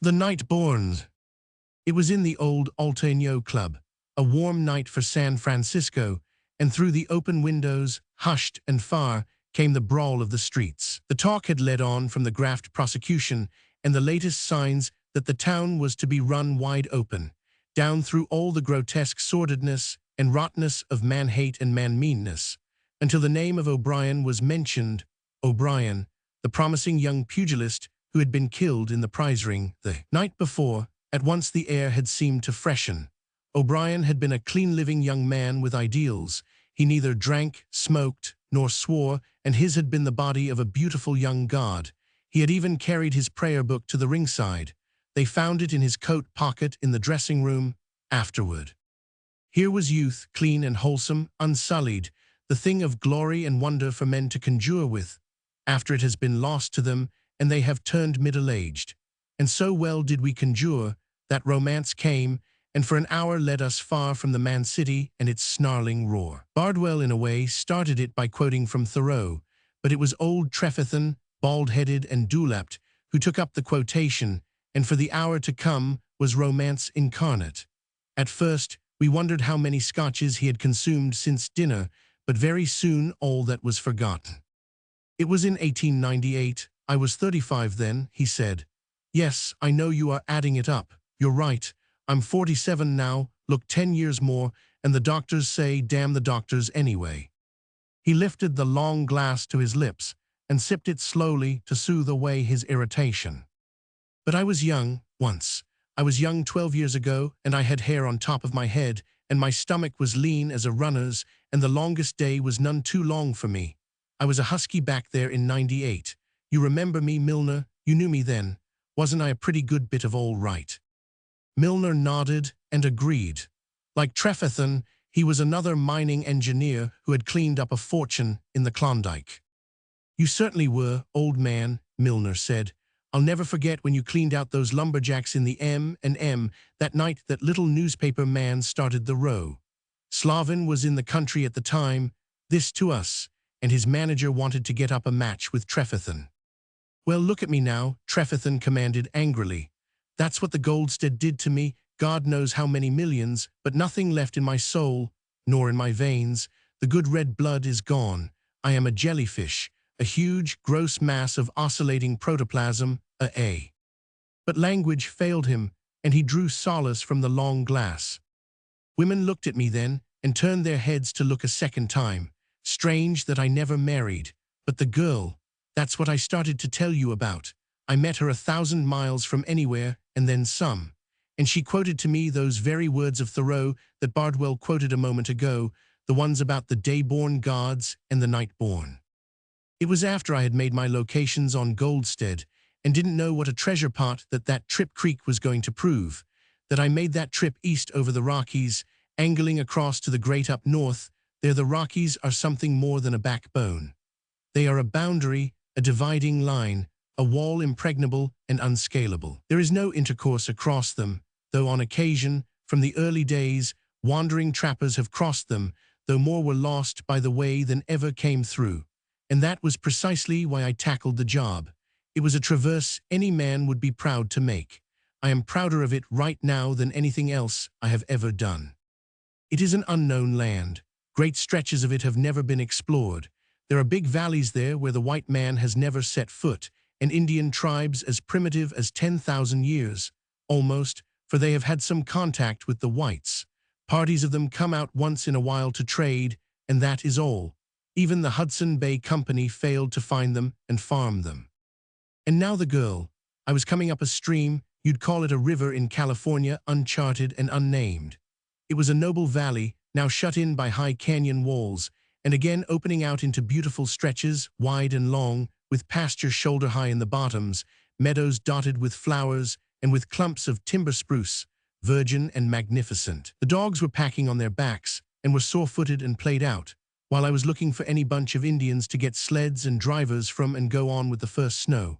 The Night Born. It was in the old Alteño Club, a warm night for San Francisco, and through the open windows, hushed and far, came the brawl of the streets. The talk had led on from the graft prosecution and the latest signs that the town was to be run wide open, down through all the grotesque sordidness and rottenness of man-hate and man-meanness, until the name of O'Brien was mentioned. O'Brien, the promising young pugilist who had been killed in the prize ring the night before. At once the air had seemed to freshen. O'Brien had been a clean-living young man with ideals. He neither drank, smoked, nor swore, and his had been the body of a beautiful young god. He had even carried his prayer book to the ringside. They found it in his coat pocket in the dressing room afterward. Here was youth, clean and wholesome, unsullied, the thing of glory and wonder for men to conjure with, after it has been lost to them and they have turned middle-aged. And so well did we conjure that romance came, and for an hour led us far from the man-city and its snarling roar. Bardwell, in a way, started it by quoting from Thoreau, but it was old Trefethen, bald-headed and dewlapped, who took up the quotation, and for the hour to come was romance incarnate. At first, we wondered how many scotches he had consumed since dinner, but very soon all that was forgotten. It was in 1898. I was 35 then, he said. Yes, I know you are adding it up. You're right. I'm 47 now, look 10 years more, and the doctors say damn the doctors anyway. He lifted the long glass to his lips and sipped it slowly to soothe away his irritation. But I was young, once. I was young 12 years ago, and I had hair on top of my head, and my stomach was lean as a runner's, and the longest day was none too long for me. I was a husky back there in '98. You remember me, Milner? You knew me then. Wasn't I a pretty good bit of all right? Milner nodded and agreed. Like Trefethen, he was another mining engineer who had cleaned up a fortune in the Klondike. You certainly were, old man, Milner said. I'll never forget when you cleaned out those lumberjacks in the M&M that night that little newspaper man started the row. Slavin was in the country at the time, this to us, and his manager wanted to get up a match with Trefethen. Well, look at me now, Trefethen commanded angrily. That's what the Goldstead did to me, God knows how many millions, but nothing left in my soul, nor in my veins. The good red blood is gone. I am a jellyfish, a huge, gross mass of oscillating protoplasm, a. But language failed him, and he drew solace from the long glass. Women looked at me then, and turned their heads to look a second time. Strange that I never married. But the girl, that's what I started to tell you about. I met her 1,000 miles from anywhere, and then some. And she quoted to me those very words of Thoreau that Bardwell quoted a moment ago, the ones about the day-born gods and the night-born. It was after I had made my locations on Goldstead and didn't know what a treasure pot that trip creek was going to prove, that I made that trip east over the Rockies, angling across to the great up north. There the Rockies are something more than a backbone. They are a boundary, a dividing line, a wall impregnable and unscalable. There is no intercourse across them, though on occasion, from the early days, wandering trappers have crossed them, though more were lost by the way than ever came through. And that was precisely why I tackled the job. It was a traverse any man would be proud to make. I am prouder of it right now than anything else I have ever done. It is an unknown land. Great stretches of it have never been explored. There are big valleys there where the white man has never set foot, and Indian tribes as primitive as 10,000 years, almost, for they have had some contact with the whites. Parties of them come out once in a while to trade, and that is all. Even the Hudson Bay Company failed to find them and farm them. And now the girl. I was coming up a stream, you'd call it a river in California, uncharted and unnamed. It was a noble valley, now shut in by high canyon walls, and again opening out into beautiful stretches, wide and long, with pasture shoulder-high in the bottoms, meadows dotted with flowers, and with clumps of timber spruce, virgin and magnificent. The dogs were packing on their backs, and were sore-footed and played out, while I was looking for any bunch of Indians to get sleds and drivers from and go on with the first snow.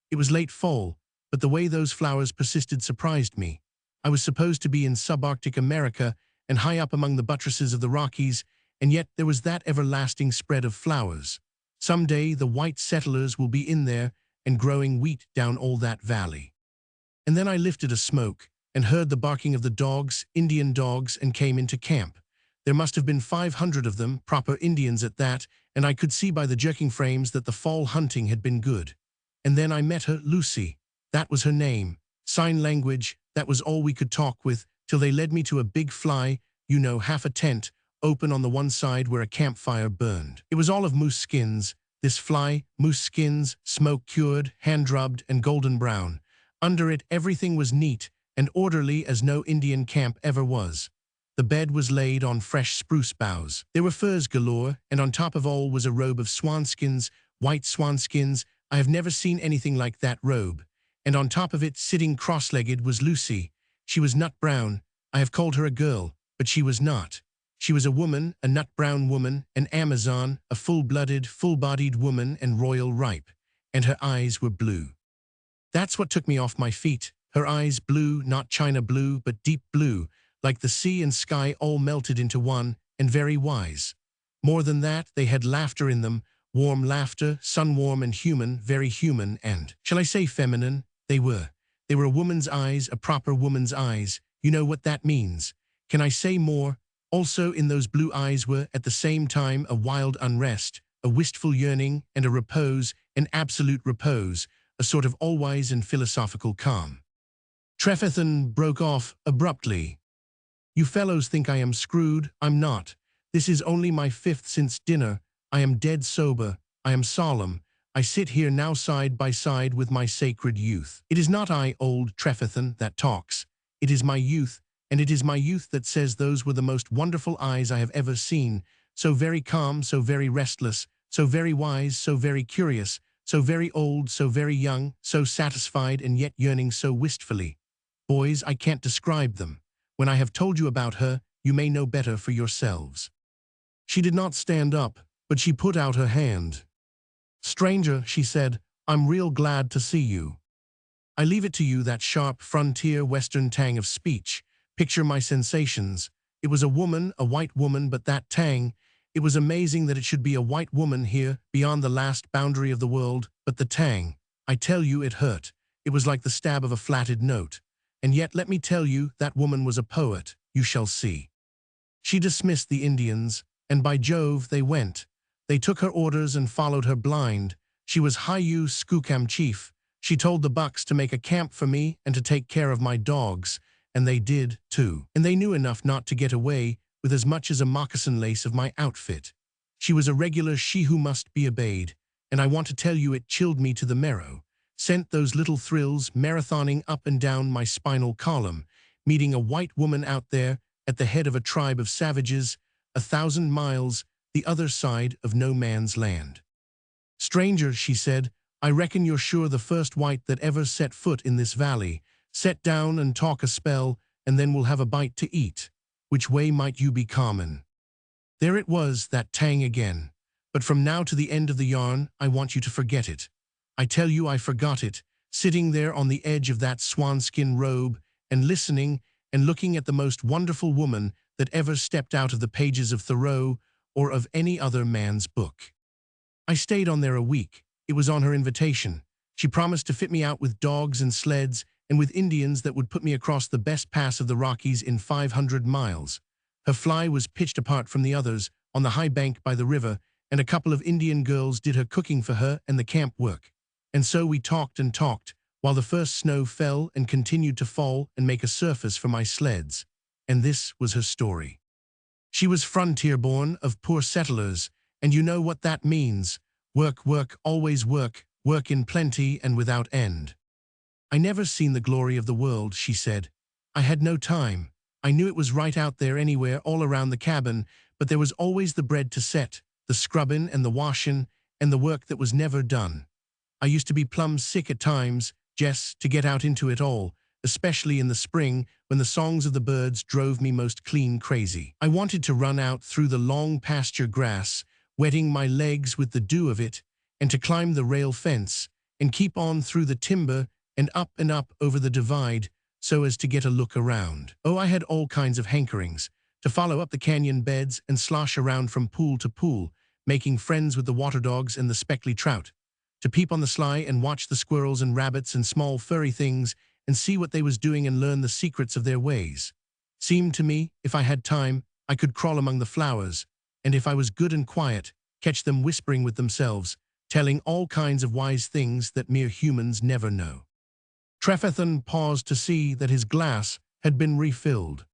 It was late fall, but the way those flowers persisted surprised me. I was supposed to be in subarctic America and high up among the buttresses of the Rockies, and yet there was that everlasting spread of flowers. Someday the white settlers will be in there and growing wheat down all that valley. And then I lifted a smoke and heard the barking of the dogs, Indian dogs, and came into camp. There must have been 500 of them, proper Indians at that, and I could see by the jerking frames that the fall hunting had been good. And then I met her, Lucy. That was her name. Sign language, that was all we could talk with, till they led me to a big fly, you know, half a tent, open on the one side where a campfire burned. It was all of moose skins, this fly, moose skins, smoke-cured, hand-rubbed, and golden brown. Under it everything was neat and orderly as no Indian camp ever was. The bed was laid on fresh spruce boughs. There were furs galore, and on top of all was a robe of swanskins, white swanskins. I have never seen anything like that robe. And on top of it, sitting cross-legged, was Lucy. She was nut-brown. I have called her a girl, but she was not. She was a woman, a nut-brown woman, an Amazon, a full-blooded, full-bodied woman and royal ripe. And her eyes were blue. That's what took me off my feet. Her eyes blue, not china blue, but deep blue, like the sea and sky all melted into one, and very wise. More than that, they had laughter in them, warm laughter, sun-warm and human, very human and, shall I say feminine? They were. They were a woman's eyes, a proper woman's eyes. You know what that means. Can I say more? Also in those blue eyes were, at the same time, a wild unrest, a wistful yearning, and a repose, an absolute repose, a sort of all-wise and philosophical calm. Trefethen broke off abruptly. You fellows think I am screwed. I'm not. This is only my 5th since dinner. I am dead sober. I am solemn. I sit here now side by side with my sacred youth. It is not I, old Trefethen, that talks. It is my youth, and it is my youth that says those were the most wonderful eyes I have ever seen, so very calm, so very restless, so very wise, so very curious, so very old, so very young, so satisfied and yet yearning so wistfully. Boys, I can't describe them. When I have told you about her, you may know better for yourselves. She did not stand up, but she put out her hand. Stranger, she said, I'm real glad to see you. I leave it to you, that sharp frontier western tang of speech. Picture my sensations. It was a woman, a white woman, but that tang. It was amazing that it should be a white woman here, beyond the last boundary of the world, but the tang. I tell you, it hurt. It was like the stab of a flatted note. And yet, let me tell you, that woman was a poet. You shall see. She dismissed the Indians, and by Jove, they went. They took her orders and followed her blind. She was Hayu Skookam chief. She told the bucks to make a camp for me and to take care of my dogs, and they did, too. And they knew enough not to get away with as much as a moccasin lace of my outfit. She was a regular she who must be obeyed, and I want to tell you it chilled me to the marrow. Sent those little thrills marathoning up and down my spinal column, meeting a white woman out there at the head of a tribe of savages, 1,000 miles the other side of no man's land. Stranger, she said, I reckon you're sure the first white that ever set foot in this valley. Set down and talk a spell, and then we'll have a bite to eat. Which way might you be common? There it was, that tang again. But from now to the end of the yarn, I want you to forget it. I tell you I forgot it, sitting there on the edge of that swanskin robe, and listening and looking at the most wonderful woman that ever stepped out of the pages of Thoreau or of any other man's book. I stayed on there a week. It was on her invitation. She promised to fit me out with dogs and sleds and with Indians that would put me across the best pass of the Rockies in 500 miles. Her fly was pitched apart from the others on the high bank by the river, and a couple of Indian girls did her cooking for her and the camp work. And so we talked and talked, while the first snow fell and continued to fall and make a surface for my sleds. And this was her story. She was frontier-born of poor settlers, and you know what that means. Work, work, always work, work in plenty and without end. I never seen the glory of the world, she said. I had no time. I knew it was right out there anywhere, all around the cabin, but there was always the bread to set, the scrubbin' and the washin', and the work that was never done. I used to be plumb sick at times, Jess, to get out into it all, especially in the spring when the songs of the birds drove me most clean crazy. I wanted to run out through the long pasture grass, wetting my legs with the dew of it, and to climb the rail fence, and keep on through the timber and up over the divide, so as to get a look around. Oh, I had all kinds of hankerings, to follow up the canyon beds and slosh around from pool to pool, making friends with the water dogs and the speckly trout, to peep on the sly and watch the squirrels and rabbits and small furry things, and see what they was doing and learn the secrets of their ways. Seemed to me, if I had time, I could crawl among the flowers, and if I was good and quiet, catch them whispering with themselves, telling all kinds of wise things that mere humans never know. Trefethen paused to see that his glass had been refilled.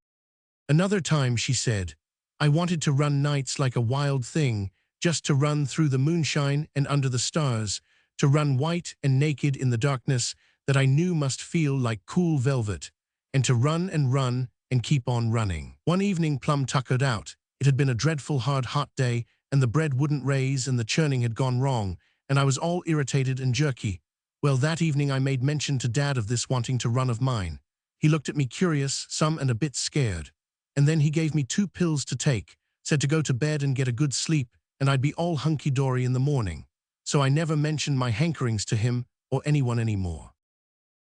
Another time, she said, I wanted to run nights like a wild thing, just to run through the moonshine and under the stars, to run white and naked in the darkness that I knew must feel like cool velvet, and to run and keep on running. One evening Plum tuckered out. It had been a dreadful hard hot day, and the bread wouldn't raise and the churning had gone wrong, and I was all irritated and jerky. Well, that evening I made mention to Dad of this wanting to run of mine. He looked at me curious, some and a bit scared. And then he gave me 2 pills to take, said to go to bed and get a good sleep, and I'd be all hunky-dory in the morning. So I never mentioned my hankerings to him or anyone anymore.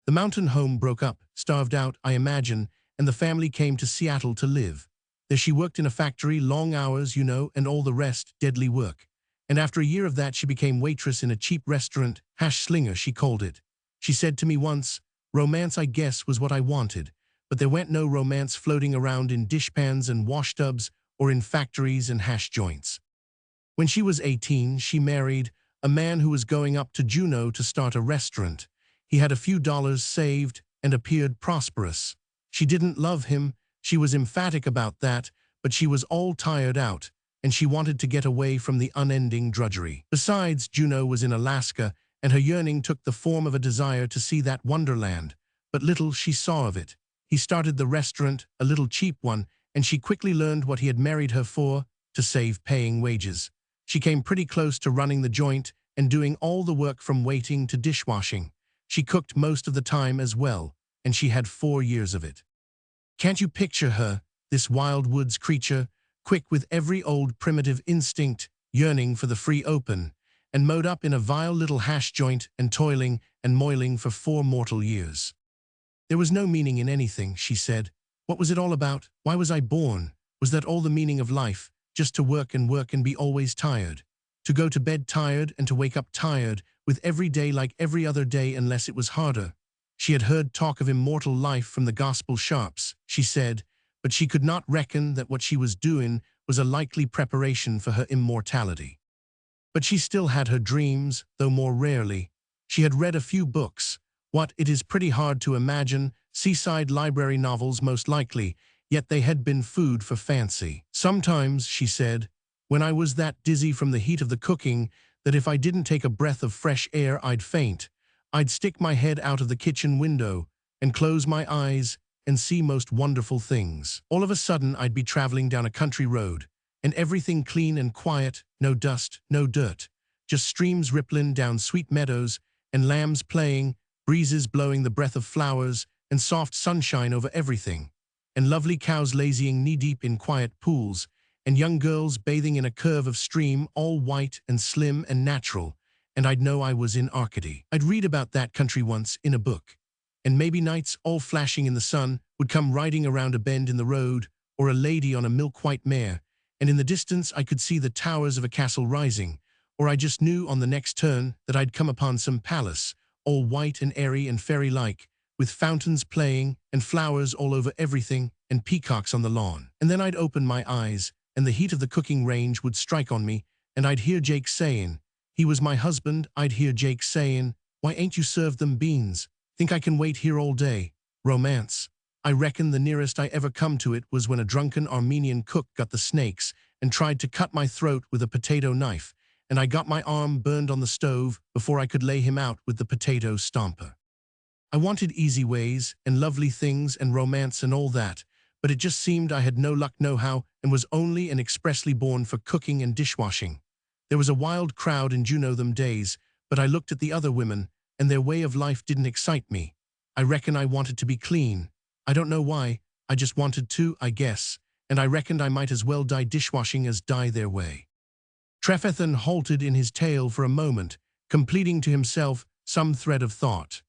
The mountain home broke up, starved out, I imagine, and the family came to Seattle to live. There she worked in a factory, long hours, you know, and all the rest, deadly work. And after a year of that she became waitress in a cheap restaurant, hash slinger she called it. She said to me once, romance I guess was what I wanted, but there went no romance floating around in dishpans and washtubs or in factories and hash joints. When she was 18, she married a man who was going up to Juneau to start a restaurant. He had a few dollars saved and appeared prosperous. She didn't love him, she was emphatic about that, but she was all tired out, and she wanted to get away from the unending drudgery. Besides, Juneau was in Alaska, and her yearning took the form of a desire to see that wonderland, but little she saw of it. He started the restaurant, a little cheap one, and she quickly learned what he had married her for, to save paying wages. She came pretty close to running the joint and doing all the work from waiting to dishwashing. She cooked most of the time as well, and she had 4 years of it. Can't you picture her, this wild woods creature, quick with every old primitive instinct, yearning for the free open, and mowed up in a vile little hash joint and toiling and moiling for 4 mortal years? There was no meaning in anything, she said. What was it all about? Why was I born? Was that all the meaning of life? Just to work and be always tired? To go to bed tired and to wake up tired, with every day like every other day unless it was harder? She had heard talk of immortal life from the gospel sharps, she said, but she could not reckon that what she was doing was a likely preparation for her immortality. But she still had her dreams, though more rarely. She had read a few books, what it is pretty hard to imagine, seaside library novels most likely, yet they had been food for fancy. Sometimes, she said, when I was that dizzy from the heat of the cooking that if I didn't take a breath of fresh air I'd faint, I'd stick my head out of the kitchen window and close my eyes and see most wonderful things. All of a sudden I'd be traveling down a country road, and everything clean and quiet, no dust, no dirt, just streams rippling down sweet meadows, and lambs playing, breezes blowing the breath of flowers, and soft sunshine over everything, and lovely cows lazying knee-deep in quiet pools, and young girls bathing in a curve of stream, all white and slim and natural, and I'd know I was in Arcady. I'd read about that country once in a book, and maybe nights, all flashing in the sun, would come riding around a bend in the road, or a lady on a milk-white mare, and in the distance I could see the towers of a castle rising, or I just knew on the next turn that I'd come upon some palace, all white and airy and fairy-like, with fountains playing, and flowers all over everything, and peacocks on the lawn. And then I'd open my eyes, and the heat of the cooking range would strike on me, and I'd hear Jake saying, he was my husband, I'd hear Jake saying, why ain't you served them beans? Think I can wait here all day? Romance. I reckon the nearest I ever come to it was when a drunken Armenian cook got the snakes and tried to cut my throat with a potato knife, and I got my arm burned on the stove before I could lay him out with the potato stomper. I wanted easy ways and lovely things and romance and all that, but it just seemed I had no luck nohow and was only and expressly born for cooking and dishwashing. There was a wild crowd in Juneau them days, but I looked at the other women, and their way of life didn't excite me. I reckon I wanted to be clean. I don't know why, I just wanted to, I guess, and I reckoned I might as well die dishwashing as die their way. Trefethen halted in his tale for a moment, completing to himself some thread of thought.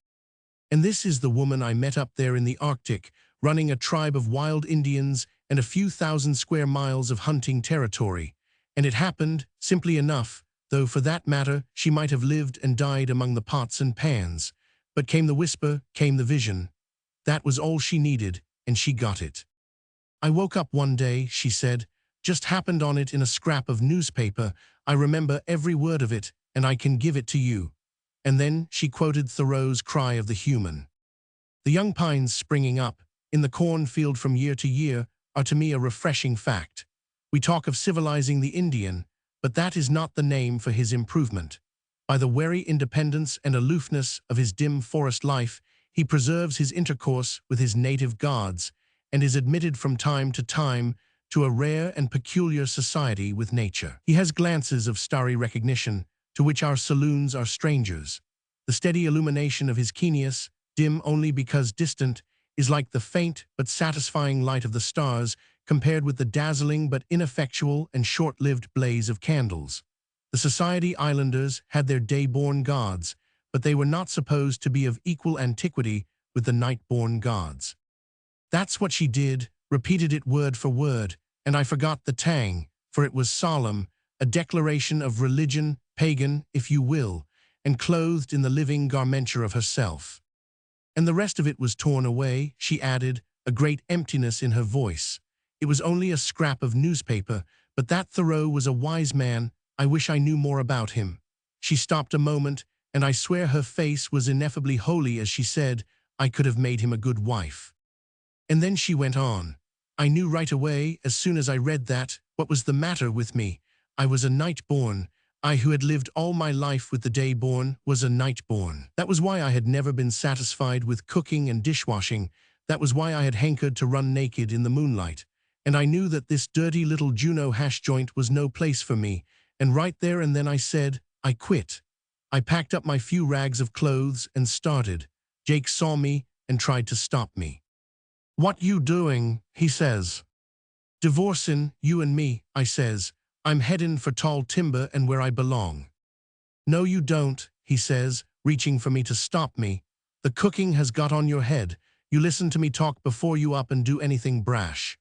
And this is the woman I met up there in the Arctic, running a tribe of wild Indians and a few thousand square miles of hunting territory. And it happened, simply enough, though for that matter she might have lived and died among the pots and pans. But came the whisper, came the vision. That was all she needed, and she got it. I woke up one day, she said, just happened on it in a scrap of newspaper. I remember every word of it, and I can give it to you. And then she quoted Thoreau's Cry of the Human. The young pines springing up, in the cornfield from year to year, are to me a refreshing fact. We talk of civilizing the Indian, but that is not the name for his improvement. By the wary independence and aloofness of his dim forest life, he preserves his intercourse with his native gods, and is admitted from time to time to a rare and peculiar society with nature. He has glances of starry recognition, to which our saloons are strangers. The steady illumination of his genius, dim only because distant, is like the faint but satisfying light of the stars compared with the dazzling but ineffectual and short-lived blaze of candles. The Society Islanders had their day-born gods, but they were not supposed to be of equal antiquity with the night-born gods. That's what she did, repeated it word for word, and I forgot the tang, for it was solemn, a declaration of religion, pagan, if you will, and clothed in the living garmenture of herself. And the rest of it was torn away, she added, a great emptiness in her voice. It was only a scrap of newspaper, but that Thoreau was a wise man. I wish I knew more about him. She stopped a moment, and I swear her face was ineffably holy as she said, I could have made him a good wife. And then she went on. I knew right away, as soon as I read that, what was the matter with me. I was a night-born. I who had lived all my life with the day-born was a night-born. That was why I had never been satisfied with cooking and dishwashing. That was why I had hankered to run naked in the moonlight. And I knew that this dirty little Juno hash joint was no place for me. And right there and then I said, I quit. I packed up my few rags of clothes and started. Jake saw me and tried to stop me. What you doing? He says. Divorcin', you and me, I says. I'm headin' for tall timber and where I belong. No you don't, he says, reaching for me to stop me. The cooking has got on your head. You listen to me talk before you up and do anything brash.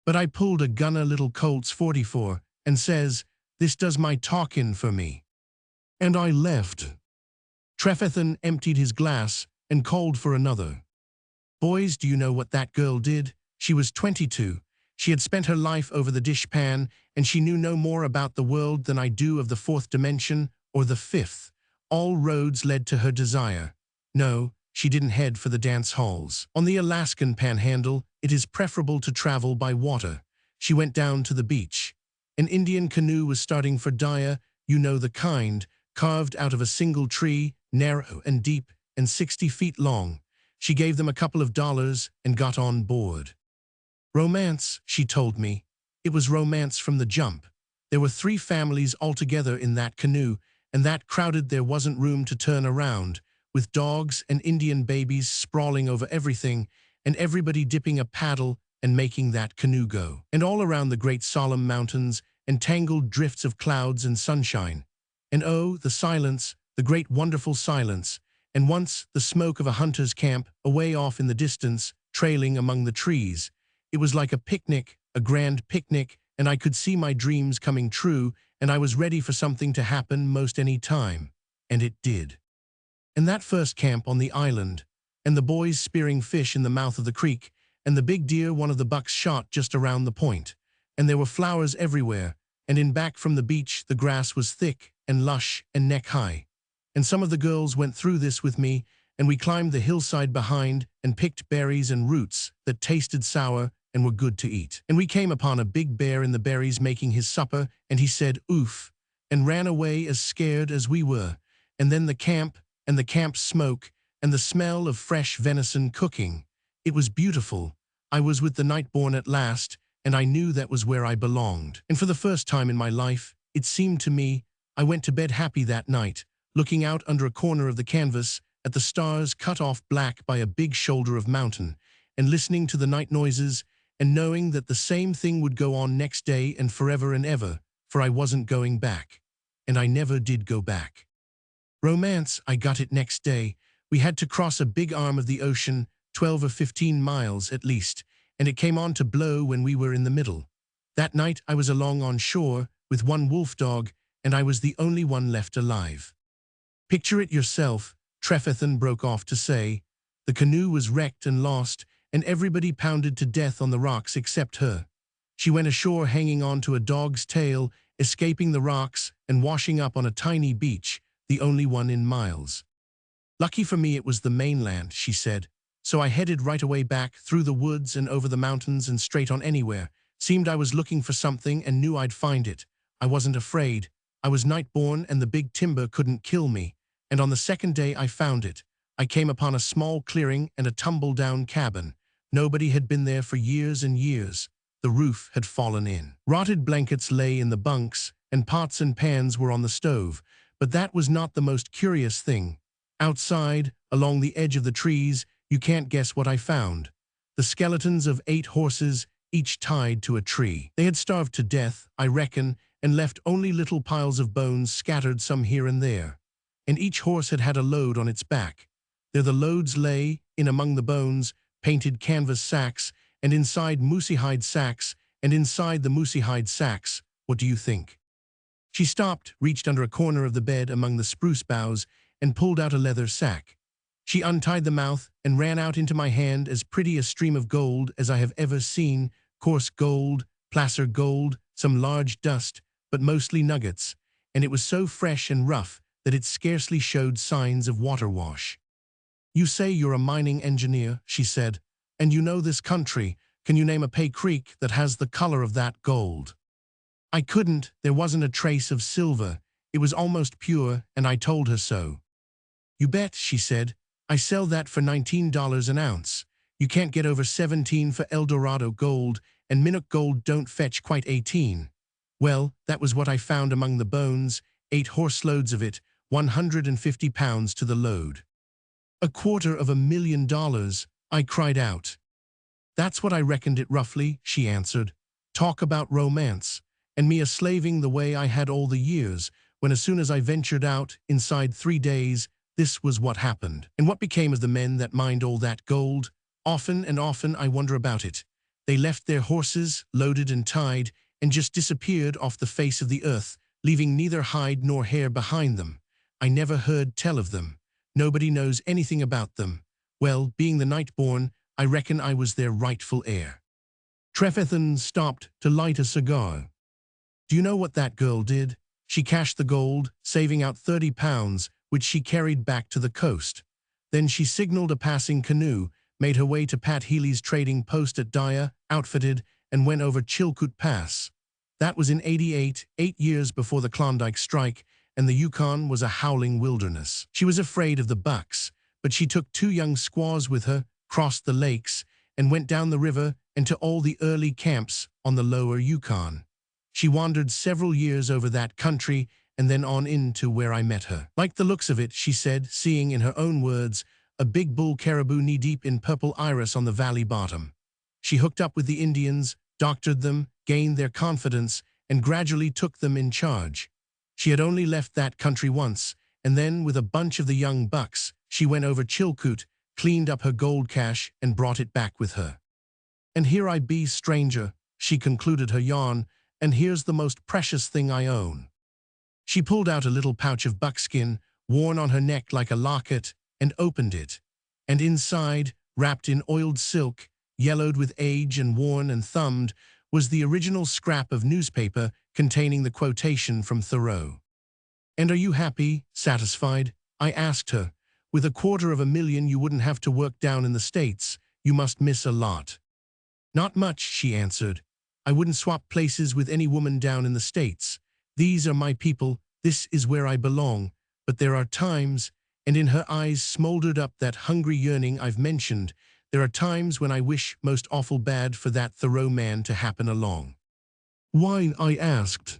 But I pulled a gunner little Colts 44 and says, this does my talkin' for me. And I left. Trefethen emptied his glass and called for another. Boys, do you know what that girl did? She was 22. She had spent her life over the dishpan, and she knew no more about the world than I do of the fourth dimension or the fifth. All roads led to her desire. No, she didn't head for the dance halls. On the Alaskan panhandle, it is preferable to travel by water. She went down to the beach. An Indian canoe was starting for Daya, you know the kind, carved out of a single tree, narrow and deep and 60 feet long. She gave them a couple of dollars and got on board. Romance, she told me. It was romance from the jump. There were 3 families altogether in that canoe, and that crowded there wasn't room to turn around, with dogs and Indian babies sprawling over everything, and everybody dipping a paddle and making that canoe go. And all around the great solemn mountains and tangled drifts of clouds and sunshine. And oh, the silence, the great wonderful silence, and once the smoke of a hunter's camp away off in the distance, trailing among the trees. It was like a picnic, a grand picnic, and I could see my dreams coming true, and I was ready for something to happen most any time. And it did. And that first camp on the island, and the boys spearing fish in the mouth of the creek, and the big deer one of the bucks shot just around the point. And there were flowers everywhere, and in back from the beach the grass was thick and lush and neck-high. And some of the girls went through this with me, and we climbed the hillside behind and picked berries and roots that tasted sour and were good to eat. And we came upon a big bear in the berries making his supper, and he said, oof, and ran away as scared as we were. And then the camp, and the camp smoke, and the smell of fresh venison cooking. It was beautiful. I was with the nightborn at last, and I knew that was where I belonged. And for the first time in my life, it seemed to me, I went to bed happy that night, looking out under a corner of the canvas at the stars cut off black by a big shoulder of mountain, and listening to the night noises, and knowing that the same thing would go on next day and forever and ever, for I wasn't going back. And I never did go back. Romance, I got it next day. We had to cross a big arm of the ocean, 12 or 15 miles at least, and it came on to blow when we were in the middle. That night I was along on shore with one wolf dog, and I was the only one left alive. Picture it yourself, Trefethen broke off to say. The canoe was wrecked and lost, and everybody pounded to death on the rocks except her. She went ashore hanging on to a dog's tail, escaping the rocks and washing up on a tiny beach, the only one in miles. Lucky for me it was the mainland, she said. So I headed right away back, through the woods and over the mountains and straight on anywhere. Seemed I was looking for something and knew I'd find it. I wasn't afraid. I was night-born and the big timber couldn't kill me. And on the second day I found it. I came upon a small clearing and a tumble-down cabin. Nobody had been there for years and years. The roof had fallen in. Rotted blankets lay in the bunks, and pots and pans were on the stove. But that was not the most curious thing. Outside, along the edge of the trees, you can't guess what I found. The skeletons of 8 horses, each tied to a tree. They had starved to death, I reckon, and left only little piles of bones scattered some here and there. And each horse had had a load on its back. There the loads lay, in among the bones, painted canvas sacks, and inside moosehide sacks, and inside the moosehide sacks, what do you think? She stopped, reached under a corner of the bed among the spruce boughs, and pulled out a leather sack. She untied the mouth and ran out into my hand as pretty a stream of gold as I have ever seen, coarse gold, placer gold, some large dust, but mostly nuggets, and it was so fresh and rough that it scarcely showed signs of water wash. You say you're a mining engineer, she said, and you know this country. Can you name a pay creek that has the color of that gold? I couldn't. There wasn't a trace of silver. It was almost pure, and I told her so. You bet, she said. I sell that for $19 an ounce. You can't get over 17 for El Dorado gold, and Minnock gold don't fetch quite 18. Well, that was what I found among the bones, 8 horseloads of it, 150 pounds to the load. $250,000, I cried out. That's what I reckoned it roughly, she answered. Talk about romance, and me a-slaving the way I had all the years, when as soon as I ventured out, inside 3 days, this was what happened. And what became of the men that mined all that gold? Often and often I wonder about it. They left their horses, loaded and tied, and just disappeared off the face of the earth, leaving neither hide nor hair behind them. I never heard tell of them. Nobody knows anything about them. Well, being the night-born, I reckon I was their rightful heir. Trefethen stopped to light a cigar. Do you know what that girl did? She cashed the gold, saving out 30 pounds, which she carried back to the coast. Then she signaled a passing canoe, made her way to Pat Healy's trading post at Daya, outfitted, and went over Chilkoot Pass. That was in '88, 8 years before the Klondike strike, and the Yukon was a howling wilderness. She was afraid of the bucks, but she took 2 young squaws with her, crossed the lakes, and went down the river and to all the early camps on the lower Yukon. She wandered several years over that country and then on into where I met her. Like the looks of it, she said, seeing in her own words a big bull caribou knee-deep in purple iris on the valley bottom. She hooked up with the Indians, doctored them, gained their confidence, and gradually took them in charge. She had only left that country once, and then, with a bunch of the young bucks, she went over Chilkoot, cleaned up her gold cache, and brought it back with her. And here I be, stranger, she concluded her yarn, and here's the most precious thing I own. She pulled out a little pouch of buckskin, worn on her neck like a locket, and opened it. And inside, wrapped in oiled silk, yellowed with age and worn and thumbed, was the original scrap of newspaper containing the quotation from Thoreau. And are you happy, satisfied? I asked her. With $250,000 you wouldn't have to work down in the States. You must miss a lot. Not much, she answered. I wouldn't swap places with any woman down in the States. These are my people, this is where I belong. But there are times, and in her eyes smoldered up that hungry yearning I've mentioned, there are times when I wish most awful bad for that Thoreau man to happen along. Why? I asked.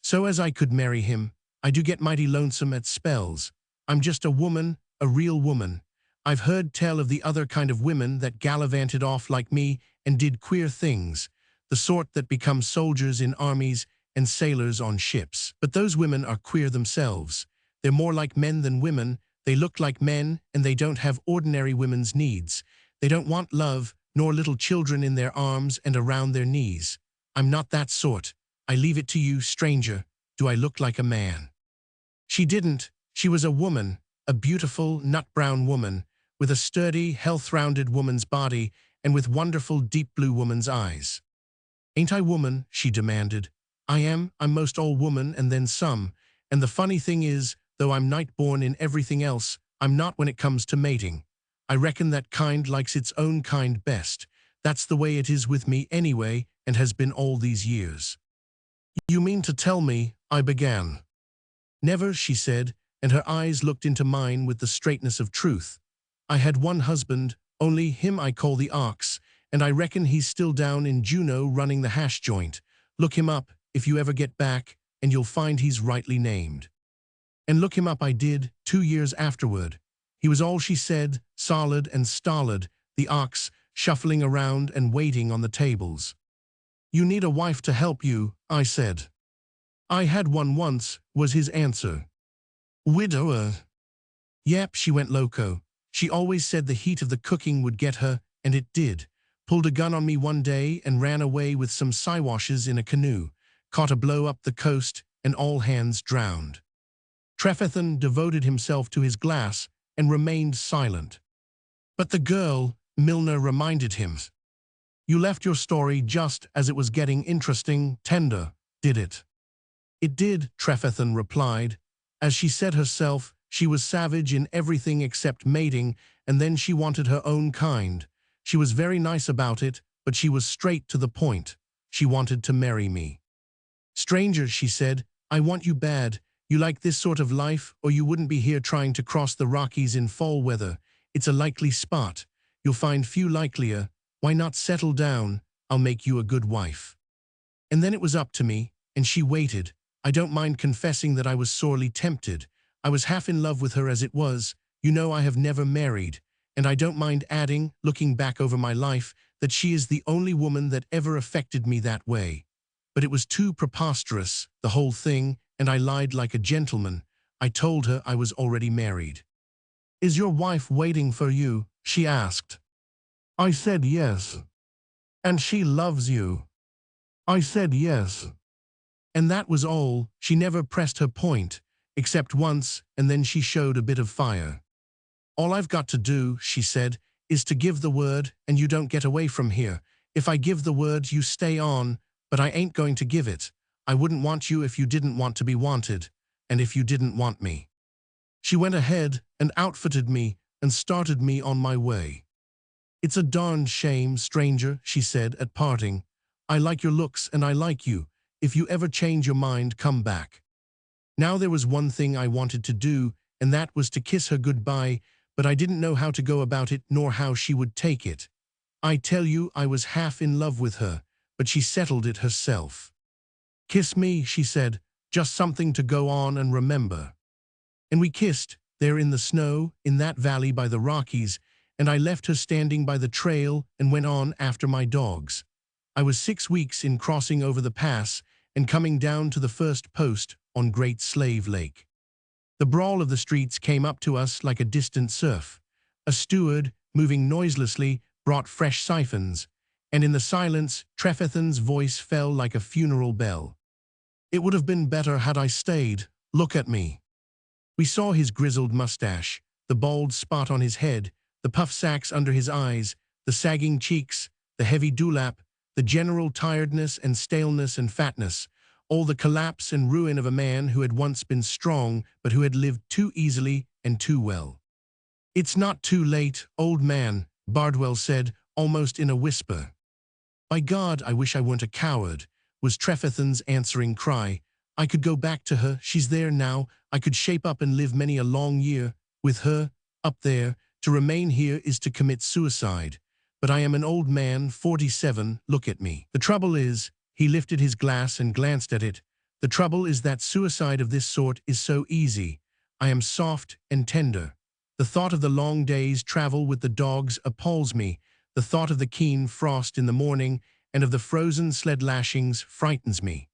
So as I could marry him. I do get mighty lonesome at spells. I'm just a woman, a real woman. I've heard tell of the other kind of women that gallivanted off like me and did queer things, the sort that become soldiers in armies and sailors on ships. But those women are queer themselves. They're more like men than women, they look like men, and they don't have ordinary women's needs. They don't want love, nor little children in their arms and around their knees. I'm not that sort. I leave it to you, stranger. Do I look like a man? She didn't. She was a woman, a beautiful, nut-brown woman, with a sturdy, health-rounded woman's body and with wonderful deep blue woman's eyes. "Ain't I woman?" she demanded. "I am. I'm most all woman and then some. And the funny thing is, though I'm night-born in everything else, I'm not when it comes to mating. I reckon that kind likes its own kind best. That's the way it is with me anyway, and has been all these years." "You mean to tell me," I began. "Never," she said, and her eyes looked into mine with the straightness of truth. "I had one husband, only him I call the ox, and I reckon he's still down in Juneau running the hash joint. Look him up, if you ever get back, and you'll find he's rightly named." And look him up I did, 2 years afterward. He was all she said, solid and stolid, the ox, shuffling around and waiting on the tables. "You need a wife to help you," I said. "I had one once," was his answer. "Widower?" "Yep," she went loco. "She always said the heat of the cooking would get her, and it did. Pulled a gun on me one day and ran away with some Siwashes in a canoe, caught a blow up the coast, and all hands drowned." Trefethen devoted himself to his glass and remained silent. "But the girl," Milner reminded him. "You left your story just as it was getting interesting, tender, did it?" "It did," Trefethen replied. "As she said herself, she was savage in everything except mating, and then she wanted her own kind. She was very nice about it, but she was straight to the point. She wanted to marry me. 'Stranger,' she said, 'I want you bad. You like this sort of life, or you wouldn't be here trying to cross the Rockies in fall weather. It's a likely spot. You'll find few likelier. Why not settle down? I'll make you a good wife.' And then it was up to me, and she waited. I don't mind confessing that I was sorely tempted. I was half in love with her as it was. You know I have never married. And I don't mind adding, looking back over my life, that she is the only woman that ever affected me that way. But it was too preposterous, the whole thing, and I lied like a gentleman. I told her I was already married." "Is your wife waiting for you?" she asked. I said yes. "And she loves you?" I said yes. And that was all. She never pressed her point, except once, and then she showed a bit of fire. "All I've got to do," she said, "is to give the word, and you don't get away from here. If I give the word, you stay on, but I ain't going to give it. I wouldn't want you if you didn't want to be wanted, and if you didn't want me." She went ahead and outfitted me and started me on my way. "It's a darned shame, stranger," she said at parting. "I like your looks and I like you. If you ever change your mind, come back." Now there was one thing I wanted to do, and that was to kiss her goodbye, but I didn't know how to go about it nor how she would take it. I tell you, I was half in love with her, but she settled it herself. "Kiss me," she said, "just something to go on and remember." And we kissed, there in the snow, in that valley by the Rockies, and I left her standing by the trail and went on after my dogs. I was 6 weeks in crossing over the pass and coming down to the first post on Great Slave Lake. The brawl of the streets came up to us like a distant surf. A steward, moving noiselessly, brought fresh siphons, and in the silence, Trefethen's voice fell like a funeral bell. "It would have been better had I stayed. Look at me." We saw his grizzled mustache, the bald spot on his head, the puff sacks under his eyes, the sagging cheeks, the heavy dewlap, the general tiredness and staleness and fatness, all the collapse and ruin of a man who had once been strong but who had lived too easily and too well. "It's not too late, old man," Bardwell said, almost in a whisper. "By God, I wish I weren't a coward," was Trefethen's answering cry. "I could go back to her, she's there now. I could shape up and live many a long year with her, up there. To remain here is to commit suicide. But I am an old man, 47, look at me. The trouble is," he lifted his glass and glanced at it, "the trouble is that suicide of this sort is so easy. I am soft and tender. The thought of the long day's travel with the dogs appalls me. The thought of the keen frost in the morning and of the frozen sled lashings frightens me."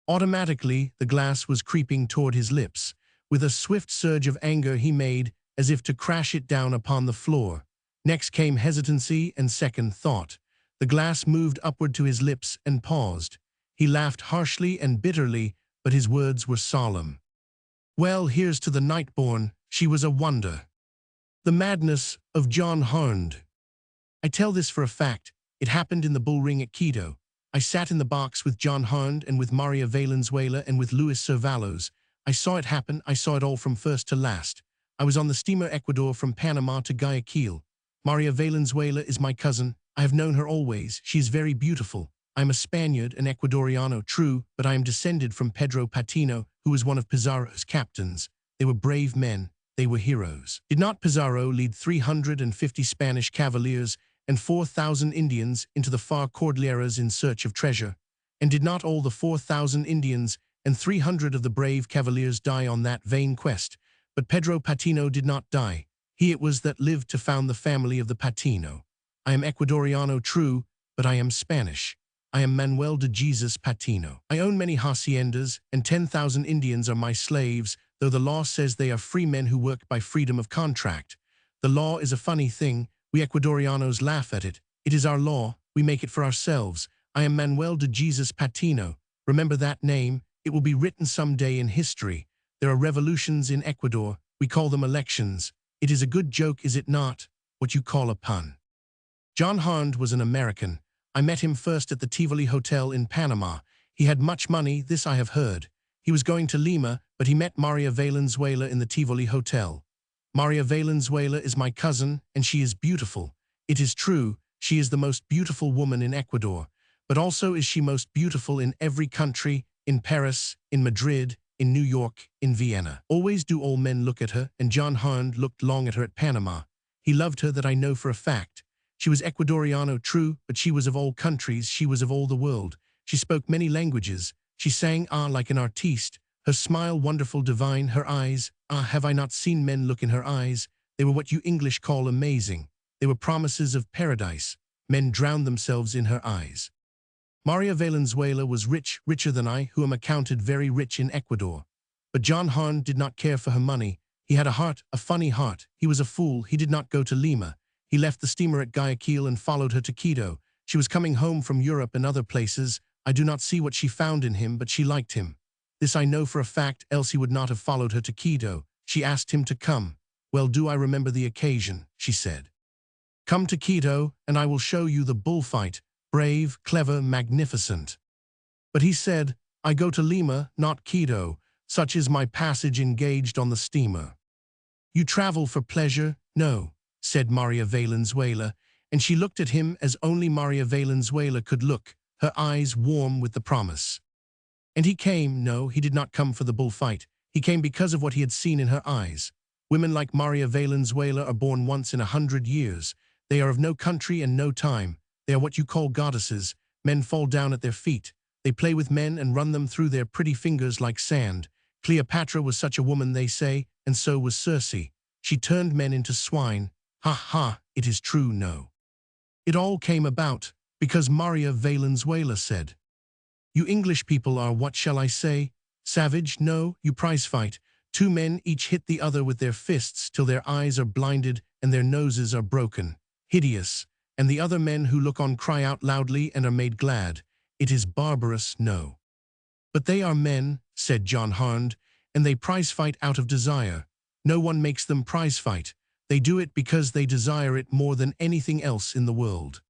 Automatically, the glass was creeping toward his lips. With a swift surge of anger he made, as if to crash it down upon the floor. Next came hesitancy and second thought. The glass moved upward to his lips and paused. He laughed harshly and bitterly, but his words were solemn. "Well, here's to the Nightborn. She was a wonder." The madness of John Harnd. I tell this for a fact. It happened in the bull ring at Quito. I sat in the box with John Harnd and with Maria Valenzuela and with Luis Cervalos. I saw it happen. I saw it all from first to last. I was on the steamer Ecuador from Panama to Guayaquil. Maria Valenzuela is my cousin. I have known her always. She is very beautiful. I am a Spaniard, an Ecuadoriano, true, but I am descended from Pedro Patino, who was one of Pizarro's captains. They were brave men. They were heroes. Did not Pizarro lead 350 Spanish cavaliers and 4,000 Indians into the far Cordilleras in search of treasure? And did not all the 4,000 Indians and 300 of the brave cavaliers die on that vain quest? But Pedro Patino did not die. He it was that lived to found the family of the Patino. I am Ecuadoriano, true, but I am Spanish. I am Manuel de Jesus Patino. I own many haciendas, and 10,000 Indians are my slaves, though the law says they are free men who work by freedom of contract. The law is a funny thing. We Ecuadorianos laugh at it. It is our law. We make it for ourselves. I am Manuel de Jesus Patino. Remember that name. It will be written someday in history. There are revolutions in Ecuador. We call them elections. It is a good joke, is it not? What you call a pun. John Harnd was an American. I met him first at the Tivoli Hotel in Panama. He had much money, this I have heard. He was going to Lima, but he met Maria Valenzuela in the Tivoli Hotel. Maria Valenzuela is my cousin, and she is beautiful. It is true, she is the most beautiful woman in Ecuador, but also is she most beautiful in every country, in Paris, in Madrid, in New York, in Vienna. Always do all men look at her, and John Harnd looked long at her at Panama. He loved her, that I know for a fact. She was Ecuadoriano, true, but she was of all countries, she was of all the world. She spoke many languages. She sang like an artiste. Her smile wonderful, divine, her eyes, have I not seen men look in her eyes? They were what you English call amazing. They were promises of paradise. Men drowned themselves in her eyes. Maria Valenzuela was rich, richer than I, who am accounted very rich in Ecuador. But John Harnd did not care for her money. He had a heart, a funny heart. He was a fool. He did not go to Lima. He left the steamer at Guayaquil and followed her to Quito. She was coming home from Europe and other places. I do not see what she found in him, but she liked him. This I know for a fact, else he would not have followed her to Quito. She asked him to come. Well, do I remember the occasion, she said. Come to Quito, and I will show you the bullfight, brave, clever, magnificent. But he said, I go to Lima, not Quito. Such is my passage engaged on the steamer. You travel for pleasure? No, said Maria Valenzuela, and she looked at him as only Maria Valenzuela could look, her eyes warm with the promise. And he came. No, he did not come for the bullfight. He came because of what he had seen in her eyes. Women like Maria Valenzuela are born once in 100 years. They are of no country and no time. They are what you call goddesses. Men fall down at their feet. They play with men and run them through their pretty fingers like sand. Cleopatra was such a woman, they say, and so was Circe. She turned men into swine. Ha ha, it is true, no. It all came about because Maria Valenzuela said, you English people are, what shall I say? Savage? No, you prize fight. Two men each hit the other with their fists till their eyes are blinded and their noses are broken. Hideous. And the other men who look on cry out loudly and are made glad. It is barbarous, no. But they are men, said John Harnd, and they prize fight out of desire. No one makes them prize fight. They do it because they desire it more than anything else in the world.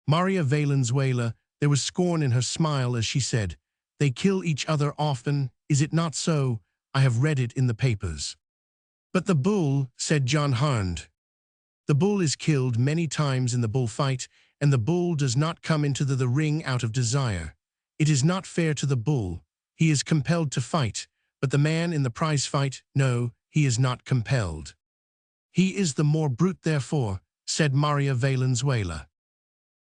Maria Valenzuela, there was scorn in her smile as she said, they kill each other often, is it not so? I have read it in the papers. But the bull, said John Harnd. The bull is killed many times in the bullfight, and the bull does not come into the ring out of desire. It is not fair to the bull. He is compelled to fight, but the man in the prize fight, no, he is not compelled. He is the more brute therefore, said Maria Valenzuela.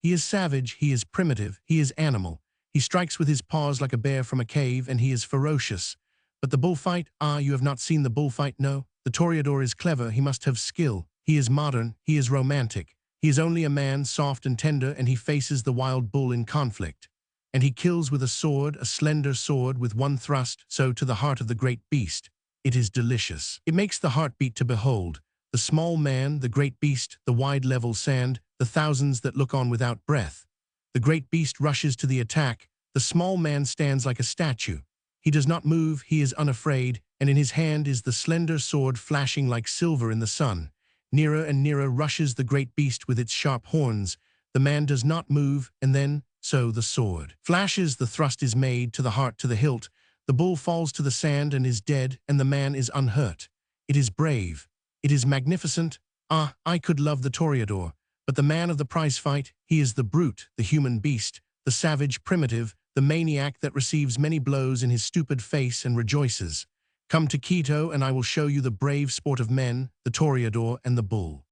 He is savage, he is primitive, he is animal. He strikes with his paws like a bear from a cave, and he is ferocious. But the bullfight, you have not seen the bullfight, no? The toreador is clever, he must have skill. He is modern, he is romantic. He is only a man, soft and tender, and he faces the wild bull in conflict. And he kills with a sword, a slender sword, with one thrust, so to the heart of the great beast. It is delicious. It makes the heart beat to behold. The small man, the great beast, the wide level sand, the thousands that look on without breath. The great beast rushes to the attack. The small man stands like a statue. He does not move, he is unafraid, and in his hand is the slender sword flashing like silver in the sun. Nearer and nearer rushes the great beast with its sharp horns. The man does not move, and then, so the sword flashes, the thrust is made, to the heart, to the hilt. The bull falls to the sand and is dead, and the man is unhurt. It is brave. It is magnificent. Ah, I could love the toreador. But the man of the prize fight, he is the brute, the human beast, the savage primitive, the maniac that receives many blows in his stupid face and rejoices. Come to Quito, and I will show you the brave sport of men, the toreador and the bull.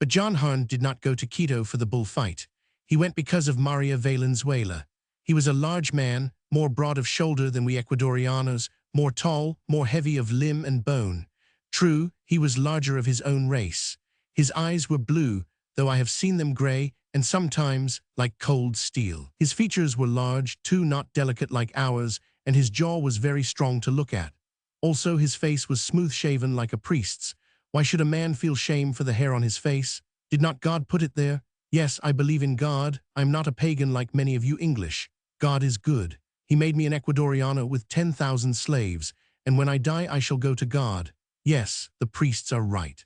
But John Harn did not go to Quito for the bull fight. He went because of Maria Valenzuela. He was a large man, more broad of shoulder than we Ecuadorianos, more tall, more heavy of limb and bone. True, he was larger of his own race. His eyes were blue, though I have seen them gray, and sometimes like cold steel. His features were large, too, not delicate like ours, and his jaw was very strong to look at. Also, his face was smooth-shaven like a priest's. Why should a man feel shame for the hair on his face? Did not God put it there? Yes, I believe in God. I'm not a pagan like many of you English. God is good. He made me an Ecuadoriano with 10,000 slaves, and when I die I shall go to God. Yes, the priests are right.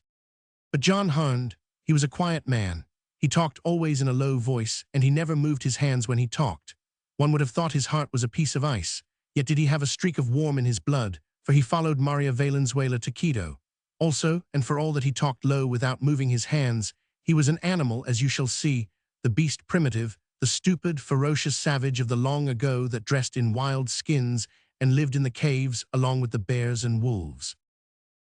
But John Harn, he was a quiet man. He talked always in a low voice, and he never moved his hands when he talked. One would have thought his heart was a piece of ice. Yet did he have a streak of warm in his blood, for he followed Maria Valenzuela to Quito. Also, and for all that he talked low without moving his hands, he was an animal, as you shall see, the beast primitive, the stupid, ferocious savage of the long ago that dressed in wild skins and lived in the caves along with the bears and wolves.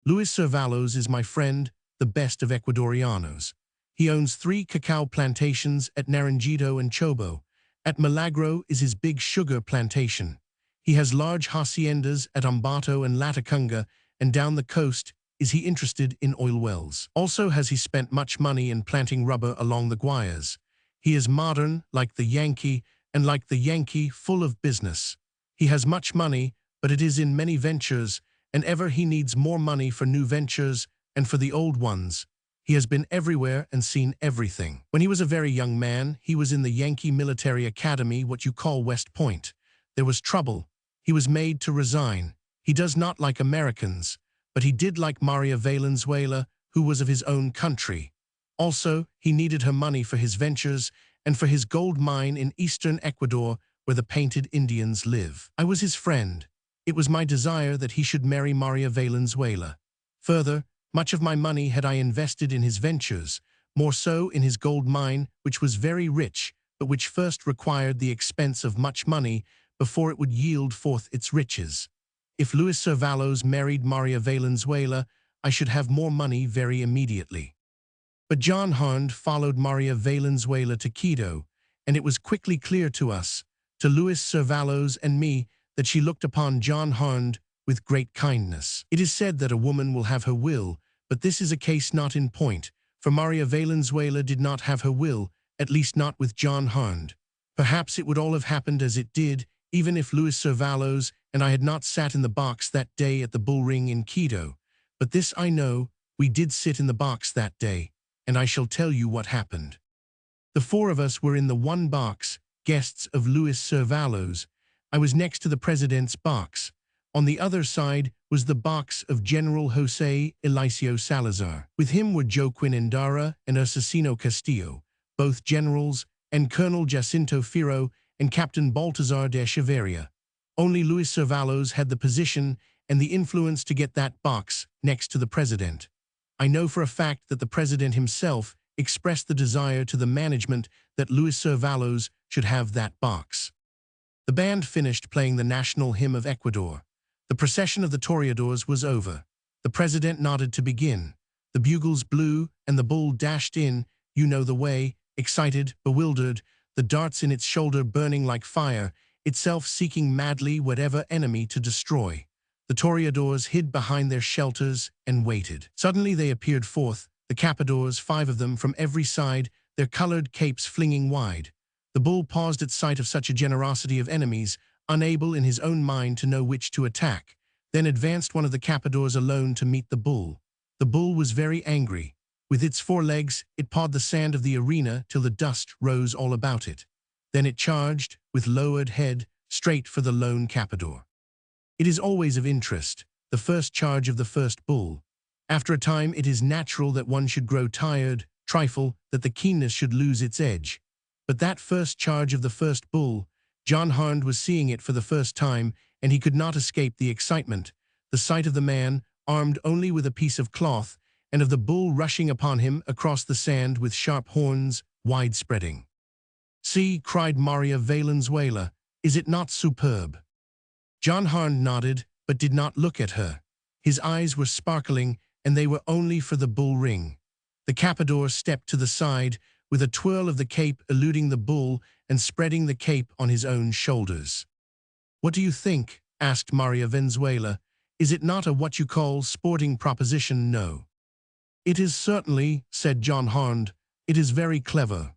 Luis Cervalos is my friend, the best of Ecuadorianos. He owns 3 cacao plantations at Naranjito and Chobo. At Milagro is his big sugar plantation. He has large haciendas at Ambato and Latacunga, and down the coast is he interested in oil wells. Also has he spent much money in planting rubber along the Guayas. He is modern, like the Yankee, and like the Yankee, full of business. He has much money, but it is in many ventures, and ever he needs more money for new ventures and for the old ones. He has been everywhere and seen everything. When he was a very young man, he was in the Yankee Military Academy, what you call West Point. There was trouble. He was made to resign. He does not like Americans, but he did like Maria Valenzuela, who was of his own country. Also, he needed her money for his ventures and for his gold mine in eastern Ecuador, where the painted Indians live. I was his friend. It was my desire that he should marry Maria Valenzuela. Further, much of my money had I invested in his ventures, more so in his gold mine, which was very rich, but which first required the expense of much money before it would yield forth its riches. If Luis Cervalos married Maria Valenzuela, I should have more money very immediately. But John Harn followed Maria Valenzuela to Quito, and it was quickly clear to us, to Luis Cervalos and me, that she looked upon John Harn with great kindness. It is said that a woman will have her will, but this is a case not in point, for Maria Valenzuela did not have her will, at least not with John Harn. Perhaps it would all have happened as it did, even if Luis Cervalos and I had not sat in the box that day at the bull ring in Quito. But this I know, we did sit in the box that day, and I shall tell you what happened. The 4 of us were in the one box, guests of Luis Cervalos. I was next to the president's box. On the other side was the box of General José Eliseo Salazar. With him were Joaquin Endara and Asesino Castillo, both generals, and Colonel Jacinto Firo and Captain Baltazar de Echeverria. Only Luis Cervalos had the position and the influence to get that box next to the president. I know for a fact that the president himself expressed the desire to the management that Luis Cervalos should have that box. The band finished playing the national hymn of Ecuador. The procession of the toreadors was over. The president nodded to begin. The bugles blew, and the bull dashed in, you know the way, excited, bewildered, the darts in its shoulder burning like fire, itself seeking madly whatever enemy to destroy. The toreadors hid behind their shelters and waited. Suddenly they appeared forth, the capadores, 5 of them from every side, their colored capes flinging wide. The bull paused at sight of such a generosity of enemies, unable in his own mind to know which to attack, then advanced one of the capadores alone to meet the bull. The bull was very angry. With its 4 legs, it pawed the sand of the arena till the dust rose all about it. Then it charged, with lowered head, straight for the lone capador. It is always of interest, the first charge of the first bull. After a time, it is natural that one should grow tired, trifle, that the keenness should lose its edge. But that first charge of the first bull, John Harnd was seeing it for the first time, and he could not escape the excitement, the sight of the man, armed only with a piece of cloth, and of the bull rushing upon him across the sand with sharp horns, wide-spreading. "See," cried Maria Valenzuela, "is it not superb?" John Harnd nodded, but did not look at her. His eyes were sparkling, and they were only for the bull ring. The Capador stepped to the side, with a twirl of the cape eluding the bull and spreading the cape on his own shoulders. "What do you think?" asked Maria Valenzuela. "Is it not a what you call sporting proposition, no?" "It is certainly," said John Harnd. "It is very clever."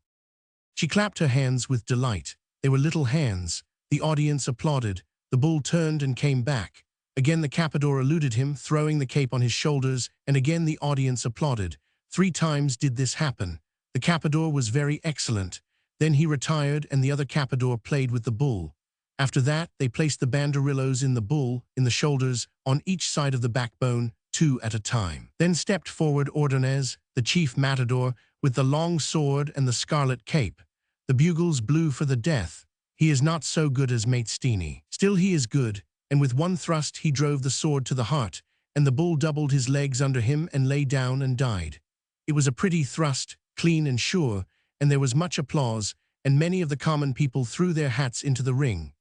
She clapped her hands with delight. They were little hands. The audience applauded. The bull turned and came back. Again the Capador eluded him, throwing the cape on his shoulders, and again the audience applauded. 3 times did this happen. The Capador was very excellent. Then he retired, and the other Capador played with the bull. After that, they placed the banderillos in the bull, in the shoulders, on each side of the backbone, 2 at a time. Then stepped forward Ordonez, the chief matador, with the long sword and the scarlet cape. The bugles blew for the death. He is not so good as Maestini. Still he is good, and with one thrust he drove the sword to the heart, and the bull doubled his legs under him and lay down and died. It was a pretty thrust, clean and sure, and there was much applause, and many of the common people threw their hats into the ring.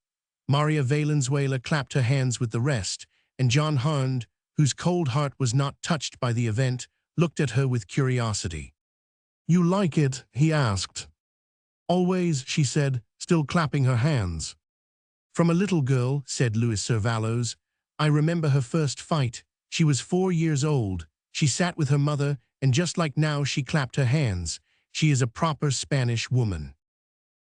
Maria Valenzuela clapped her hands with the rest, and John Harnd, whose cold heart was not touched by the event, looked at her with curiosity. "You like it?" he asked. "Always," she said, still clapping her hands. "From a little girl," said Luis Servalos. "I remember her first fight. She was 4 years old. She sat with her mother, and just like now she clapped her hands. She is a proper Spanish woman."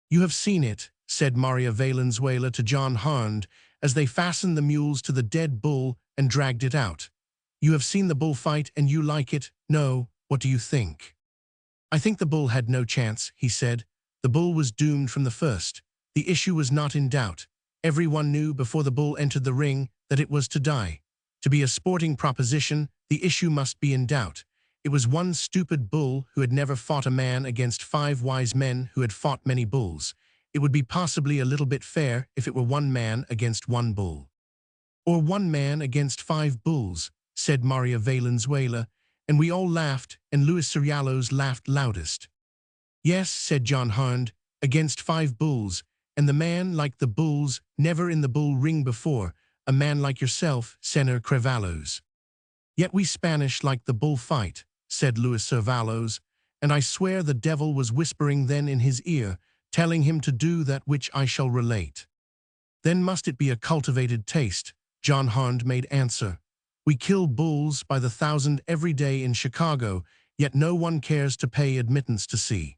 "You have seen it," said Maria Valenzuela to John Harnd, as they fastened the mules to the dead bull and dragged it out. "You have seen the bull fight, and you like it? No, what do you think?" "I think the bull had no chance," he said. "The bull was doomed from the first. The issue was not in doubt. Everyone knew before the bull entered the ring that it was to die. To be a sporting proposition, the issue must be in doubt. It was one stupid bull who had never fought a man against 5 wise men who had fought many bulls. It would be possibly a little bit fair if it were 1 man against 1 bull." "Or 1 man against 5 bulls," said Maria Valenzuela, and we all laughed, and Luis Servalos laughed loudest. "Yes," said John Harnd, "against 5 bulls, and the man like the bulls, never in the bull ring before, a man like yourself, Senor Crevalos." "Yet we Spanish like the bull fight," said Luis Servalos, "and I swear the devil was whispering then in his ear, telling him to do that which I shall relate." "Then must it be a cultivated taste," John Harnd made answer. "We kill bulls by the 1,000 every day in Chicago, yet no one cares to pay admittance to see."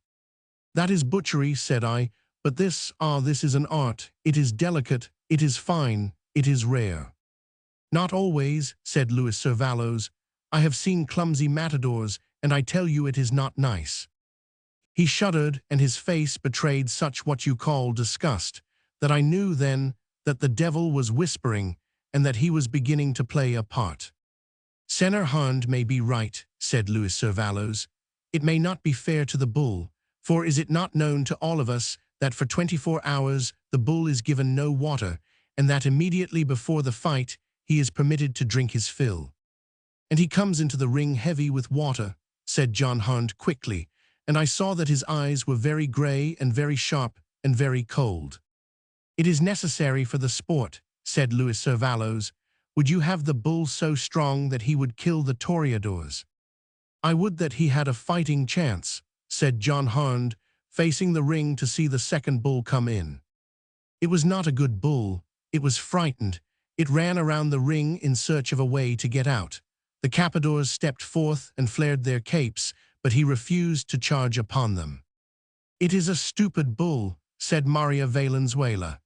"That is butchery," said I, "but this is an art. It is delicate, it is fine, it is rare." "Not always," said Luis Servalos. "I have seen clumsy matadors, and I tell you it is not nice." He shuddered, and his face betrayed such what you call disgust, that I knew then that the devil was whispering, and that he was beginning to play a part. "Senor Harnd may be right," said Luis Servalos. "It may not be fair to the bull, for is it not known to all of us that for 24 hours the bull is given no water, and that immediately before the fight he is permitted to drink his fill?" "And he comes into the ring heavy with water," said John Harnd quickly, and I saw that his eyes were very gray and very sharp and very cold. "It is necessary for the sport," said Luis Servalos. "Would you have the bull so strong that he would kill the toreadors?" "I would that he had a fighting chance," said John Harnd, facing the ring to see the second bull come in. It was not a good bull. It was frightened. It ran around the ring in search of a way to get out. The Capadors stepped forth and flared their capes, but he refused to charge upon them. "It is a stupid bull," said Maria Valenzuela.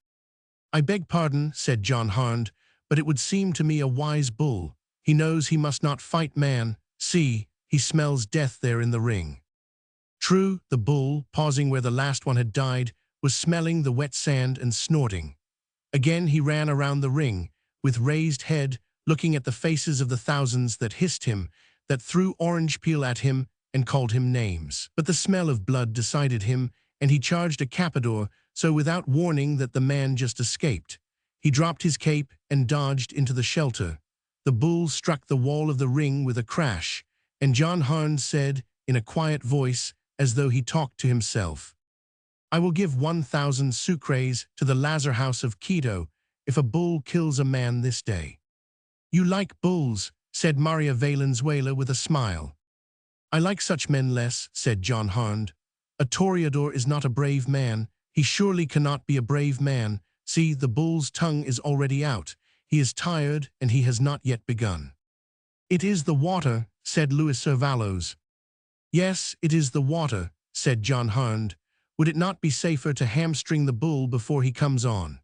"I beg pardon," said John Harnd, "but it would seem to me a wise bull. He knows he must not fight man. See, he smells death there in the ring." True, the bull, pausing where the last one had died, was smelling the wet sand and snorting. Again he ran around the ring, with raised head, looking at the faces of the thousands that hissed him, that threw orange peel at him and called him names. But the smell of blood decided him, and he charged a cappador, so without warning that the man just escaped. He dropped his cape and dodged into the shelter. The bull struck the wall of the ring with a crash, and John Harn said, in a quiet voice, as though he talked to himself, "I will give 1,000 sucres to the Lazar House of Quito if a bull kills a man this day." "You like bulls," said Maria Valenzuela with a smile. "I like such men less," said John Harnd. "A toreador is not a brave man. He surely cannot be a brave man. See, the bull's tongue is already out. He is tired, and he has not yet begun." "It is the water," said Luis Servalos. "Yes, it is the water," said John Harnd. "Would it not be safer to hamstring the bull before he comes on?"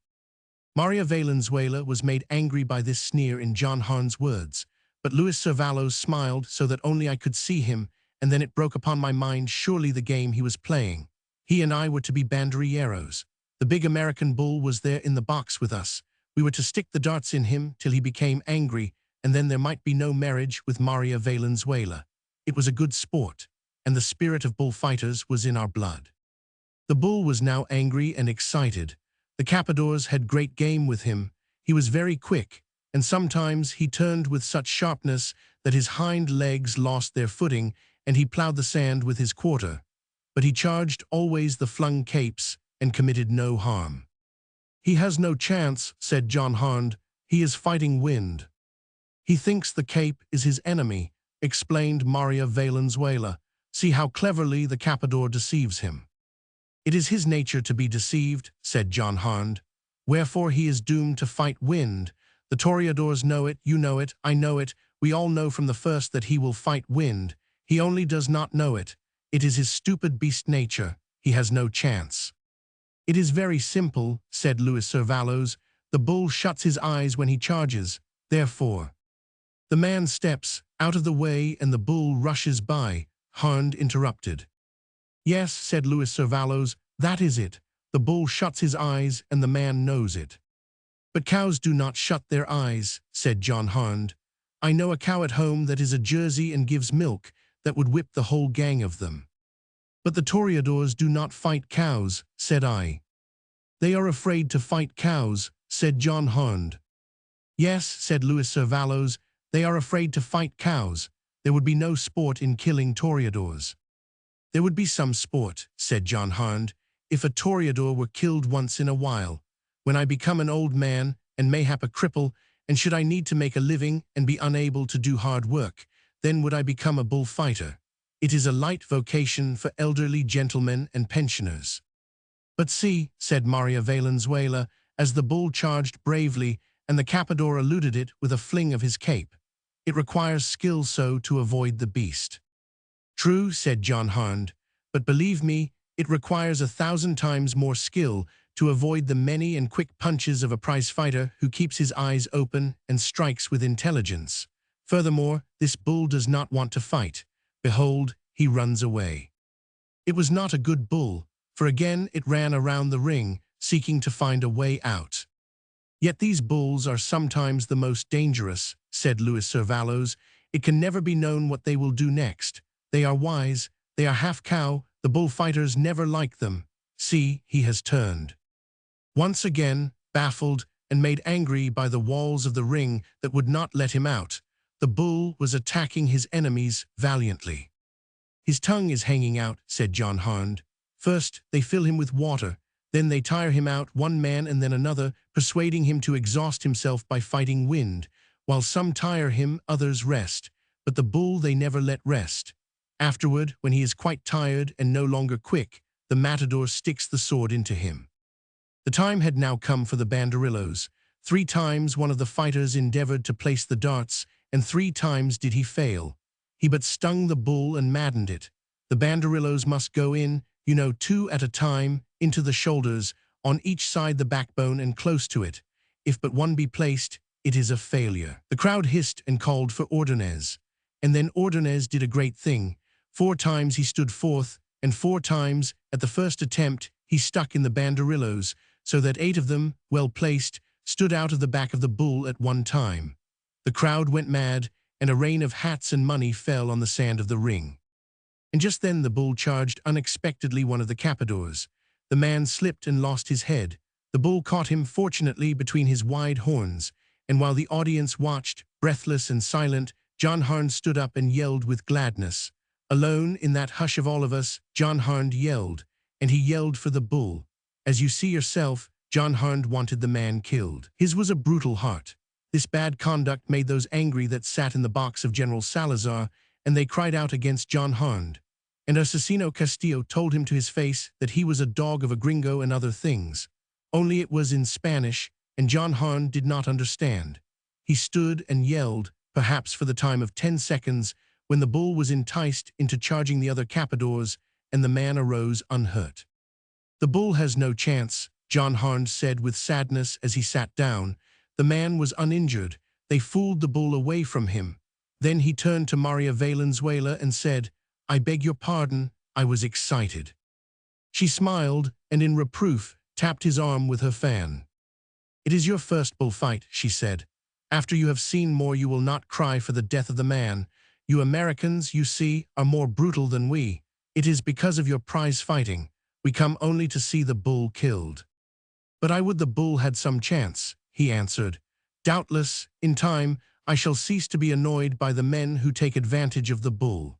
Maria Valenzuela was made angry by this sneer in John Harn's words, but Luis Servalos smiled so that only I could see him, and then it broke upon my mind surely the game he was playing. He and I were to be banderilleros. The big American bull was there in the box with us. We were to stick the darts in him till he became angry, and then there might be no marriage with Maria Valenzuela. It was a good sport, and the spirit of bullfighters was in our blood. The bull was now angry and excited. The cappadors had great game with him. He was very quick, and sometimes he turned with such sharpness that his hind legs lost their footing, and he plowed the sand with his quarter. But he charged always the flung capes and committed no harm. "He has no chance," said John Harnd. "He is fighting wind." "He thinks the cape is his enemy," explained Maria Valenzuela. "See how cleverly the cappador deceives him." "It is his nature to be deceived," said John Harnd. "Wherefore he is doomed to fight wind. The toreadors know it, you know it, I know it. We all know from the first that he will fight wind. He only does not know it. It is his stupid beast nature. He has no chance." "It is very simple," said Luis Servalos. "The bull shuts his eyes when he charges. Therefore—" "The man steps out of the way and the bull rushes by," Harnd interrupted. "Yes," said Luis Servalos, "that is it. The bull shuts his eyes and the man knows it." "But cows do not shut their eyes," said John Harnd. "I know a cow at home that is a Jersey and gives milk that would whip the whole gang of them." "But the toreadors do not fight cows," said I. "They are afraid to fight cows," said John Harnd. "Yes," said Luis Servalos, "they are afraid to fight cows. There would be no sport in killing toreadors." "There would be some sport," said John Harnd, "if a toreador were killed once in a while. When I become an old man, and mayhap a cripple, and should I need to make a living and be unable to do hard work, then would I become a bullfighter. It is a light vocation for elderly gentlemen and pensioners." "But see," said Maria Valenzuela, as the bull charged bravely, and the cappador eluded it with a fling of his cape. "It requires skill so to avoid the beast." "True," said John Harnd, "but believe me, it requires 1,000 times more skill to avoid the many and quick punches of a prize fighter who keeps his eyes open and strikes with intelligence. Furthermore, this bull does not want to fight. Behold, he runs away." It was not a good bull, for again it ran around the ring, seeking to find a way out. "Yet these bulls are sometimes the most dangerous," said Luis Servalos. "It can never be known what they will do next. They are wise, they are half cow, the bullfighters never like them. See, he has turned." Once again, baffled and made angry by the walls of the ring that would not let him out, the bull was attacking his enemies valiantly. "His tongue is hanging out," said John Harnd. "First, they fill him with water. Then they tire him out, one man and then another, persuading him to exhaust himself by fighting wind. While some tire him, others rest. But the bull they never let rest. Afterward, when he is quite tired and no longer quick, the matador sticks the sword into him." The time had now come for the banderillos. 3 times one of the fighters endeavored to place the darts, and 3 times did he fail. He but stung the bull and maddened it. The banderillos must go in, 2 at a time, into the shoulders, on each side the backbone and close to it. If but one be placed, it is a failure. The crowd hissed and called for Ordonez. And then Ordonez did a great thing. 4 times he stood forth, and 4 times, at the first attempt, he stuck in the banderillos, so that 8 of them, well placed, stood out of the back of the bull at one time. The crowd went mad, and a rain of hats and money fell on the sand of the ring. And just then the bull charged unexpectedly one of the capadors. The man slipped and lost his head. The bull caught him fortunately between his wide horns, and while the audience watched, breathless and silent, John Harnd stood up and yelled with gladness. Alone in that hush of all of us, John Harnd yelled, and he yelled for the bull. As you see yourself, John Harnd wanted the man killed. His was a brutal heart. This bad conduct made those angry that sat in the box of General Salazar, and they cried out against John Harnd. And Asesino Castillo told him to his face that he was a dog of a gringo and other things. Only it was in Spanish, and John Harnd did not understand. He stood and yelled, perhaps for the time of 10 seconds, when the bull was enticed into charging the other capadors, and the man arose unhurt. The bull has no chance, John Harnd said with sadness as he sat down. The man was uninjured. They fooled the bull away from him. Then he turned to Maria Valenzuela and said, "I beg your pardon, I was excited." She smiled, and in reproof, tapped his arm with her fan. "It is your first bullfight," she said. "After you have seen more you will not cry for the death of the man. You Americans, you see, are more brutal than we. It is because of your prize fighting. We come only to see the bull killed." "But I would the bull had some chance," he answered. "Doubtless, in time, I shall cease to be annoyed by the men who take advantage of the bull."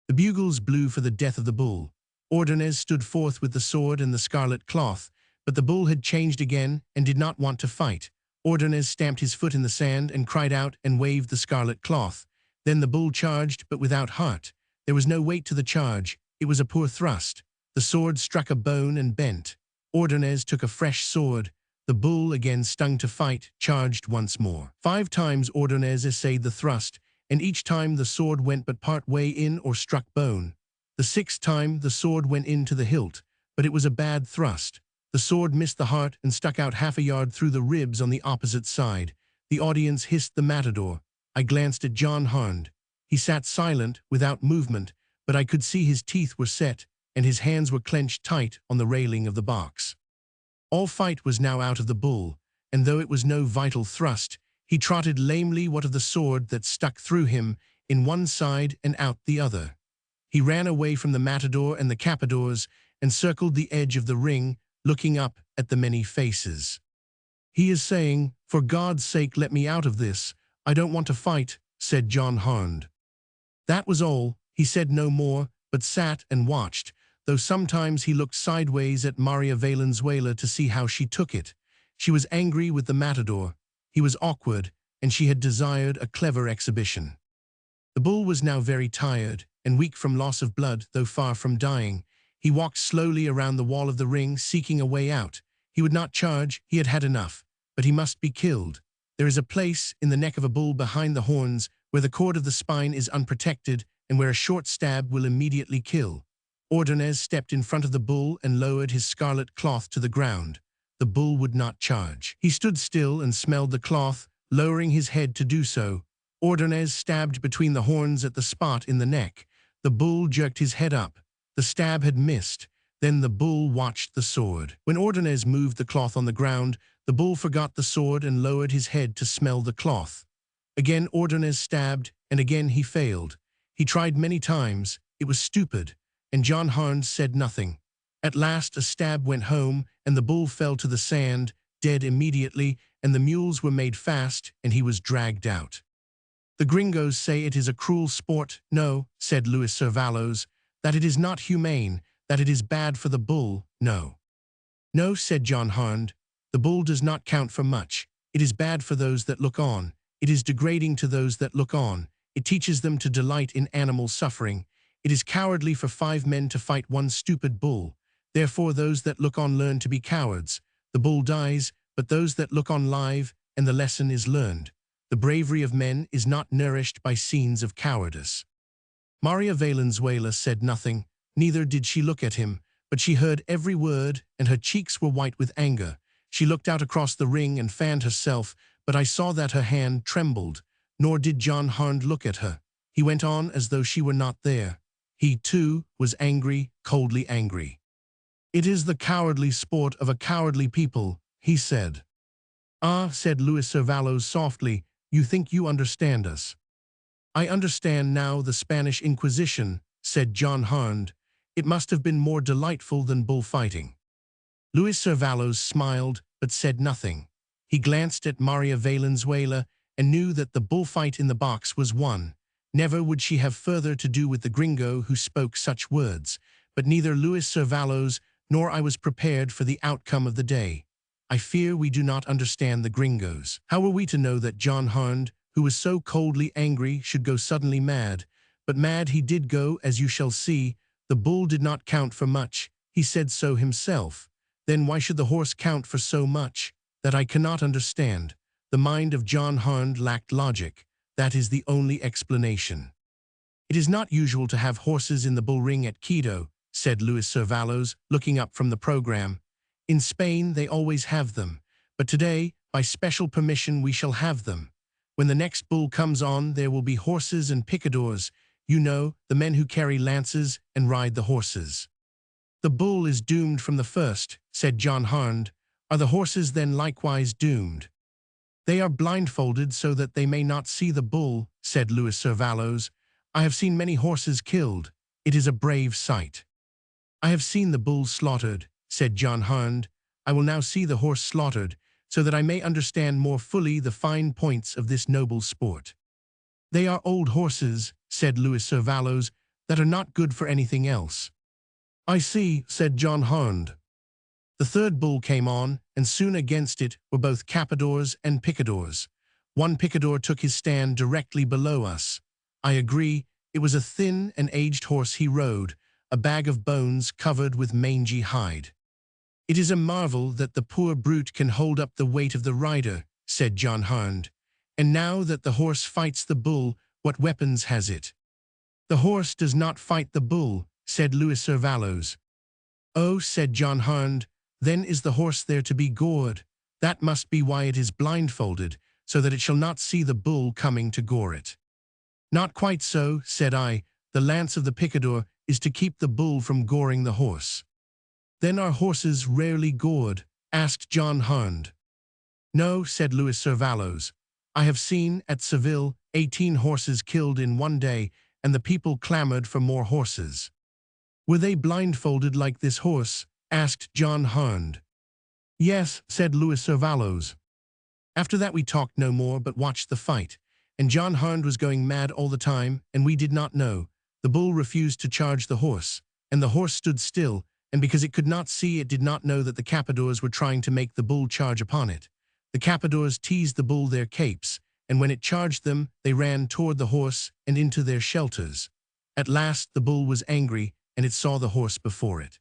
The bugles blew for the death of the bull. Ordonez stood forth with the sword and the scarlet cloth, but the bull had changed again and did not want to fight. Ordonez stamped his foot in the sand and cried out and waved the scarlet cloth. Then the bull charged, but without heart. There was no weight to the charge. It was a poor thrust. The sword struck a bone and bent. Ordonez took a fresh sword. The bull, again stung to fight, charged once more. 5 times Ordonez essayed the thrust, and each time the sword went but part way in or struck bone. The 6th time the sword went into the hilt, but it was a bad thrust. The sword missed the heart and stuck out half a yard through the ribs on the opposite side. The audience hissed the matador. I glanced at John Harnd. He sat silent, without movement, but I could see his teeth were set, and his hands were clenched tight on the railing of the box. All fight was now out of the bull, and though it was no vital thrust, he trotted lamely what of the sword that stuck through him, in one side and out the other. He ran away from the matador and the capadors, and circled the edge of the ring, looking up at the many faces. "He is saying, 'For God's sake let me out of this. I don't want to fight,'" said John Harnd. That was all. He said no more, but sat and watched, though sometimes he looked sideways at Maria Valenzuela to see how she took it. She was angry with the matador. He was awkward, and she had desired a clever exhibition. The bull was now very tired, and weak from loss of blood, though far from dying. He walked slowly around the wall of the ring, seeking a way out. He would not charge, he had had enough, but he must be killed. There is a place in the neck of a bull behind the horns where the cord of the spine is unprotected and where a short stab will immediately kill. Ordonez stepped in front of the bull and lowered his scarlet cloth to the ground. The bull would not charge. He stood still and smelled the cloth, lowering his head to do so. Ordonez stabbed between the horns at the spot in the neck. The bull jerked his head up. The stab had missed. Then the bull watched the sword. When Ordonez moved the cloth on the ground, the bull forgot the sword and lowered his head to smell the cloth. Again Ordonez stabbed, and again he failed. He tried many times. It was stupid, and John Harnd said nothing. At last a stab went home, and the bull fell to the sand, dead immediately, and the mules were made fast, and he was dragged out. "The gringos say it is a cruel sport." "No," said Luis Cervalos, "that it is not humane, that it is bad for the bull." "No." "No," said John Harnd, "the bull does not count for much. It is bad for those that look on. It is degrading to those that look on. It teaches them to delight in animal suffering. It is cowardly for 5 men to fight one stupid bull. Therefore those that look on learn to be cowards. The bull dies, but those that look on live, and the lesson is learned. The bravery of men is not nourished by scenes of cowardice." Maria Valenzuela said nothing, neither did she look at him, but she heard every word, and her cheeks were white with anger. She looked out across the ring and fanned herself, but I saw that her hand trembled, nor did John Harnd look at her. He went on as though she were not there. He, too, was angry, coldly angry. "It is the cowardly sport of a cowardly people," he said. "Ah," said Luis Cervalos softly, "you think you understand us." I understand now the Spanish Inquisition, said John Harnd. It must have been more delightful than bullfighting. Luis Servalos smiled, but said nothing. He glanced at Maria Valenzuela and knew that the bullfight in the box was won. Never would she have further to do with the gringo who spoke such words, but neither Luis Servalos nor I was prepared for the outcome of the day. I fear we do not understand the gringos. How were we to know that John Harnd, who was so coldly angry, should go suddenly mad? But mad he did go, as you shall see. The bull did not count for much. He said so himself. Then why should the horse count for so much? That I cannot understand. The mind of John Harnd lacked logic. That is the only explanation. It is not usual to have horses in the bull ring at Quito, said Luis Servalos, looking up from the program. In Spain they always have them, but today, by special permission, we shall have them. When the next bull comes on, there will be horses and picadors, you know, the men who carry lances and ride the horses. The bull is doomed from the first, said John Harnd. Are the horses then likewise doomed? They are blindfolded so that they may not see the bull, said Luis Servalos. I have seen many horses killed. It is a brave sight. I have seen the bull slaughtered, said John Harnd. I will now see the horse slaughtered, so that I may understand more fully the fine points of this noble sport. They are old horses, said Luis Servalos, that are not good for anything else. I see, said John Harnd. The third bull came on, and soon against it were both capadors and picadors. One picador took his stand directly below us. I agree, it was a thin and aged horse he rode, a bag of bones covered with mangy hide. It is a marvel that the poor brute can hold up the weight of the rider, said John Harnd. And now that the horse fights the bull, what weapons has it? The horse does not fight the bull, said Luis Servalos. Oh, said John Harnd, then is the horse there to be gored? That must be why it is blindfolded, so that it shall not see the bull coming to gore it. Not quite so, said I. The lance of the picador is to keep the bull from goring the horse. Then are horses rarely gored? Asked John Harnd. No, said Luis Servalos. I have seen, at Seville, 18 horses killed in one day, and the people clamored for more horses. Were they blindfolded like this horse? Asked John Harnd. Yes, said Luis Servalos. After that we talked no more but watched the fight, and John Harnd was going mad all the time, and we did not know. The bull refused to charge the horse, and the horse stood still, and because it could not see, it did not know that the capadors were trying to make the bull charge upon it. The capadors teased the bull their capes, and when it charged them, they ran toward the horse and into their shelters. At last the bull was angry, and it saw the horse before it.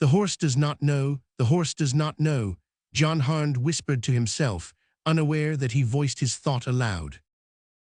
The horse does not know, the horse does not know, John Harnd whispered to himself, unaware that he voiced his thought aloud.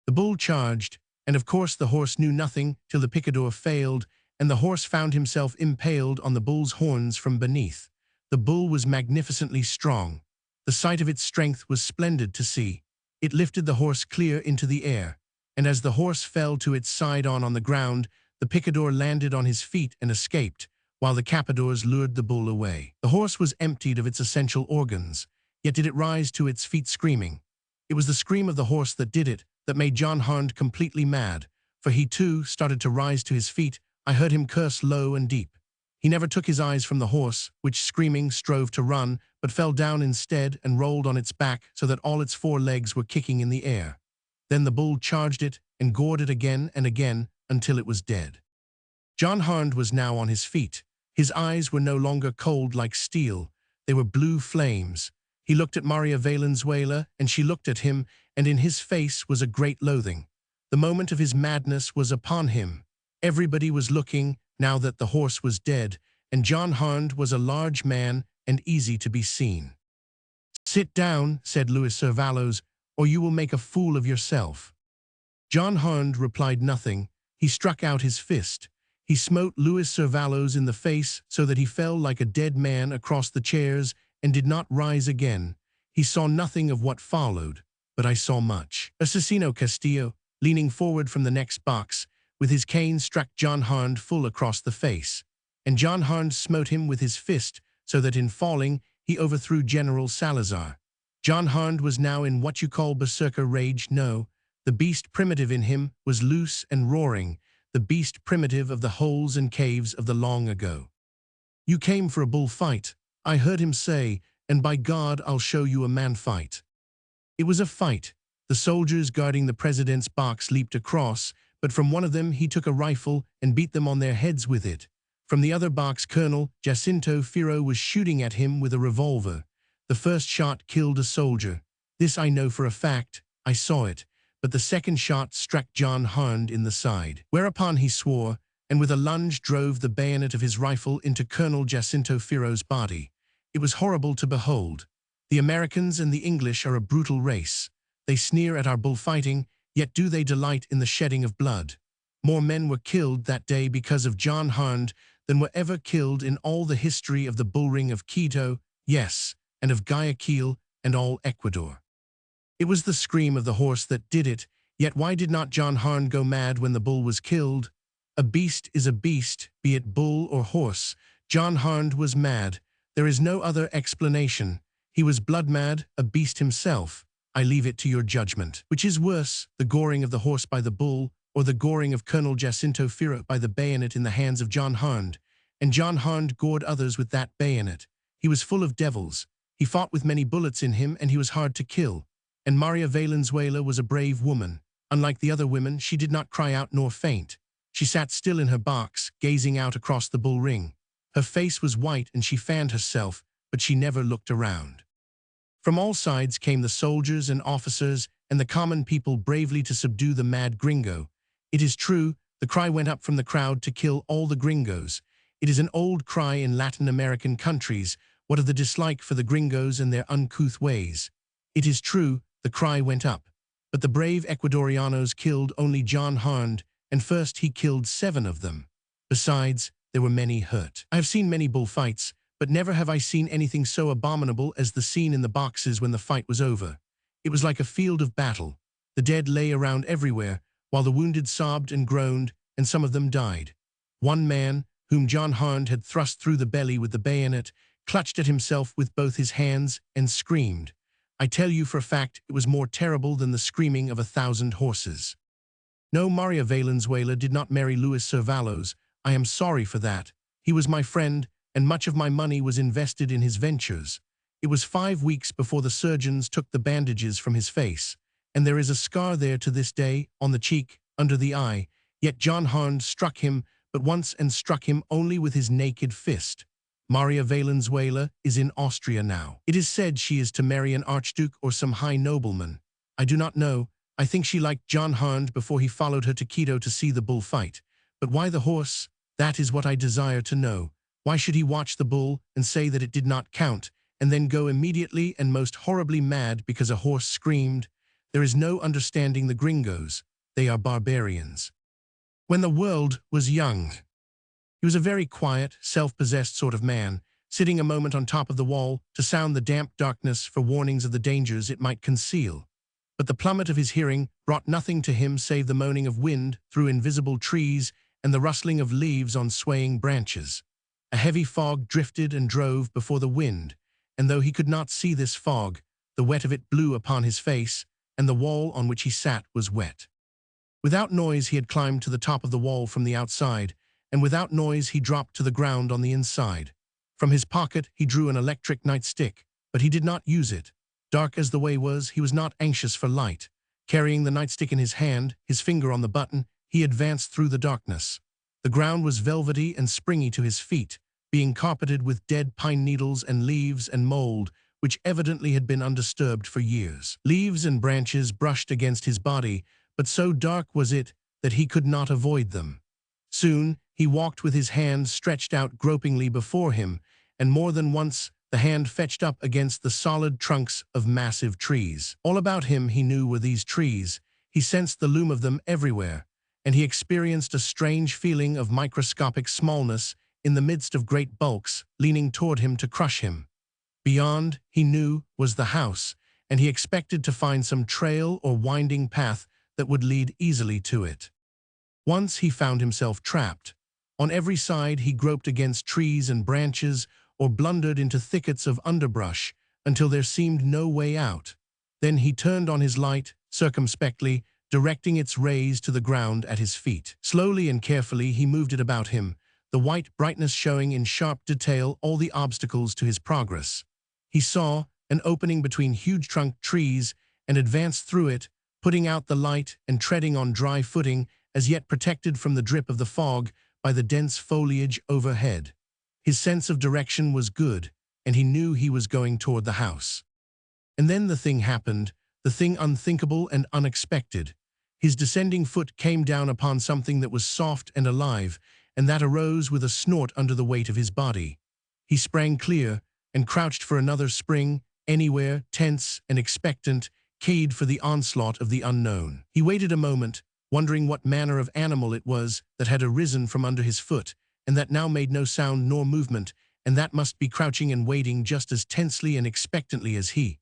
The bull charged, and of course the horse knew nothing till the picador failed, and the horse found himself impaled on the bull's horns from beneath. The bull was magnificently strong. The sight of its strength was splendid to see. It lifted the horse clear into the air, and as the horse fell to its side on the ground, the picador landed on his feet and escaped, while the capadors lured the bull away. The horse was emptied of its essential organs, yet did it rise to its feet screaming. It was the scream of the horse that did it, that made John Harnd completely mad, for he too started to rise to his feet. I heard him curse low and deep. He never took his eyes from the horse, which screaming strove to run, but fell down instead and rolled on its back so that all its 4 legs were kicking in the air. Then the bull charged it and gored it again and again until it was dead. John Harnd was now on his feet. His eyes were no longer cold like steel. They were blue flames. He looked at Maria Valenzuela, and she looked at him, and in his face was a great loathing. The moment of his madness was upon him. Everybody was looking, now that the horse was dead, and John Harnd was a large man and easy to be seen. Sit down, said Luis Servalos, or you will make a fool of yourself. John Harnd replied nothing. He struck out his fist. He smote Luis Servalos in the face so that he fell like a dead man across the chairs and did not rise again. He saw nothing of what followed, but I saw much. Asesino Castillo, leaning forward from the next box, with his cane struck John Harnd full across the face, and John Harnd smote him with his fist so that in falling he overthrew General Salazar. John Harnd was now in what you call berserker rage. No, The beast primitive in him was loose and roaring, the beast primitive of the holes and caves of the long ago. "You came for a bullfight," I heard him say, "and by God I'll show you a man fight." It was a fight. The soldiers guarding the president's box leaped across, but from one of them he took a rifle and beat them on their heads with it. From the other box, Colonel Jacinto Firo was shooting at him with a revolver. The first shot killed a soldier. This I know for a fact, I saw it, but the second shot struck John Harnd in the side. Whereupon he swore, and with a lunge drove the bayonet of his rifle into Colonel Jacinto Firo's body. It was horrible to behold. The Americans and the English are a brutal race. They sneer at our bullfighting, yet do they delight in the shedding of blood. More men were killed that day because of John Harnd than were ever killed in all the history of the bullring of Quito, yes, and of Guayaquil and all Ecuador. It was the scream of the horse that did it, yet why did not John Harnd go mad when the bull was killed? A beast is a beast, be it bull or horse. John Harnd was mad. There is no other explanation. He was blood-mad, a beast himself. I leave it to your judgment. Which is worse, the goring of the horse by the bull, or the goring of Colonel Jacinto Firo by the bayonet in the hands of John Harnd? And John Harnd gored others with that bayonet. He was full of devils. He fought with many bullets in him, and he was hard to kill. And Maria Valenzuela was a brave woman. Unlike the other women, she did not cry out nor faint. She sat still in her box, gazing out across the bull ring. Her face was white and she fanned herself, but she never looked around. From all sides came the soldiers and officers and the common people bravely to subdue the mad gringo. It is true, the cry went up from the crowd to kill all the gringos. It is an old cry in Latin American countries, what of the dislike for the gringos and their uncouth ways. It is true, the cry went up. But the brave Ecuadorianos killed only John Harnd, and first he killed 7 of them. Besides, there were many hurt. I have seen many bullfights, but never have I seen anything so abominable as the scene in the boxes when the fight was over. It was like a field of battle. The dead lay around everywhere, while the wounded sobbed and groaned, and some of them died. One man, whom John Harnd had thrust through the belly with the bayonet, clutched at himself with both his hands and screamed. I tell you for a fact it was more terrible than the screaming of 1,000 horses. No, Maria Valenzuela did not marry Luis Cervalos. I am sorry for that. He was my friend, and much of my money was invested in his ventures. It was 5 weeks before the surgeons took the bandages from his face, and there is a scar there to this day, on the cheek, under the eye. Yet John Harnd struck him but once, and struck him only with his naked fist. Maria Valenzuela is in Austria now. It is said she is to marry an archduke or some high nobleman. I do not know. I think she liked John Harnd before he followed her to Quito to see the bull fight. But why the horse? That is what I desire to know. Why should he watch the bull and say that it did not count, and then go immediately and most horribly mad because a horse screamed? There is no understanding the gringos. They are barbarians. When the world was young. He was a very quiet, self-possessed sort of man, sitting a moment on top of the wall to sound the damp darkness for warnings of the dangers it might conceal. But the plummet of his hearing brought nothing to him save the moaning of wind through invisible trees and the rustling of leaves on swaying branches. A heavy fog drifted and drove before the wind, and though he could not see this fog, the wet of it blew upon his face, and the wall on which he sat was wet. Without noise he had climbed to the top of the wall from the outside, and without noise he dropped to the ground on the inside. From his pocket he drew an electric nightstick, but he did not use it. Dark as the way was, he was not anxious for light. Carrying the nightstick in his hand, his finger on the button, he advanced through the darkness. The ground was velvety and springy to his feet, being carpeted with dead pine needles and leaves and mold, which evidently had been undisturbed for years. Leaves and branches brushed against his body, but so dark was it that he could not avoid them. Soon he walked with his hand stretched out gropingly before him, and more than once the hand fetched up against the solid trunks of massive trees. All about him, he knew, were these trees. He sensed the loom of them everywhere, and he experienced a strange feeling of microscopic smallness in the midst of great bulks leaning toward him to crush him. Beyond, he knew, was the house, and he expected to find some trail or winding path that would lead easily to it. Once he found himself trapped. On every side he groped against trees and branches or blundered into thickets of underbrush until there seemed no way out. Then he turned on his light, circumspectly, directing its rays to the ground at his feet. Slowly and carefully he moved it about him, the white brightness showing in sharp detail all the obstacles to his progress. He saw an opening between huge trunk trees and advanced through it, putting out the light and treading on dry footing, as yet protected from the drip of the fog by the dense foliage overhead. His sense of direction was good, and he knew he was going toward the house. And then the thing happened, the thing unthinkable and unexpected. His descending foot came down upon something that was soft and alive, and that arose with a snort under the weight of his body. He sprang clear and crouched for another spring, anywhere, tense and expectant, keyed for the onslaught of the unknown. He waited a moment, wondering what manner of animal it was that had arisen from under his foot, and that now made no sound nor movement, and that must be crouching and waiting just as tensely and expectantly as he.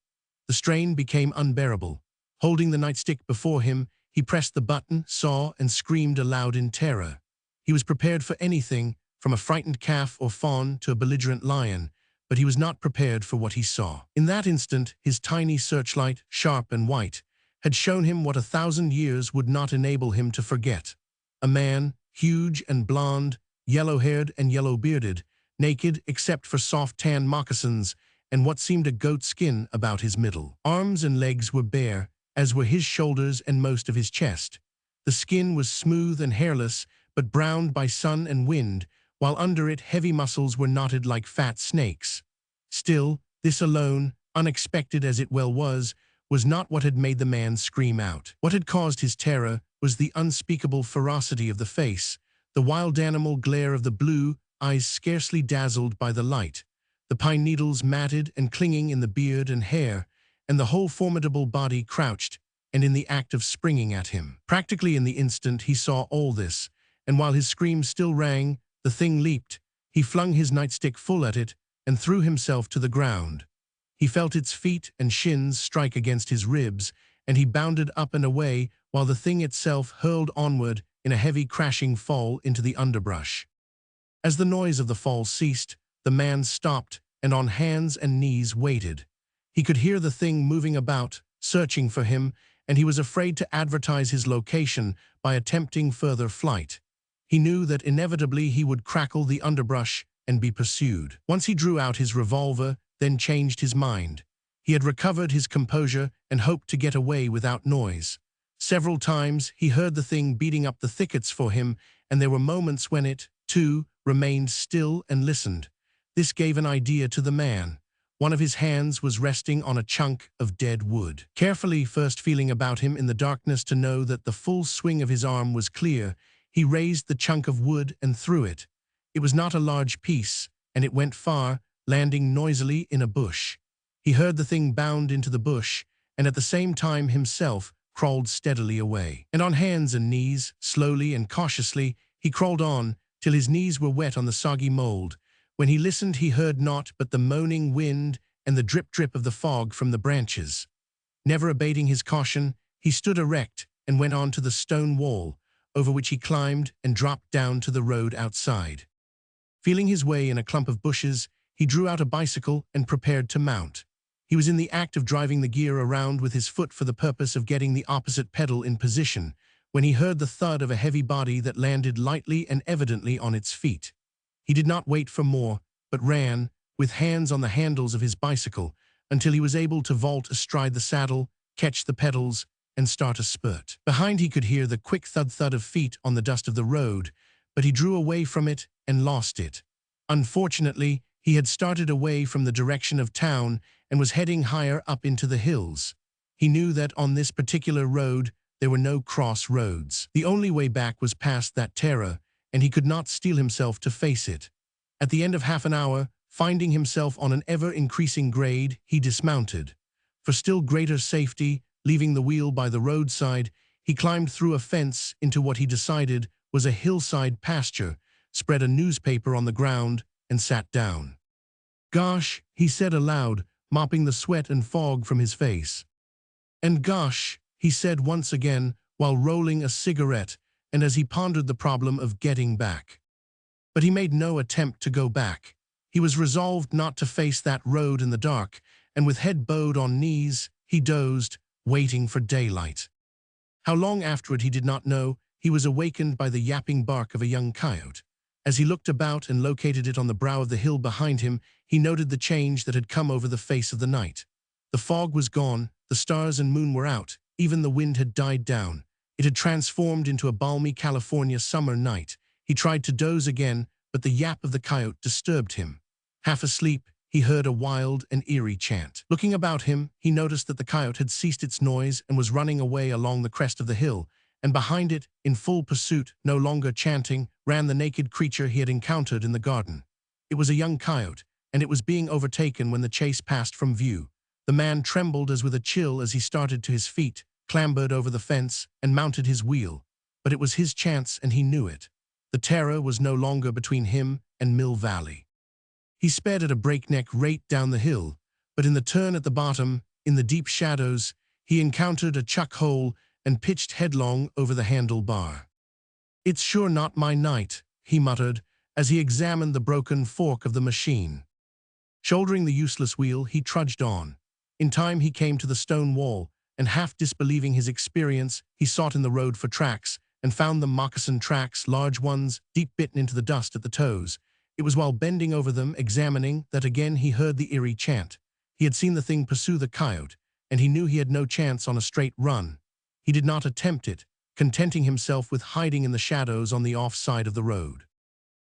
The strain became unbearable. Holding the nightstick before him, he pressed the button, saw, and screamed aloud in terror. He was prepared for anything, from a frightened calf or fawn to a belligerent lion, but he was not prepared for what he saw. In that instant, his tiny searchlight, sharp and white, had shown him what 1,000 years would not enable him to forget. A man, huge and blond, yellow-haired and yellow-bearded, naked except for soft tan moccasins and what seemed a goat skin about his middle. Arms and legs were bare, as were his shoulders and most of his chest. The skin was smooth and hairless, but browned by sun and wind, while under it heavy muscles were knotted like fat snakes. Still, this alone, unexpected as it well was not what had made the man scream out. What had caused his terror was the unspeakable ferocity of the face, the wild animal glare of the blue eyes scarcely dazzled by the light, the pine needles matted and clinging in the beard and hair, and the whole formidable body crouched and in the act of springing at him. Practically in the instant he saw all this, and while his scream still rang, the thing leaped. He flung his nightstick full at it and threw himself to the ground. He felt its feet and shins strike against his ribs, and he bounded up and away while the thing itself hurled onward in a heavy crashing fall into the underbrush. As the noise of the fall ceased, the man stopped and on hands and knees waited. He could hear the thing moving about, searching for him, and he was afraid to advertise his location by attempting further flight. He knew that inevitably he would crackle the underbrush and be pursued. Once he drew out his revolver, then changed his mind. He had recovered his composure and hoped to get away without noise. Several times he heard the thing beating up the thickets for him, and there were moments when it, too, remained still and listened. This gave an idea to the man. One of his hands was resting on a chunk of dead wood. Carefully first feeling about him in the darkness to know that the full swing of his arm was clear, he raised the chunk of wood and threw it. It was not a large piece, and it went far, landing noisily in a bush. He heard the thing bound into the bush, and at the same time himself crawled steadily away. And on hands and knees, slowly and cautiously, he crawled on, till his knees were wet on the soggy mold. When he listened, he heard naught but the moaning wind and the drip-drip of the fog from the branches. Never abating his caution, he stood erect and went on to the stone wall, over which he climbed and dropped down to the road outside. Feeling his way in a clump of bushes, he drew out a bicycle and prepared to mount. He was in the act of driving the gear around with his foot for the purpose of getting the opposite pedal in position, when he heard the thud of a heavy body that landed lightly and evidently on its feet. He did not wait for more, but ran, with hands on the handles of his bicycle, until he was able to vault astride the saddle, catch the pedals, and start a spurt. Behind he could hear the quick thud-thud of feet on the dust of the road, but he drew away from it and lost it. Unfortunately, he had started away from the direction of town and was heading higher up into the hills. He knew that on this particular road there were no cross roads. The only way back was past that terror, and he could not steel himself to face it. At the end of half an hour, finding himself on an ever-increasing grade, he dismounted. For still greater safety, leaving the wheel by the roadside, he climbed through a fence into what he decided was a hillside pasture, spread a newspaper on the ground, and sat down. "Gosh," he said aloud, mopping the sweat and fog from his face. "And gosh," he said once again, while rolling a cigarette, and as he pondered the problem of getting back. But he made no attempt to go back. He was resolved not to face that road in the dark, and with head bowed on knees, he dozed, waiting for daylight. How long afterward he did not know. He was awakened by the yapping bark of a young coyote. As he looked about and located it on the brow of the hill behind him, he noted the change that had come over the face of the night. The fog was gone, the stars and moon were out, even the wind had died down. It had transformed into a balmy California summer night. He tried to doze again, but the yap of the coyote disturbed him. Half asleep, he heard a wild and eerie chant. Looking about him, he noticed that the coyote had ceased its noise and was running away along the crest of the hill, and behind it, in full pursuit, no longer chanting, ran the naked creature he had encountered in the garden. It was a young coyote, and it was being overtaken when the chase passed from view. The man trembled as with a chill as he started to his feet, clambered over the fence, and mounted his wheel. But it was his chance, and he knew it. The terror was no longer between him and Mill Valley. He sped at a breakneck rate down the hill, but in the turn at the bottom, in the deep shadows, he encountered a chuck hole and pitched headlong over the handlebar. "It's sure not my night," he muttered, as he examined the broken fork of the machine. Shouldering the useless wheel, he trudged on. In time he came to the stone wall, and half disbelieving his experience, he sought in the road for tracks, and found them moccasin tracks, large ones, deep bitten into the dust at the toes. It was while bending over them, examining, that again he heard the eerie chant. He had seen the thing pursue the coyote, and he knew he had no chance on a straight run. He did not attempt it, contenting himself with hiding in the shadows on the off side of the road.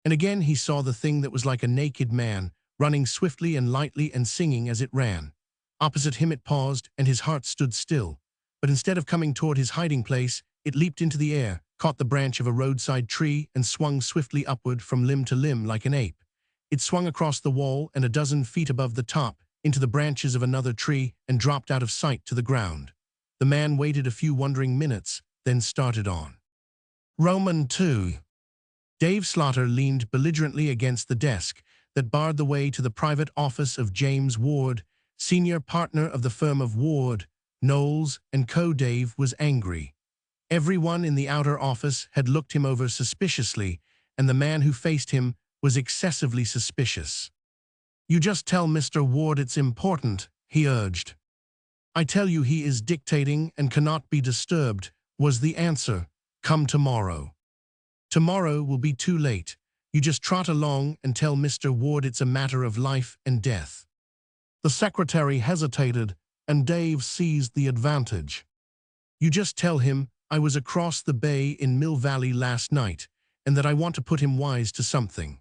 And again he saw the thing that was like a naked man, running swiftly and lightly and singing as it ran. Opposite him it paused, and his heart stood still. But instead of coming toward his hiding place, it leaped into the air, caught the branch of a roadside tree, and swung swiftly upward from limb to limb like an ape. It swung across the wall and a dozen feet above the top, into the branches of another tree, and dropped out of sight to the ground. The man waited a few wondering minutes, then started on. Roman 2. Dave Slaughter leaned belligerently against the desk that barred the way to the private office of James Ward, senior partner of the firm of Ward, Knowles & Co. Dave was angry. Everyone in the outer office had looked him over suspiciously, and the man who faced him was excessively suspicious. "You just tell Mr. Ward it's important," he urged. "I tell you he is dictating and cannot be disturbed," was the answer. "Come tomorrow." "Tomorrow will be too late. You just trot along and tell Mr. Ward it's a matter of life and death." The secretary hesitated, and Dave seized the advantage. "You just tell him I was across the bay in Mill Valley last night, and that I want to put him wise to something."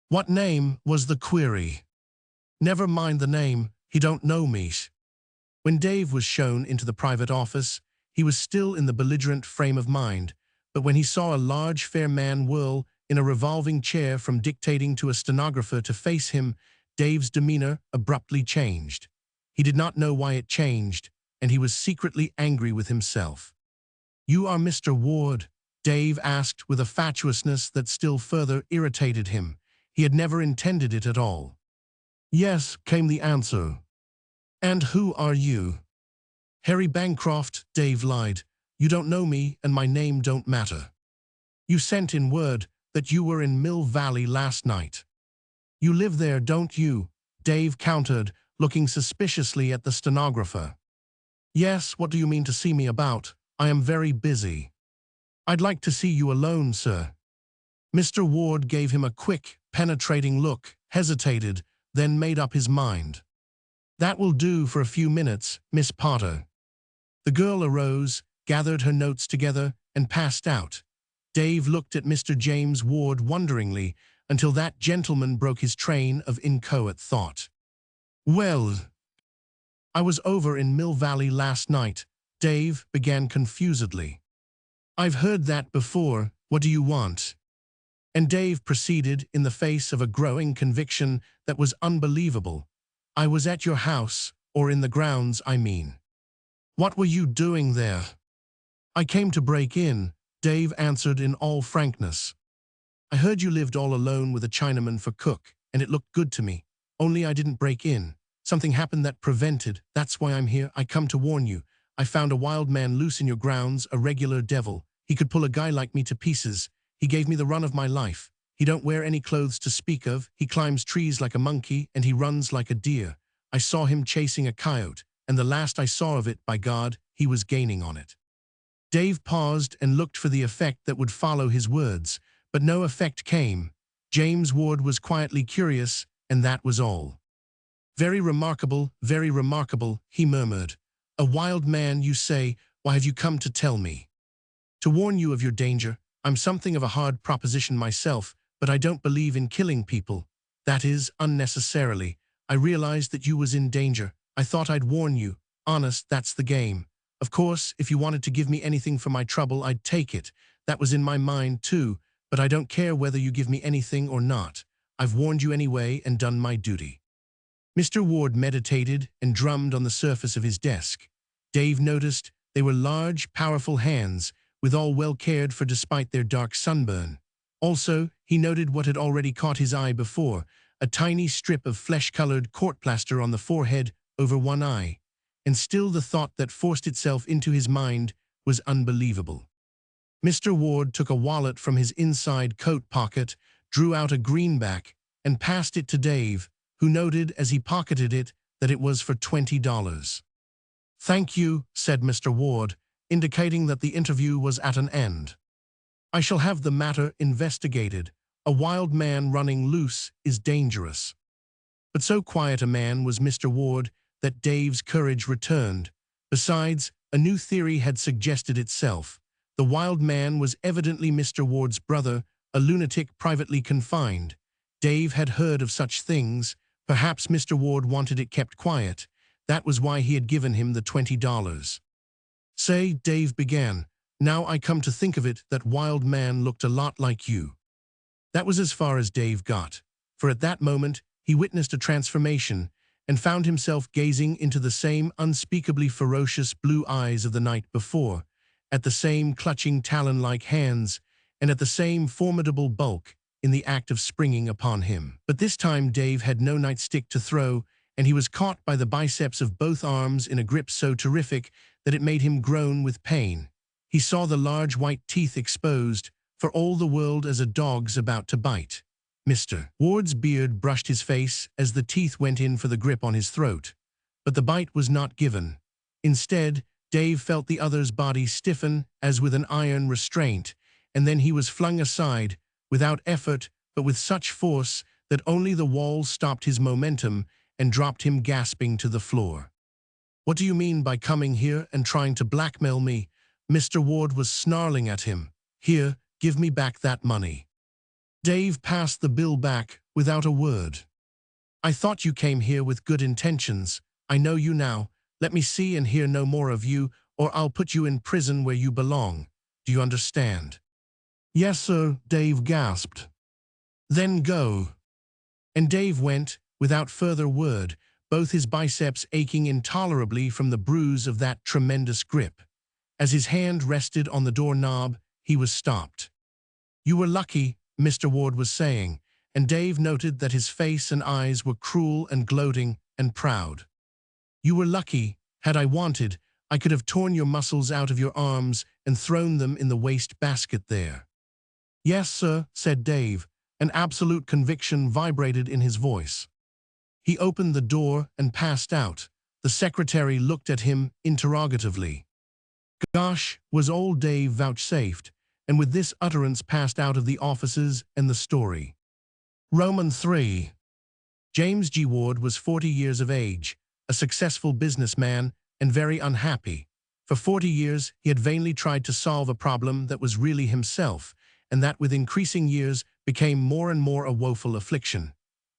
"What name?" was the query. "Never mind the name, he don't know me." When Dave was shown into the private office, he was still in the belligerent frame of mind, but when he saw a large, fair man whirl in a revolving chair from dictating to a stenographer to face him, Dave's demeanor abruptly changed. He did not know why it changed, and he was secretly angry with himself. "You are Mr. Ward?" Dave asked with a fatuousness that still further irritated him. He had never intended it at all. "Yes," came the answer. "And who are you?" "Harry Bancroft," Dave lied. "You don't know me, and my name don't matter." "You sent in word that you were in Mill Valley last night." "You live there, don't you?" Dave countered, looking suspiciously at the stenographer. "Yes, what do you mean to see me about? I am very busy." "I'd like to see you alone, sir." Mr. Ward gave him a quick, penetrating look, hesitated, then made up his mind. "That will do for a few minutes, Miss Potter." The girl arose, gathered her notes together, and passed out. Dave looked at Mr. James Ward wonderingly until that gentleman broke his train of inchoate thought. "Well, I was over in Mill Valley last night," Dave began confusedly. "I've heard that before. What do you want?" And Dave proceeded in the face of a growing conviction that was unbelievable. "I was at your house, or in the grounds, I mean." "What were you doing there?" "I came to break in," Dave answered in all frankness. "I heard you lived all alone with a Chinaman for cook, and it looked good to me. Only I didn't break in. Something happened that prevented. That's why I'm here. I come to warn you. I found a wild man loose in your grounds, a regular devil. He could pull a guy like me to pieces. He gave me the run of my life. He don't wear any clothes to speak of. He climbs trees like a monkey, and he runs like a deer. I saw him chasing a coyote, and the last I saw of it, by God, he was gaining on it." Dave paused and looked for the effect that would follow his words, but no effect came. James Ward was quietly curious, and that was all. very remarkable, he murmured. A wild man, you say, why have you come to tell me? To warn you of your danger. I'm something of a hard proposition myself, but I don't believe in killing people. That is, unnecessarily. I realized that you was in danger. I thought I'd warn you. Honest, that's the game. Of course, if you wanted to give me anything for my trouble, I'd take it. That was in my mind, too, but I don't care whether you give me anything or not. I've warned you anyway and done my duty. Mr. Ward meditated and drummed on the surface of his desk. Dave noticed they were large, powerful hands, withal well cared for despite their dark sunburn. Also, he noted what had already caught his eye before, a tiny strip of flesh-colored court plaster on the forehead over one eye. And still the thought that forced itself into his mind was unbelievable. Mr. Ward took a wallet from his inside coat pocket, drew out a greenback, and passed it to Dave, who noted as he pocketed it that it was for $20. Thank you, said Mr. Ward, indicating that the interview was at an end. I shall have the matter investigated. A wild man running loose is dangerous. But so quiet a man was Mr. Ward that Dave's courage returned. Besides, a new theory had suggested itself. The wild man was evidently Mr. Ward's brother, a lunatic privately confined. Dave had heard of such things. Perhaps Mr. Ward wanted it kept quiet. That was why he had given him the $20. Say, Dave began, now I come to think of it, that wild man looked a lot like you. That was as far as Dave got, for at that moment he witnessed a transformation and found himself gazing into the same unspeakably ferocious blue eyes of the night before, at the same clutching talon-like hands, and at the same formidable bulk in the act of springing upon him. But this time Dave had no nightstick to throw, and he was caught by the biceps of both arms in a grip so terrific that it made him groan with pain. He saw the large white teeth exposed, for all the world as a dog's about to bite. Mr. Ward's beard brushed his face as the teeth went in for the grip on his throat. But the bite was not given. Instead, Dave felt the other's body stiffen as with an iron restraint, and then he was flung aside, without effort but with such force that only the wall stopped his momentum and dropped him gasping to the floor. What do you mean by coming here and trying to blackmail me? Mr. Ward was snarling at him. Here, give me back that money. Dave passed the bill back without a word. I thought you came here with good intentions. I know you now. Let me see and hear no more of you, or I'll put you in prison where you belong. Do you understand? Yes, sir, Dave gasped. Then go. And Dave went, without further word, both his biceps aching intolerably from the bruise of that tremendous grip. As his hand rested on the doorknob, he was stopped. You were lucky, Mr. Ward was saying, and Dave noted that his face and eyes were cruel and gloating and proud. You were lucky. Had I wanted, I could have torn your muscles out of your arms and thrown them in the waste basket there. Yes, sir, said Dave. An absolute conviction vibrated in his voice. He opened the door and passed out. The secretary looked at him interrogatively. Gosh, was old Dave vouchsafed, and with this utterance passed out of the offices and the story. Roman 3. James G. Ward was 40 years of age, a successful businessman, and very unhappy. For 40 years, he had vainly tried to solve a problem that was really himself, and that with increasing years became more and more a woeful affliction.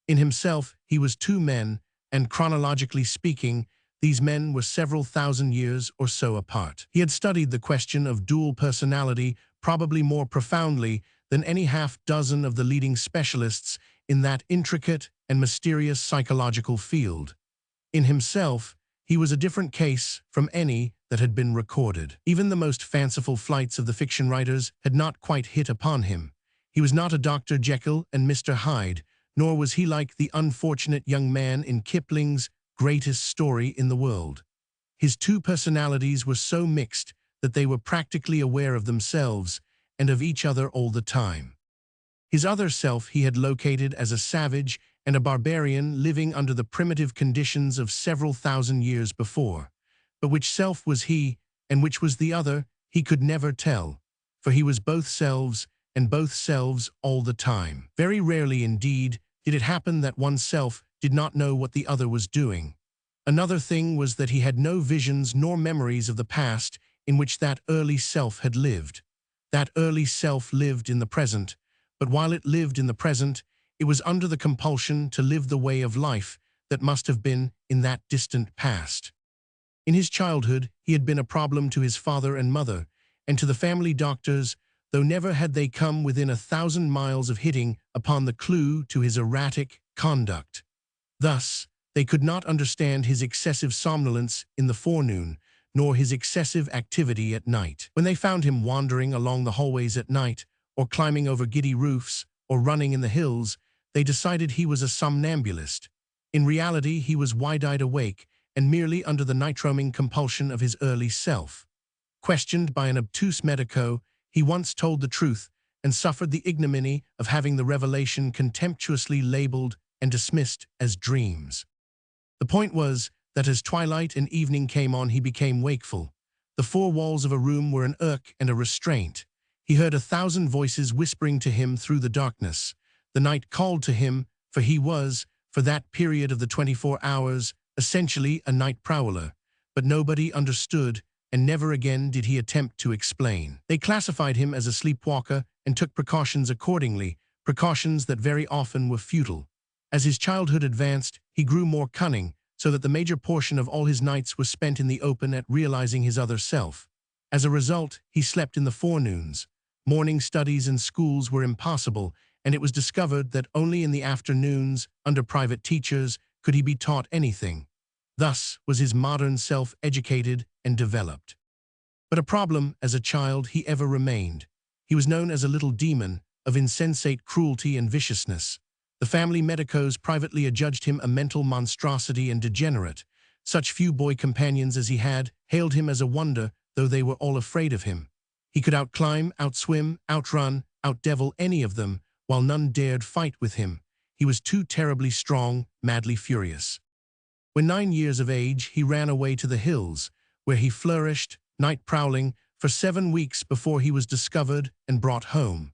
In himself, he was two men, and chronologically speaking, these men were several thousand years or so apart. He had studied the question of dual personality probably more profoundly than any half-dozen of the leading specialists in that intricate and mysterious psychological field. In himself, he was a different case from any that had been recorded. Even the most fanciful flights of the fiction writers had not quite hit upon him. He was not a Dr. Jekyll and Mr. Hyde, nor was he like the unfortunate young man in Kipling's greatest story in the world. His two personalities were so mixed that they were practically aware of themselves and of each other all the time. His other self he had located as a savage and a barbarian living under the primitive conditions of several thousand years before. But which self was he, and which was the other, He could never tell, for he was both selves and both selves all the time. Very rarely indeed did it happen that one self did not know what the other was doing. Another thing was that he had no visions nor memories of the past in which that early self had lived. That early self lived in the present, but while it lived in the present, it was under the compulsion to live the way of life that must have been in that distant past. In his childhood, he had been a problem to his father and mother, and to the family doctors, though never had they come within 1,000 miles of hitting upon the clue to his erratic conduct. Thus, they could not understand his excessive somnolence in the forenoon, nor his excessive activity at night. When they found him wandering along the hallways at night, or climbing over giddy roofs, or running in the hills, they decided he was a somnambulist. In reality, he was wide-eyed awake, and merely under the night-roaming compulsion of his early self. Questioned by an obtuse medico, he once told the truth and suffered the ignominy of having the revelation contemptuously labeled and dismissed as dreams. The point was that as twilight and evening came on, he became wakeful. The four walls of a room were an irk and a restraint. He heard 1,000 voices whispering to him through the darkness. The night called to him, for he was, for that period of the 24 hours, essentially a night prowler. But nobody understood, and never again did he attempt to explain. They classified him as a sleepwalker and took precautions accordingly, precautions that very often were futile. As his childhood advanced, he grew more cunning, so that the major portion of all his nights was spent in the open at realizing his other self. As a result, he slept in the forenoons. Morning studies and schools were impossible, and it was discovered that only in the afternoons, under private teachers, could he be taught anything. Thus was his modern self educated and developed. But a problem as a child he ever remained. He was known as a little demon of insensate cruelty and viciousness. The family medicos privately adjudged him a mental monstrosity and degenerate. Such few boy companions as he had hailed him as a wonder, though they were all afraid of him. He could outclimb, outswim, outrun, outdevil any of them, while none dared fight with him. He was too terribly strong, madly furious. When 9 years of age, he ran away to the hills, where he flourished, night-prowling, for 7 weeks before he was discovered and brought home.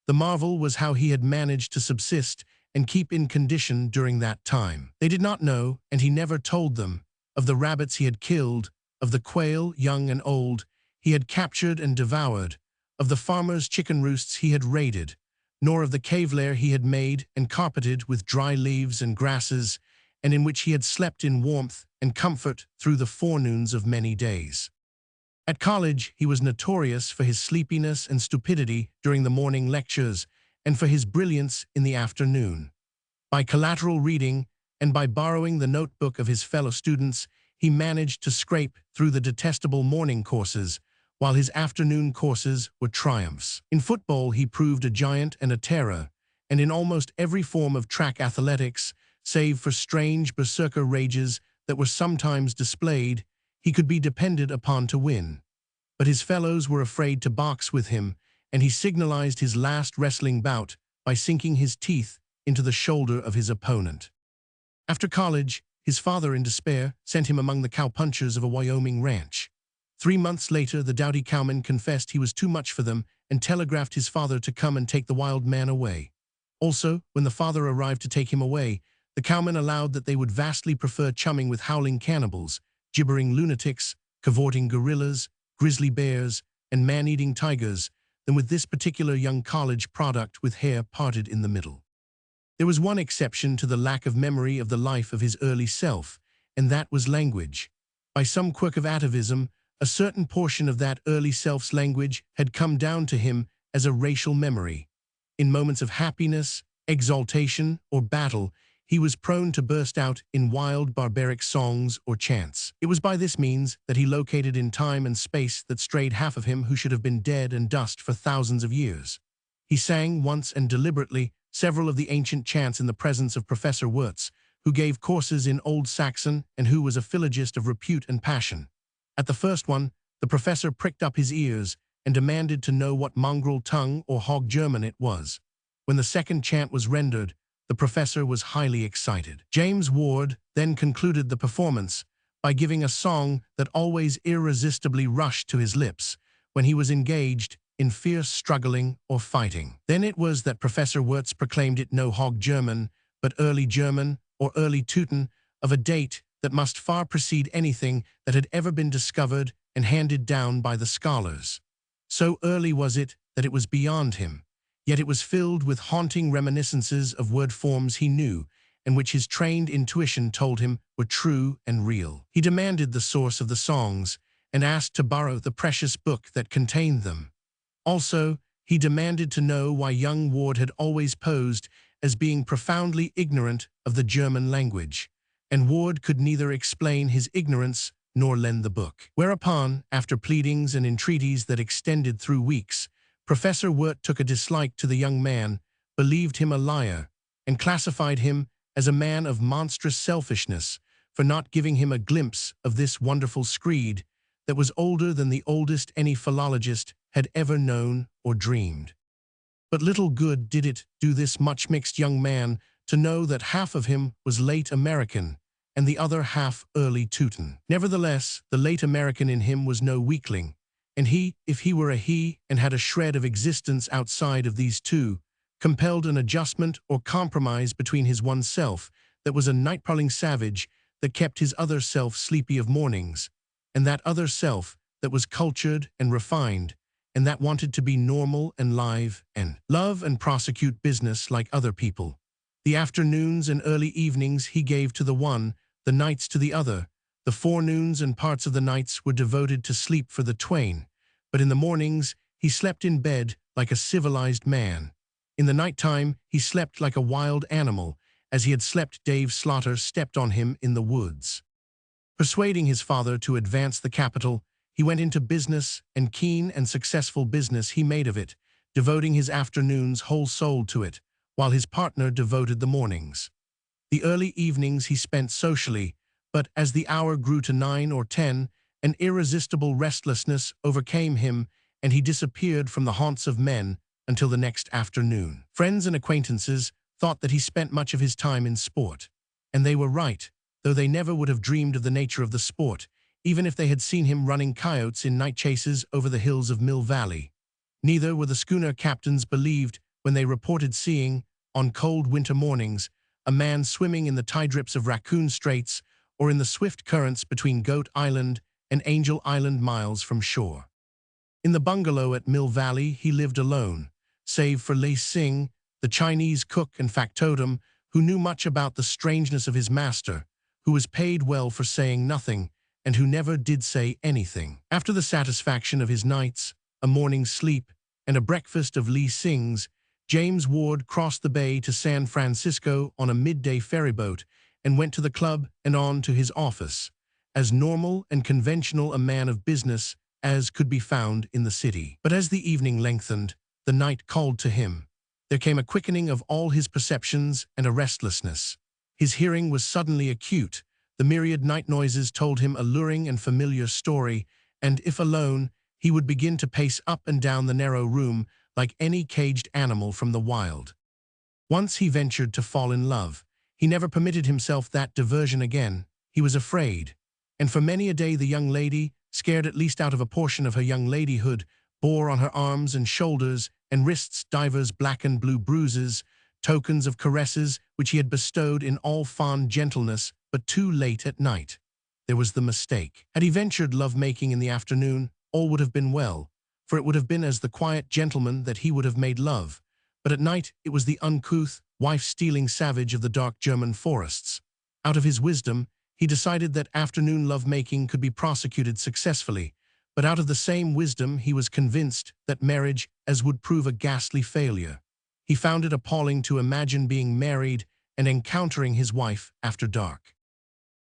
The marvel was how he had managed to subsist and keep in condition during that time. They did not know, and he never told them, of the rabbits he had killed, of the quail, young and old, he had captured and devoured, of the farmers' chicken roosts he had raided, nor of the cave lair he had made and carpeted with dry leaves and grasses, and in which he had slept in warmth and comfort through the forenoons of many days. At college, he was notorious for his sleepiness and stupidity during the morning lectures, and for his brilliance in the afternoon. By collateral reading and by borrowing the notebook of his fellow students, he managed to scrape through the detestable morning courses, while his afternoon courses were triumphs. In football, he proved a giant and a terror, and in almost every form of track athletics, save for strange berserker rages that were sometimes displayed, he could be depended upon to win. But his fellows were afraid to box with him, and he signalized his last wrestling bout by sinking his teeth into the shoulder of his opponent. After college, his father, in despair, sent him among the cowpunchers of a Wyoming ranch. 3 months later, the doughty cowman confessed he was too much for them and telegraphed his father to come and take the wild man away. Also, when the father arrived to take him away, the cowman allowed that they would vastly prefer chumming with howling cannibals, gibbering lunatics, cavorting gorillas, grizzly bears, and man-eating tigers than with this particular young college product with hair parted in the middle. There was one exception to the lack of memory of the life of his early self, and that was language. By some quirk of atavism, a certain portion of that early self's language had come down to him as a racial memory. In moments of happiness, exaltation, or battle, he was prone to burst out in wild, barbaric songs or chants. It was by this means that he located in time and space that strayed half of him who should have been dead and dust for thousands of years. He sang once and deliberately several of the ancient chants in the presence of Professor Wirtz, who gave courses in Old Saxon and who was a philologist of repute and passion. At the first one, the professor pricked up his ears and demanded to know what mongrel tongue or hog German it was. When the second chant was rendered, the professor was highly excited. James Ward then concluded the performance by giving a song that always irresistibly rushed to his lips, when he was engaged in fierce struggling or fighting. Then it was that Professor Wirtz proclaimed it no Hog German, but early German or early Teuton, of a date that must far precede anything that had ever been discovered and handed down by the scholars. So early was it that it was beyond him, yet it was filled with haunting reminiscences of word forms he knew and which his trained intuition told him were true and real. He demanded the source of the songs and asked to borrow the precious book that contained them. Also, he demanded to know why young Ward had always posed as being profoundly ignorant of the German language, and Ward could neither explain his ignorance nor lend the book. Whereupon, after pleadings and entreaties that extended through weeks, Professor Wirt took a dislike to the young man, believed him a liar, and classified him as a man of monstrous selfishness for not giving him a glimpse of this wonderful screed that was older than the oldest any philologist had ever known or dreamed. But little good did it do this much-mixed young man to know that half of him was late American and the other half early Teuton. Nevertheless, the late American in him was no weakling, and he, if he were a he and had a shred of existence outside of these two, compelled an adjustment or compromise between his one self that was a night-prowling savage that kept his other self sleepy of mornings, and that other self that was cultured and refined, and that wanted to be normal and live and love and prosecute business like other people. The afternoons and early evenings he gave to the one, the nights to the other. The forenoons and parts of the nights were devoted to sleep for the twain, but in the mornings he slept in bed like a civilized man. In the nighttime he slept like a wild animal, as he had slept Dave Slaughter stepped on him in the woods. Persuading his father to advance the capital, he went into business, and keen and successful business he made of it, devoting his afternoons whole-souled to it, while his partner devoted the mornings. The early evenings he spent socially, but as the hour grew to 9 or 10, an irresistible restlessness overcame him, and he disappeared from the haunts of men until the next afternoon. Friends and acquaintances thought that he spent much of his time in sport, and they were right, though they never would have dreamed of the nature of the sport, even if they had seen him running coyotes in night chases over the hills of Mill Valley. Neither were the schooner captains believed when they reported seeing, on cold winter mornings, a man swimming in the tide-drips of Raccoon Straits or in the swift currents between Goat Island and Angel Island miles from shore. In the bungalow at Mill Valley he lived alone, save for Lei Sing, the Chinese cook and factotum, who knew much about the strangeness of his master, who was paid well for saying nothing, and who never did say anything. After the satisfaction of his nights, a morning's sleep, and a breakfast of Lei Sing's, James Ward crossed the bay to San Francisco on a midday ferryboat and went to the club and on to his office, as normal and conventional a man of business as could be found in the city. But as the evening lengthened, the night called to him. There came a quickening of all his perceptions and a restlessness. His hearing was suddenly acute. The myriad night noises told him a luring and familiar story, and if alone, he would begin to pace up and down the narrow room like any caged animal from the wild. Once he ventured to fall in love. He never permitted himself that diversion again. He was afraid. And for many a day the young lady, scared at least out of a portion of her young ladyhood, bore on her arms and shoulders and wrists divers black and blue bruises, tokens of caresses which he had bestowed in all fond gentleness, but too late at night. There was the mistake. Had he ventured love-making in the afternoon, all would have been well, for it would have been as the quiet gentleman that he would have made love. But at night it was the uncouth, wife-stealing savage of the dark German forests. Out of his wisdom, he decided that afternoon love-making could be prosecuted successfully, but out of the same wisdom he was convinced that marriage as would prove a ghastly failure. He found it appalling to imagine being married and encountering his wife after dark.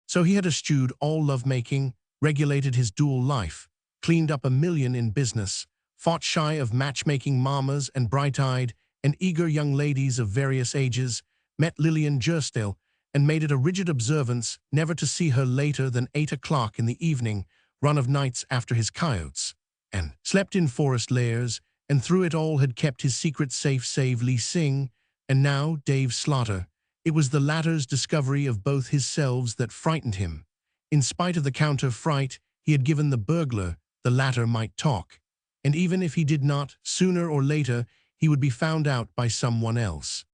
So he had eschewed all love-making, regulated his dual life, cleaned up $1 million in business, fought shy of matchmaking mamas and bright-eyed and eager young ladies of various ages, met Lillian Gersdale, and made it a rigid observance never to see her later than 8 o'clock in the evening, run of nights after his coyotes, and slept in forest lairs, and through it all had kept his secret safe save Lei Sing, and now Dave Slaughter. It was the latter's discovery of both his selves that frightened him. In spite of the counter-fright he had given the burglar, the latter might talk. and even if he did not, sooner or later he would be found out by someone else.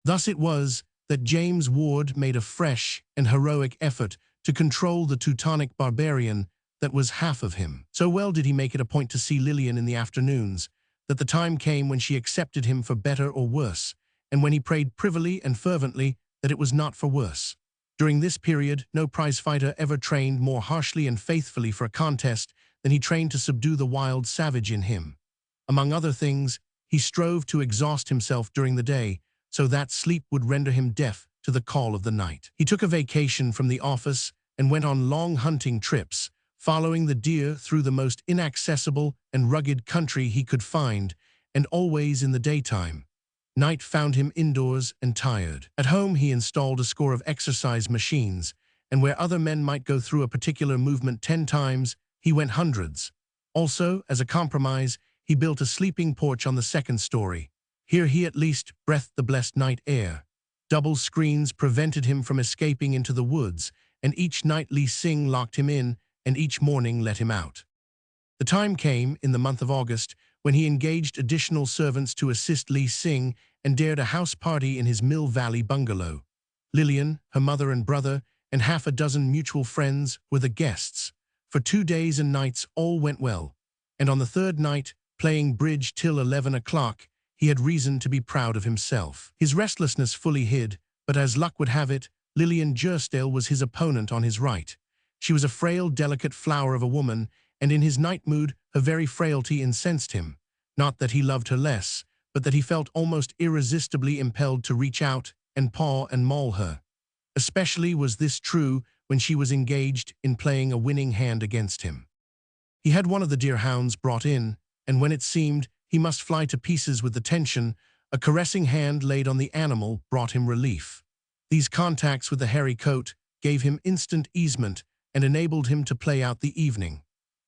Thus it was that James Ward made a fresh and heroic effort to control the Teutonic barbarian that was half of him. So well did he make it a point to see Lillian in the afternoons, that the time came when she accepted him for better or worse, and when he prayed privily and fervently that it was not for worse. During this period, no prizefighter ever trained more harshly and faithfully for a contest than he trained to subdue the wild savage in him. Among other things, he strove to exhaust himself during the day, so that sleep would render him deaf to the call of the night. He took a vacation from the office and went on long hunting trips, following the deer through the most inaccessible and rugged country he could find, and always in the daytime. Night found him indoors and tired. At home he installed a score of exercise machines, and where other men might go through a particular movement 10 times, he went hundreds. Also, as a compromise, he built a sleeping porch on the second story. Here he at least breathed the blessed night air. Double screens prevented him from escaping into the woods, and each night Li Sing locked him in, and each morning let him out. The time came, in the month of August, when he engaged additional servants to assist Li Sing and dared a house party in his Mill Valley bungalow. Lillian, her mother and brother, and half a dozen mutual friends were the guests. For 2 days and nights all went well, and on the third night, playing bridge till 11 o'clock, he had reason to be proud of himself. His restlessness fully hid, but as luck would have it, Lillian Gersdale was his opponent on his right. She was a frail, delicate flower of a woman, and in his night mood, her very frailty incensed him. Not that he loved her less, but that he felt almost irresistibly impelled to reach out and paw and maul her. Especially was this true when she was engaged in playing a winning hand against him. He had one of the deerhounds brought in, and when it seemed he must fly to pieces with the tension, a caressing hand laid on the animal brought him relief. These contacts with the hairy coat gave him instant easement and enabled him to play out the evening.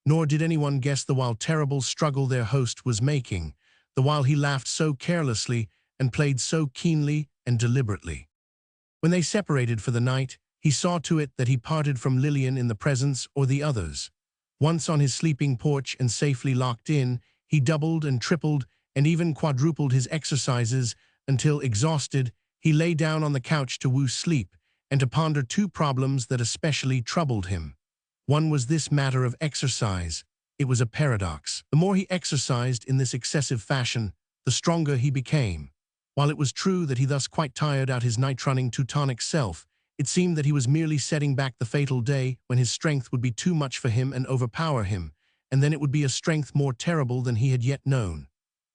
Nor did anyone guess the while terrible struggle their host was making, the while he laughed so carelessly and played so keenly and deliberately. When they separated for the night, he saw to it that he parted from Lillian in the presence or the others. Once on his sleeping porch and safely locked in, he doubled and tripled and even quadrupled his exercises until, exhausted, he lay down on the couch to woo sleep and to ponder 2 problems that especially troubled him. One was this matter of exercise. It was a paradox. The more he exercised in this excessive fashion, the stronger he became. While it was true that he thus quite tired out his night-running Teutonic self, it seemed that he was merely setting back the fatal day when his strength would be too much for him and overpower him, and then it would be a strength more terrible than he had yet known.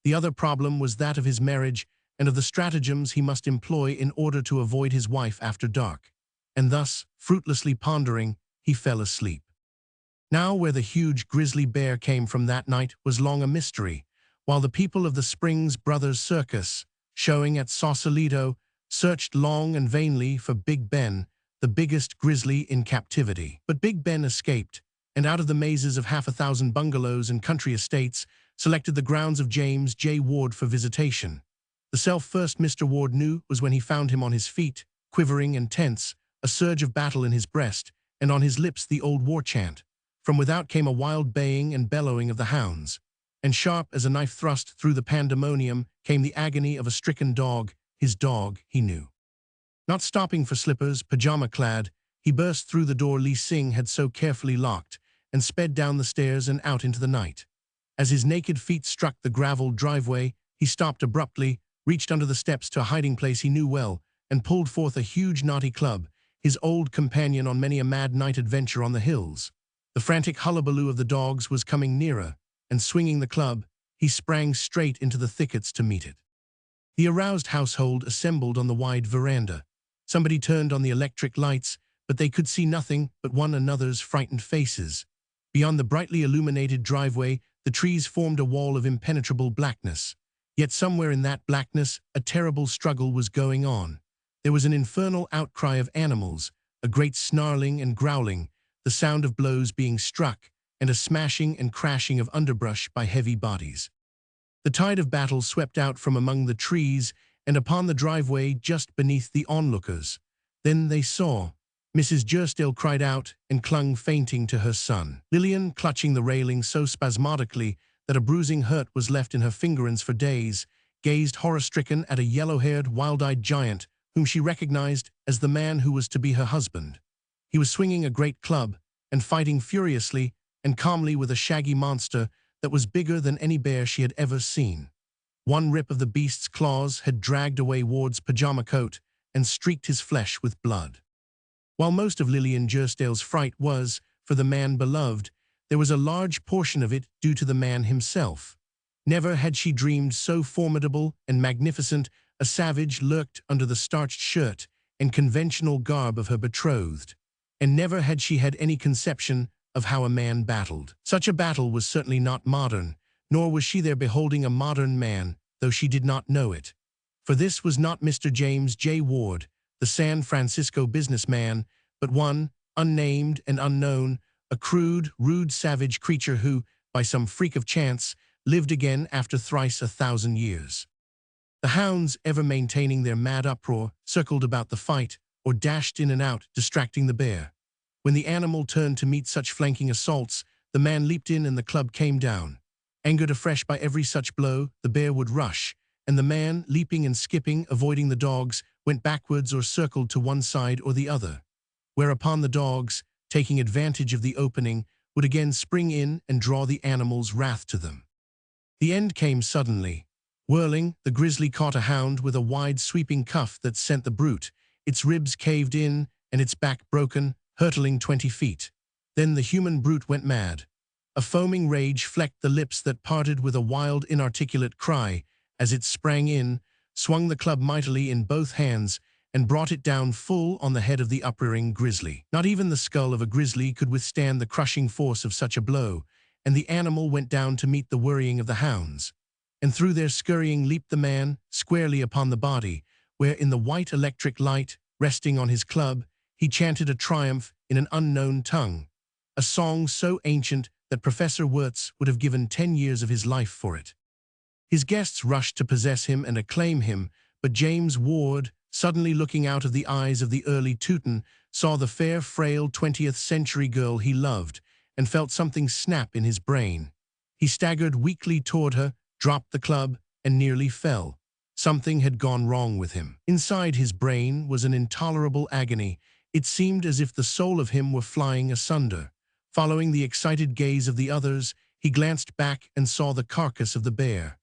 The other problem was that of his marriage and of the stratagems he must employ in order to avoid his wife after dark. And thus, fruitlessly pondering, he fell asleep. Now where the huge grizzly bear came from that night was long a mystery, while the people of the Springs Brothers Circus, showing at Sausalito, searched long and vainly for Big Ben, the biggest grizzly in captivity. But Big Ben escaped, and out of the mazes of 1,000 bungalows and country estates, selected the grounds of James J. Ward for visitation. The self first Mr. Ward knew was when he found him on his feet, quivering and tense, a surge of battle in his breast, and on his lips the old war chant. From without came a wild baying and bellowing of the hounds, and sharp as a knife thrust through the pandemonium came the agony of a stricken dog, his dog, he knew. Not stopping for slippers, pajama-clad, he burst through the door Li Sing had so carefully locked, and sped down the stairs and out into the night. As his naked feet struck the graveled driveway, he stopped abruptly, reached under the steps to a hiding place he knew well, and pulled forth a huge knotty club, his old companion on many a mad night adventure on the hills. The frantic hullabaloo of the dogs was coming nearer, and swinging the club, he sprang straight into the thickets to meet it. The aroused household assembled on the wide veranda. Somebody turned on the electric lights, but they could see nothing but one another's frightened faces. Beyond the brightly illuminated driveway, the trees formed a wall of impenetrable blackness. Yet somewhere in that blackness, a terrible struggle was going on. There was an infernal outcry of animals, a great snarling and growling, the sound of blows being struck, and a smashing and crashing of underbrush by heavy bodies. The tide of battle swept out from among the trees and upon the driveway just beneath the onlookers. Then they saw. Mrs. Gersdale cried out and clung fainting to her son. Lillian, clutching the railing so spasmodically that a bruising hurt was left in her fingerings for days, gazed horror-stricken at a yellow-haired, wild-eyed giant whom she recognized as the man who was to be her husband. He was swinging a great club and fighting furiously and calmly with a shaggy monster that was bigger than any bear she had ever seen. One rip of the beast's claws had dragged away Ward's pajama coat and streaked his flesh with blood. While most of Lillian Jersdale's fright was, for the man beloved, there was a large portion of it due to the man himself. Never had she dreamed so formidable and magnificent a savage lurked under the starched shirt and conventional garb of her betrothed, and never had she had any conception of how a man battled. Such a battle was certainly not modern, nor was she there beholding a modern man, though she did not know it. For this was not Mr. James J. Ward, the San Francisco businessman, but one, unnamed and unknown, a crude, rude savage creature who, by some freak of chance, lived again after thrice 1,000 years. The hounds, ever maintaining their mad uproar, circled about the fight, or dashed in and out, distracting the bear. When the animal turned to meet such flanking assaults, the man leaped in and the club came down. Angered afresh by every such blow, the bear would rush, and the man, leaping and skipping, avoiding the dogs, went backwards or circled to one side or the other. Whereupon the dogs, taking advantage of the opening, would again spring in and draw the animal's wrath to them. The end came suddenly. Whirling, the grizzly caught a hound with a wide sweeping cuff that sent the brute, its ribs caved in and its back broken, hurtling 20 feet. Then the human brute went mad. A foaming rage flecked the lips that parted with a wild, inarticulate cry as it sprang in, swung the club mightily in both hands, and brought it down full on the head of the uprearing grizzly. Not even the skull of a grizzly could withstand the crushing force of such a blow, and the animal went down to meet the worrying of the hounds. And through their scurrying leaped the man, squarely upon the body, where in the white electric light, resting on his club, he chanted a triumph in an unknown tongue, a song so ancient that Professor Wirtz would have given 10 years of his life for it. His guests rushed to possess him and acclaim him, but James Ward, suddenly looking out of the eyes of the early Teuton, saw the fair, frail 20th-century girl he loved, and felt something snap in his brain. He staggered weakly toward her, dropped the club, and nearly fell. Something had gone wrong with him. Inside his brain was an intolerable agony. It seemed as if the soul of him were flying asunder. Following the excited gaze of the others, he glanced back and saw the carcass of the bear.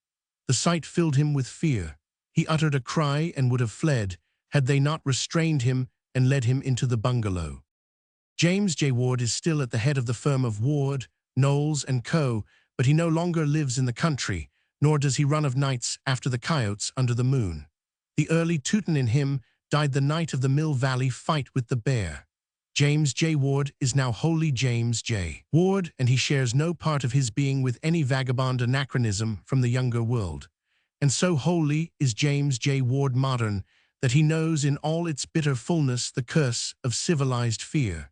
The sight filled him with fear. He uttered a cry and would have fled, had they not restrained him and led him into the bungalow. James J. Ward is still at the head of the firm of Ward, Knowles & Co., but he no longer lives in the country, nor does he run of nights after the coyotes under the moon. The early Teuton in him died the night of the Mill Valley fight with the bear. James J. Ward is now wholly James J. Ward, and he shares no part of his being with any vagabond anachronism from the younger world. And so wholly is James J. Ward modern that he knows in all its bitter fullness the curse of civilized fear.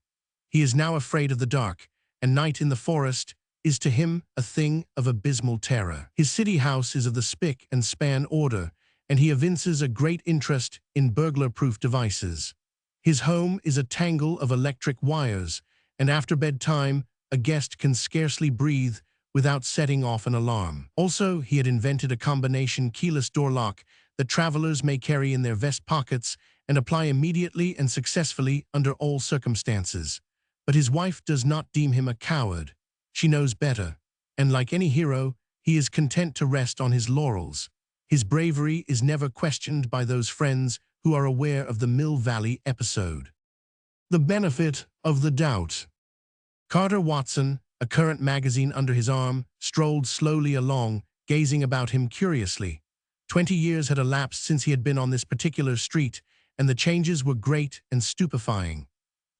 He is now afraid of the dark, and night in the forest is to him a thing of abysmal terror. His city house is of the spick and span order, and he evinces a great interest in burglar-proof devices. His home is a tangle of electric wires, and after bedtime, a guest can scarcely breathe without setting off an alarm. Also, he had invented a combination keyless door lock that travelers may carry in their vest pockets and apply immediately and successfully under all circumstances. But his wife does not deem him a coward. She knows better, and like any hero, he is content to rest on his laurels. His bravery is never questioned by those friends who are aware of the Mill Valley episode. The benefit of the doubt. Carter Watson, a current magazine under his arm, strolled slowly along, gazing about him curiously. 20 years had elapsed since he had been on this particular street, and the changes were great and stupefying.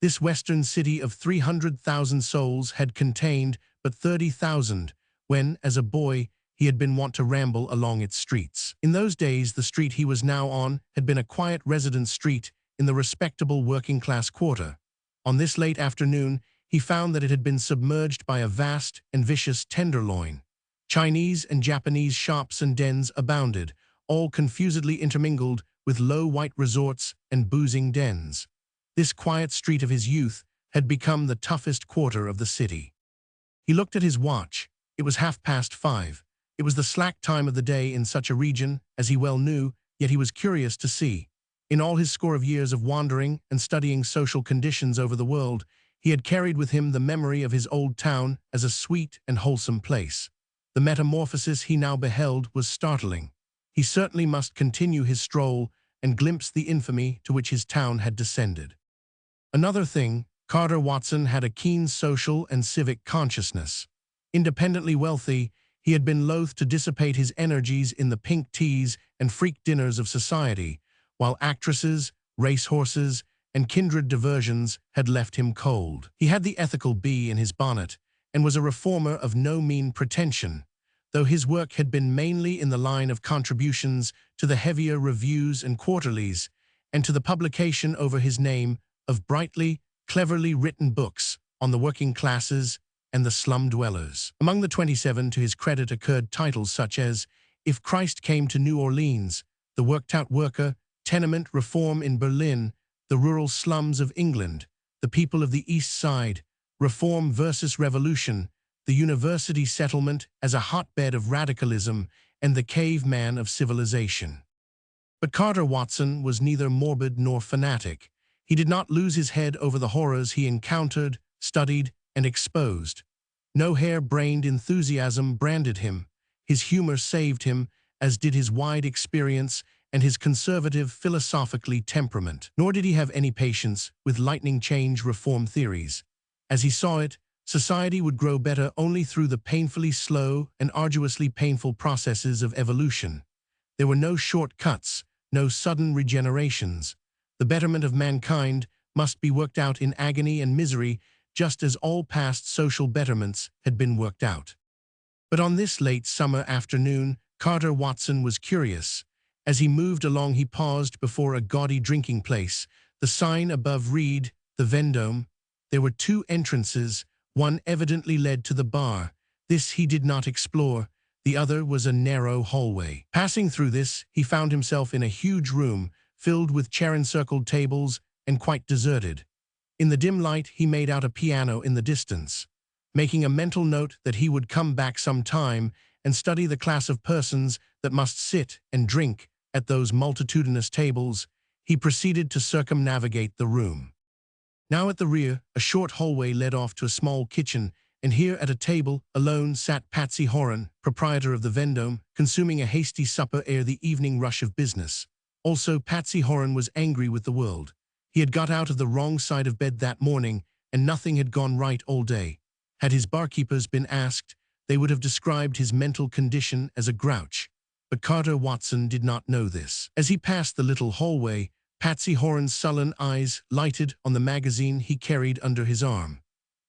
This western city of 300,000 souls had contained but 30,000 when, as a boy, he had been wont to ramble along its streets. In those days, the street he was now on had been a quiet residence street in the respectable working-class quarter. On this late afternoon, he found that it had been submerged by a vast and vicious tenderloin. Chinese and Japanese shops and dens abounded, all confusedly intermingled with low white resorts and boozing dens. This quiet street of his youth had become the toughest quarter of the city. He looked at his watch. It was 5:30. It was the slack time of the day in such a region, as he well knew, yet he was curious to see. In all his score of years of wandering and studying social conditions over the world, he had carried with him the memory of his old town as a sweet and wholesome place. The metamorphosis he now beheld was startling. He certainly must continue his stroll and glimpse the infamy to which his town had descended. Another thing, Carter Watson had a keen social and civic consciousness. Independently wealthy, he had been loath to dissipate his energies in the pink teas and freak dinners of society, while actresses, racehorses, and kindred diversions had left him cold. He had the ethical bee in his bonnet and was a reformer of no mean pretension, though his work had been mainly in the line of contributions to the heavier reviews and quarterlies, and to the publication over his name of brightly, cleverly written books on the working classes and the slum dwellers. Among the 27 to his credit occurred titles such as If Christ Came to New Orleans, The Worked-Out Worker, Tenement Reform in Berlin, The Rural Slums of England, The People of the East Side, Reform versus Revolution, The University Settlement as a Hotbed of Radicalism, and The Caveman of Civilization. But Carter Watson was neither morbid nor fanatic. He did not lose his head over the horrors he encountered, studied, and exposed. No hair-brained enthusiasm branded him. His humor saved him, as did his wide experience and his conservative philosophically temperament. Nor did he have any patience with lightning change reform theories. As he saw it, society would grow better only through the painfully slow and arduously painful processes of evolution. There were no shortcuts, no sudden regenerations. The betterment of mankind must be worked out in agony and misery, just as all past social betterments had been worked out. But on this late summer afternoon, Carter Watson was curious. As he moved along, he paused before a gaudy drinking place. The sign above read, "The Vendome." There were two entrances. One evidently led to the bar. This he did not explore. The other was a narrow hallway. Passing through this, he found himself in a huge room, filled with chair-encircled tables and quite deserted. In the dim light, he made out a piano in the distance. Making a mental note that he would come back some time and study the class of persons that must sit and drink at those multitudinous tables, he proceeded to circumnavigate the room. Now at the rear, a short hallway led off to a small kitchen, and here at a table alone sat Patsy Horan, proprietor of the Vendome, consuming a hasty supper ere the evening rush of business. Also, Patsy Horan was angry with the world. He had got out of the wrong side of bed that morning, and nothing had gone right all day. Had his barkeepers been asked, they would have described his mental condition as a grouch. But Carter Watson did not know this. As he passed the little hallway, Patsy Horan's sullen eyes lighted on the magazine he carried under his arm.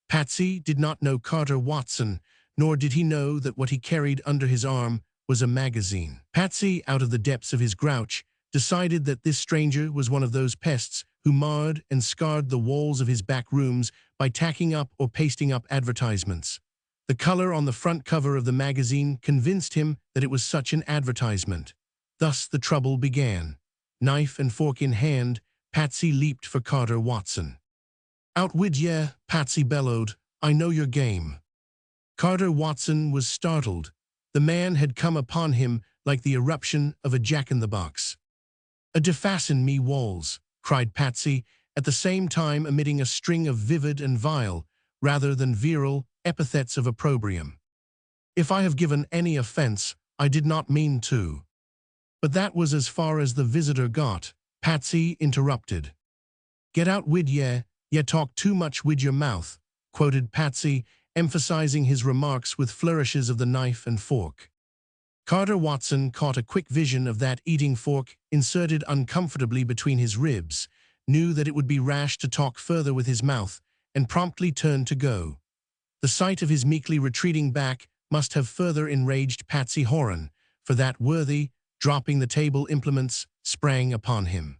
Patsy did not know Carter Watson, nor did he know that what he carried under his arm was a magazine. Patsy, out of the depths of his grouch, decided that this stranger was one of those pests who marred and scarred the walls of his back rooms by tacking up or pasting up advertisements. The color on the front cover of the magazine convinced him that it was such an advertisement. Thus the trouble began. Knife and fork in hand, Patsy leaped for Carter Watson. "Out wid ye," Patsy bellowed. "I know your game." Carter Watson was startled. The man had come upon him like the eruption of a jack-in-the-box. "A defasten me walls," cried Patsy, at the same time emitting a string of vivid and vile, rather than virile, epithets of opprobrium. "If I have given any offense, I did not mean to." But that was as far as the visitor got. Patsy interrupted. "Get out wid ye talk too much wid your mouth," quoted Patsy, emphasizing his remarks with flourishes of the knife and fork. Carter Watson caught a quick vision of that eating fork inserted uncomfortably between his ribs, knew that it would be rash to talk further with his mouth, and promptly turned to go. The sight of his meekly retreating back must have further enraged Patsy Horan, for that worthy, dropping the table implements, sprang upon him.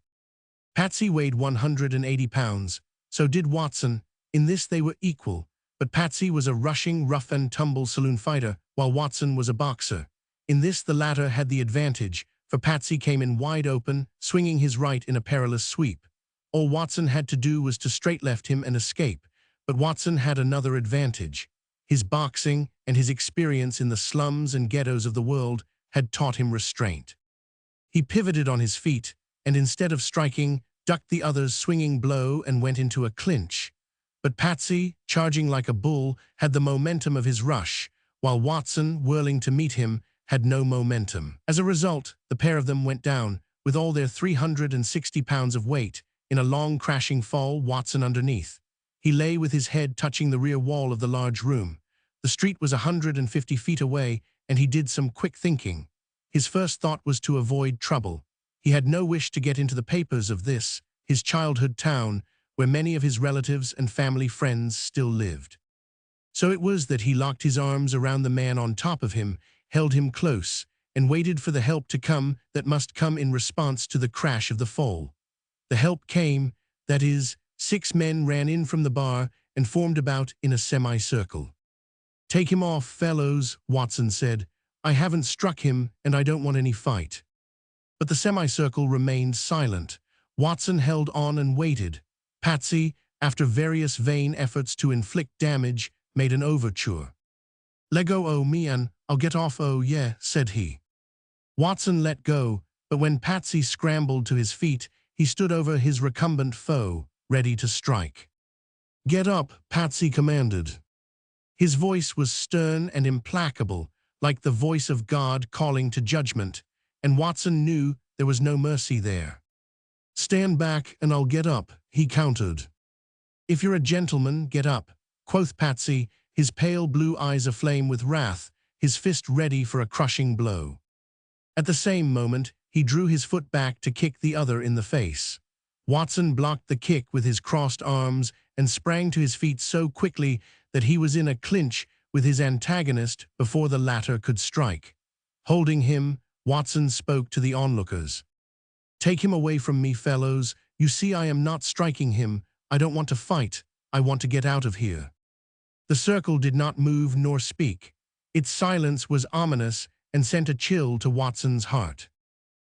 Patsy weighed 180 pounds, so did Watson. In this they were equal, but Patsy was a rushing, rough-and-tumble saloon fighter, while Watson was a boxer. In this the latter had the advantage, for Patsy came in wide open, swinging his right in a perilous sweep. All Watson had to do was to straight-left him and escape, but Watson had another advantage. His boxing and his experience in the slums and ghettos of the world had taught him restraint. He pivoted on his feet, and instead of striking, ducked the other's swinging blow and went into a clinch. But Patsy, charging like a bull, had the momentum of his rush, while Watson, whirling to meet him, had no momentum. As a result, the pair of them went down, with all their 360 pounds of weight, in a long crashing fall, Watson underneath. He lay with his head touching the rear wall of the large room. The street was 150 feet away, and he did some quick thinking. His first thought was to avoid trouble. He had no wish to get into the papers of this, his childhood town, where many of his relatives and family friends still lived. So it was that he locked his arms around the man on top of him, held him close, and waited for the help to come that must come in response to the crash of the fall. The help came, that is, 6 men ran in from the bar and formed about in a semicircle. "Take him off, fellows," Watson said. "I haven't struck him, and I don't want any fight." But the semicircle remained silent. Watson held on and waited. Patsy, after various vain efforts to inflict damage, made an overture. "Lego oh me and I'll get off oh yeah," said he. Watson let go, but when Patsy scrambled to his feet, he stood over his recumbent foe, ready to strike. "Get up," Patsy commanded. His voice was stern and implacable, like the voice of God calling to judgment, and Watson knew there was no mercy there. "Stand back and I'll get up," he countered. "If you're a gentleman, get up," quoth Patsy, his pale blue eyes aflame with wrath, his fist ready for a crushing blow. At the same moment, he drew his foot back to kick the other in the face. Watson blocked the kick with his crossed arms and sprang to his feet so quickly that he was in a clinch with his antagonist before the latter could strike. Holding him, Watson spoke to the onlookers. "Take him away from me, fellows. You see I am not striking him. I don't want to fight. I want to get out of here." The circle did not move nor speak. Its silence was ominous and sent a chill to Watson's heart.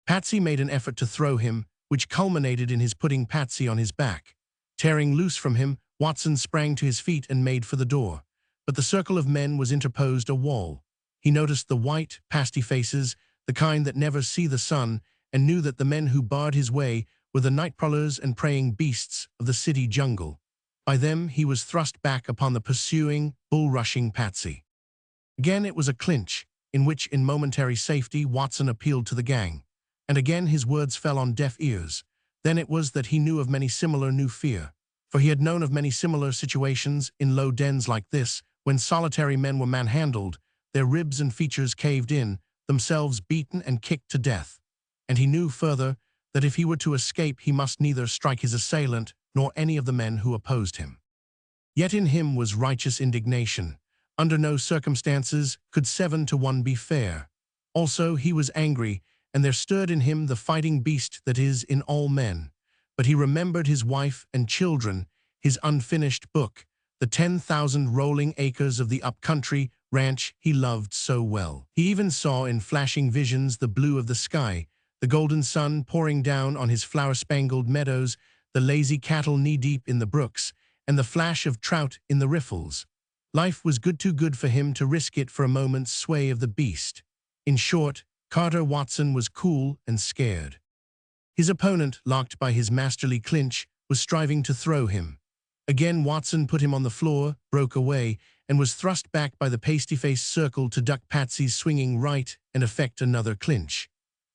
Patsy made an effort to throw him, which culminated in his putting Patsy on his back. Tearing loose from him, Watson sprang to his feet and made for the door. But the circle of men was interposed a wall. He noticed the white, pasty faces, the kind that never see the sun, and knew that the men who barred his way were the night prowlers and preying beasts of the city jungle. By them he was thrust back upon the pursuing, bull-rushing Patsy. Again it was a clinch, in which in momentary safety Watson appealed to the gang. And again his words fell on deaf ears. Then it was that he knew of many similar new fear. For he had known of many similar situations in low dens like this, when solitary men were manhandled, their ribs and features caved in, themselves beaten and kicked to death. And he knew further that if he were to escape he must neither strike his assailant nor any of the men who opposed him. Yet in him was righteous indignation. Under no circumstances could 7 to 1 be fair. Also he was angry, and there stirred in him the fighting beast that is in all men. But he remembered his wife and children, his unfinished book, the 10,000 rolling acres of the up-country ranch he loved so well. He even saw in flashing visions the blue of the sky, the golden sun pouring down on his flower-spangled meadows, the lazy cattle knee-deep in the brooks, and the flash of trout in the riffles. Life was too good for him to risk it for a moment's sway of the beast. In short, Carter Watson was cool and scared. His opponent, locked by his masterly clinch, was striving to throw him. Again Watson put him on the floor, broke away, and was thrust back by the pasty-faced circle to duck Patsy's swinging right and effect another clinch.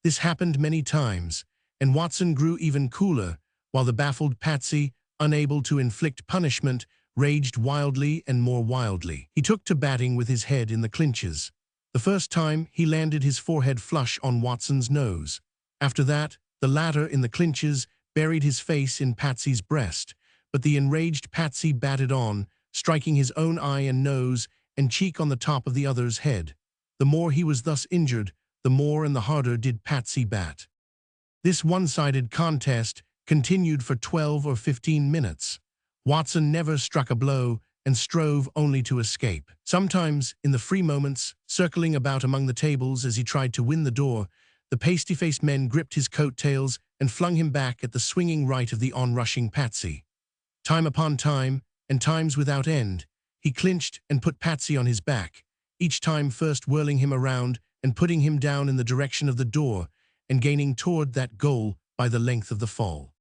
This happened many times, and Watson grew even cooler, while the baffled Patsy, unable to inflict punishment, raged wildly and more wildly. He took to batting with his head in the clinches. The first time, he landed his forehead flush on Watson's nose. After that, the latter in the clinches buried his face in Patsy's breast, but the enraged Patsy batted on, striking his own eye and nose and cheek on the top of the other's head. The more he was thus injured, the more and the harder did Patsy bat. This one-sided contest continued for 12 or 15 minutes. Watson never struck a blow and strove only to escape. Sometimes, in the free moments, circling about among the tables as he tried to win the door, the pasty-faced men gripped his coat-tails and flung him back at the swinging right of the on-rushing Patsy. Time upon time, and times without end, he clinched and put Patsy on his back, each time first whirling him around and putting him down in the direction of the door and gaining toward that goal by the length of the fall.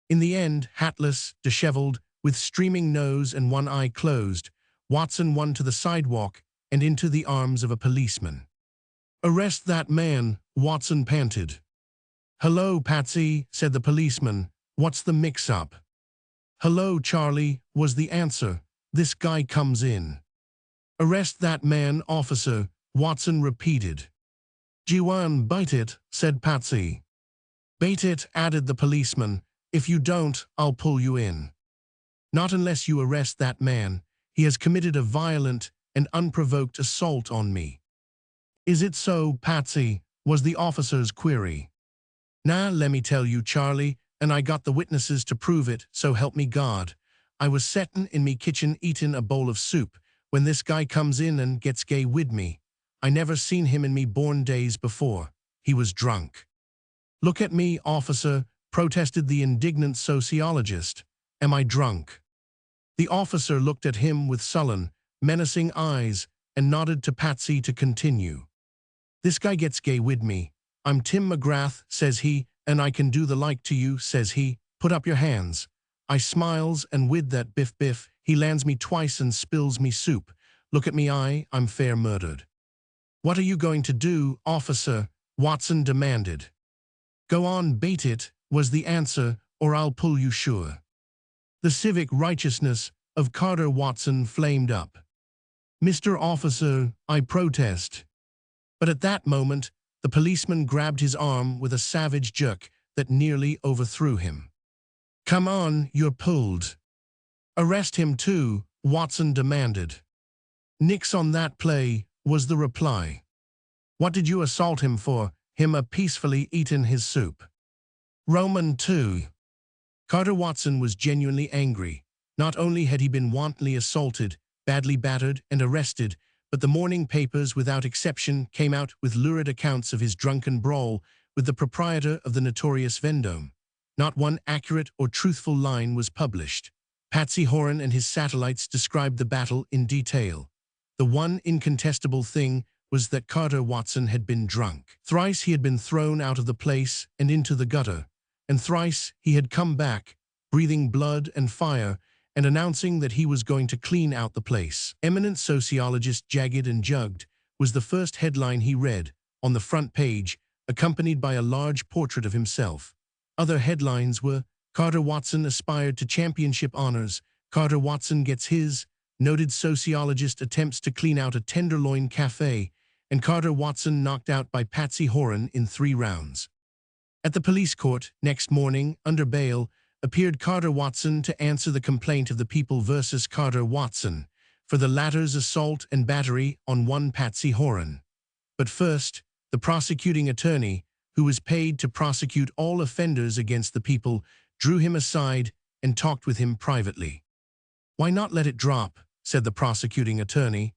In the end, hatless, disheveled, with streaming nose and one eye closed, Watson won to the sidewalk and into the arms of a policeman. "Arrest that man," Watson panted. "Hello, Patsy," said the policeman. "What's the mix-up?" "Hello, Charlie," was the answer. "This guy comes in." "Arrest that man, officer," Watson repeated. "G1, bite it," said Patsy. "Bait it," added the policeman. "If you don't, I'll pull you in." "Not unless you arrest that man. He has committed a violent and unprovoked assault on me." "Is it so, Patsy?" was the officer's query. "Nah, let me tell you, Charlie, and I got the witnesses to prove it, so help me God. I was settin' in me kitchen eatin' a bowl of soup when this guy comes in and gets gay wid me. I never seen him in me born days before. He was drunk." "Look at me, officer," protested the indignant sociologist. "Am I drunk?" The officer looked at him with sullen, menacing eyes and nodded to Patsy to continue. "This guy gets gay wid me. I'm Tim McGrath," says he, "and I can do the like to you," says he. "Put up your hands." I smiles, and with that biff biff, he lands me twice and spills me soup. Look at me eye, I'm fair murdered. "What are you going to do, officer?" Watson demanded. "Go on, bait it," was the answer, "or I'll pull you sure." The civic righteousness of Carter Watson flamed up. "Mr. Officer, I protest." But at that moment, the policeman grabbed his arm with a savage jerk that nearly overthrew him. "Come on, you're pulled." "Arrest him too," Watson demanded. "Nix on that play," was the reply. "What did you assault him for? Him a peacefully eatin' his soup." Roman 2. Carter Watson was genuinely angry. Not only had he been wantonly assaulted, badly battered, and arrested, but the morning papers, without exception, came out with lurid accounts of his drunken brawl with the proprietor of the notorious Vendome. Not one accurate or truthful line was published. Patsy Horan and his satellites described the battle in detail. The one incontestable thing was that Carter Watson had been drunk. Thrice he had been thrown out of the place and into the gutter, and thrice he had come back, breathing blood and fire, and announcing that he was going to clean out the place. Eminent sociologist Jagged and Jugged was the first headline he read, on the front page, accompanied by a large portrait of himself. Other headlines were, "Carter Watson aspired to championship honors," "Carter Watson gets his," "Noted sociologist attempts to clean out a Tenderloin cafe," and "Carter Watson knocked out by Patsy Horan in 3 rounds. At the police court, next morning, under bail, appeared Carter Watson to answer the complaint of the people versus Carter Watson for the latter's assault and battery on one Patsy Horan. But first, the prosecuting attorney, who was paid to prosecute all offenders against the people, drew him aside and talked with him privately. "Why not let it drop?" said the prosecuting attorney.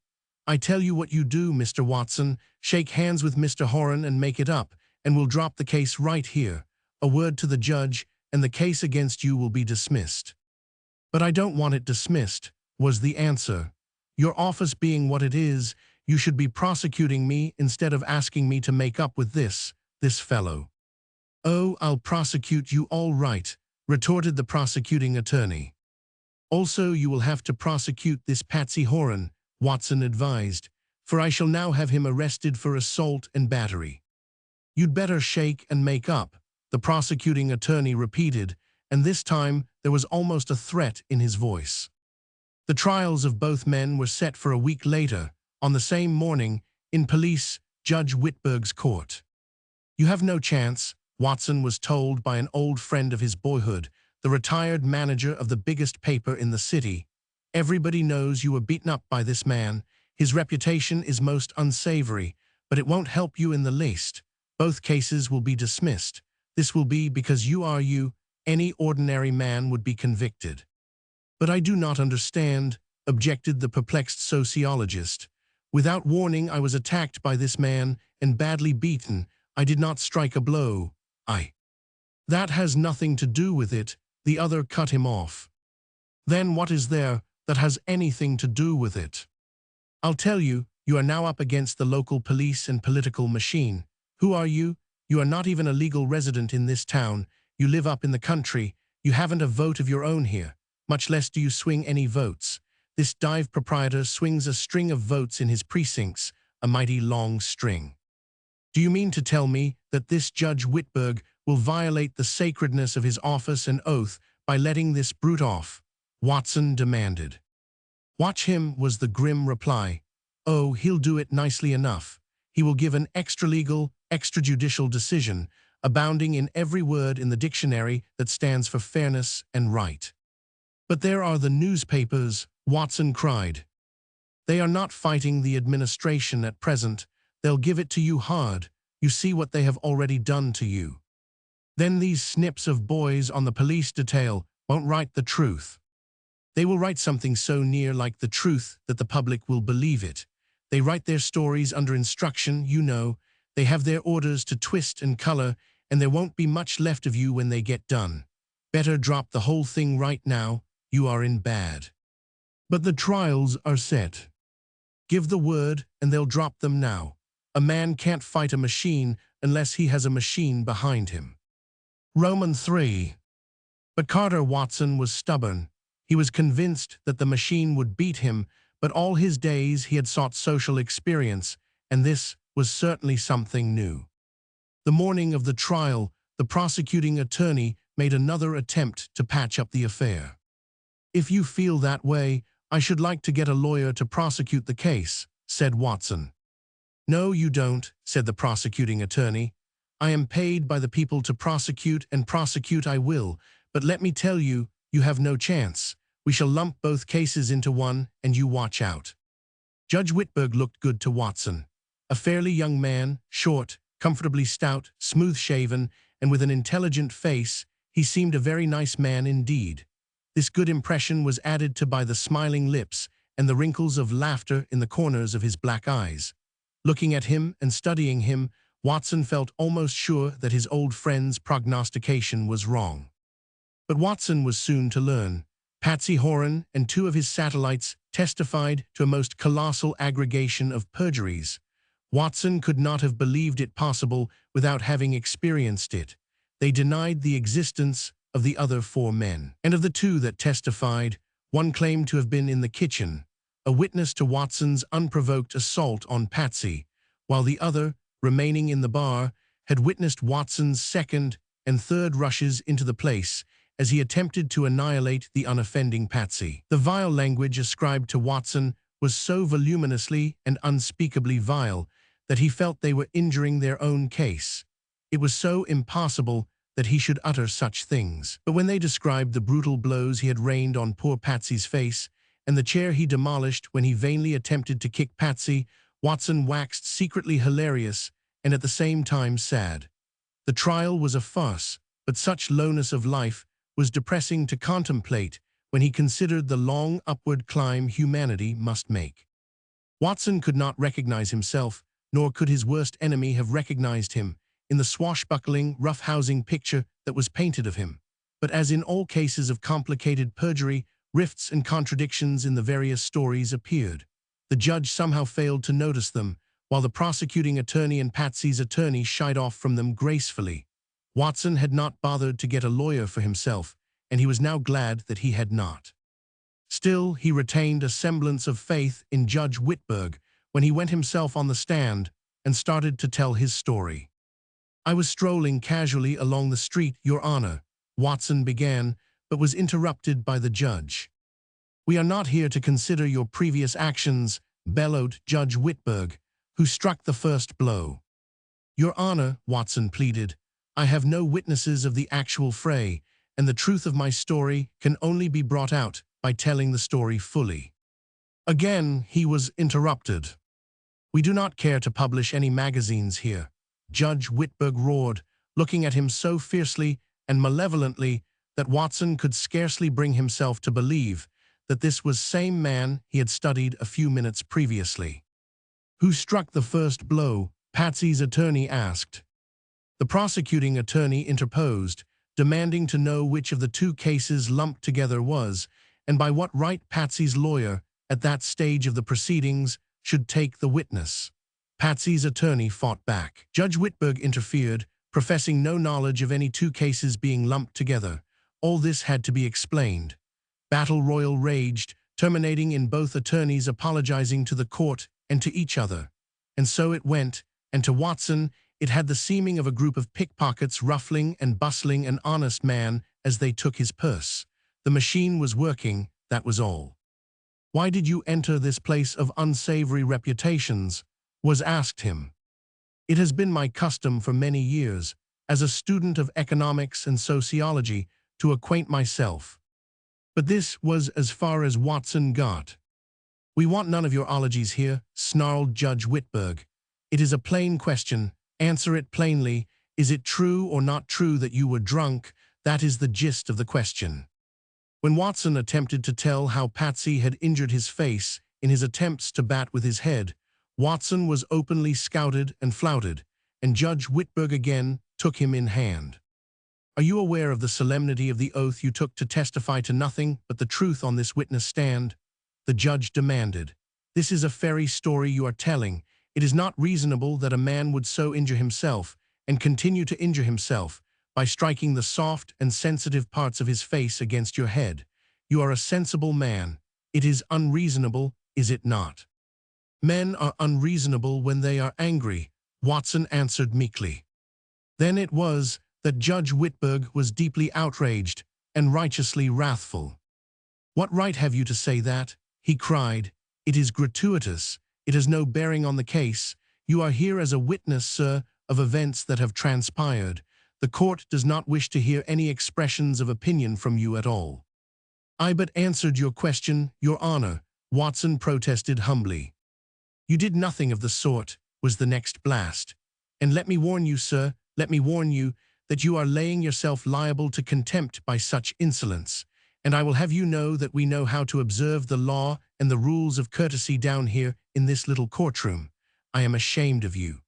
"I tell you what you do, Mr. Watson, shake hands with Mr. Horan and make it up, and we'll drop the case right here. A word to the judge, and the case against you will be dismissed." "But I don't want it dismissed," was the answer. "Your office being what it is, you should be prosecuting me instead of asking me to make up with this fellow." "Oh, I'll prosecute you all right," retorted the prosecuting attorney. "Also, you will have to prosecute this Patsy Horan," Watson advised, "for I shall now have him arrested for assault and battery." "You'd better shake and make up," the prosecuting attorney repeated, and this time there was almost a threat in his voice. The trials of both men were set for a week later, on the same morning, in Police Judge Whitberg's court. "You have no chance," Watson was told by an old friend of his boyhood, the retired manager of the biggest paper in the city. "Everybody knows you were beaten up by this man. His reputation is most unsavory, but it won't help you in the least. Both cases will be dismissed. This will be because you are you. Any ordinary man would be convicted." "But I do not understand," objected the perplexed sociologist. "Without warning, I was attacked by this man and badly beaten. I did not strike a blow. That has nothing to do with it," the other cut him off. "Then what is there that has anything to do with it?" "I'll tell you, You are now up against the local police and political machine. Who are you? You are not even a legal resident in this town. You live up in the country. You haven't a vote of your own here, much less do you swing any votes. This dive proprietor swings a string of votes in his precincts, a mighty long string. Do you mean to tell me that this Judge Whitberg will violate the sacredness of his office and oath by letting this brute off? Watson demanded. Watch him, was the grim reply. Oh, he'll do it nicely enough. He will give an extralegal, extrajudicial decision, abounding in every word in the dictionary that stands for fairness and right. But there are the newspapers, Watson cried. They are not fighting the administration at present. They'll give it to you hard. You see what they have already done to you. Then these snips of boys on the police detail won't write the truth. They will write something so near like the truth that the public will believe it. They write their stories under instruction, you know. They have their orders to twist and color, and there won't be much left of you when they get done. Better drop the whole thing right now. You are in bad. But the trials are set. Give the word, and they'll drop them now. A man can't fight a machine unless he has a machine behind him. Roman 3. But Carter Watson was stubborn. He was convinced that the machine would beat him, but all his days he had sought social experience, and this was certainly something new. The morning of the trial, the prosecuting attorney made another attempt to patch up the affair. If you feel that way, I should like to get a lawyer to prosecute the case, said Watson. No, you don't, said the prosecuting attorney. I am paid by the people to prosecute, and prosecute I will, but let me tell you, you have no chance. We shall lump both cases into one, and you watch out. Judge Whitberg looked good to Watson. A fairly young man, short, comfortably stout, smooth-shaven, and with an intelligent face, he seemed a very nice man indeed. This good impression was added to by the smiling lips and the wrinkles of laughter in the corners of his black eyes. Looking at him and studying him, Watson felt almost sure that his old friend's prognostication was wrong. But Watson was soon to learn. Patsy Horan and two of his satellites testified to a most colossal aggregation of perjuries. Watson could not have believed it possible without having experienced it. They denied the existence of the other 4 men. And of the 2 that testified, one claimed to have been in the kitchen, a witness to Watson's unprovoked assault on Patsy, while the other, remaining in the bar, had witnessed Watson's second and third rushes into the place as he attempted to annihilate the unoffending Patsy. The vile language ascribed to Watson was so voluminously and unspeakably vile that he felt they were injuring their own case. It was so impossible that he should utter such things. But when they described the brutal blows he had rained on poor Patsy's face, and the chair he demolished when he vainly attempted to kick Patsy, Watson waxed secretly hilarious and at the same time sad. The trial was a farce, but such lowness of life was depressing to contemplate when he considered the long upward climb humanity must make. Watson could not recognize himself, nor could his worst enemy have recognized him, in the swashbuckling, roughhousing picture that was painted of him. But as in all cases of complicated perjury, rifts and contradictions in the various stories appeared. The judge somehow failed to notice them, while the prosecuting attorney and Patsy's attorney shied off from them gracefully. Watson had not bothered to get a lawyer for himself, and he was now glad that he had not. Still, he retained a semblance of faith in Judge Whitberg when he went himself on the stand and started to tell his story. I was strolling casually along the street, Your Honor, Watson began, but was interrupted by the judge. We are not here to consider your previous actions, bellowed Judge Whitberg, who struck the first blow. Your Honor, Watson pleaded, I have no witnesses of the actual fray, and the truth of my story can only be brought out by telling the story fully. Again, he was interrupted. We do not care to publish any magazines here, Judge Whitberg roared, looking at him so fiercely and malevolently that Watson could scarcely bring himself to believe that this was same man he had studied a few minutes previously. Who struck the first blow? Patsy's attorney asked. The prosecuting attorney interposed, demanding to know which of the 2 cases lumped together was, and by what right Patsy's lawyer, at that stage of the proceedings, should take the witness. Patsy's attorney fought back. Judge Whitberg interfered, professing no knowledge of any two cases being lumped together. All this had to be explained. Battle royal raged, terminating in both attorneys apologizing to the court and to each other. And so it went, and to Watson, it had the seeming of a group of pickpockets ruffling and bustling an honest man as they took his purse. The machine was working, that was all. "Why did you enter this place of unsavory reputations?" was asked him. "It has been my custom for many years, as a student of economics and sociology, to acquaint myself." But this was as far as Watson got. "We want none of your ologies here," snarled Judge Whitberg. "It is a plain question. Answer it plainly. Is it true or not true that you were drunk? That is the gist of the question." When Watson attempted to tell how Patsy had injured his face in his attempts to bat with his head, Watson was openly scouted and flouted, and Judge Whitberg again took him in hand. "Are you aware of the solemnity of the oath you took to testify to nothing but the truth on this witness stand?" the judge demanded. "This is a fairy story you are telling. It is not reasonable that a man would so injure himself, and continue to injure himself, by striking the soft and sensitive parts of his face against your head. You are a sensible man. It is unreasonable, is it not?" "Men are unreasonable when they are angry," Watson answered meekly. Then it was that Judge Whitberg was deeply outraged and righteously wrathful. "What right have you to say that?" he cried. "It is gratuitous. It has no bearing on the case. You are here as a witness, sir, of events that have transpired. The court does not wish to hear any expressions of opinion from you at all." "I but answered your question, Your Honor," Watson protested humbly. "You did nothing of the sort," was the next blast. "And let me warn you, sir, let me warn you, that you are laying yourself liable to contempt by such insolence. And I will have you know that we know how to observe the law and the rules of courtesy down here in this little courtroom. I am ashamed of you."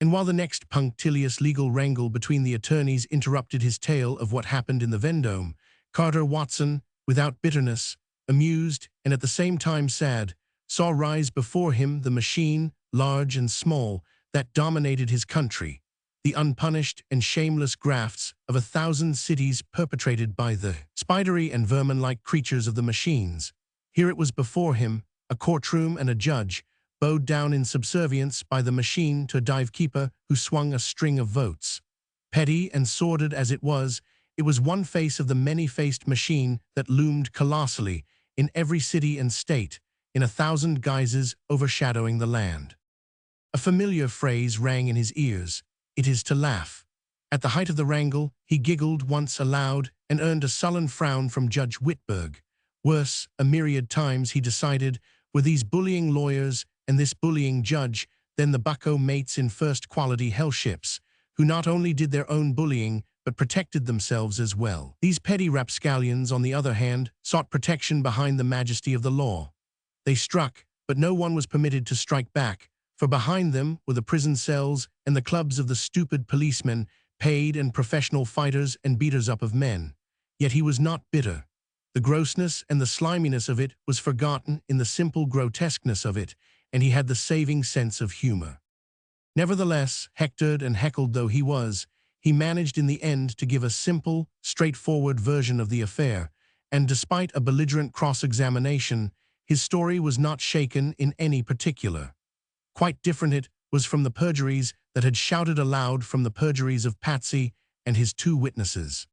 And while the next punctilious legal wrangle between the attorneys interrupted his tale of what happened in the Vendome, Carter Watson, without bitterness, amused, and at the same time sad, saw rise before him the machine, large and small, that dominated his country, the unpunished and shameless grafts of 1,000 cities perpetrated by the spidery and vermin-like creatures of the machines. Here it was before him, a courtroom and a judge, bowed down in subservience by the machine to a dive-keeper who swung a string of votes. Petty and sordid as it was one face of the many-faced machine that loomed colossally in every city and state, in 1,000 guises overshadowing the land. A familiar phrase rang in his ears: "It is to laugh." At the height of the wrangle, he giggled once aloud and earned a sullen frown from Judge Whitberg. Worse, a myriad times, he decided, were these bullying lawyers and this bullying judge than the bucko mates in first-quality hellships, who not only did their own bullying, but protected themselves as well. These petty rapscallions, on the other hand, sought protection behind the majesty of the law. They struck, but no one was permitted to strike back, for behind them were the prison cells and the clubs of the stupid policemen, paid and professional fighters and beaters-up of men. Yet he was not bitter. The grossness and the sliminess of it was forgotten in the simple grotesqueness of it, and he had the saving sense of humor. Nevertheless, hectored and heckled though he was, he managed in the end to give a simple, straightforward version of the affair, and despite a belligerent cross-examination, his story was not shaken in any particular. Quite different it was from the perjuries that had shouted aloud from the perjuries of Patsy and his two witnesses.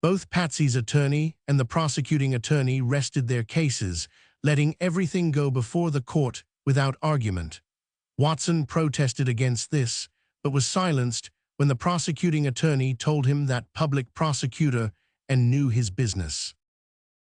Both Patsy's attorney and the prosecuting attorney rested their cases, letting everything go before the court without argument. Watson protested against this, but was silenced when the prosecuting attorney told him that public prosecutor and knew his business.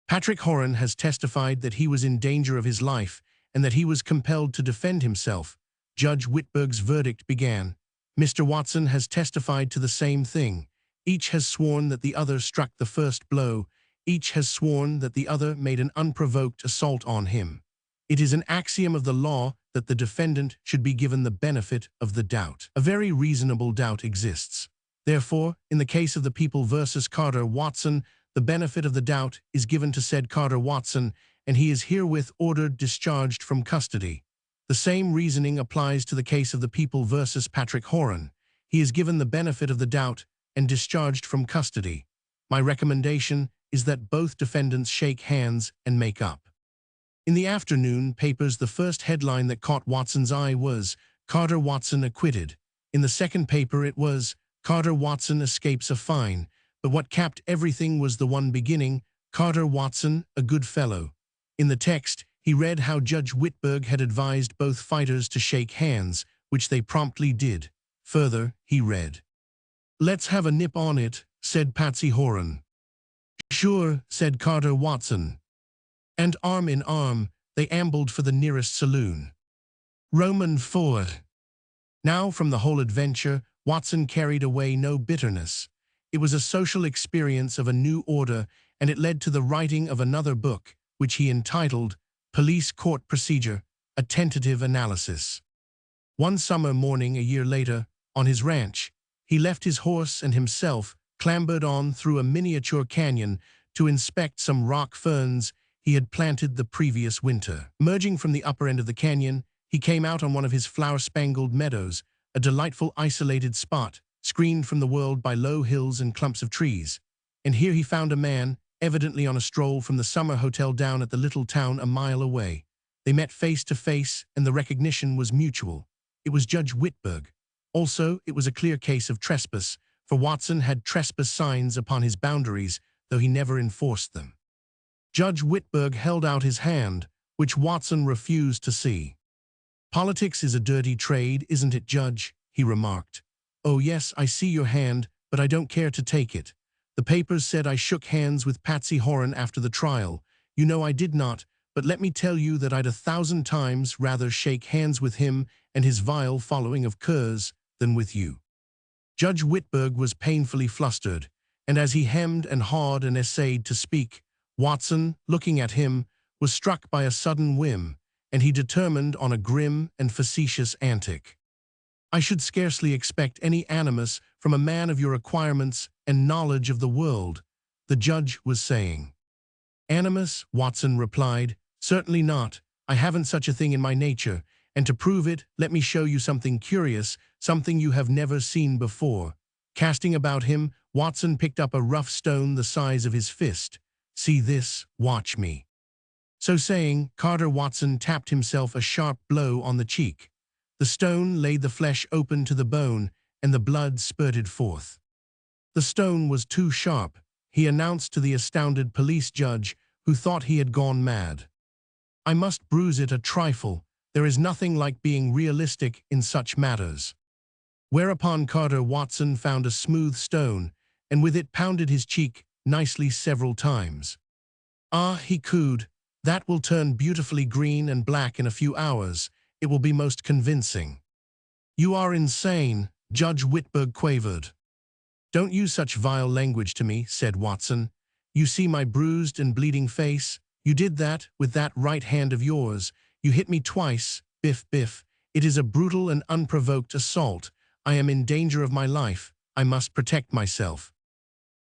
"Patrick Horan has testified that he was in danger of his life and that he was compelled to defend himself," Judge Whitberg's verdict began. "Mr. Watson has testified to the same thing. Each has sworn that the other struck the first blow. Each has sworn that the other made an unprovoked assault on him. It is an axiom of the law that the defendant should be given the benefit of the doubt. A very reasonable doubt exists. Therefore, in the case of the People versus Carter Watson, the benefit of the doubt is given to said Carter Watson, and he is herewith ordered discharged from custody." The same reasoning applies to the case of the People versus Patrick Horan. He is given the benefit of the doubt and discharged from custody. My recommendation is that both defendants shake hands and make up. In the afternoon papers, the first headline that caught Watson's eye was, "Carter Watson acquitted." In the second paper it was, "Carter Watson escapes a fine." But what capped everything was the one beginning, "Carter Watson, a good fellow." In the text, he read how Judge Whitberg had advised both fighters to shake hands, which they promptly did. Further, he read, "Let's have a nip on it," said Patsy Horan. "Sure," said Carter Watson. And arm in arm, they ambled for the nearest saloon. Roman 4. Now from the whole adventure, Watson carried away no bitterness. It was a social experience of a new order, and it led to the writing of another book, which he entitled Police Court Procedure, a Tentative Analysis. One summer morning a year later, on his ranch, he left his horse and himself clambered on through a miniature canyon to inspect some rock ferns he had planted the previous winter. Emerging from the upper end of the canyon, he came out on one of his flower-spangled meadows, a delightful isolated spot, screened from the world by low hills and clumps of trees. And here he found a man, evidently on a stroll from the summer hotel down at the little town a mile away. They met face to face, and the recognition was mutual. It was Judge Whitberg. Also, it was a clear case of trespass, for Watson had trespass signs upon his boundaries, though he never enforced them. Judge Whitberg held out his hand, which Watson refused to see. "Politics is a dirty trade, isn't it, Judge?" he remarked. "Oh yes, I see your hand, but I don't care to take it. The papers said I shook hands with Patsy Horan after the trial. You know I did not, but let me tell you that I'd 1,000 times rather shake hands with him and his vile following of curs than with you." Judge Whitberg was painfully flustered, and as he hemmed and hawed and essayed to speak, Watson, looking at him, was struck by a sudden whim, and he determined on a grim and facetious antic. "I should scarcely expect any animus from a man of your acquirements and knowledge of the world," the judge was saying. "Animus," Watson replied, "certainly not. I haven't such a thing in my nature, and to prove it, let me show you something curious, something you have never seen before." Casting about him, Watson picked up a rough stone the size of his fist. "See this, watch me." So saying, Carter Watson tapped himself a sharp blow on the cheek. The stone laid the flesh open to the bone, and the blood spurted forth. The stone was too sharp, he announced to the astounded police judge, who thought he had gone mad. "I must bruise it a trifle. There is nothing like being realistic in such matters." Whereupon Carter Watson found a smooth stone, and with it pounded his cheek nicely several times. "Ah," he cooed, "that will turn beautifully green and black in a few hours. It will be most convincing." "You are insane," Judge Whitberg quavered. "Don't use such vile language to me," said Watson. "You see my bruised and bleeding face? You did that with that right hand of yours. You hit me twice, biff, biff. It is a brutal and unprovoked assault. I am in danger of my life. I must protect myself."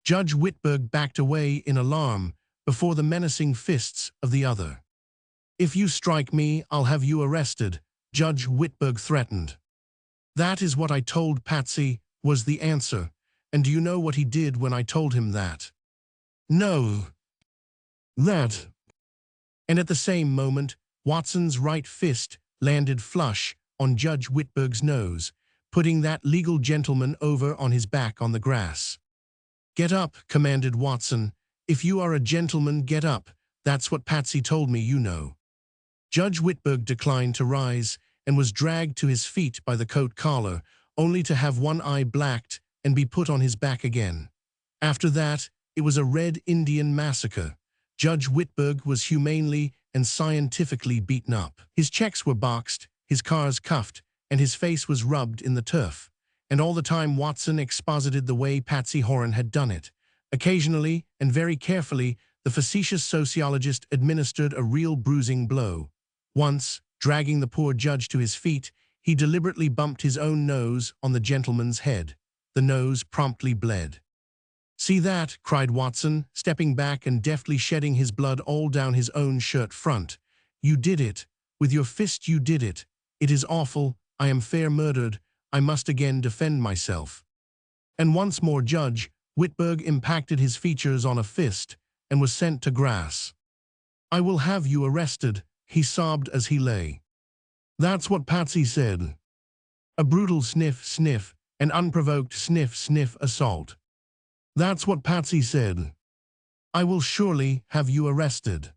Judge Whitberg backed away in alarm before the menacing fists of the other. "If you strike me, I'll have you arrested," Judge Whitberg threatened. "That is what I told Patsy," was the answer. "And do you know what he did when I told him that?" "No." "That." And at the same moment, Watson's right fist landed flush on Judge Whitberg's nose, putting that legal gentleman over on his back on the grass. "Get up," commanded Watson. "If you are a gentleman, get up. That's what Patsy told me, you know." Judge Whitberg declined to rise and was dragged to his feet by the coat collar, only to have one eye blacked and be put on his back again. After that, it was a Red Indian massacre. Judge Whitberg was humanely and scientifically beaten up. His checks were boxed, his cars cuffed, and his face was rubbed in the turf. And all the time Watson exposited the way Patsy Horan had done it. Occasionally, and very carefully, the facetious sociologist administered a real bruising blow. Once, dragging the poor judge to his feet, he deliberately bumped his own nose on the gentleman's head. The nose promptly bled. "See that?" cried Watson, stepping back and deftly shedding his blood all down his own shirt front. "You did it. With your fist you did it. It is awful, I am fair murdered, I must again defend myself. And once more Judge Whitberg impacted his features on a fist and was sent to grass. I will have you arrested, he sobbed as he lay. That's what Patsy said. A brutal sniff, sniff, an unprovoked sniff, sniff assault. That's what Patsy said. I will surely have you arrested.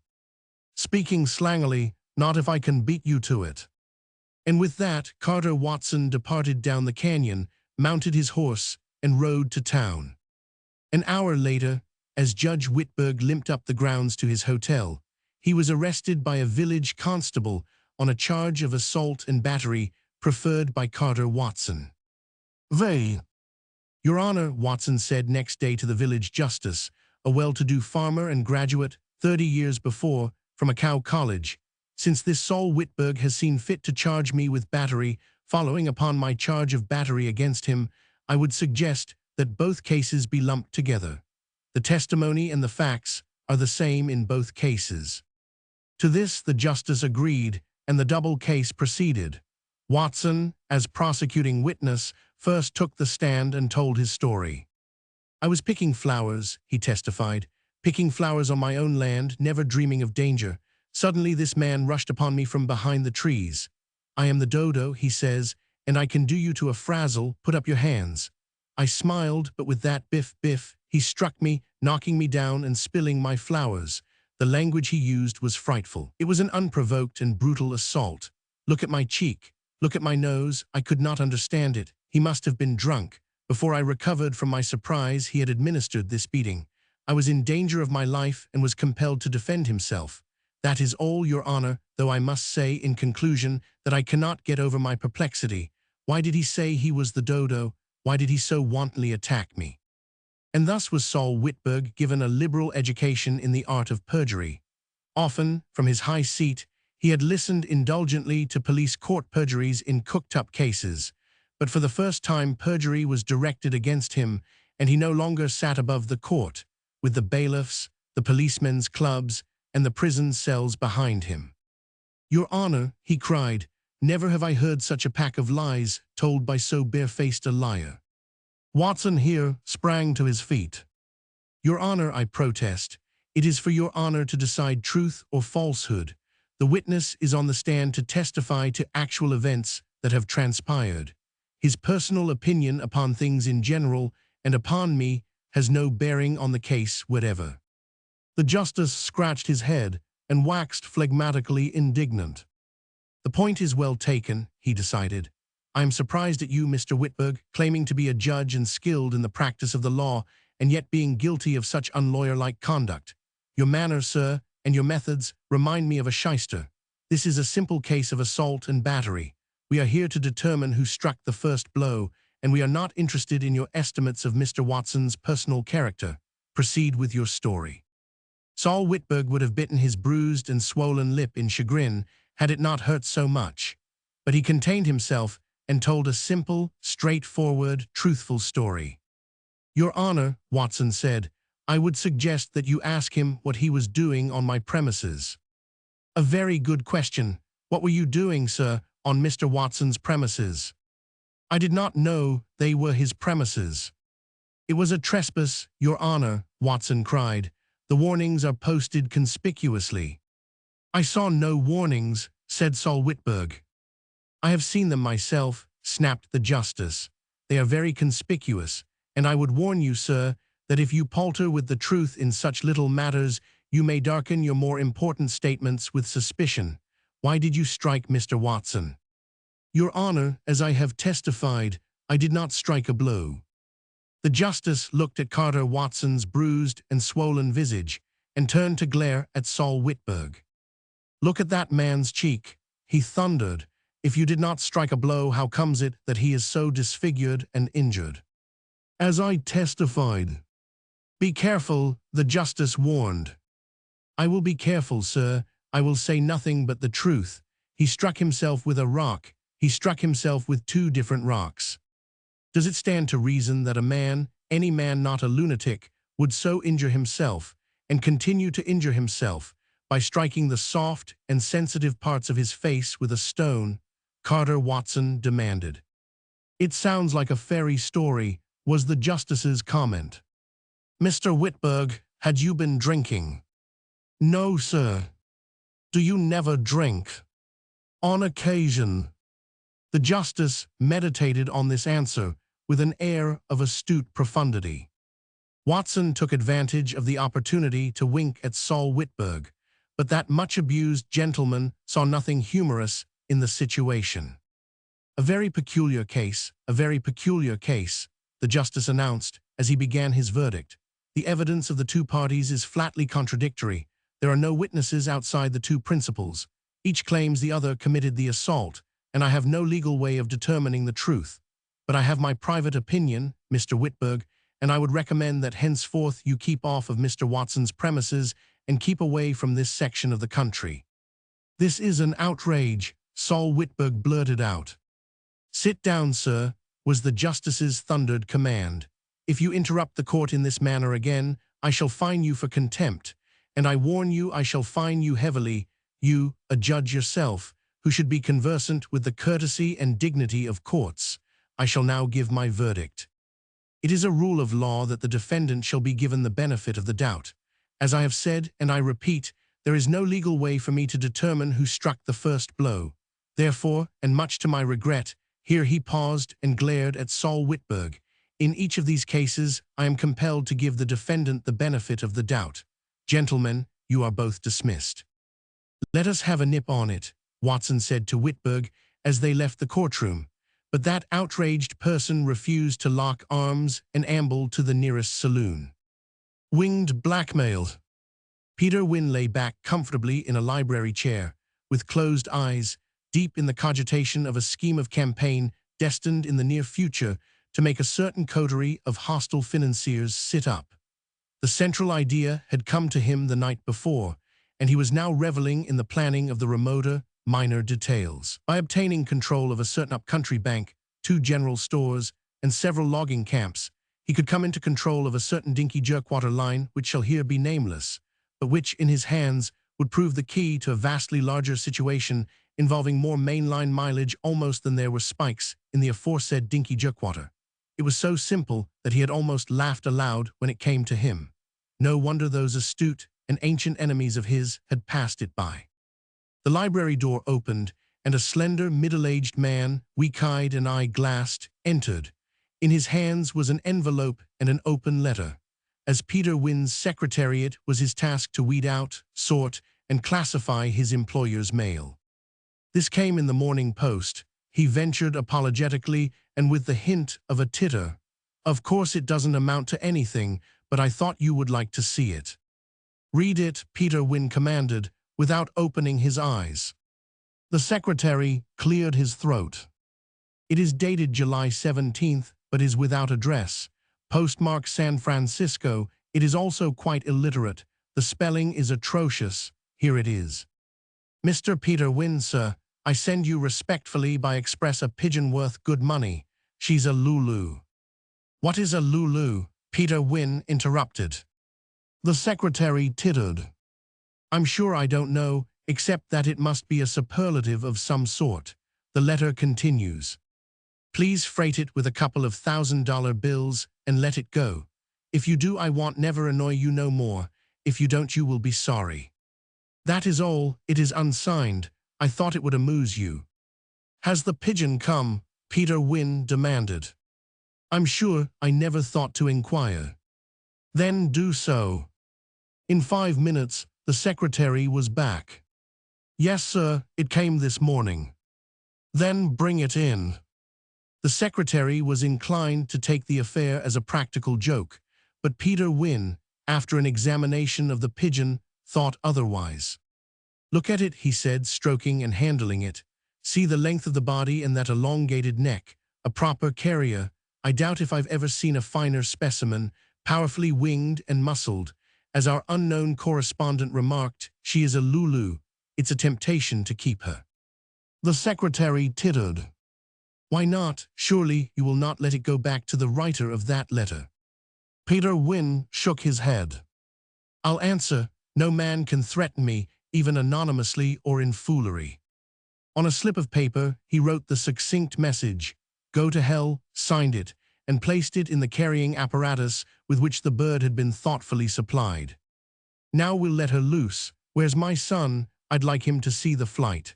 Speaking slangily, not if I can beat you to it. And with that, Carter Watson departed down the canyon, mounted his horse, and rode to town. An hour later, as Judge Whitberg limped up the grounds to his hotel, he was arrested by a village constable on a charge of assault and battery preferred by Carter Watson. "Vey, Your Honor," Watson said next day to the village justice, a well-to-do farmer and graduate 30 years before from a cow college, "since this Saul Whitberg has seen fit to charge me with battery, following upon my charge of battery against him, I would suggest that both cases be lumped together. The testimony and the facts are the same in both cases." To this the justice agreed, and the double case proceeded. Watson, as prosecuting witness, first took the stand and told his story. "I was picking flowers," he testified, "picking flowers on my own land, never dreaming of danger. Suddenly this man rushed upon me from behind the trees. 'I am the dodo,' he says, 'and I can do you to a frazzle, put up your hands.' I smiled, but with that biff, biff, he struck me, knocking me down and spilling my flowers. The language he used was frightful. It was an unprovoked and brutal assault. Look at my cheek. Look at my nose. I could not understand it. He must have been drunk. Before I recovered from my surprise, he had administered this beating. I was in danger of my life and was compelled to defend himself. That is all, Your Honor, though I must say, in conclusion, that I cannot get over my perplexity. Why did he say he was the dodo? Why did he so wantonly attack me?" And thus was Saul Whitberg given a liberal education in the art of perjury. Often, from his high seat, he had listened indulgently to police court perjuries in cooked-up cases, but for the first time perjury was directed against him, and he no longer sat above the court, with the bailiffs, the policemen's clubs, and the prison cells behind him. "Your Honor," he cried, "never have I heard such a pack of lies told by so barefaced a liar." Watson here sprang to his feet. "Your Honor, I protest. It is for Your Honor to decide truth or falsehood. The witness is on the stand to testify to actual events that have transpired. His personal opinion upon things in general and upon me has no bearing on the case whatever." The justice scratched his head and waxed phlegmatically indignant. "The point is well taken," he decided. "I am surprised at you, Mr. Whitberg, claiming to be a judge and skilled in the practice of the law, and yet being guilty of such unlawyer-like conduct. Your manner, sir, and your methods remind me of a shyster. This is a simple case of assault and battery. We are here to determine who struck the first blow, and we are not interested in your estimates of Mr. Watson's personal character. Proceed with your story." Saul Whitberg would have bitten his bruised and swollen lip in chagrin had it not hurt so much. But he contained himself and told a simple, straightforward, truthful story. "Your Honor," Watson said, "I would suggest that you ask him what he was doing on my premises." "A very good question. What were you doing, sir, on Mr. Watson's premises?" "I did not know they were his premises." "It was a trespass, Your Honor," Watson cried. "The warnings are posted conspicuously." "I saw no warnings," said Saul Whitberg. "I have seen them myself," snapped the justice. "They are very conspicuous, and I would warn you, sir, that if you palter with the truth in such little matters, you may darken your more important statements with suspicion. Why did you strike Mr. Watson?" "Your Honor, as I have testified, I did not strike a blow." The justice looked at Carter Watson's bruised and swollen visage and turned to glare at Saul Whitberg. "Look at that man's cheek," he thundered. "If you did not strike a blow, how comes it that he is so disfigured and injured?" "As I testified." "Be careful," the justice warned. "I will be careful, sir. I will say nothing but the truth. He struck himself with a rock. He struck himself with 2 different rocks. Does it stand to reason that a man, any man not a lunatic, would so injure himself, and continue to injure himself, by striking the soft and sensitive parts of his face with a stone? Carter Watson demanded. It sounds like a fairy story, was the justice's comment. Mr. Whitberg, had you been drinking? No, sir. Do you never drink? On occasion. The justice meditated on this answer with an air of astute profundity. Watson took advantage of the opportunity to wink at Saul Whitberg, but that much-abused gentleman saw nothing humorous in the situation. A very peculiar case, the justice announced as he began his verdict. The evidence of the two parties is flatly contradictory. There are no witnesses outside the two principals. Each claims the other committed the assault, and I have no legal way of determining the truth. But I have my private opinion, Mr. Whitberg, and I would recommend that henceforth you keep off of Mr. Watson's premises and keep away from this section of the country. This is an outrage, Saul Whitberg blurted out. Sit down, sir, was the justice's thundered command. If you interrupt the court in this manner again, I shall fine you for contempt, and I warn you I shall fine you heavily, you, a judge yourself, who should be conversant with the courtesy and dignity of courts. I shall now give my verdict. It is a rule of law that the defendant shall be given the benefit of the doubt. As I have said, and I repeat, there is no legal way for me to determine who struck the first blow. Therefore, and much to my regret, here he paused and glared at Saul Whitberg. In each of these cases, I am compelled to give the defendant the benefit of the doubt. Gentlemen, you are both dismissed. Let us have a nip on it, Watson said to Whitberg as they left the courtroom. But that outraged person refused to lock arms and ambled to the nearest saloon. Winged blackmail. Peter Wynne lay back comfortably in a library chair, with closed eyes, deep in the cogitation of a scheme of campaign destined in the near future to make a certain coterie of hostile financiers sit up. The central idea had come to him the night before, and he was now reveling in the planning of the remoter, minor details. By obtaining control of a certain up-country bank, 2 general stores, and several logging camps, he could come into control of a certain dinky jerkwater line which shall here be nameless, but which, in his hands, would prove the key to a vastly larger situation involving more mainline mileage almost than there were spikes in the aforesaid dinky jerkwater. It was so simple that he had almost laughed aloud when it came to him. No wonder those astute and ancient enemies of his had passed it by. The library door opened, and a slender, middle-aged man, weak-eyed and eye-glassed, entered. In his hands was an envelope and an open letter. As Peter Wynne's secretariat was his task to weed out, sort, and classify his employer's mail. This came in the Morning Post, he ventured apologetically and with the hint of a titter. Of course it doesn't amount to anything, but I thought you would like to see it. Read it, Peter Wynne commanded, without opening his eyes. The secretary cleared his throat. It is dated July 17th, but is without address. Postmarked San Francisco, it is also quite illiterate. The spelling is atrocious. Here it is. Mr. Peter Wynne, sir, I send you respectfully by express a pigeon worth good money. She's a Lulu. What is a Lulu? Peter Wynne interrupted. The secretary tittered. I'm sure I don't know, except that it must be a superlative of some sort. The letter continues. Please freight it with a couple of $1,000 bills and let it go. If you do, I won't never annoy you no more. If you don't, you will be sorry. That is all. It is unsigned. I thought it would amuse you. Has the pigeon come? Peter Wynne demanded. I'm sure I never thought to inquire. Then do so. In 5 minutes, the secretary was back. Yes, sir, it came this morning. Then bring it in. The secretary was inclined to take the affair as a practical joke, but Peter Wynne, after an examination of the pigeon, thought otherwise. Look at it, he said, stroking and handling it. See the length of the body and that elongated neck. A proper carrier. I doubt if I've ever seen a finer specimen, powerfully winged and muscled. As our unknown correspondent remarked, she is a Lulu. It's a temptation to keep her. The secretary tittered. Why not? Surely you will not let it go back to the writer of that letter. Peter Wynne shook his head. I'll answer. No man can threaten me, even anonymously or in foolery. On a slip of paper, he wrote the succinct message, "Go to hell," signed it, and placed it in the carrying apparatus with which the bird had been thoughtfully supplied. "Now we'll let her loose. Where's my son? I'd like him to see the flight."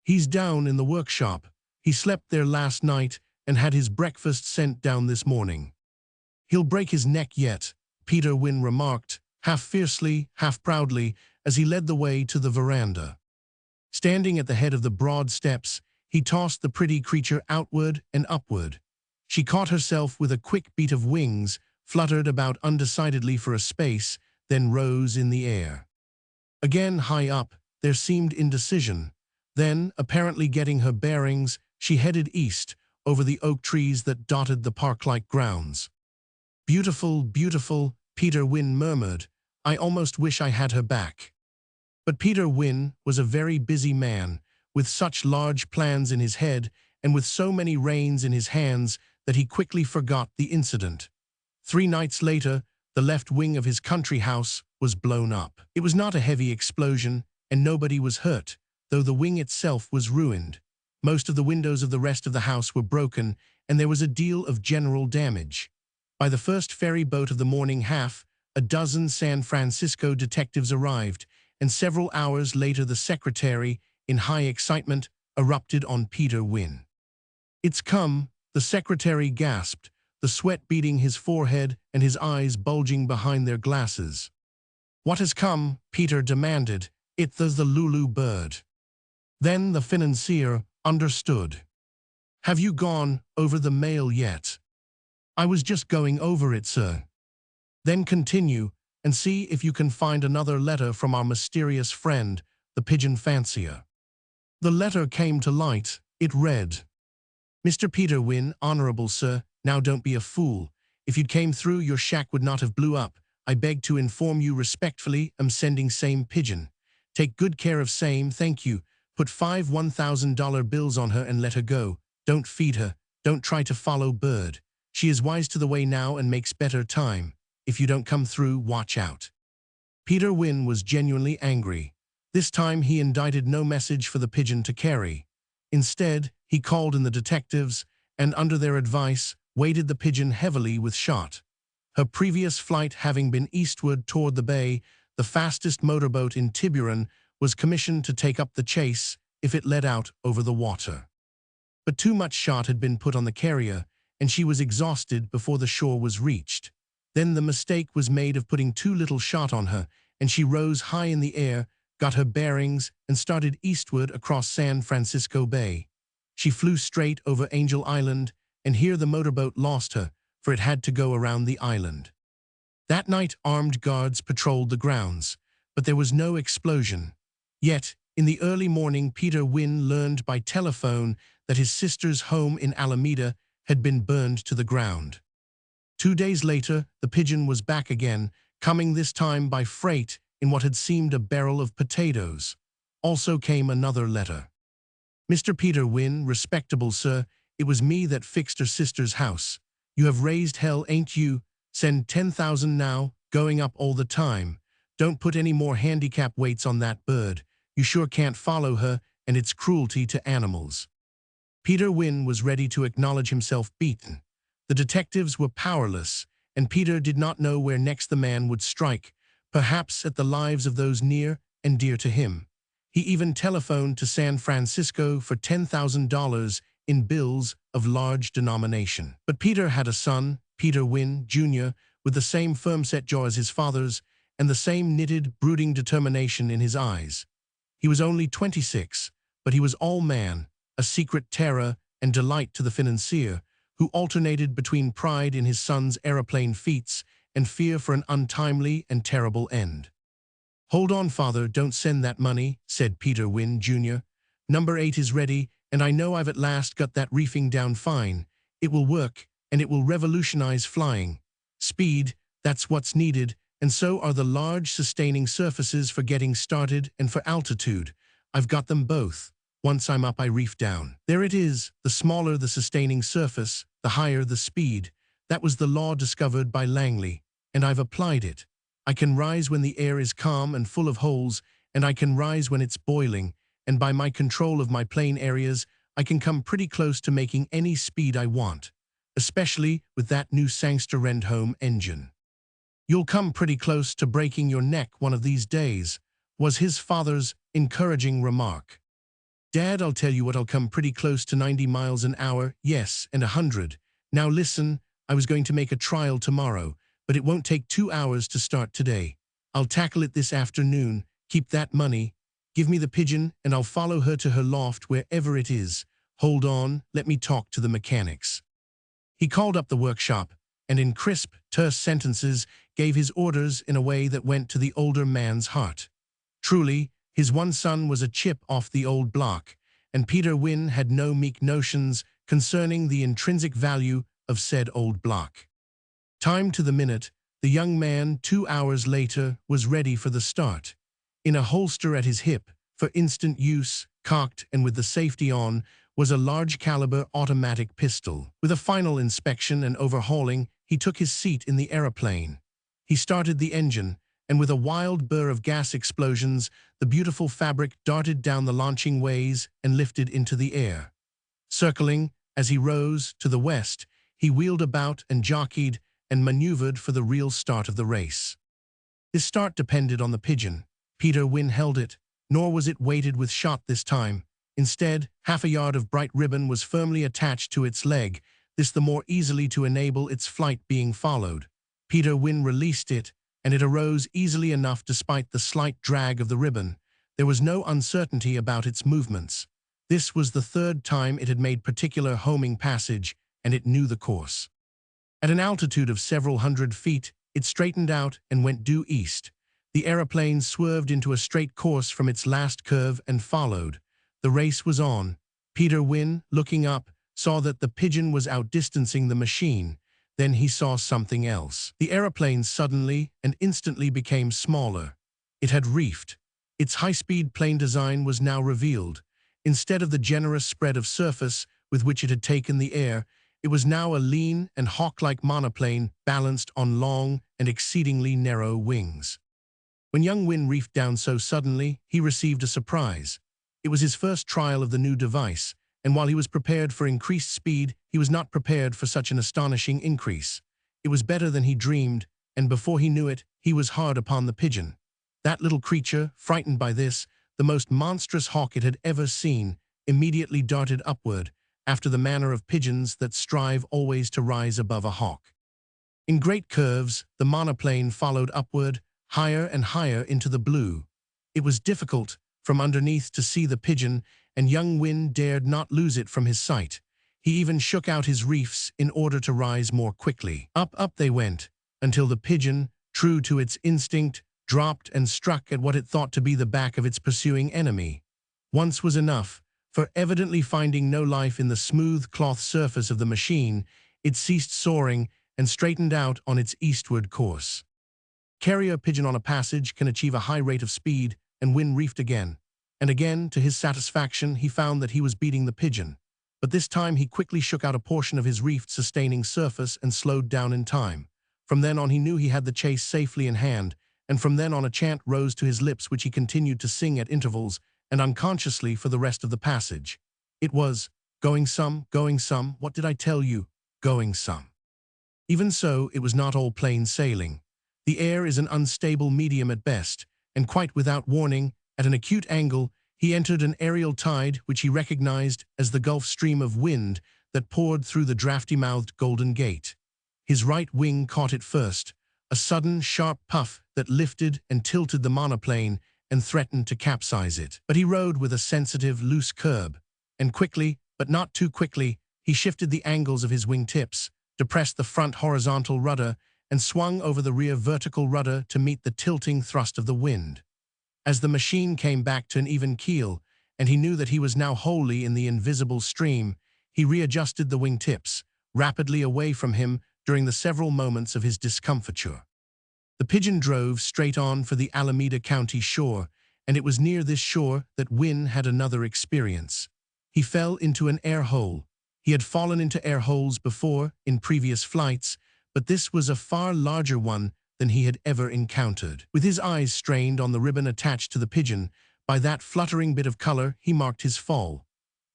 "He's down in the workshop. He slept there last night and had his breakfast sent down this morning." "He'll break his neck yet," Peter Wynne remarked, half fiercely, half proudly, as he led the way to the veranda. Standing at the head of the broad steps, he tossed the pretty creature outward and upward. She caught herself with a quick beat of wings, fluttered about undecidedly for a space, then rose in the air. Again high up, there seemed indecision. Then, apparently getting her bearings, she headed east, over the oak trees that dotted the park-like grounds. "Beautiful, beautiful," Peter Wynne murmured. "I almost wish I had her back." But Peter Wynne was a very busy man, with such large plans in his head and with so many reins in his hands that he quickly forgot the incident. 3 nights later, the left wing of his country house was blown up. It was not a heavy explosion, and nobody was hurt, though the wing itself was ruined. Most of the windows of the rest of the house were broken, and there was a deal of general damage. By the first ferry boat of the morning half, a dozen San Francisco detectives arrived, and several hours later the secretary, in high excitement, erupted on Peter Wynne. "It's come," the secretary gasped, the sweat beading his forehead and his eyes bulging behind their glasses. "What has come?" Peter demanded. "It was the Lulu bird." Then the financier understood. "Have you gone over the mail yet?" "I was just going over it, sir." "Then continue, and see if you can find another letter from our mysterious friend, the pigeon fancier." The letter came to light. It read, "Mr. Peter Wynne, Honorable Sir, now don't be a fool. If you'd came through, your shack would not have blew up. I beg to inform you respectfully, am sending same pigeon. Take good care of same, thank you. Put 5 $1,000 bills on her and let her go. Don't feed her. Don't try to follow bird. She is wise to the way now and makes better time. If you don't come through, watch out." Peter Wynne was genuinely angry. This time he indicted no message for the pigeon to carry. Instead, he called in the detectives, and under their advice, weighted the pigeon heavily with shot. Her previous flight having been eastward toward the bay, the fastest motorboat in Tiburon was commissioned to take up the chase if it led out over the water. But too much shot had been put on the carrier, and she was exhausted before the shore was reached. Then the mistake was made of putting too little shot on her, and she rose high in the air, got her bearings, and started eastward across San Francisco Bay. She flew straight over Angel Island, and here the motorboat lost her, for it had to go around the island. That night armed guards patrolled the grounds, but there was no explosion. Yet, in the early morning, Peter Wynne learned by telephone that his sister's home in Alameda had been burned to the ground. 2 days later, the pigeon was back again, coming this time by freight in what had seemed a barrel of potatoes. Also came another letter. "Mr. Peter Wynne, respectable sir, it was me that fixed her sister's house. You have raised hell, ain't you? Send 10,000 now, going up all the time. Don't put any more handicap weights on that bird. You sure can't follow her, and it's cruelty to animals." Peter Wynne was ready to acknowledge himself beaten. The detectives were powerless, and Peter did not know where next the man would strike, perhaps at the lives of those near and dear to him. He even telephoned to San Francisco for $10,000 in bills of large denomination. But Peter had a son, Peter Wynne, Jr., with the same firm-set jaw as his father's, and the same knitted, brooding determination in his eyes. He was only 26, but he was all man, a secret terror and delight to the financier, who alternated between pride in his son's aeroplane feats and fear for an untimely and terrible end. "Hold on, father, don't send that money," said Peter Wynne, Jr. "Number 8 is ready, and I know I've at last got that reefing down fine. It will work, and it will revolutionize flying. Speed, that's what's needed, and so are the large sustaining surfaces for getting started and for altitude. I've got them both. Once I'm up, I reef down. There it is. The smaller the sustaining surface, the higher the speed. That was the law discovered by Langley, and I've applied it. I can rise when the air is calm and full of holes, and I can rise when it's boiling, and by my control of my plane areas, I can come pretty close to making any speed I want, especially with that new Sangster Rendhome engine. You'll come pretty close to breaking your neck one of these days, was his father's encouraging remark. Dad, I'll tell you what, I'll come pretty close to 90 miles an hour, yes, and 100. Now listen, I was going to make a trial tomorrow, but it won't take 2 hours to start today. I'll tackle it this afternoon, keep that money. Give me the pigeon, and I'll follow her to her loft wherever it is. Hold on, let me talk to the mechanics. He called up the workshop, and in crisp, terse sentences gave his orders in a way that went to the older man's heart. Truly, his one son was a chip off the old block, and Peter Wynne had no meek notions concerning the intrinsic value of said old block. Timed to the minute, the young man 2 hours later was ready for the start. In a holster at his hip, for instant use, cocked and with the safety on, was a large-caliber automatic pistol. With a final inspection and overhauling, he took his seat in the aeroplane. He started the engine, and with a wild burr of gas explosions, the beautiful fabric darted down the launching ways and lifted into the air. Circling, as he rose, to the west, he wheeled about and jockeyed and maneuvered for the real start of the race. His start depended on the pigeon. Peter Wynne held it, nor was it weighted with shot this time. Instead, half a yard of bright ribbon was firmly attached to its leg, this the more easily to enable its flight being followed. Peter Wynne released it, and it arose easily enough despite the slight drag of the ribbon. There was no uncertainty about its movements. This was the third time it had made particular homing passage, and it knew the course. At an altitude of several hundred feet, it straightened out and went due east. The aeroplane swerved into a straight course from its last curve and followed. The race was on. Peter Wynne, looking up, saw that the pigeon was outdistancing the machine. Then he saw something else. The aeroplane suddenly and instantly became smaller. It had reefed. Its high-speed plane design was now revealed. Instead of the generous spread of surface with which it had taken the air, it was now a lean and hawk-like monoplane balanced on long and exceedingly narrow wings. When young Wynne reefed down so suddenly, he received a surprise. It was his first trial of the new device, and while he was prepared for increased speed, he was not prepared for such an astonishing increase. It was better than he dreamed, and before he knew it, he was hard upon the pigeon. That little creature, frightened by this, the most monstrous hawk it had ever seen, immediately darted upward, after the manner of pigeons that strive always to rise above a hawk. In great curves, the monoplane followed upward, higher and higher into the blue. It was difficult, from underneath, to see the pigeon, and young Wynne dared not lose it from his sight. He even shook out his reefs in order to rise more quickly. Up they went, until the pigeon, true to its instinct, dropped and struck at what it thought to be the back of its pursuing enemy. Once was enough, for evidently finding no life in the smooth cloth surface of the machine, it ceased soaring and straightened out on its eastward course. Carrier pigeon on a passage can achieve a high rate of speed, and Wynne reefed again. And again, to his satisfaction, he found that he was beating the pigeon. But this time he quickly shook out a portion of his reefed-sustaining surface and slowed down in time. From then on he knew he had the chase safely in hand, and from then on a chant rose to his lips which he continued to sing at intervals and unconsciously for the rest of the passage. It was, going some, what did I tell you? Going some. Even so, it was not all plain sailing. The air is an unstable medium at best, and quite without warning, at an acute angle, he entered an aerial tide which he recognized as the Gulf Stream of wind that poured through the draughty-mouthed Golden Gate. His right wing caught it first, a sudden, sharp puff that lifted and tilted the monoplane and threatened to capsize it. But he rode with a sensitive, loose curb, and quickly, but not too quickly, he shifted the angles of his wingtips, depressed the front horizontal rudder, and swung over the rear vertical rudder to meet the tilting thrust of the wind. As the machine came back to an even keel, and he knew that he was now wholly in the invisible stream, he readjusted the wingtips, rapidly away from him during the several moments of his discomfiture. The pigeon drove straight on for the Alameda County shore, and it was near this shore that Wynne had another experience. He fell into an air hole. He had fallen into air holes before, in previous flights, but this was a far larger one than he had ever encountered. With his eyes strained on the ribbon attached to the pigeon, By that fluttering bit of color, he marked his fall.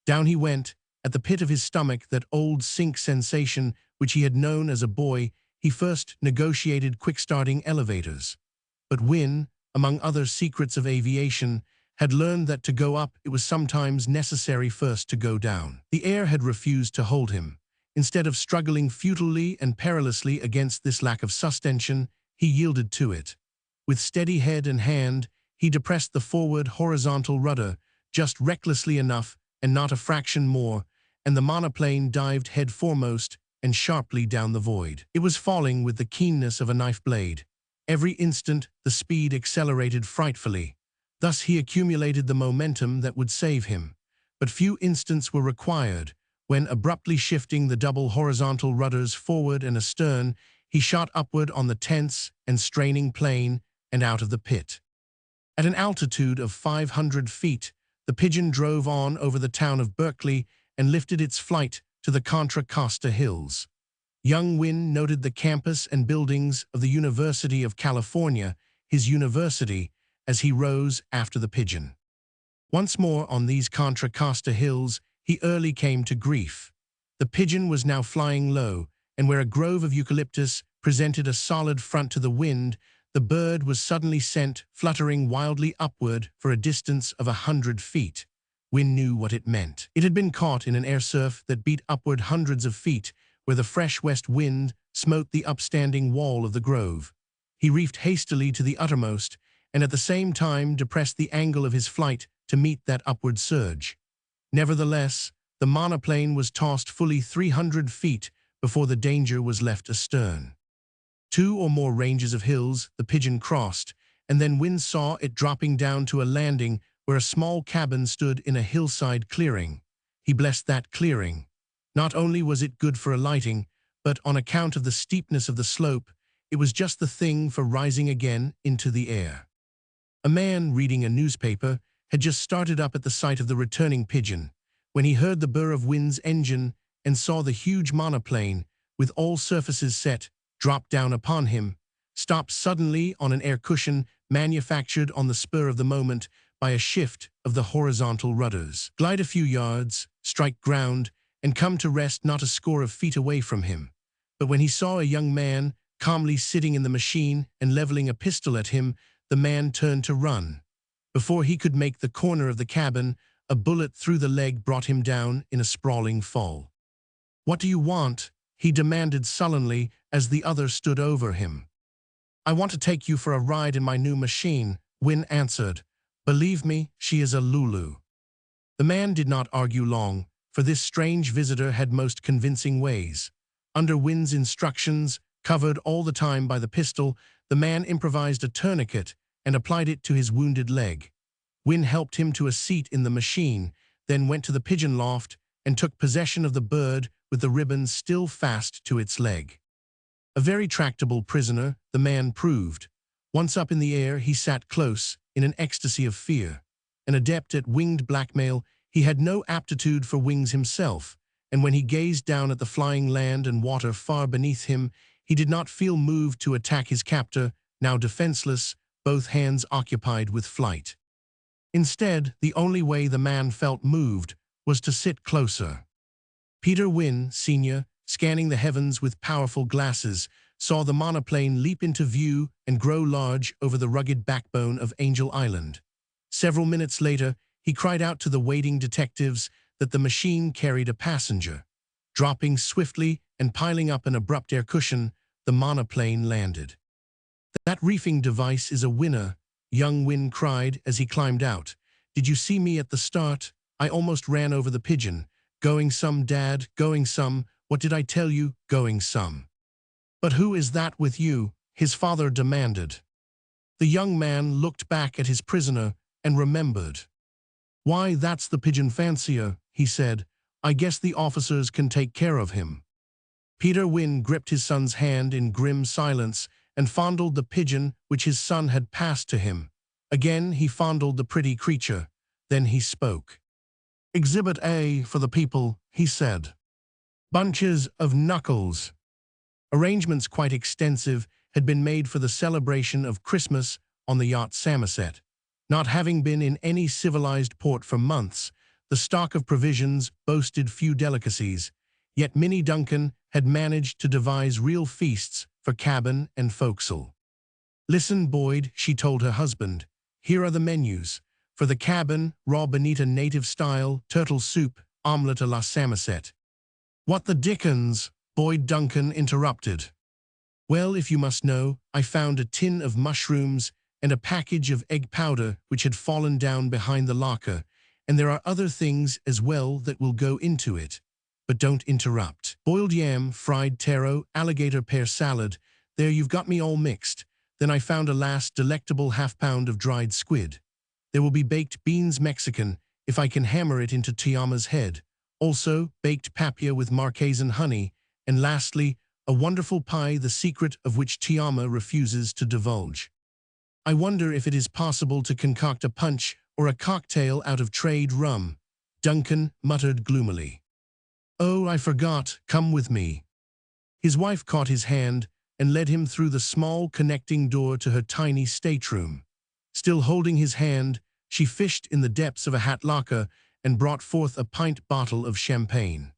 Down he went, at the pit of his stomach, that old sink sensation which he had known as a boy. He first negotiated quick-starting elevators. But Wynne, among other secrets of aviation, had learned that to go up it was sometimes necessary first to go down. The air had refused to hold him. Instead of struggling futilely and perilously against this lack of sustention, he yielded to it. With steady head and hand, he depressed the forward horizontal rudder, just recklessly enough and not a fraction more, and the monoplane dived head foremost and sharply down the void. It was falling with the keenness of a knife blade. Every instant the speed accelerated frightfully. Thus he accumulated the momentum that would save him. But few instants were required, when, abruptly shifting the double horizontal rudders forward and astern, he shot upward on the tense and straining plane and out of the pit. At an altitude of 500 feet, the Pigeon drove on over the town of Berkeley and lifted its flight to the Contra Costa Hills. Young Wynne noted the campus and buildings of the University of California, his university, as he rose after the Pigeon. Once more on these Contra Costa Hills, he early came to grief. The Pigeon was now flying low, and where a grove of eucalyptus presented a solid front to the wind, the bird was suddenly sent fluttering wildly upward for a distance of 100 feet. Wynne knew what it meant. It had been caught in an air surf that beat upward hundreds of feet, where the fresh west wind smote the upstanding wall of the grove. He reefed hastily to the uttermost, and at the same time depressed the angle of his flight to meet that upward surge. Nevertheless, the monoplane was tossed fully 300 feet before the danger was left astern. 2 or more ranges of hills the Pigeon crossed, and then Wynne saw it dropping down to a landing where a small cabin stood in a hillside clearing. He blessed that clearing. Not only was it good for alighting, but on account of the steepness of the slope, it was just the thing for rising again into the air. A man reading a newspaper had just started up at the sight of the returning Pigeon, when he heard the burr of Wynne's engine and saw the huge monoplane, with all surfaces set, drop down upon him, stop suddenly on an air cushion manufactured on the spur of the moment by a shift of the horizontal rudders, glide a few yards, strike ground, and come to rest not a score of feet away from him. But when he saw a young man calmly sitting in the machine and leveling a pistol at him, the man turned to run. Before he could make the corner of the cabin, a bullet through the leg brought him down in a sprawling fall. "What do you want?" he demanded sullenly as the other stood over him. "I want to take you for a ride in my new machine," Wynne answered. "Believe me, she is a Lulu." The man did not argue long, for this strange visitor had most convincing ways. Under Wynne's instructions, covered all the time by the pistol, the man improvised a tourniquet and applied it to his wounded leg. Wynne helped him to a seat in the machine, then went to the Pigeon loft and took possession of the bird with the ribbon still fast to its leg. A very tractable prisoner, the man proved. Once up in the air, he sat close, in an ecstasy of fear. An adept at winged blackmail, he had no aptitude for wings himself, and when he gazed down at the flying land and water far beneath him, he did not feel moved to attack his captor, now defenseless, both hands occupied with flight. Instead, the only way the man felt moved was to sit closer. Peter Wynne, Sr., scanning the heavens with powerful glasses, saw the monoplane leap into view and grow large over the rugged backbone of Angel Island. Several minutes later, he cried out to the waiting detectives that the machine carried a passenger. Dropping swiftly and piling up an abrupt air cushion, the monoplane landed. "That reefing device is a winner," young Wynne cried as he climbed out. "Did you see me at the start? I almost ran over the Pigeon. Going some, Dad, going some. What did I tell you? Going some." "But who is that with you?" his father demanded. The young man looked back at his prisoner and remembered. "Why, that's the Pigeon fancier," he said. "I guess the officers can take care of him." Peter Wynne gripped his son's hand in grim silence and fondled the pigeon which his son had passed to him. Again he fondled the pretty creature. Then he spoke. "Exhibit A for the people," he said. "Bunches of knuckles." Arrangements quite extensive had been made for the celebration of Christmas on the yacht Samoset. Not having been in any civilized port for months, the stock of provisions boasted few delicacies, yet Minnie Duncan had managed to devise real feasts for cabin and forecastle. "Listen, Boyd," she told her husband. "Here are the menus. For the cabin, raw bonita native-style, turtle soup, omelette à la Samoset." "What the dickens?" Boyd Duncan interrupted. "Well, if you must know, I found a tin of mushrooms and a package of egg powder which had fallen down behind the locker, and there are other things as well that will go into it. But don't interrupt. Boiled yam, fried taro, alligator pear salad. There, you've got me all mixed. Then I found a last delectable half-pound of dried squid. There will be baked beans Mexican, if I can hammer it into Tiama's head. Also, baked papaya with Marquesan honey. And lastly, a wonderful pie, the secret of which Tiama refuses to divulge. I wonder if it is possible to concoct a punch or a cocktail out of trade rum," Duncan muttered gloomily. "Oh, I forgot. Come with me." His wife caught his hand and led him through the small connecting door to her tiny stateroom. Still holding his hand, she fished in the depths of a hat locker and brought forth a pint bottle of champagne.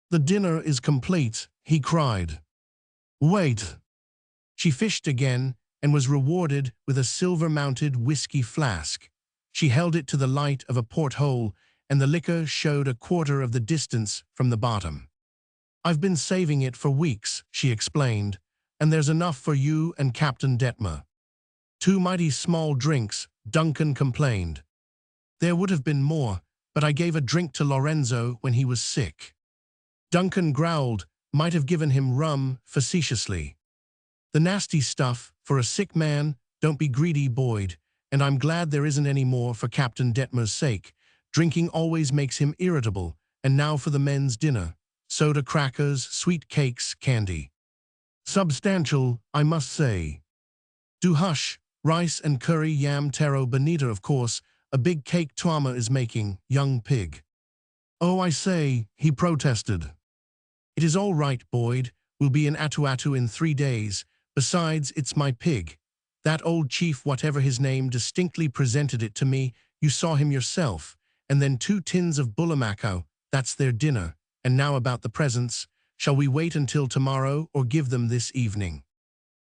"The dinner is complete," he cried. "Wait." She fished again and was rewarded with a silver-mounted whiskey flask. She held it to the light of a porthole, and the liquor showed a quarter of the distance from the bottom. "I've been saving it for weeks," she explained, "and there's enough for you and Captain Detmer." "Two mighty small drinks," Duncan complained. "There would have been more, but I gave a drink to Lorenzo when he was sick." Duncan growled, "Might have given him rum," facetiously. "The nasty stuff, for a sick man. Don't be greedy, Boyd, and I'm glad there isn't any more for Captain Detmer's sake. Drinking always makes him irritable, and now for the men's dinner. Soda crackers, sweet cakes, candy. Substantial, I must say. Do hush, rice and curry yam taro bonita, of course, a big cake Tuama is making, young pig." "Oh, I say," he protested. "It is all right, Boyd. We'll be in Atu-Atu in 3 days. Besides, it's my pig. That old chief, whatever his name, distinctly presented it to me. You saw him yourself. And then 2 tins of bulamacao. That's their dinner. And now about the presents. Shall we wait until tomorrow or give them this evening?"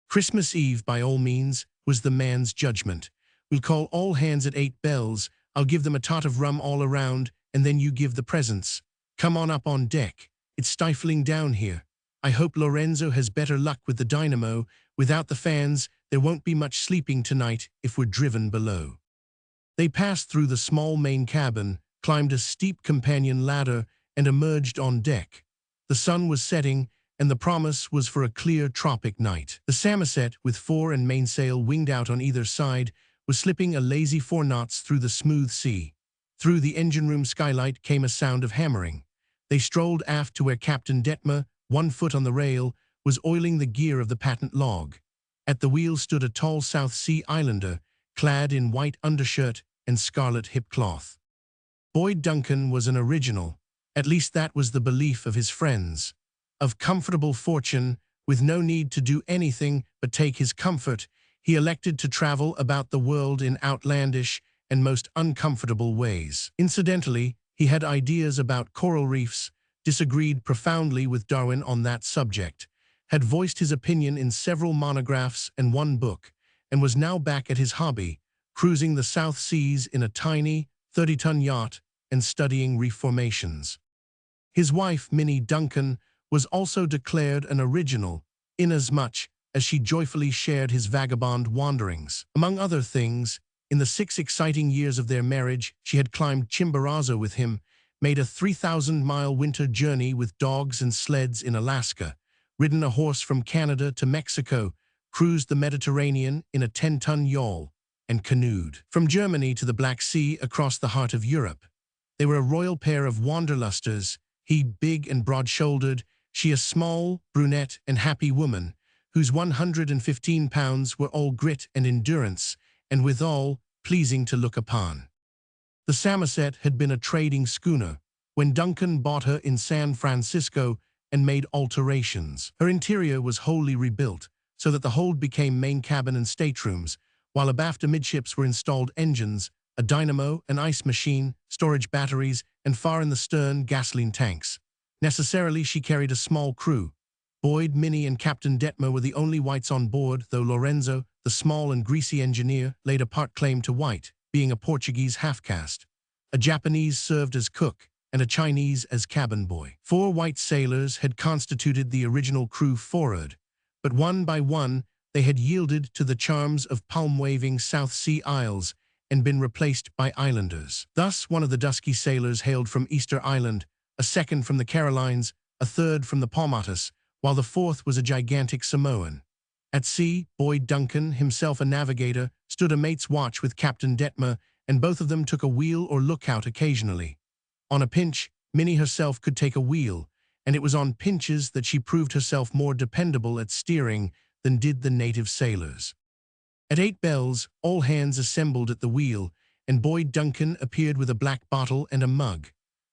"Christmas Eve, by all means," was the man's judgment. "We'll call all hands at 8 bells. I'll give them a tot of rum all around, and then you give the presents. Come on up on deck. It's stifling down here. I hope Lorenzo has better luck with the dynamo. Without the fans, there won't be much sleeping tonight if we're driven below." They passed through the small main cabin, climbed a steep companion ladder, and emerged on deck. The sun was setting, and the promise was for a clear tropic night. The Samoset, with fore and mainsail winged out on either side, was slipping a lazy 4 knots through the smooth sea. Through the engine-room skylight came a sound of hammering. They strolled aft to where Captain Detmer, 1 foot on the rail, was oiling the gear of the patent log. At the wheel stood a tall South Sea Islander, clad in white undershirt and scarlet hip-cloth. Boyd Duncan was an original, at least that was the belief of his friends. Of comfortable fortune, with no need to do anything but take his comfort, he elected to travel about the world in outlandish and most uncomfortable ways. Incidentally, he had ideas about coral reefs, disagreed profoundly with Darwin on that subject, had voiced his opinion in several monographs and 1 book, and was now back at his hobby, cruising the South Seas in a tiny, 30-ton yacht and studying reef formations. His wife, Minnie Duncan, was also declared an original, inasmuch as she joyfully shared his vagabond wanderings. Among other things, in the 6 exciting years of their marriage, she had climbed Chimborazo with him, made a 3,000-mile winter journey with dogs and sleds in Alaska, ridden a horse from Canada to Mexico, cruised the Mediterranean in a 10-ton yawl, and canoed from Germany to the Black Sea across the heart of Europe. They were a royal pair of wanderlusters, he big and broad-shouldered, she a small, brunette, and happy woman, whose 115 pounds were all grit and endurance, and withal pleasing to look upon. The Samoset had been a trading schooner when Duncan bought her in San Francisco and made alterations. Her interior was wholly rebuilt, so that the hold became main cabin and staterooms, while abaft amidships were installed engines, a dynamo, an ice machine, storage batteries, and far in the stern, gasoline tanks. Necessarily, she carried a small crew. Boyd, Minnie, and Captain Detmer were the only whites on board, though Lorenzo, the small and greasy engineer, laid a part claim to white, being a Portuguese half-caste. A Japanese served as cook, and a Chinese as cabin boy. 4 white sailors had constituted the original crew for'ard, but one by one they had yielded to the charms of palm-waving South Sea Isles and been replaced by islanders. Thus, one of the dusky sailors hailed from Easter Island, a second from the Carolines, a third from the Paumotus, while the fourth was a gigantic Samoan. At sea, Boyd Duncan, himself a navigator, stood a mate's watch with Captain Detmer, and both of them took a wheel or lookout occasionally. On a pinch, Minnie herself could take a wheel, and it was on pinches that she proved herself more dependable at steering than did the native sailors. At 8 bells, all hands assembled at the wheel, and Boyd Duncan appeared with a black bottle and a mug.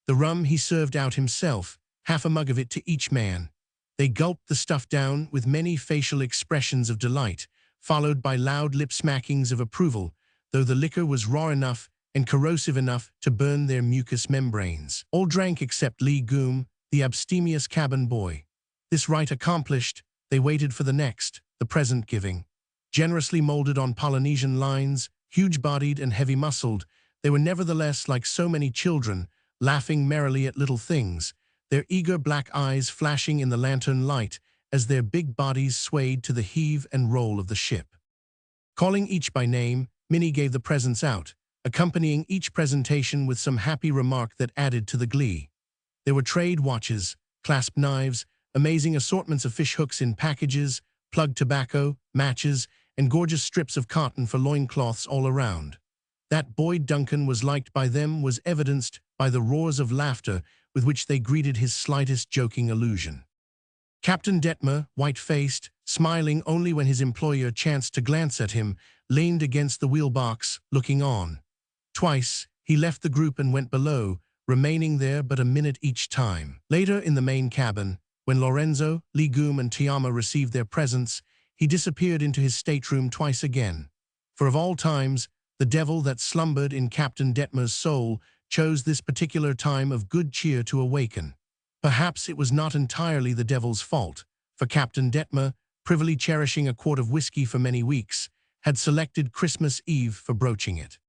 The rum he served out himself, half a mug of it to each man. They gulped the stuff down with many facial expressions of delight, followed by loud lip-smackings of approval, though the liquor was raw enough and corrosive enough to burn their mucous membranes. All drank except Lee Goom, the abstemious cabin boy. This rite accomplished, they waited for the next, the present giving. Generously molded on Polynesian lines, huge-bodied and heavy-muscled, they were nevertheless like so many children, laughing merrily at little things, their eager black eyes flashing in the lantern light as their big bodies swayed to the heave and roll of the ship. Calling each by name, Minnie gave the presents out, accompanying each presentation with some happy remark that added to the glee. There were trade watches, clasp knives, amazing assortments of fish hooks in packages, plug tobacco, matches, and gorgeous strips of cotton for loincloths all around. That Boyd Duncan was liked by them was evidenced by the roars of laughter with which they greeted his slightest joking allusion. Captain Detmer, white-faced, smiling only when his employer chanced to glance at him, leaned against the wheelbox, looking on. Twice, he left the group and went below, remaining there but a minute each time. Later, in the main cabin, when Lorenzo, Lee Goom, and Tiama received their presents, he disappeared into his stateroom twice again. For of all times, the devil that slumbered in Captain Detmer's soul chose this particular time of good cheer to awaken. Perhaps it was not entirely the devil's fault, for Captain Detmer, privily cherishing a quart of whiskey for many weeks, had selected Christmas Eve for broaching it.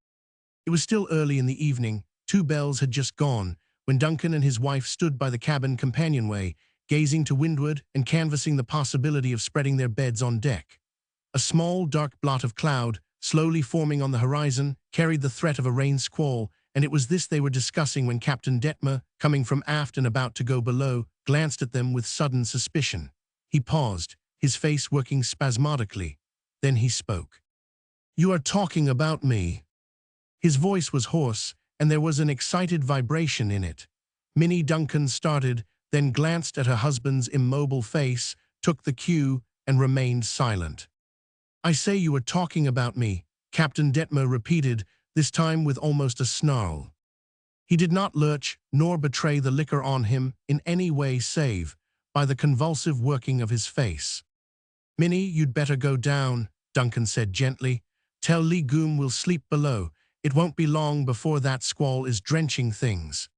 It was still early in the evening, 2 bells had just gone, when Duncan and his wife stood by the cabin companionway, gazing to windward and canvassing the possibility of spreading their beds on deck. A small, dark blot of cloud, slowly forming on the horizon, carried the threat of a rain squall, and it was this they were discussing when Captain Detmer, coming from aft and about to go below, glanced at them with sudden suspicion. He paused, his face working spasmodically. Then he spoke. "You are talking about me." His voice was hoarse, and there was an excited vibration in it. Minnie Duncan started, then glanced at her husband's immobile face, took the cue, and remained silent. "I say you were talking about me," Captain Detmer repeated, this time with almost a snarl. He did not lurch nor betray the liquor on him in any way save by the convulsive working of his face. "Minnie, you'd better go down," Duncan said gently. "Tell Lee Goom we'll sleep below. It won't be long before that squall is drenching things."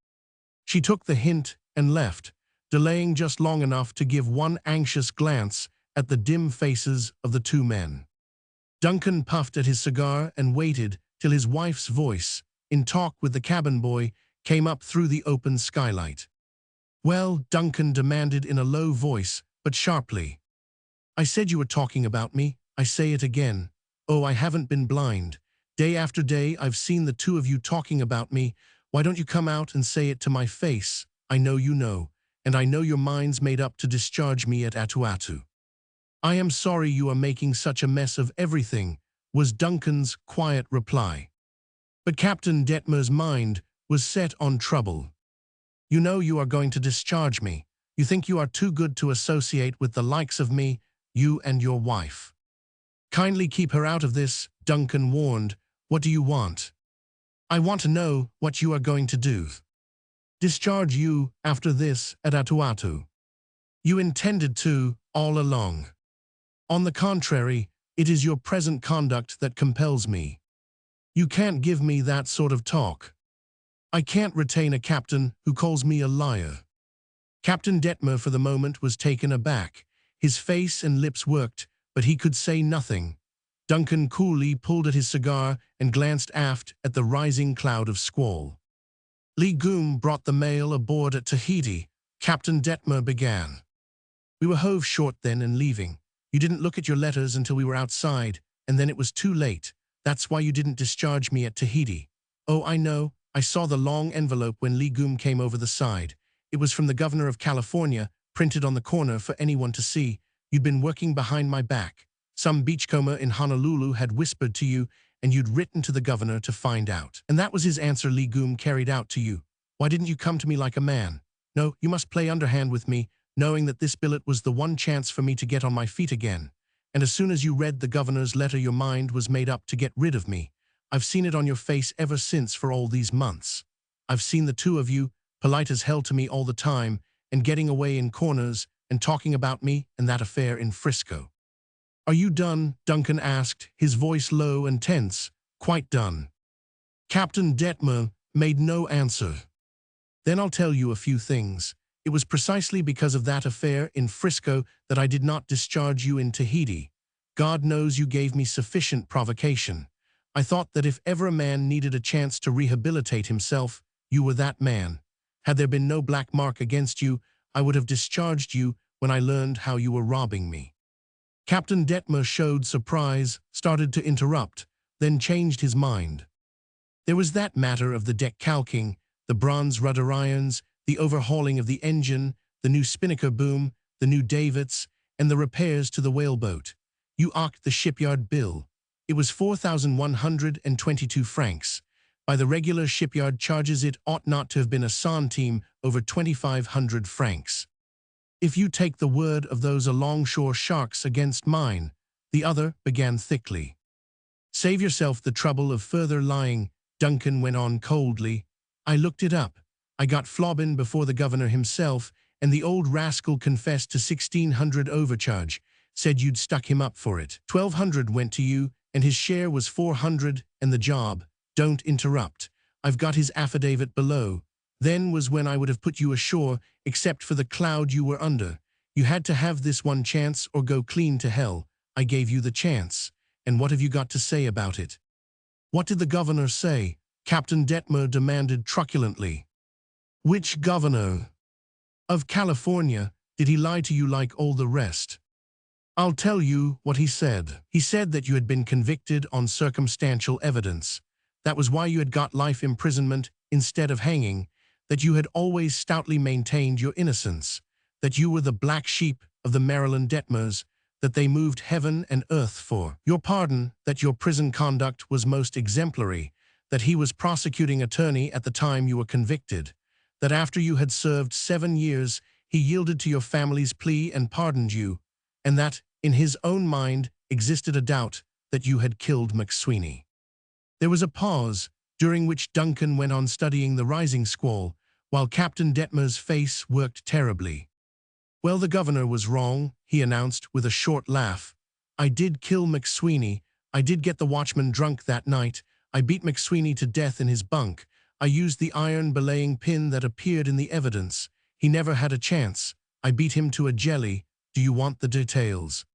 She took the hint and left, delaying just long enough to give one anxious glance at the dim faces of the 2 men. Duncan puffed at his cigar and waited till his wife's voice, in talk with the cabin boy, came up through the open skylight. "Well," Duncan demanded in a low voice, but sharply. "I said you were talking about me. I say it again. Oh, I haven't been blind. Day after day I've seen the 2 of you talking about me. Why don't you come out and say it to my face? I know you know, and I know your mind's made up to discharge me at Atu-Atu." "I am sorry you are making such a mess of everything," was Duncan's quiet reply. But Captain Detmer's mind was set on trouble. "You know you are going to discharge me. You think you are too good to associate with the likes of me, you and your wife." "Kindly keep her out of this," Duncan warned. "What do you want?" "I want to know what you are going to do." "Discharge you after this at Atu-Atu. You intended to, all along." "On the contrary, It is your present conduct that compels me. You can't give me that sort of talk. I can't retain a captain who calls me a liar." Captain Detmer for the moment was taken aback. His face and lips worked, but he could say nothing. Duncan coolly pulled at his cigar and glanced aft at the rising cloud of squall. "Lee Goom brought the mail aboard at Tahiti," Captain Detmer began. "We were hove short then and leaving. You didn't look at your letters until we were outside, and then it was too late. That's why you didn't discharge me at Tahiti." "Oh, I know. I saw the long envelope when Lee Goom came over the side. It was from the governor of California, printed on the corner for anyone to see. You'd been working behind my back. Some beachcomber in Honolulu had whispered to you, and you'd written to the governor to find out. And that was his answer Lee Goom carried out to you. Why didn't you come to me like a man? No, you must play underhand with me, knowing that this billet was the one chance for me to get on my feet again. And as soon as you read the governor's letter, your mind was made up to get rid of me. I've seen it on your face ever since for all these months. I've seen the two of you, polite as hell to me all the time, and getting away in corners and talking about me and that affair in Frisco." "Are you done?" Duncan asked, his voice low and tense. "Quite done." Captain Detmer made no answer. "Then I'll tell you a few things. It was precisely because of that affair in Frisco that I did not discharge you in Tahiti. God knows you gave me sufficient provocation. I thought that if ever a man needed a chance to rehabilitate himself, you were that man. Had there been no black mark against you, I would have discharged you when I learned how you were robbing me." Captain Detmer showed surprise, started to interrupt, then changed his mind. "There was that matter of the deck calking, the bronze rudder irons, the overhauling of the engine, the new spinnaker boom, the new davits, and the repairs to the whaleboat. You ocked the shipyard bill. It was 4,122 francs. By the regular shipyard charges, it ought not to have been a centime over 2,500 francs. If you take the word of those alongshore sharks against mine," the other began thickly. "Save yourself the trouble of further lying," Duncan went on coldly. "I looked it up. I got flobbing before the governor himself, and the old rascal confessed to 1,600 overcharge, said you'd stuck him up for it. 1,200 went to you, and his share was 400, and the job—" "Don't interrupt. I've got his affidavit below. Then was when I would have put you ashore, except for the cloud you were under. You had to have this one chance or go clean to hell. I gave you the chance. And what have you got to say about it?" "What did the governor say?" Captain Detmer demanded truculently. "Which governor?" "Of California. Did he lie to you like all the rest?" "I'll tell you what he said. He said that you had been convicted on circumstantial evidence. That was why you had got life imprisonment instead of hanging, that you had always stoutly maintained your innocence, that you were the black sheep of the Maryland Detmers, that they moved heaven and earth for. Your pardon, that your prison conduct was most exemplary, that he was prosecuting attorney at the time you were convicted, that after you had served 7 years, he yielded to your family's plea and pardoned you, and that, in his own mind, existed a doubt that you had killed McSweeney." There was a pause, during which Duncan went on studying the rising squall, while Captain Detmer's face worked terribly. "Well, the governor was wrong," he announced with a short laugh. "I did kill McSweeney. I did get the watchman drunk that night. I beat McSweeney to death in his bunk. I used the iron belaying pin that appeared in the evidence. He never had a chance. I beat him to a jelly. Do you want the details?"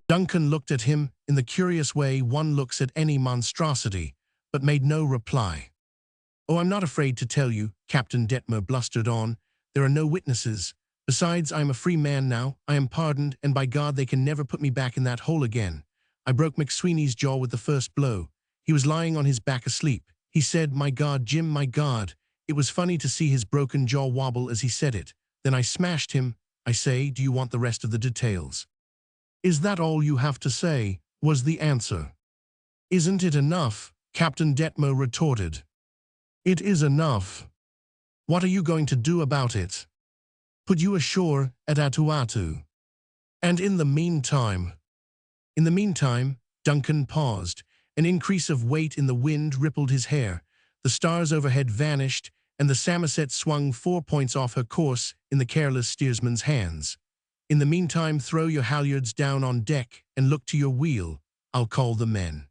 Duncan looked at him in the curious way one looks at any monstrosity, but made no reply. "Oh, I'm not afraid to tell you," Captain Detmer blustered on. "There are no witnesses. Besides, I am a free man now. I am pardoned, and by God they can never put me back in that hole again. I broke McSweeney's jaw with the first blow. He was lying on his back asleep. He said, 'My God, Jim, my God.' It was funny to see his broken jaw wobble as he said it. Then I smashed him. I say, do you want the rest of the details?" "Is that all you have to say?" was the answer. "Isn't it enough?" Captain Detmer retorted. "It is enough. What are you going to do about it?" "Put you ashore at Atuatu." "And in the meantime?" "In the meantime," Duncan paused. An increase of weight in the wind rippled his hair. The stars overhead vanished, and the Samoset swung 4 points off her course in the careless steersman's hands. In the meantime, throw your halyards down on deck and look to your wheel. I'll call the men."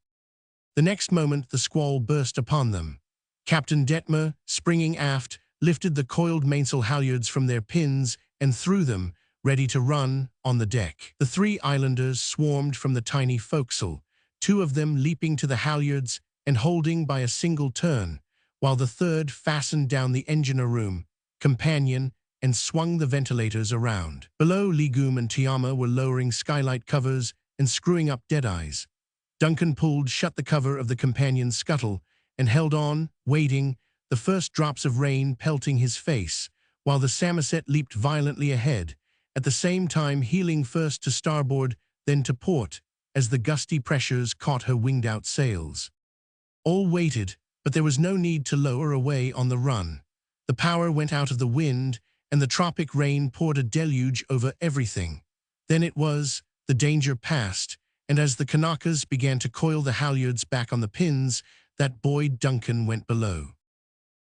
The next moment the squall burst upon them. Captain Detmer, springing aft, lifted the coiled mainsail halyards from their pins and threw them, ready to run, on the deck. The 3 islanders swarmed from the tiny forecastle, 2 of them leaping to the halyards and holding by a single turn, while the 3rd fastened down the engineer room, companion, and swung the ventilators around. Below, Legume and Tiama were lowering skylight covers and screwing up deadeyes. Duncan pulled shut the cover of the companion's scuttle and held on, waiting, the first drops of rain pelting his face, while the Samoset leaped violently ahead, at the same time heeling first to starboard, then to port, as the gusty pressures caught her winged-out sails. All waited, but there was no need to lower away on the run. The power went out of the wind, and the tropic rain poured a deluge over everything. Then it was, the danger passed, and as the Kanakas began to coil the halyards back on the pins, that Boyd Duncan went below.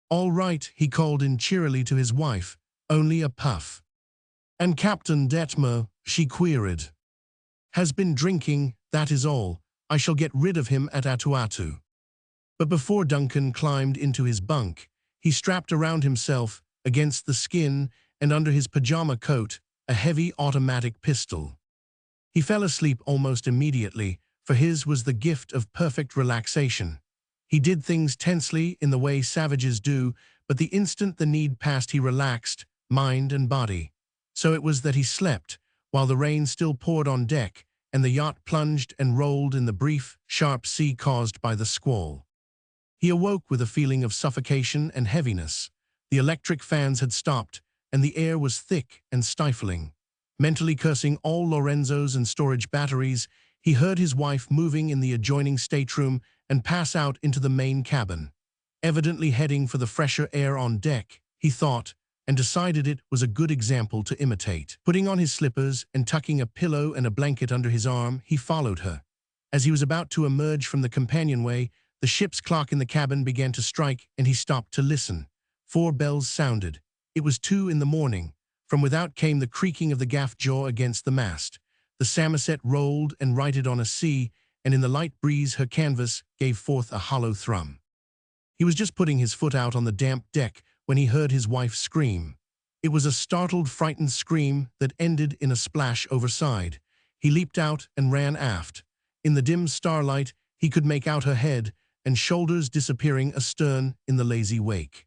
"All right," he called in cheerily to his wife, "only a puff." "And Captain Detmer," she queried. "Has been drinking, that is all. I shall get rid of him at Atuatu." But before Duncan climbed into his bunk, he strapped around himself, against the skin and under his pajama coat, a heavy automatic pistol. He fell asleep almost immediately, for his was the gift of perfect relaxation. He did things tensely in the way savages do, but the instant the need passed he relaxed, mind and body. So it was that he slept, while the rain still poured on deck, and the yacht plunged and rolled in the brief, sharp sea caused by the squall. He awoke with a feeling of suffocation and heaviness. The electric fans had stopped, and the air was thick and stifling. Mentally cursing all Lorenzos and storage batteries, he heard his wife moving in the adjoining stateroom and pass out into the main cabin. Evidently heading for the fresher air on deck, he thought, and decided it was a good example to imitate. Putting on his slippers and tucking a pillow and a blanket under his arm, he followed her. As he was about to emerge from the companionway, the ship's clock in the cabin began to strike, and he stopped to listen. 4 bells sounded. It was 2 in the morning. From without came the creaking of the gaff jaw against the mast. The Samoset rolled and righted on a sea, and in the light breeze her canvas gave forth a hollow thrum. He was just putting his foot out on the damp deck when he heard his wife scream. It was a startled, frightened scream that ended in a splash overside. He leaped out and ran aft. In the dim starlight, he could make out her head and shoulders disappearing astern in the lazy wake.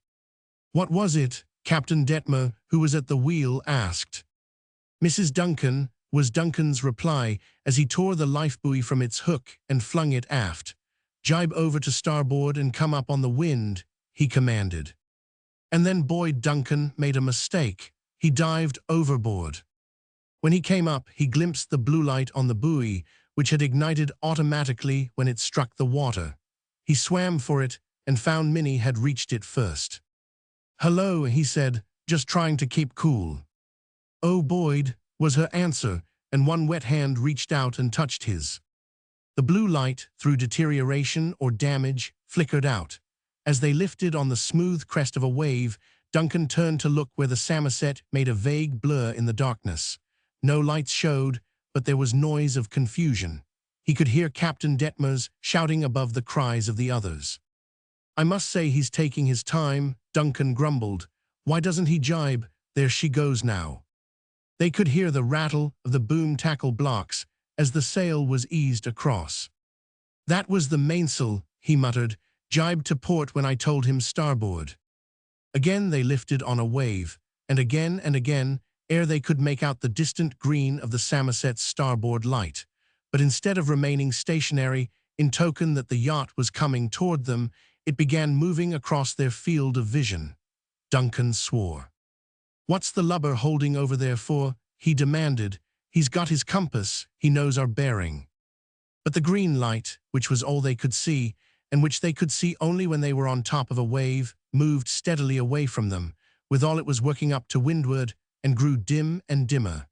"What was it?" Captain Detmer, who was at the wheel, asked. "Mrs. Duncan," was Duncan's reply as he tore the lifebuoy from its hook and flung it aft. "Jibe over to starboard and come up on the wind," he commanded. And then Boyd Duncan made a mistake. He dived overboard. When he came up, he glimpsed the blue light on the buoy, which had ignited automatically when it struck the water. He swam for it and found Minnie had reached it first. "Hello," he said, "just trying to keep cool." "Oh, Boyd," was her answer, and one wet hand reached out and touched his. The blue light, through deterioration or damage, flickered out. As they lifted on the smooth crest of a wave, Duncan turned to look where the Samoset made a vague blur in the darkness. No lights showed, but there was noise of confusion. He could hear Captain Detmer's shouting above the cries of the others. "I must say he's taking his time," Duncan grumbled. "Why doesn't he jibe? There she goes now." They could hear the rattle of the boom tackle blocks as the sail was eased across. "That was the mainsail," he muttered, "jibed to port when I told him starboard." Again they lifted on a wave, and again, ere they could make out the distant green of the Samoset's starboard light. But instead of remaining stationary, in token that the yacht was coming toward them, it began moving across their field of vision. Duncan swore. "What's the lubber holding over there for?" he demanded. "He's got his compass, he knows our bearing." But the green light, which was all they could see, and which they could see only when they were on top of a wave, moved steadily away from them, with all it was working up to windward, and grew dim and dimmer.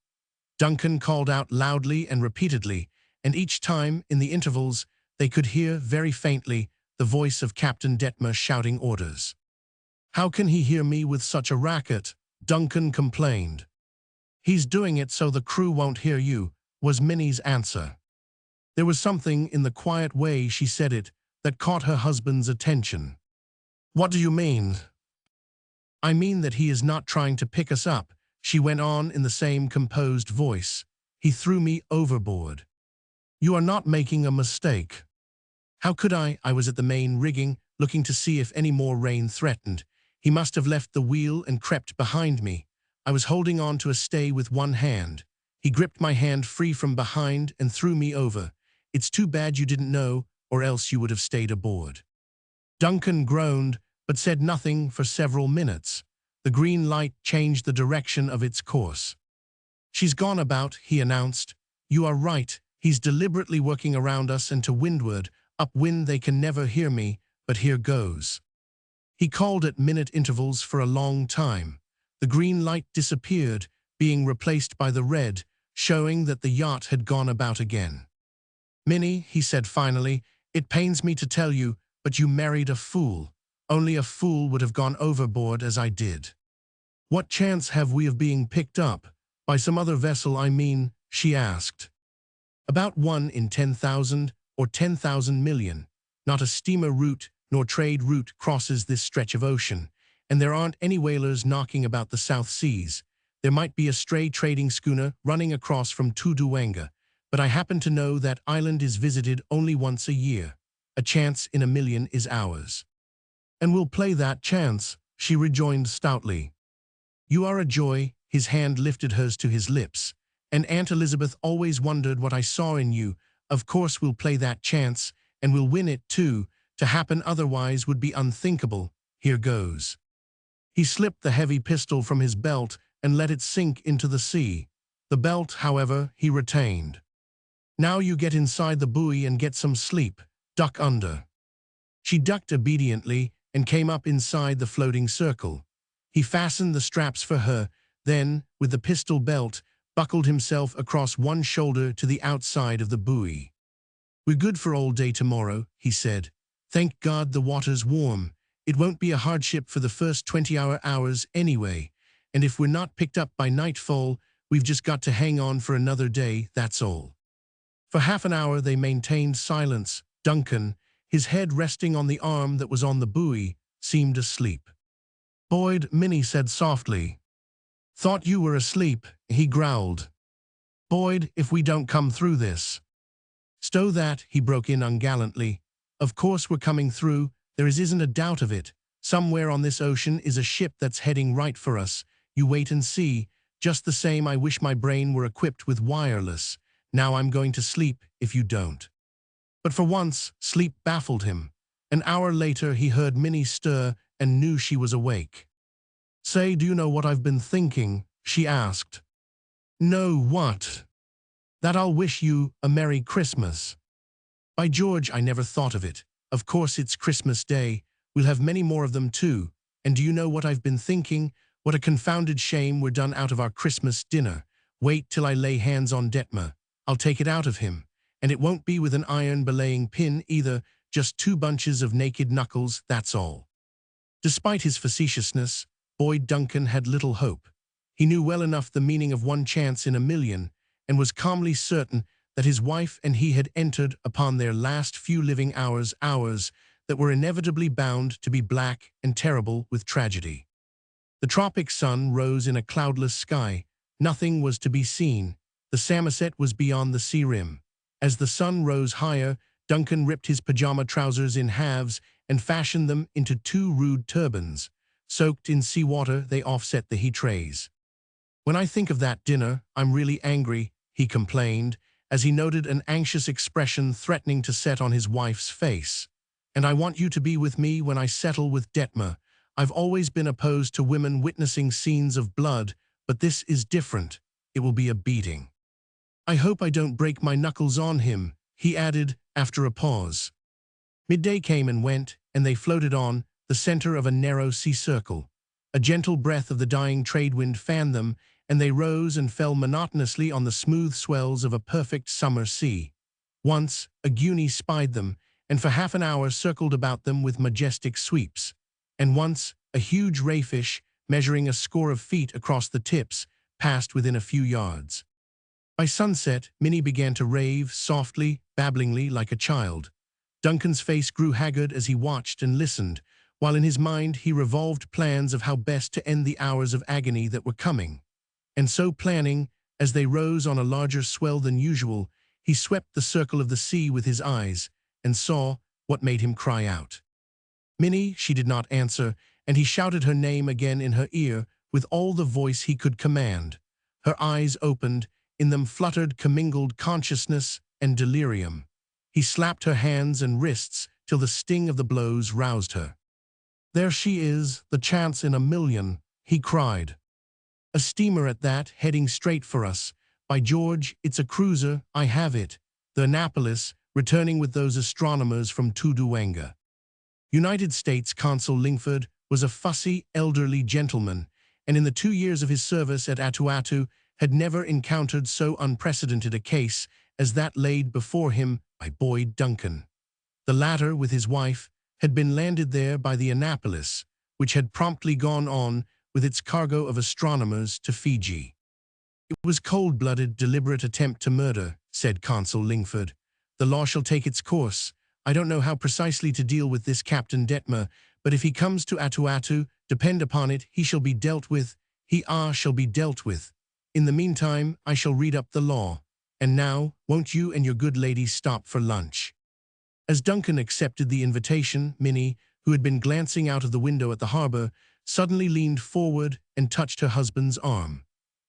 Duncan called out loudly and repeatedly, and each time, in the intervals, they could hear, very faintly, the voice of Captain Detmer shouting orders. "How can he hear me with such a racket?" Duncan complained. He's doing it so the crew won't hear you, was Minnie's answer. There was something in the quiet way she said it that caught her husband's attention. What do you mean? I mean that he is not trying to pick us up, she went on in the same composed voice. He threw me overboard. You are not making a mistake. How could I? I was at the main rigging, looking to see if any more rain threatened. He must have left the wheel and crept behind me. I was holding on to a stay with one hand. He gripped my hand free from behind and threw me over. It's too bad you didn't know, or else you would have stayed aboard. Duncan groaned, but said nothing for several minutes. The green light changed the direction of its course. She's gone about, he announced. You are right, he's deliberately working around us and to windward. Upwind they can never hear me, but here goes. He called at minute intervals for a long time. The green light disappeared, being replaced by the red, showing that the yacht had gone about again. Minnie, he said finally, it pains me to tell you, but you married a fool. Only a fool would have gone overboard as I did. What chance have we of being picked up? By some other vessel, I mean, she asked. About 1 in 10,000 or 10,000 million. Not a steamer route nor trade route crosses this stretch of ocean, and there aren't any whalers knocking about the South Seas. There might be a stray trading schooner running across from Tuduwenga, but I happen to know that island is visited only once a year. A chance in a million is ours. And we'll play that chance, she rejoined stoutly. You are a joy, his hand lifted hers to his lips. And Aunt Elizabeth always wondered what I saw in you. Of course we'll play that chance, and we'll win it too. To happen otherwise would be unthinkable. Here goes. He slipped the heavy pistol from his belt and let it sink into the sea. The belt, however, he retained. Now you get inside the buoy and get some sleep. Duck under. She ducked obediently and came up inside the floating circle. He fastened the straps for her, then, with the pistol belt, buckled himself across one shoulder to the outside of the buoy. We're good for all day tomorrow, he said. Thank God the water's warm. It won't be a hardship for the first 20 hours anyway, and if we're not picked up by nightfall, we've just got to hang on for another day, that's all. For half an hour they maintained silence. Duncan, his head resting on the arm that was on the buoy, seemed asleep. Boyd, Minnie said softly. Thought you were asleep, he growled. Boyd, if we don't come through this. Stow that, he broke in ungallantly. Of course we're coming through, there isn't a doubt of it. Somewhere on this ocean is a ship that's heading right for us. You wait and see. Just the same, I wish my brain were equipped with wireless. Now I'm going to sleep if you don't. But for once, sleep baffled him. An hour later he heard Minnie stir and knew she was awake. Say, do you know what I've been thinking? She asked. No, what? That I'll wish you a Merry Christmas. By George, I never thought of it. Of course it's Christmas Day. We'll have many more of them too. And do you know what I've been thinking? What a confounded shame we're done out of our Christmas dinner. Wait till I lay hands on Detmer. I'll take it out of him. And it won't be with an iron belaying pin either, just 2 bunches of naked knuckles, that's all. Despite his facetiousness, Boyd Duncan had little hope. He knew well enough the meaning of 1 chance in a million, and was calmly certain that his wife and he had entered upon their last few living hours that were inevitably bound to be black and terrible with tragedy. The tropic sun rose in a cloudless sky. Nothing was to be seen. The Samoset was beyond the sea rim. As the sun rose higher, Duncan ripped his pajama trousers in halves and fashioned them into 2 rude turbans. Soaked in seawater, they offset the heat rays. When I think of that dinner, I'm really angry, he complained, as he noted an anxious expression threatening to set on his wife's face. And I want you to be with me when I settle with Detmer. I've always been opposed to women witnessing scenes of blood, but this is different. It will be a beating. I hope I don't break my knuckles on him, he added after a pause. Midday came and went, and they floated on, the center of a narrow sea circle. A gentle breath of the dying trade wind fanned them, and they rose and fell monotonously on the smooth swells of a perfect summer sea. Once, a guinea spied them, and for half an hour circled about them with majestic sweeps. And once, a huge rayfish, measuring a score of feet across the tips, passed within a few yards. By sunset, Minnie began to rave, softly, babblingly, like a child. Duncan's face grew haggard as he watched and listened, while in his mind he revolved plans of how best to end the hours of agony that were coming. And so planning, as they rose on a larger swell than usual, he swept the circle of the sea with his eyes, and saw what made him cry out. Minnie, she did not answer, and he shouted her name again in her ear with all the voice he could command. Her eyes opened, in them fluttered commingled consciousness and delirium. He slapped her hands and wrists till the sting of the blows roused her. "There she is, the chance in a million," he cried. "A steamer at that, heading straight for us. By George, it's a cruiser, I have it. The Annapolis, returning with those astronomers from Tuduwenga." United States Consul Lingford was a fussy, elderly gentleman, and in the 2 years of his service at Atu had never encountered so unprecedented a case as that laid before him by Boyd Duncan. The latter, with his wife, had been landed there by the Annapolis, which had promptly gone on with its cargo of astronomers to Fiji. "It was cold-blooded, deliberate attempt to murder," said Consul Lingford. "The law shall take its course. I don't know how precisely to deal with this Captain Detmer, but if he comes to Atu, depend upon it, he shall be dealt with. He shall be dealt with. In the meantime, I shall read up the law. And now, won't you and your good lady stop for lunch?" As Duncan accepted the invitation, Minnie, who had been glancing out of the window at the harbor, suddenly leaned forward and touched her husband's arm.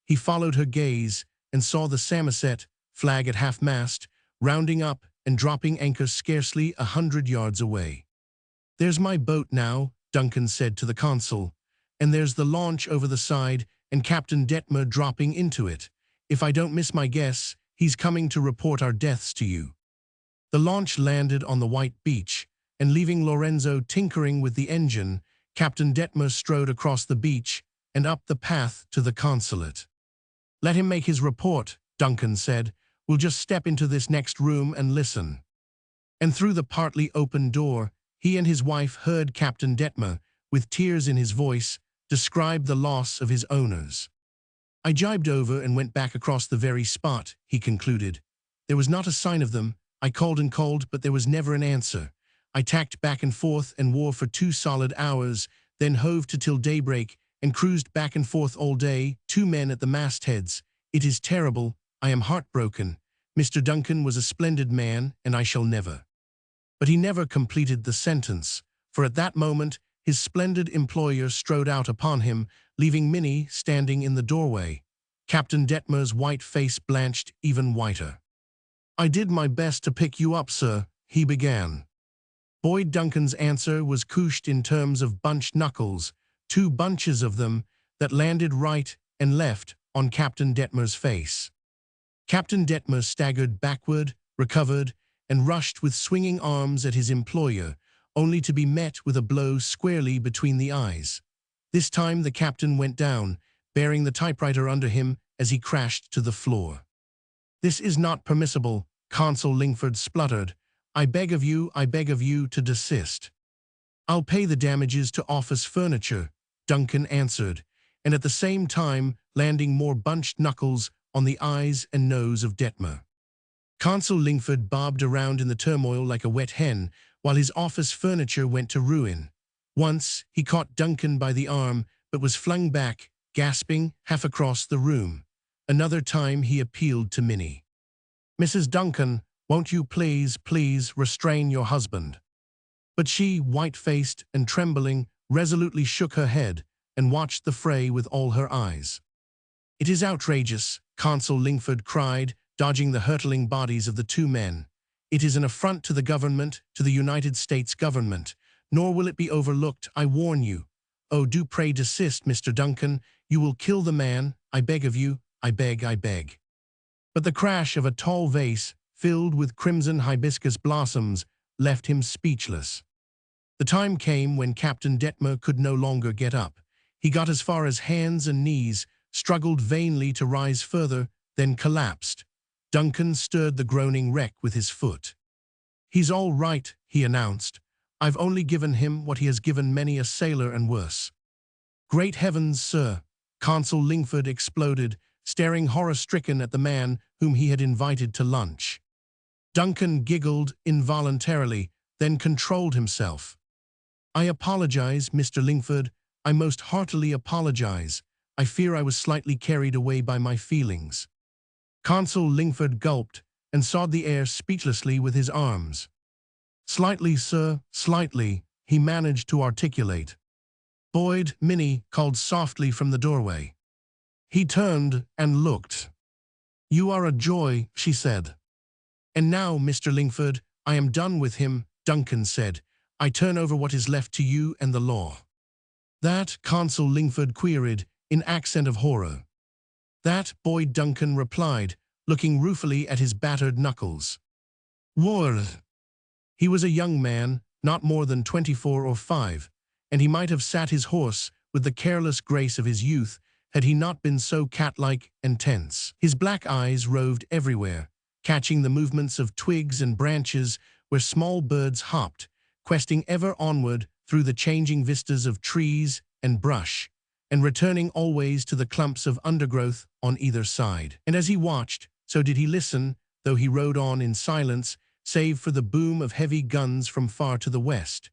He followed her gaze and saw the Samoset, flag at half-mast, rounding up and dropping anchor scarcely 100 yards away. "There's my boat now," Duncan said to the consul, "and there's the launch over the side and Captain Detmer dropping into it. If I don't miss my guess, he's coming to report our deaths to you." The launch landed on the white beach, and leaving Lorenzo tinkering with the engine, Captain Detmer strode across the beach and up the path to the consulate. "Let him make his report," Duncan said. "We'll just step into this next room and listen." And through the partly open door, he and his wife heard Captain Detmer, with tears in his voice, describe the loss of his owners. "I jibed over and went back across the very spot," he concluded. "There was not a sign of them. I called and called, but there was never an answer. I tacked back and forth and wore for 2 solid hours, then hove to till daybreak and cruised back and forth all day, 2 men at the mastheads. It is terrible. I am heartbroken. Mr. Duncan was a splendid man, and I shall never—" But he never completed the sentence, for at that moment his splendid employer strode out upon him, leaving Minnie standing in the doorway. Captain Detmer's white face blanched even whiter. "I did my best to pick you up, sir," he began. Boyd Duncan's answer was couched in terms of bunched knuckles, 2 bunches of them, that landed right and left on Captain Detmer's face. Captain Detmer staggered backward, recovered, and rushed with swinging arms at his employer, only to be met with a blow squarely between the eyes. This time the captain went down, bearing the typewriter under him as he crashed to the floor. "This is not permissible," Consul Lingford spluttered. I beg of you to desist." "I'll pay the damages to office furniture," Duncan answered, and at the same time landing more bunched knuckles on the eyes and nose of Detmer. Consul Lingford bobbed around in the turmoil like a wet hen, while his office furniture went to ruin. Once he caught Duncan by the arm, but was flung back, gasping, half across the room. Another time he appealed to Minnie. "Mrs. Duncan, won't you please restrain your husband?" But she, white-faced and trembling, resolutely shook her head and watched the fray with all her eyes. "It is outrageous," Consul Lingford cried, dodging the hurtling bodies of the 2 men. "It is an affront to the government, to the United States government. Nor will it be overlooked, I warn you. Oh, do pray desist, Mr. Duncan. You will kill the man. I beg of you. I beg." But the crash of a tall vase, filled with crimson hibiscus blossoms, left him speechless. The time came when Captain Detmer could no longer get up. He got as far as hands and knees, struggled vainly to rise further, then collapsed. Duncan stirred the groaning wreck with his foot. "He's all right," he announced. "I've only given him what he has given many a sailor and worse." "Great heavens, sir!" Consul Lingford exploded, staring horror-stricken at the man whom he had invited to lunch. Duncan giggled involuntarily, then controlled himself. "I apologize, Mr. Lingford. I most heartily apologize. I fear I was slightly carried away by my feelings." Consul Lingford gulped and sawed the air speechlessly with his arms. "Slightly, sir, slightly," he managed to articulate. Boyd, Minnie called softly from the doorway. He turned and looked. "You are a joy," she said. "And now, Mr. Lingford, I am done with him," Duncan said. "I turn over what is left to you and the law." "That?" Consul Lingford queried, in accent of horror. "That," Boyd Duncan replied, looking ruefully at his battered knuckles. "Word." He was a young man, not more than 24 or 5, and he might have sat his horse with the careless grace of his youth had he not been so cat-like and tense. His black eyes roved everywhere, catching the movements of twigs and branches where small birds hopped, questing ever onward through the changing vistas of trees and brush, and returning always to the clumps of undergrowth on either side. And as he watched, so did he listen, though he rode on in silence, save for the boom of heavy guns from far to the west.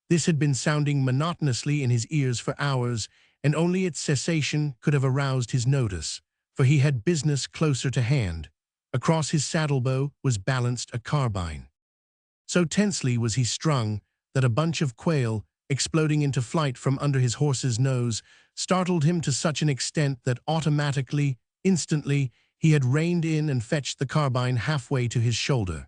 This had been sounding monotonously in his ears for hours, and only its cessation could have aroused his notice, for he had business closer to hand. Across his saddlebow was balanced a carbine. So tensely was he strung that a bunch of quail, exploding into flight from under his horse's nose, startled him to such an extent that automatically, instantly, he had reined in and fetched the carbine halfway to his shoulder.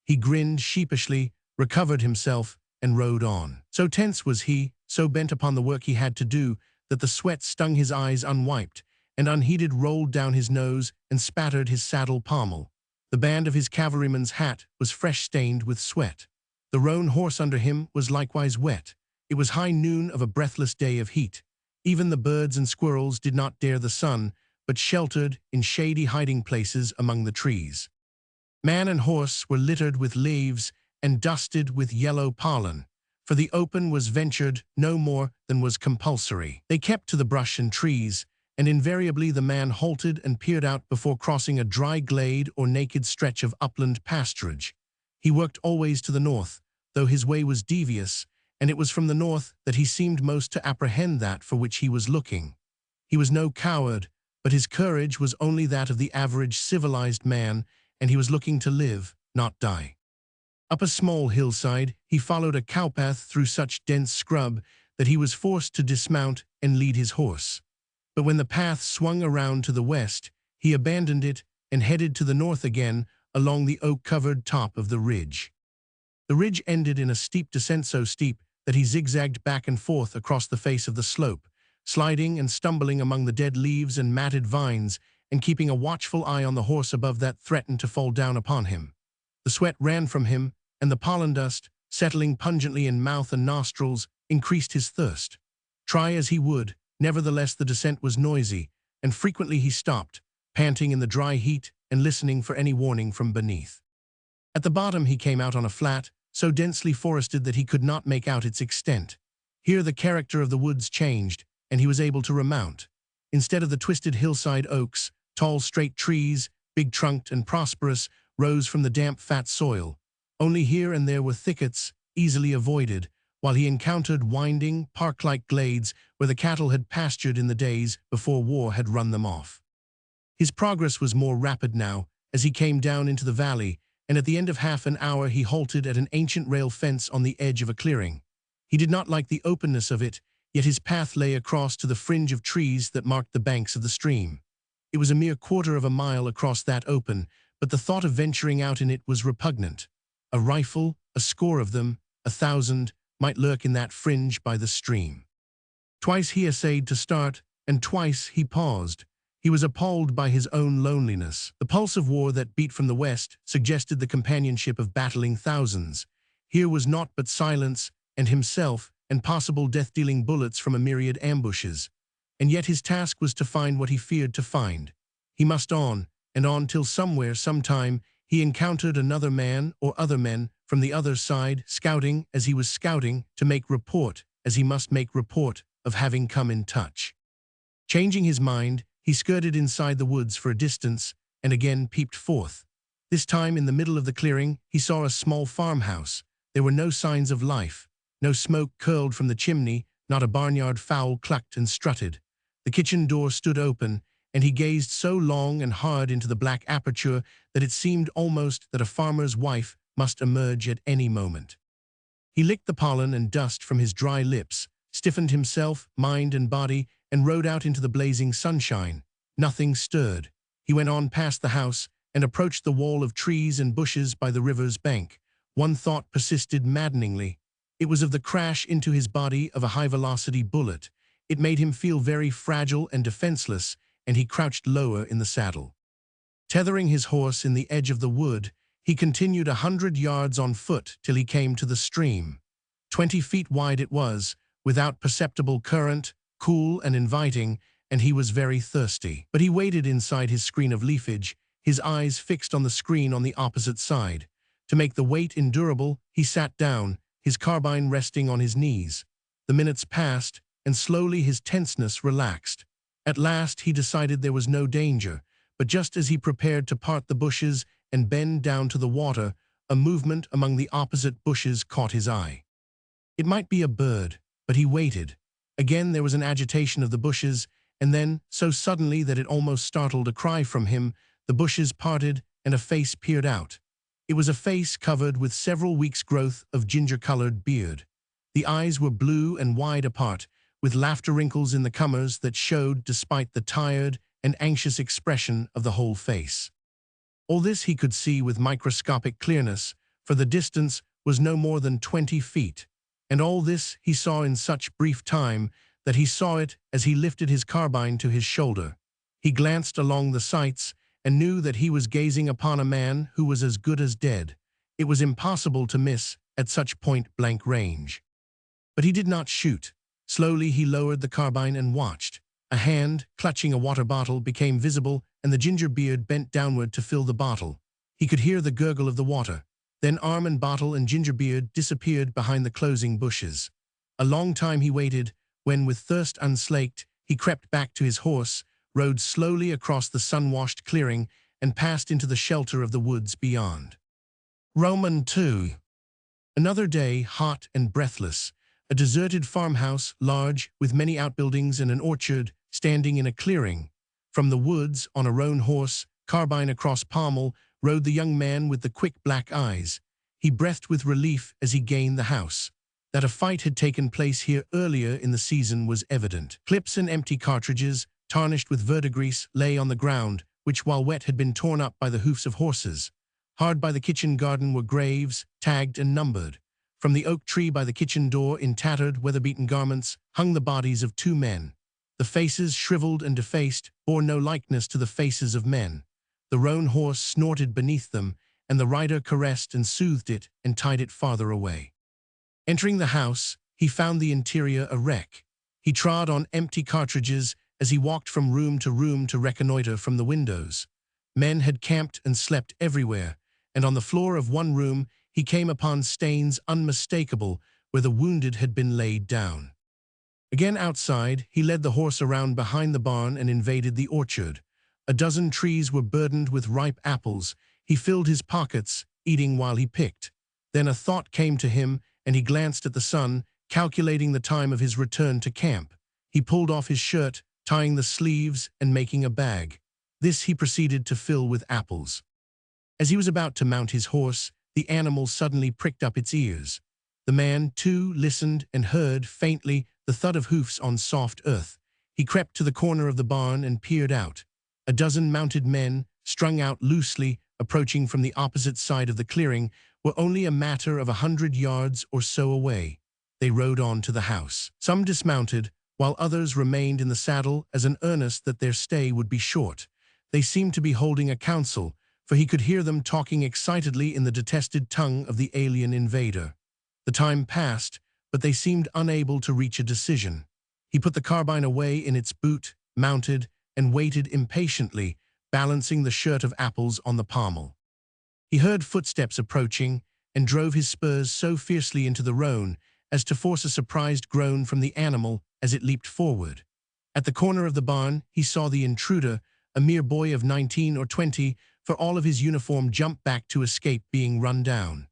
He grinned sheepishly, recovered himself, and rode on. So tense was he, so bent upon the work he had to do, that the sweat stung his eyes unwiped, and unheeded rolled down his nose and spattered his saddle pommel. The band of his cavalryman's hat was fresh-stained with sweat. The roan horse under him was likewise wet. It was high noon of a breathless day of heat. Even the birds and squirrels did not dare the sun, but sheltered in shady hiding places among the trees. Man and horse were littered with leaves and dusted with yellow pollen, for the open was ventured no more than was compulsory. They kept to the brush and trees, and invariably the man halted and peered out before crossing a dry glade or naked stretch of upland pasturage. He worked always to the north, though his way was devious, and it was from the north that he seemed most to apprehend that for which he was looking. He was no coward, but his courage was only that of the average civilized man, and he was looking to live, not die. Up a small hillside, he followed a cowpath through such dense scrub that he was forced to dismount and lead his horse. But when the path swung around to the west, he abandoned it and headed to the north again along the oak-covered top of the ridge. The ridge ended in a steep descent so steep that he zigzagged back and forth across the face of the slope, sliding and stumbling among the dead leaves and matted vines, and keeping a watchful eye on the horse above that threatened to fall down upon him. The sweat ran from him, and the pollen dust, settling pungently in mouth and nostrils, increased his thirst. Try as he would, nevertheless the descent was noisy, and frequently he stopped, panting in the dry heat and listening for any warning from beneath. At the bottom he came out on a flat, so densely forested that he could not make out its extent. Here the character of the woods changed, and he was able to remount. Instead of the twisted hillside oaks, tall straight trees, big-trunked and prosperous, rose from the damp fat soil. Only here and there were thickets, easily avoided, while he encountered winding, park-like glades where the cattle had pastured in the days before war had run them off. His progress was more rapid now, as he came down into the valley, and at the end of half an hour he halted at an ancient rail fence on the edge of a clearing. He did not like the openness of it, yet his path lay across to the fringe of trees that marked the banks of the stream. It was a mere quarter of a mile across that open, but the thought of venturing out in it was repugnant. A rifle, a score of them, 1,000, might lurk in that fringe by the stream. Twice he essayed to start, and twice he paused. He was appalled by his own loneliness. The pulse of war that beat from the west suggested the companionship of battling thousands. Here was naught but silence, and himself, and possible death-dealing bullets from a myriad ambushes. And yet his task was to find what he feared to find. He must on, and on till somewhere, sometime, he encountered another man or other men from the other side, scouting as he was scouting, to make report, as he must make report, of having come in touch. Changing his mind, he skirted inside the woods for a distance and again peeped forth. This time, in the middle of the clearing, he saw a small farmhouse. There were no signs of life. No smoke curled from the chimney, not a barnyard fowl clucked and strutted. The kitchen door stood open, and he gazed so long and hard into the black aperture that it seemed almost that a farmer's wife must emerge at any moment. He licked the pollen and dust from his dry lips, stiffened himself, mind and body, and rode out into the blazing sunshine. Nothing stirred. He went on past the house and approached the wall of trees and bushes by the river's bank. One thought persisted maddeningly. It was of the crash into his body of a high-velocity bullet. It made him feel very fragile and defenseless, and he crouched lower in the saddle. Tethering his horse in the edge of the wood, he continued 100 yards on foot till he came to the stream. 20 feet wide it was, without perceptible current, cool and inviting, and he was very thirsty. But he waited inside his screen of leafage, his eyes fixed on the screen on the opposite side. To make the wait endurable, he sat down, his carbine resting on his knees. The minutes passed, and slowly his tenseness relaxed. At last he decided there was no danger, but just as he prepared to part the bushes and bend down to the water, a movement among the opposite bushes caught his eye. It might be a bird, but he waited. Again there was an agitation of the bushes, and then, so suddenly that it almost startled a cry from him, the bushes parted and a face peered out. It was a face covered with several weeks' growth of ginger-colored beard. The eyes were blue and wide apart, with laughter wrinkles in the corners that showed despite the tired and anxious expression of the whole face. All this he could see with microscopic clearness, for the distance was no more than 20 feet, and all this he saw in such brief time that he saw it as he lifted his carbine to his shoulder. He glanced along the sights and knew that he was gazing upon a man who was as good as dead. It was impossible to miss at such point-blank range. But he did not shoot. Slowly he lowered the carbine and watched. A hand, clutching a water bottle, became visible, and the ginger beard bent downward to fill the bottle. He could hear the gurgle of the water. Then arm and bottle and ginger beard disappeared behind the closing bushes. A long time he waited, when, with thirst unslaked, he crept back to his horse, rode slowly across the sun-washed clearing, and passed into the shelter of the woods beyond. Roman 2. Another day, hot and breathless. A deserted farmhouse, large, with many outbuildings and an orchard, standing in a clearing. From the woods, on a roan horse, carbine across pommel, rode the young man with the quick black eyes. He breathed with relief as he gained the house. That a fight had taken place here earlier in the season was evident. Clips and empty cartridges, tarnished with verdigris, lay on the ground, which while wet had been torn up by the hoofs of horses. Hard by the kitchen garden were graves, tagged and numbered. From the oak tree by the kitchen door, in tattered, weather-beaten garments, hung the bodies of 2 men. The faces, shriveled and defaced, bore no likeness to the faces of men. The roan horse snorted beneath them, and the rider caressed and soothed it and tied it farther away. Entering the house, he found the interior a wreck. He trod on empty cartridges as he walked from room to reconnoiter from the windows. Men had camped and slept everywhere, and on the floor of one room he came upon stains unmistakable where the wounded had been laid down. Again outside, he led the horse around behind the barn and invaded the orchard. A dozen trees were burdened with ripe apples. He filled his pockets, eating while he picked. Then a thought came to him, and he glanced at the sun, calculating the time of his return to camp. He pulled off his shirt, tying the sleeves and making a bag. This he proceeded to fill with apples. As he was about to mount his horse, the animal suddenly pricked up its ears. The man, too, listened and heard, faintly, the thud of hoofs on soft earth. He crept to the corner of the barn and peered out. A dozen mounted men, strung out loosely, approaching from the opposite side of the clearing, were only a matter of 100 yards or so away. They rode on to the house. Some dismounted, while others remained in the saddle as an earnest that their stay would be short. They seemed to be holding a council, for he could hear them talking excitedly in the detested tongue of the alien invader. The time passed, but they seemed unable to reach a decision. He put the carbine away in its boot, mounted, and waited impatiently, balancing the shirt of apples on the pommel. He heard footsteps approaching, and drove his spurs so fiercely into the roan as to force a surprised groan from the animal as it leaped forward. At the corner of the barn, he saw the intruder, a mere boy of 19 or 20, for all of his uniform jump back to escape being run down.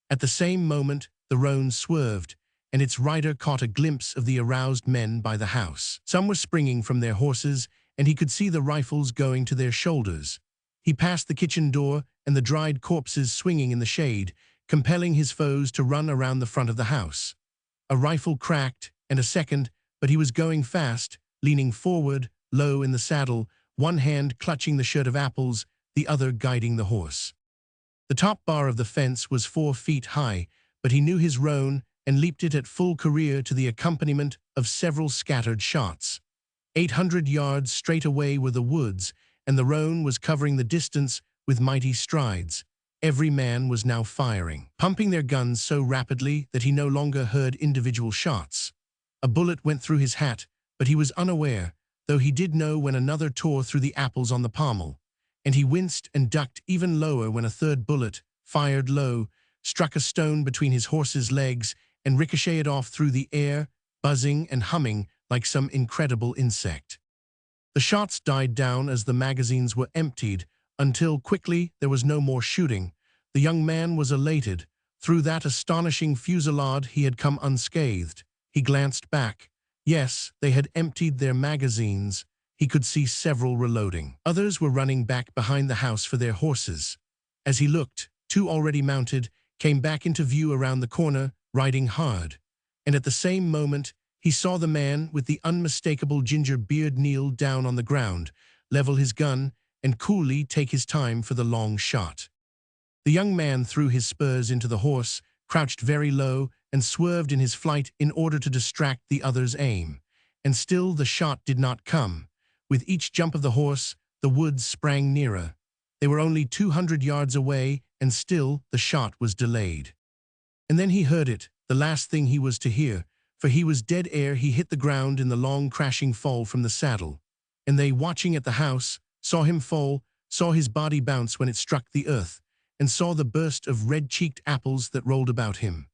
At the same moment, the roan swerved, and its rider caught a glimpse of the aroused men by the house. Some were springing from their horses, and he could see the rifles going to their shoulders. He passed the kitchen door and the dried corpses swinging in the shade, compelling his foes to run around the front of the house. A rifle cracked, and a second, but he was going fast, leaning forward, low in the saddle, one hand clutching the shirt of apples, the other guiding the horse. The top bar of the fence was 4 feet high, but he knew his roan and leaped it at full career to the accompaniment of several scattered shots. 800 yards straight away were the woods, and the roan was covering the distance with mighty strides. Every man was now firing, pumping their guns so rapidly that he no longer heard individual shots. A bullet went through his hat, but he was unaware, though he did know when another tore through the apples on the pommel, and he winced and ducked even lower when a third bullet, fired low, struck a stone between his horse's legs and ricocheted off through the air, buzzing and humming like some incredible insect. The shots died down as the magazines were emptied, until quickly there was no more shooting. The young man was elated. Through that astonishing fusillade he had come unscathed. He glanced back. Yes, they had emptied their magazines. He could see several reloading. Others were running back behind the house for their horses. As he looked, 2 already mounted came back into view around the corner, riding hard. And at the same moment, he saw the man with the unmistakable ginger beard kneel down on the ground, level his gun, and coolly take his time for the long shot. The young man threw his spurs into the horse, crouched very low, and swerved in his flight in order to distract the other's aim. And still the shot did not come. With each jump of the horse, the woods sprang nearer. They were only 200 yards away, and still the shot was delayed. And then he heard it, the last thing he was to hear, for he was dead ere he hit the ground in the long crashing fall from the saddle. And they, watching at the house, saw him fall, saw his body bounce when it struck the earth, and saw the burst of red-cheeked apples that rolled about him.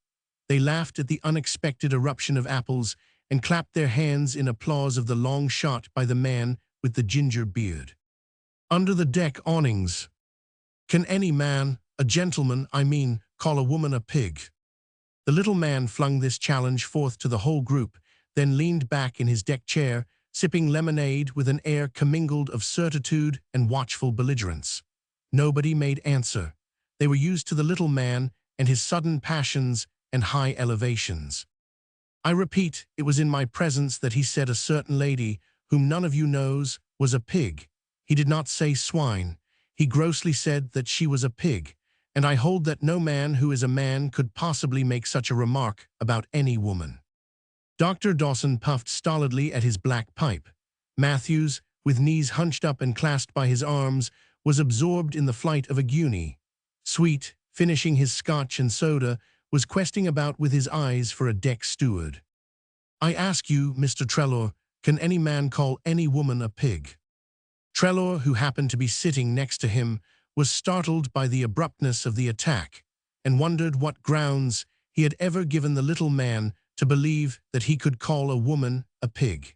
They laughed at the unexpected eruption of apples and clapped their hands in applause of the long shot by the man with the ginger beard. Under the deck awnings. Can any man, a gentleman, I mean, call a woman a pig? The little man flung this challenge forth to the whole group, then leaned back in his deck chair, sipping lemonade with an air commingled of certitude and watchful belligerence. Nobody made answer. They were used to the little man and his sudden passions and high elevations. I repeat, it was in my presence that he said a certain lady, whom none of you knows, was a pig. He did not say swine. He grossly said that she was a pig, and I hold that no man who is a man could possibly make such a remark about any woman. Dr. Dawson puffed stolidly at his black pipe. Matthews, with knees hunched up and clasped by his arms, was absorbed in the flight of a guinea. Sweet, finishing his scotch and soda, was questing about with his eyes for a deck steward. I ask you, Mr. Trelaw, can any man call any woman a pig? Trelaw, who happened to be sitting next to him, was startled by the abruptness of the attack, and wondered what grounds he had ever given the little man to believe that he could call a woman a pig.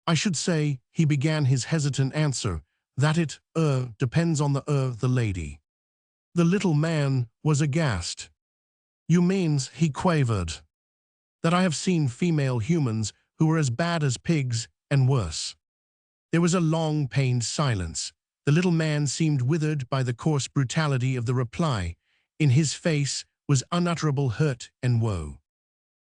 I should say, he began his hesitant answer, that it, depends on the lady. The little man was aghast. You means, he quavered, that I have seen female humans who were as bad as pigs and worse. There was a long, pained silence. The little man seemed withered by the coarse brutality of the reply. In his face was unutterable hurt and woe.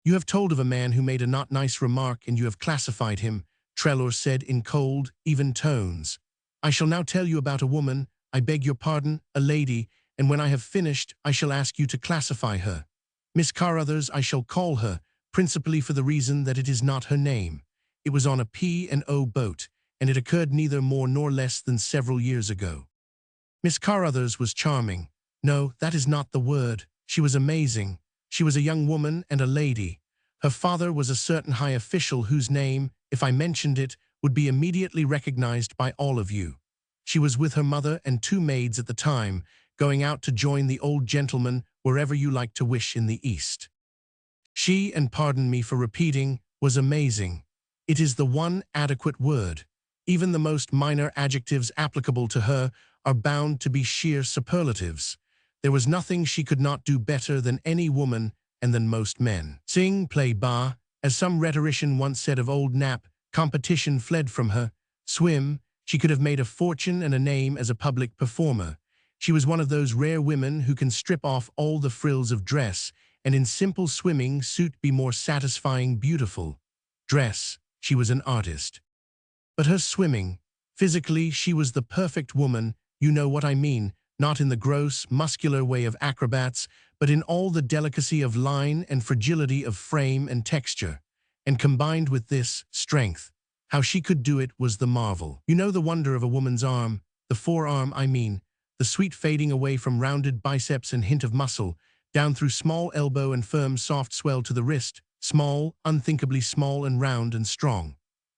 You have told of a man who made a not nice remark and you have classified him, Trelaw said in cold, even tones. I shall now tell you about a woman, I beg your pardon, a lady, and when I have finished, I shall ask you to classify her. Miss Carruthers I shall call her, principally for the reason that it is not her name. It was on a P&O boat, and it occurred neither more nor less than several years ago. Miss Carruthers was charming. No, that is not the word. She was amazing. She was a young woman and a lady. Her father was a certain high official whose name, if I mentioned it, would be immediately recognized by all of you. She was with her mother and 2 maids at the time, going out to join the old gentleman wherever you like to wish in the East. She, and pardon me for repeating, was amazing. It is the one adequate word. Even the most minor adjectives applicable to her are bound to be sheer superlatives. There was nothing she could not do better than any woman and than most men. Sing, play, ba, as some rhetorician once said of old Nap, competition fled from her. Swim, she could have made a fortune and a name as a public performer. She was one of those rare women who can strip off all the frills of dress and in simple swimming suit be more satisfying beautiful. Dress, she was an artist. But her swimming, physically she was the perfect woman, you know what I mean, not in the gross, muscular way of acrobats, but in all the delicacy of line and fragility of frame and texture. And combined with this, strength. How she could do it was the marvel. You know the wonder of a woman's arm, the forearm I mean, the sweet fading away from rounded biceps and hint of muscle, down through small elbow and firm soft swell to the wrist, small, unthinkably small and round and strong.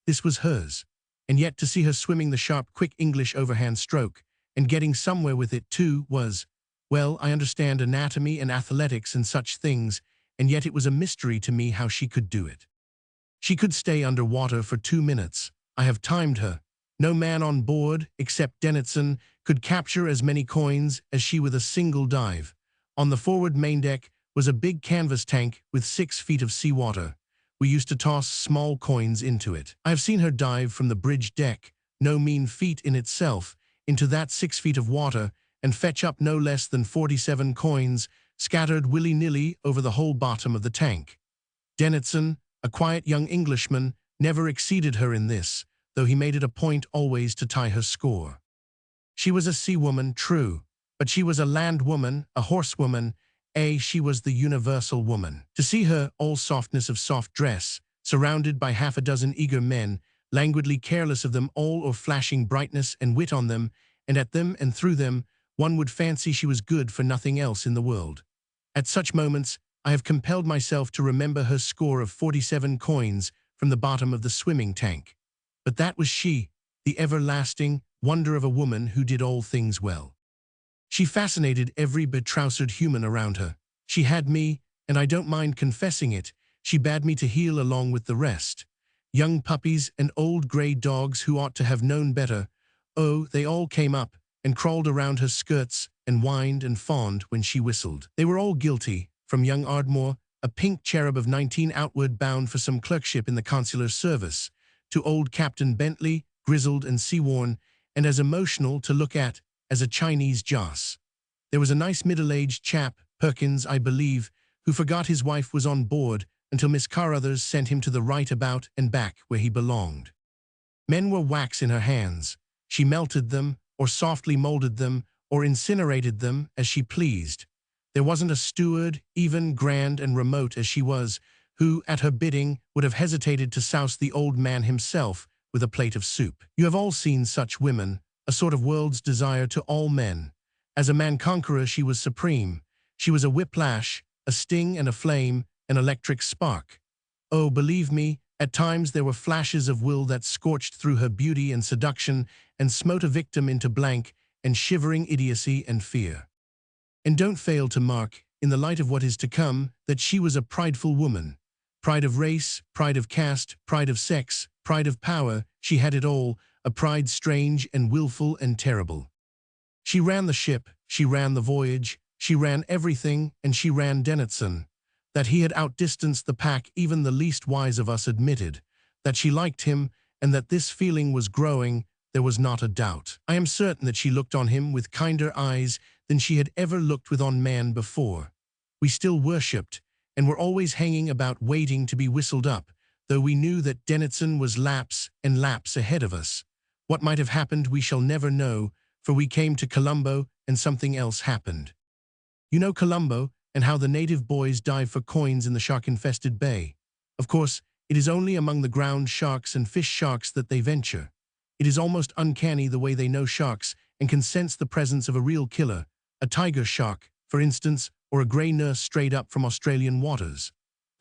This was hers. And yet to see her swimming the sharp, quick English overhand stroke, and getting somewhere with it too, was, well, I understand anatomy and athletics and such things, and yet it was a mystery to me how she could do it. She could stay under water for 2 minutes. I have timed her. No man on board, except Dennison, could capture as many coins as she with a single dive. On the forward main deck was a big canvas tank with 6 feet of seawater. We used to toss small coins into it. I have seen her dive from the bridge deck, no mean feat in itself, into that 6 feet of water and fetch up no less than 47 coins, scattered willy-nilly over the whole bottom of the tank. Dennison, a quiet young Englishman, never exceeded her in this, though he made it a point always to tie her score. She was a sea-woman, true, but she was a land-woman, a horse-woman, she was the universal woman. To see her, all softness of soft dress, surrounded by half a dozen eager men, languidly careless of them all or flashing brightness and wit on them, and at them and through them, one would fancy she was good for nothing else in the world. At such moments, I have compelled myself to remember her score of 47 coins from the bottom of the swimming tank. But that was she, the everlasting wonder of a woman who did all things well. She fascinated every betrousered human around her. She had me, and I don't mind confessing it, she bade me to heel along with the rest. Young puppies and old grey dogs who ought to have known better, oh, they all came up and crawled around her skirts and whined and fawned when she whistled. They were all guilty, from young Ardmore, a pink cherub of 19 outward bound for some clerkship in the consular service, to old Captain Bentley, grizzled and sea-worn, and as emotional to look at as a Chinese joss. There was a nice middle-aged chap, Perkins, I believe, who forgot his wife was on board until Miss Carruthers sent him to the right about and back where he belonged. Men were wax in her hands. She melted them, or softly molded them, or incinerated them as she pleased. There wasn't a steward, even grand and remote as she was, who, at her bidding, would have hesitated to souse the old man himself with a plate of soup. You have all seen such women, a sort of world's desire to all men. As a man-conqueror she was supreme. She was a whiplash, a sting and a flame, an electric spark. Oh, believe me, at times there were flashes of will that scorched through her beauty and seduction and smote a victim into blank and shivering idiocy and fear. And don't fail to mark, in the light of what is to come, that she was a prideful woman. Pride of race, pride of caste, pride of sex, pride of power, she had it all, a pride strange and willful and terrible. She ran the ship, she ran the voyage, she ran everything, and she ran Dennison. That he had outdistanced the pack even the least wise of us admitted. That she liked him, and that this feeling was growing, there was not a doubt. I am certain that she looked on him with kinder eyes than she had ever looked with on man before. We still worshipped, and were always hanging about waiting to be whistled up, though we knew that Dennison was laps and laps ahead of us. What might have happened we shall never know, for we came to Colombo and something else happened. You know Colombo, and how the native boys dive for coins in the shark-infested bay. Of course, it is only among the ground sharks and fish sharks that they venture. It is almost uncanny the way they know sharks and can sense the presence of a real killer, a tiger shark, for instance, or a grey nurse strayed up from Australian waters.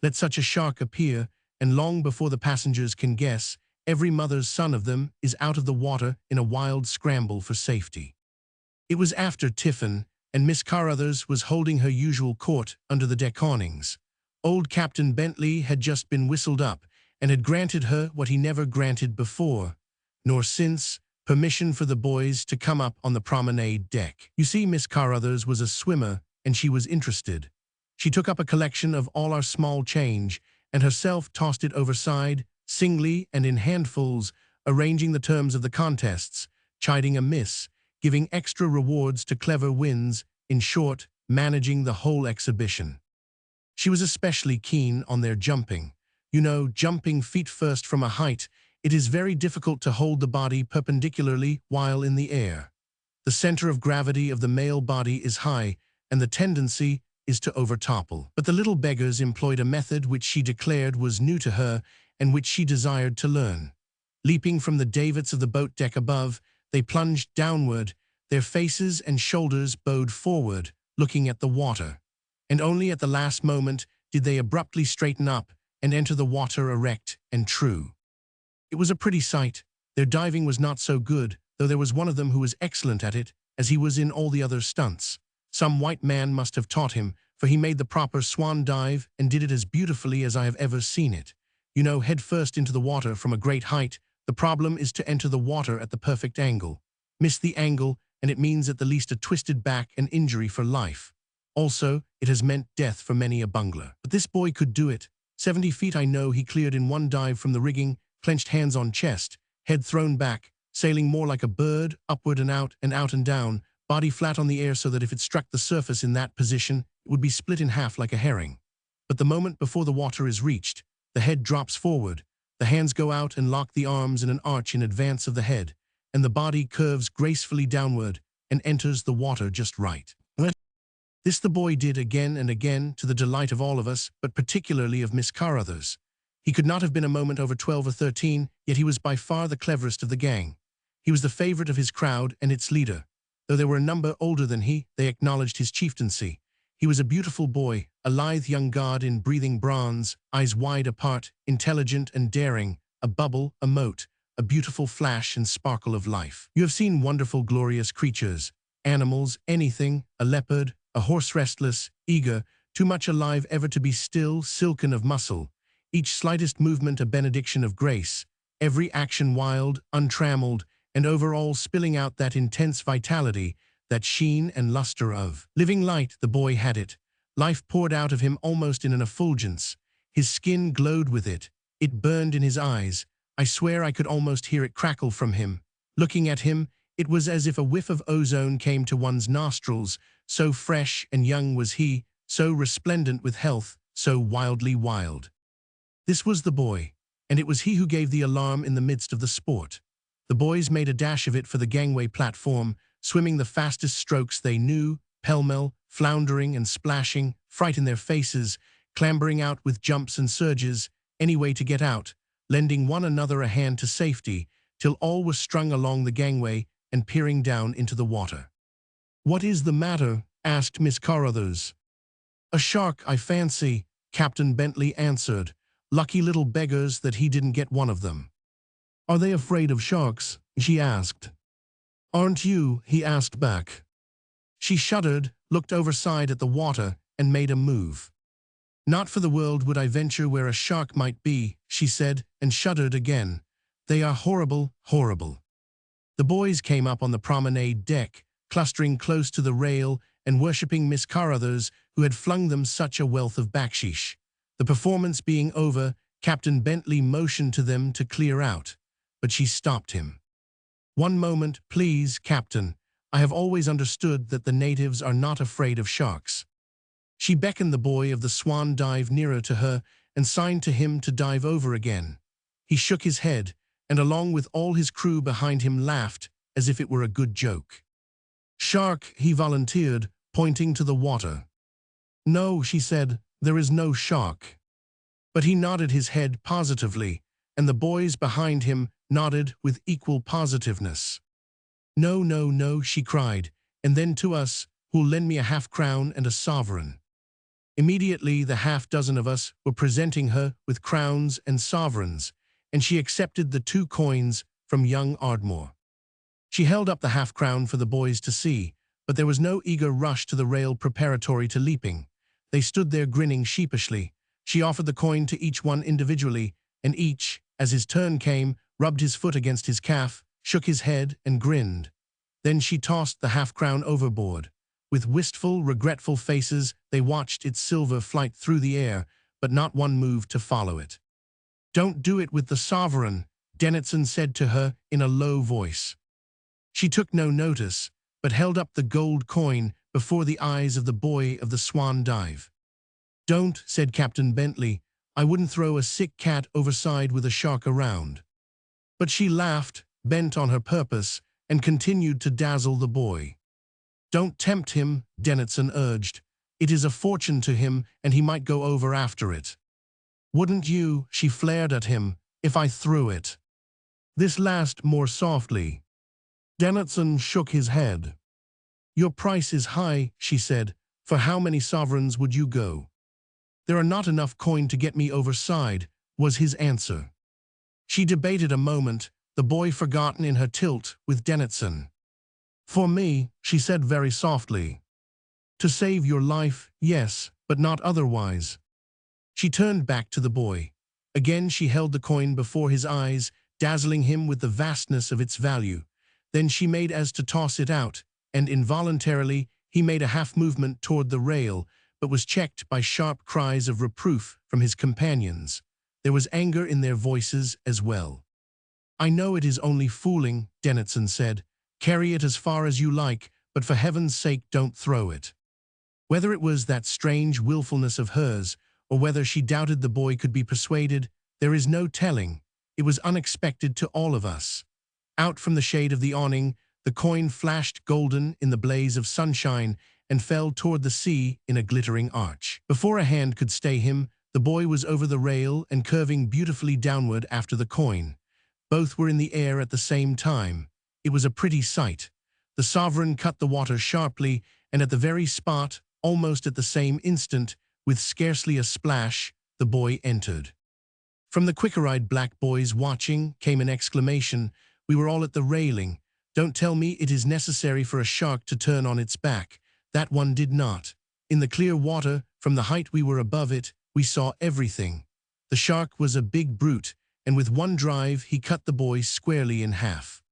Let such a shark appear, and long before the passengers can guess, every mother's son of them is out of the water in a wild scramble for safety. It was after tiffin, and Miss Carruthers was holding her usual court under the deck awnings. Old Captain Bentley had just been whistled up, and had granted her what he never granted before, nor since, permission for the boys to come up on the promenade deck. You see, Miss Carruthers was a swimmer, and she was interested. She took up a collection of all our small change, and herself tossed it overside, singly and in handfuls, arranging the terms of the contests, chiding a miss, giving extra rewards to clever wins, in short, managing the whole exhibition. She was especially keen on their jumping. You know, jumping feet first from a height, it is very difficult to hold the body perpendicularly while in the air. The center of gravity of the male body is high, and the tendency is to overtopple. But the little beggars employed a method which she declared was new to her and which she desired to learn. Leaping from the davits of the boat deck above, they plunged downward, their faces and shoulders bowed forward, looking at the water. And only at the last moment did they abruptly straighten up and enter the water erect and true. It was a pretty sight. Their diving was not so good, though there was one of them who was excellent at it, as he was in all the other stunts. Some white man must have taught him, for he made the proper swan dive and did it as beautifully as I have ever seen it. You know, head first into the water from a great height. The problem is to enter the water at the perfect angle. Miss the angle, and it means at the least a twisted back and injury for life. Also, it has meant death for many a bungler. But this boy could do it. 70 feet I know he cleared in one dive from the rigging, clenched hands on chest, head thrown back, sailing more like a bird, upward and out and down, body flat on the air so that if it struck the surface in that position, it would be split in half like a herring. But the moment before the water is reached, the head drops forward, the hands go out and lock the arms in an arch in advance of the head, and the body curves gracefully downward and enters the water just right. This the boy did again and again to the delight of all of us, but particularly of Miss Carruthers. He could not have been a moment over 12 or 13, yet he was by far the cleverest of the gang. He was the favorite of his crowd and its leader. Though there were a number older than he, they acknowledged his chieftaincy. He was a beautiful boy, a lithe young god in breathing bronze, eyes wide apart, intelligent and daring, a bubble, a mote, a beautiful flash and sparkle of life. You have seen wonderful, glorious creatures, animals, anything, a leopard, a horse restless, eager, too much alive ever to be still, silken of muscle, each slightest movement a benediction of grace, every action wild, untrammeled, and over all spilling out that intense vitality, that sheen and luster of living light. The boy had it. Life poured out of him almost in an effulgence. His skin glowed with it. It burned in his eyes. I swear I could almost hear it crackle from him. Looking at him, it was as if a whiff of ozone came to one's nostrils, so fresh and young was he, so resplendent with health, so wildly wild. This was the boy, and it was he who gave the alarm in the midst of the sport. The boys made a dash of it for the gangway platform, swimming the fastest strokes they knew, pell-mell, floundering and splashing, fright in their faces, clambering out with jumps and surges, any way to get out, lending one another a hand to safety, till all were strung along the gangway and peering down into the water. "What is the matter?" asked Miss Carruthers. "A shark, I fancy," Captain Bentley answered. "Lucky little beggars that he didn't get one of them." "Are they afraid of sharks?" she asked. "Aren't you?" he asked back. She shuddered, looked overside at the water, and made a move. "Not for the world would I venture where a shark might be," she said, and shuddered again. "They are horrible, horrible." The boys came up on the promenade deck, clustering close to the rail and worshipping Miss Carruthers, who had flung them such a wealth of baksheesh. The performance being over, Captain Bentley motioned to them to clear out, but she stopped him. "One moment, please, Captain. I have always understood that the natives are not afraid of sharks." She beckoned the boy of the swan dive nearer to her and signed to him to dive over again. He shook his head, and along with all his crew behind him laughed as if it were a good joke. "Shark," he volunteered, pointing to the water. "No," she said, "there is no shark." But he nodded his head positively, and the boys behind him nodded with equal positiveness. "No, no, no," she cried, "and then to us, who'll lend me a half-crown and a sovereign." Immediately the half-dozen of us were presenting her with crowns and sovereigns, and she accepted the 2 coins from young Ardmore. She held up the half-crown for the boys to see, but there was no eager rush to the rail preparatory to leaping. They stood there grinning sheepishly. She offered the coin to each one individually, and each, as his turn came, rubbed his foot against his calf, shook his head, and grinned. Then she tossed the half-crown overboard. With wistful, regretful faces, they watched its silver flight through the air, but not one moved to follow it. "Don't do it with the sovereign," Dennison said to her in a low voice. She took no notice, but held up the gold coin before the eyes of the boy of the swan dive. "Don't," said Captain Bentley. "I wouldn't throw a sick cat overside with a shark around." But she laughed, bent on her purpose, and continued to dazzle the boy. "Don't tempt him," Dennison urged. "It is a fortune to him, and he might go over after it." "Wouldn't you," she flared at him, "if I threw it?" This last more softly. Dennison shook his head. "Your price is high," she said. "For how many sovereigns would you go?" "There are not enough coin to get me overside," was his answer. She debated a moment, the boy forgotten in her tilt with Dennison. "For me," she said very softly. "To save your life, yes, but not otherwise." She turned back to the boy. Again she held the coin before his eyes, dazzling him with the vastness of its value. Then she made as to toss it out, and involuntarily he made a half-movement toward the rail, but was checked by sharp cries of reproof from his companions. There was anger in their voices as well. "I know it is only fooling," Dennison said. "Carry it as far as you like, but for heaven's sake don't throw it." Whether it was that strange willfulness of hers, or whether she doubted the boy could be persuaded, there is no telling. It was unexpected to all of us. Out from the shade of the awning, the coin flashed golden in the blaze of sunshine and fell toward the sea in a glittering arch. Before a hand could stay him, the boy was over the rail and curving beautifully downward after the coin. Both were in the air at the same time. It was a pretty sight. The sovereign cut the water sharply, and at the very spot, almost at the same instant, with scarcely a splash, the boy entered. From the quicker-eyed black boys watching came an exclamation. We were all at the railing. Don't tell me it is necessary for a shark to turn on its back. That one did not. In the clear water, from the height we were above it, we saw everything. The shark was a big brute, and with one drive he cut the boy squarely in half.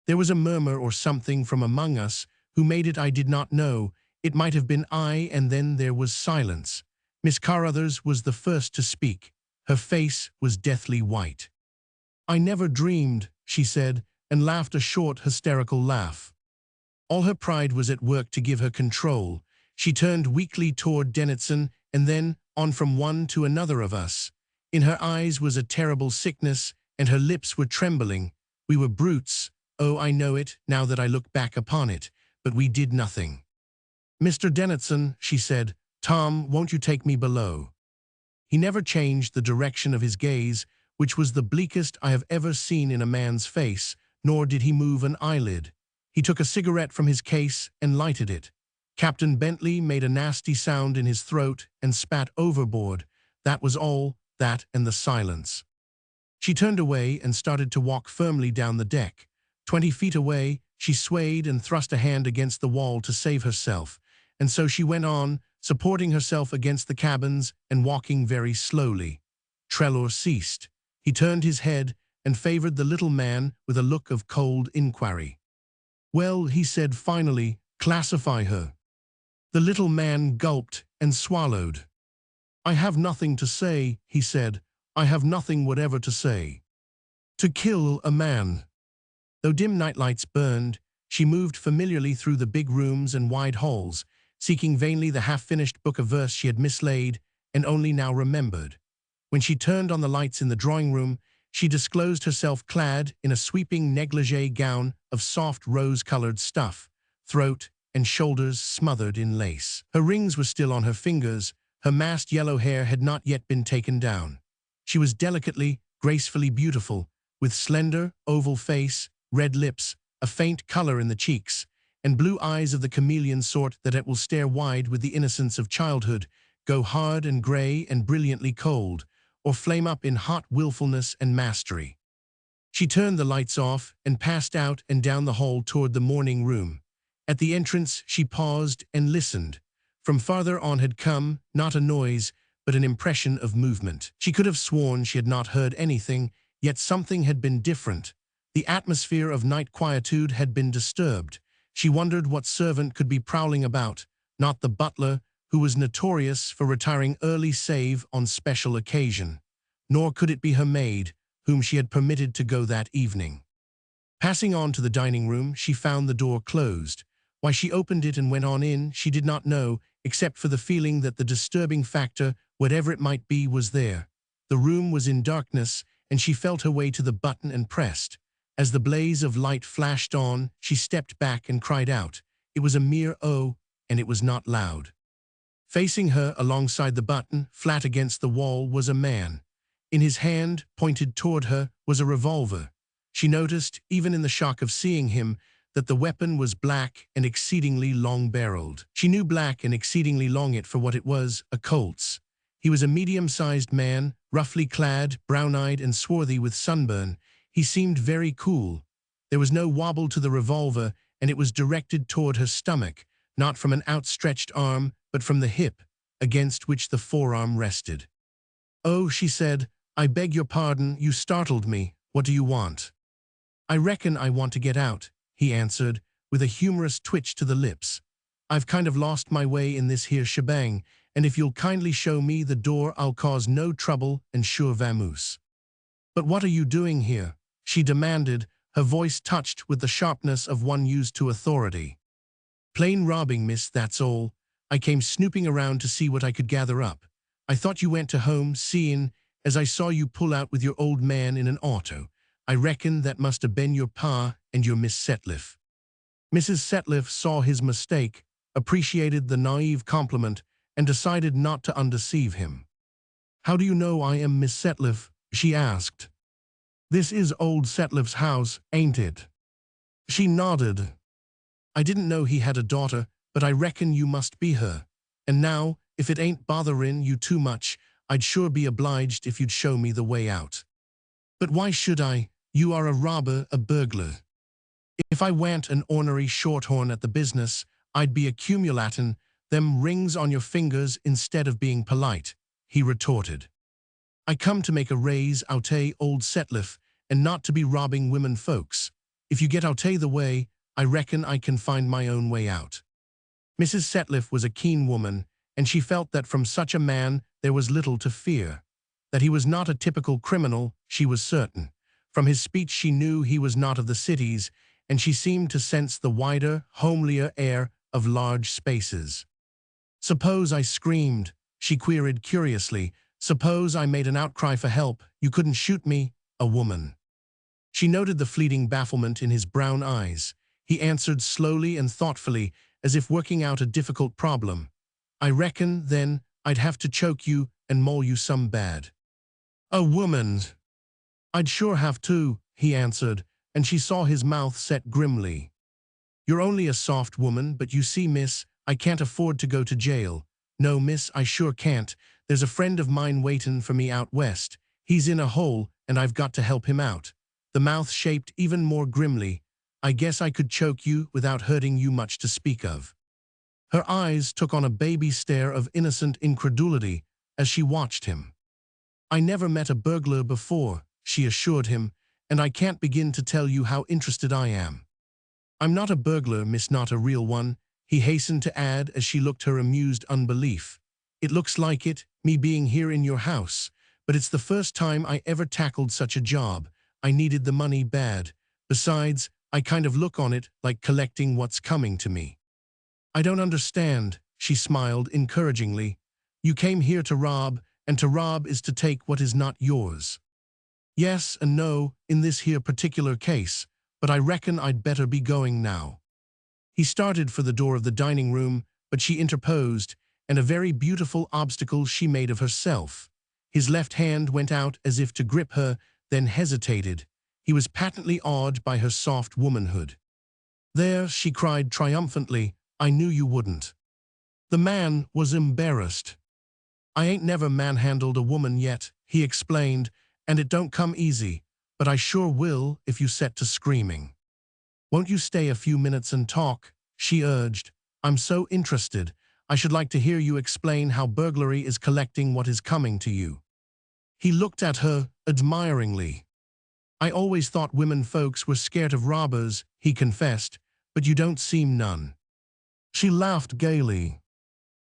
There was a murmur or something from among us. Who made it I did not know. It might have been I, and then there was silence. Miss Carruthers was the first to speak. Her face was deathly white. "I never dreamed," she said, and laughed a short, hysterical laugh. All her pride was at work to give her control. She turned weakly toward Dennison, and then on from one to another of us. In her eyes was a terrible sickness, and her lips were trembling. We were brutes. Oh, I know it, now that I look back upon it, but we did nothing. "Mr. Dennison," she said, "Tom, won't you take me below?" He never changed the direction of his gaze, which was the bleakest I have ever seen in a man's face, nor did he move an eyelid. He took a cigarette from his case and lighted it. Captain Bentley made a nasty sound in his throat and spat overboard. That was all, that and the silence. She turned away and started to walk firmly down the deck. 20 feet away, she swayed and thrust a hand against the wall to save herself, and so she went on, supporting herself against the cabins and walking very slowly. Trelawney ceased. He turned his head and favored the little man with a look of cold inquiry. "Well," he said finally, "classify her." The little man gulped and swallowed. "I have nothing to say," he said. "I have nothing whatever to say. To kill a man." Though dim nightlights burned, she moved familiarly through the big rooms and wide halls, seeking vainly the half-finished book of verse she had mislaid and only now remembered. When she turned on the lights in the drawing-room, she disclosed herself clad in a sweeping negligee gown of soft rose-colored stuff, throat and shoulders smothered in lace. Her rings were still on her fingers. Her massed yellow hair had not yet been taken down. She was delicately, gracefully beautiful, with slender, oval face, red lips, a faint color in the cheeks, and blue eyes of the chameleon sort that it will stare wide with the innocence of childhood, go hard and gray and brilliantly cold, or flame up in hot willfulness and mastery. She turned the lights off and passed out and down the hall toward the morning room. At the entrance she paused and listened. From farther on had come, not a noise, but an impression of movement. She could have sworn she had not heard anything, yet something had been different. The atmosphere of night quietude had been disturbed. She wondered what servant could be prowling about, not the butler, who was notorious for retiring early save on special occasion. Nor could it be her maid, whom she had permitted to go that evening. Passing on to the dining room, she found the door closed. Why she opened it and went on in, she did not know, except for the feeling that the disturbing factor, whatever it might be, was there. The room was in darkness, and she felt her way to the button and pressed. As the blaze of light flashed on, she stepped back and cried out. It was a mere "oh," and it was not loud. Facing her, alongside the button, flat against the wall, was a man. In his hand, pointed toward her, was a revolver. She noticed, even in the shock of seeing him, that the weapon was black and exceedingly long-barreled. She knew black and exceedingly long it for what it was, a Colt's. He was a medium-sized man, roughly clad, brown-eyed and swarthy with sunburn. He seemed very cool. There was no wobble to the revolver, and it was directed toward her stomach, not from an outstretched arm, but from the hip, against which the forearm rested. "Oh," she said, "I beg your pardon, you startled me. What do you want?" "I reckon I want to get out," he answered, with a humorous twitch to the lips. "I've kind of lost my way in this here shebang, and if you'll kindly show me the door, I'll cause no trouble and sure vamoose." "But what are you doing here?" she demanded, her voice touched with the sharpness of one used to authority. "Plain robbing, miss, that's all. I came snooping around to see what I could gather up. I thought you went to home, seein' as I saw you pull out with your old man in an auto. I reckon that must have been your pa and your Miss Setliff." Mrs. Setliff saw his mistake, appreciated the naive compliment, and decided not to undeceive him. "How do you know I am Miss Setliff?" she asked. "This is old Setliff's house, ain't it?" She nodded. "I didn't know he had a daughter, but I reckon you must be her. And now, if it ain't botherin' you too much, I'd sure be obliged if you'd show me the way out." "But why should I? You are a robber, a burglar." "If I wa'n't an ornery shorthorn at the business, I'd be accumulatin' them rings on your fingers instead of being polite," he retorted. "I come to make a raise oute old Setliff, and not to be robbing women folks. If you get oute the way, I reckon I can find my own way out." Mrs. Setliff was a keen woman, and she felt that from such a man there was little to fear. That he was not a typical criminal, she was certain. From his speech she knew he was not of the cities, and she seemed to sense the wider, homelier air of large spaces. "Suppose I screamed?" she queried curiously. "Suppose I made an outcry for help? You couldn't shoot me, a woman." She noted the fleeting bafflement in his brown eyes. He answered slowly and thoughtfully, as if working out a difficult problem. "I reckon, then, I'd have to choke you and maul you some bad." "A woman?" "I'd sure have to," he answered, and she saw his mouth set grimly. "You're only a soft woman, but you see, miss, I can't afford to go to jail. No, miss, I sure can't. There's a friend of mine waitin' for me out west. He's in a hole, and I've got to help him out." The mouth shaped even more grimly. "I guess I could choke you without hurting you much to speak of." Her eyes took on a baby stare of innocent incredulity as she watched him. "I never met a burglar before," she assured him, "and I can't begin to tell you how interested I am." "I'm not a burglar, miss, not a real one," he hastened to add as she looked her amused unbelief. "It looks like it, me being here in your house, but it's the first time I ever tackled such a job. I needed the money bad. Besides, I kind of look on it like collecting what's coming to me." "I don't understand," she smiled encouragingly. "You came here to rob, and to rob is to take what is not yours." "Yes and no, in this here particular case, but I reckon I'd better be going now." He started for the door of the dining room, but she interposed, and a very beautiful obstacle she made of herself. His left hand went out as if to grip her, then hesitated. He was patently awed by her soft womanhood. "There," she cried triumphantly, "I knew you wouldn't." The man was embarrassed. "I ain't never manhandled a woman yet," he explained, "and it don't come easy, but I sure will if you set to screaming." "Won't you stay a few minutes and talk?" she urged. "I'm so interested. I should like to hear you explain how burglary is collecting what is coming to you." He looked at her admiringly. "I always thought women folks were scared of robbers," he confessed, "but you don't seem none." She laughed gaily.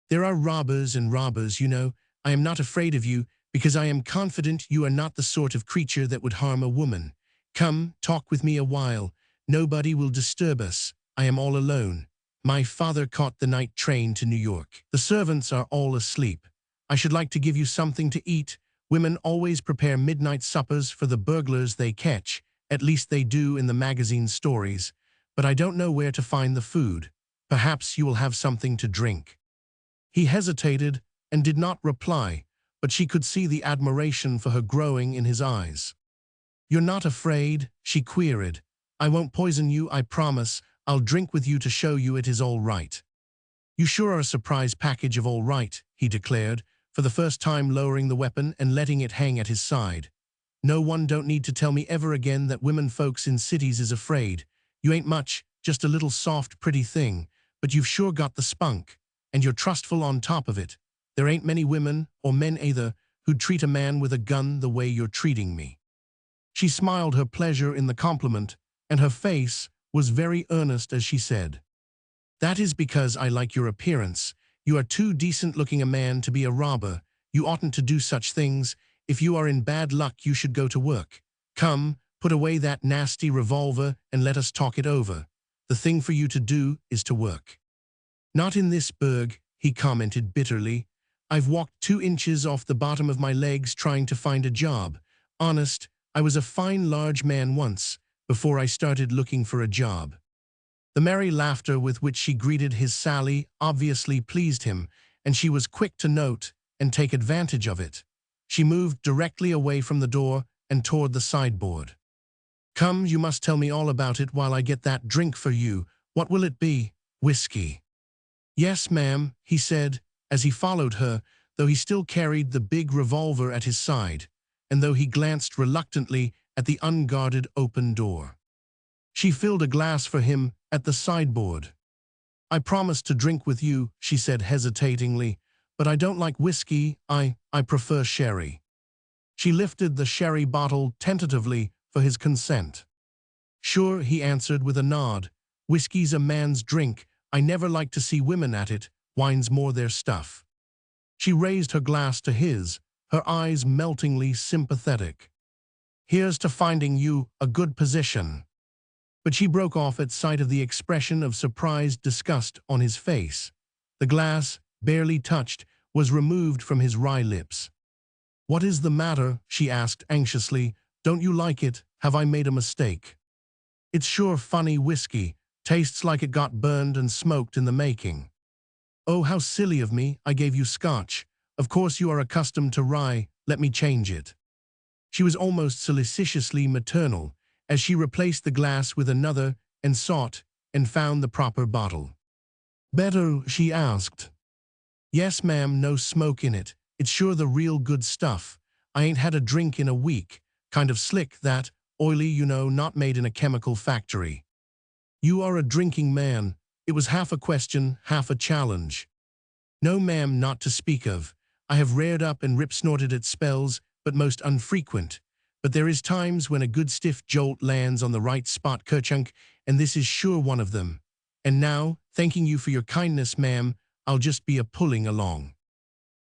"There are robbers and robbers, you know. I am not afraid of you, because I am confident you are not the sort of creature that would harm a woman. Come, talk with me a while. Nobody will disturb us. I am all alone. My father caught the night train to New York. The servants are all asleep. I should like to give you something to eat. Women always prepare midnight suppers for the burglars they catch. At least they do in the magazine stories. But I don't know where to find the food. Perhaps you will have something to drink." He hesitated and did not reply, but she could see the admiration for her growing in his eyes. "You're not afraid?" she queried. "I won't poison you, I promise. I'll drink with you to show you it is all right." "You sure are a surprise package of all right," he declared, for the first time lowering the weapon and letting it hang at his side. "No one don't need to tell me ever again that women folks in cities is afraid. You ain't much, just a little soft, pretty thing, but you've sure got the spunk, and you're trustful on top of it. There ain't many women, or men either, who'd treat a man with a gun the way you're treating me." She smiled her pleasure in the compliment, and her face was very earnest as she said, "That is because I like your appearance. You are too decent-looking a man to be a robber. You oughtn't to do such things. If you are in bad luck, you should go to work. Come, put away that nasty revolver and let us talk it over. The thing for you to do is to work." "Not in this burg," he commented bitterly. "I've walked 2 inches off the bottom of my legs trying to find a job. Honest, I was a fine large man once, before I started looking for a job." The merry laughter with which she greeted his sally obviously pleased him, and she was quick to note and take advantage of it. She moved directly away from the door and toward the sideboard. "Come, you must tell me all about it while I get that drink for you. What will it be? Whiskey?" "Yes, ma'am," he said, as he followed her, though he still carried the big revolver at his side, and though he glanced reluctantly at the unguarded open door. She filled a glass for him at the sideboard. "I promised to drink with you," she said hesitatingly, "but I don't like whiskey, I prefer sherry." She lifted the sherry bottle tentatively for his consent. "Sure," he answered with a nod. "Whiskey's a man's drink. I never like to see women at it. Wine's more their stuff." She raised her glass to his, her eyes meltingly sympathetic. "Here's to finding you a good position." But she broke off at sight of the expression of surprised disgust on his face. The glass, barely touched, was removed from his wry lips. "What is the matter?" she asked anxiously. "Don't you like it? Have I made a mistake?" "It's sure funny whiskey. Tastes like it got burned and smoked in the making." "Oh, how silly of me. I gave you scotch. Of course you are accustomed to rye. Let me change it." She was almost solicitously maternal, as she replaced the glass with another and sought and found the proper bottle. "Better?" she asked. "Yes, ma'am, no smoke in it. It's sure the real good stuff. I ain't had a drink in a week. Kind of slick, that, oily, you know, not made in a chemical factory." "You are a drinking man." It was half a question, half a challenge. "No, ma'am, not to speak of. I have reared up and rip-snorted at spells, but most unfrequent. But there is times when a good stiff jolt lands on the right spot, kerchunk, and this is sure one of them. And now, thanking you for your kindness, ma'am, I'll just be a-pulling along."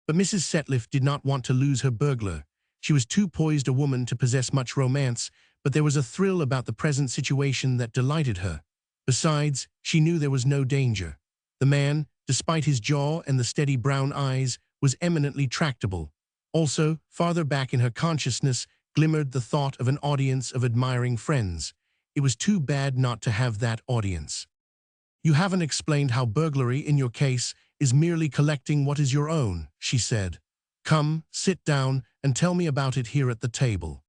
But Mrs. Setliff did not want to lose her burglar. She was too poised a woman to possess much romance, but there was a thrill about the present situation that delighted her. Besides, she knew there was no danger. The man, despite his jaw and the steady brown eyes, was eminently tractable. Also, farther back in her consciousness, glimmered the thought of an audience of admiring friends. It was too bad not to have that audience. "You haven't explained how burglary, in your case, is merely collecting what is your own," she said. "Come, sit down, and tell me about it here at the table."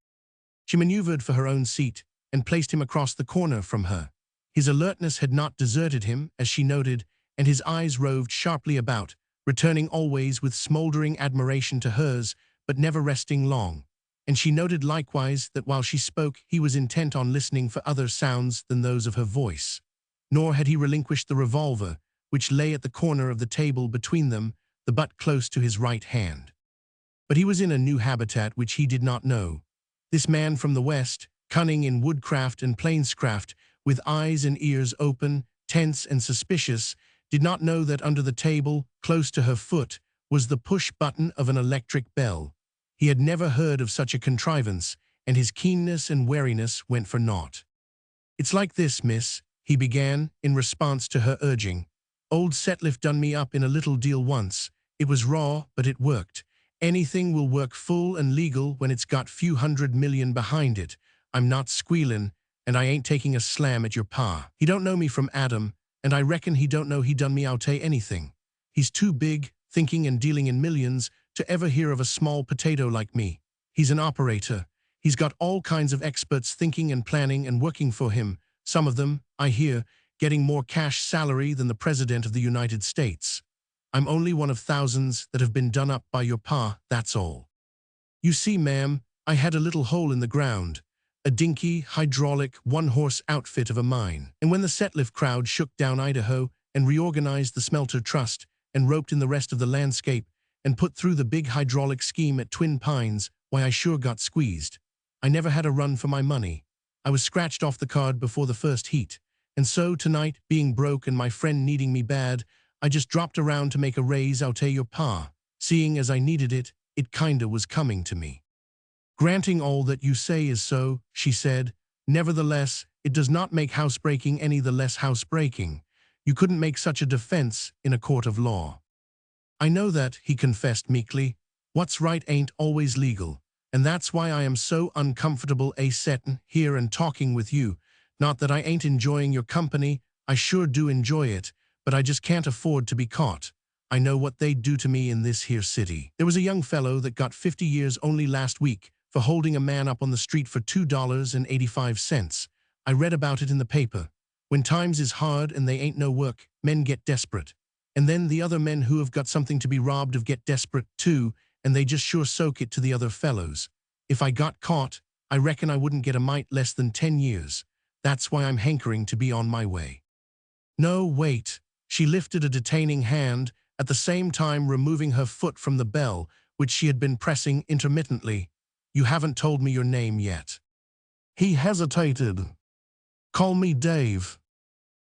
She maneuvered for her own seat and placed him across the corner from her. His alertness had not deserted him, as she noted, and his eyes roved sharply about, returning always with smoldering admiration to hers, but never resting long. And she noted likewise that while she spoke, he was intent on listening for other sounds than those of her voice. Nor had he relinquished the revolver, which lay at the corner of the table between them, the butt close to his right hand. But he was in a new habitat which he did not know. This man from the West, cunning in woodcraft and plainscraft, with eyes and ears open, tense and suspicious, did not know that under the table, close to her foot, was the push button of an electric bell. He had never heard of such a contrivance, and his keenness and wariness went for naught. "It's like this, miss," he began, in response to her urging. "Old Setliff done me up in a little deal once. It was raw, but it worked. Anything will work full and legal when it's got few $100 million behind it. I'm not squealin', and I ain't taking a slam at your pa. He don't know me from Adam, and I reckon he don't know he done me out anything. He's too big, thinking and dealing in millions, to ever hear of a small potato like me. He's an operator. He's got all kinds of experts thinking and planning and working for him, some of them, I hear, getting more cash salary than the President of the United States. I'm only one of thousands that have been done up by your pa, that's all. You see, ma'am, I had a little hole in the ground, a dinky, hydraulic, one-horse outfit of a mine. And when the Setliff crowd shook down Idaho and reorganized the smelter trust and roped in the rest of the landscape and put through the big hydraulic scheme at Twin Pines, why, I sure got squeezed. I never had a run for my money. I was scratched off the card before the first heat. And so tonight, being broke and my friend needing me bad, I just dropped around to make a raise out your pa. Seeing as I needed it, it kinda was coming to me." "Granting all that you say is so," she said, "nevertheless, it does not make housebreaking any the less housebreaking. You couldn't make such a defense in a court of law." "I know that," he confessed meekly. "What's right ain't always legal, and that's why I am so uncomfortable settin' here and talking with you. Not that I ain't enjoying your company, I sure do enjoy it, but I just can't afford to be caught. I know what they'd do to me in this here city. There was a young fellow that got 50 years only last week for holding a man up on the street for $2.85. I read about it in the paper. When times is hard and they ain't no work, men get desperate. And then the other men who have got something to be robbed of get desperate too, and they just sure soak it to the other fellows. If I got caught, I reckon I wouldn't get a mite less than 10 years. That's why I'm hankering to be on my way." "No, wait." She lifted a detaining hand, at the same time removing her foot from the bell, which she had been pressing intermittently. "You haven't told me your name yet." He hesitated. "Call me Dave."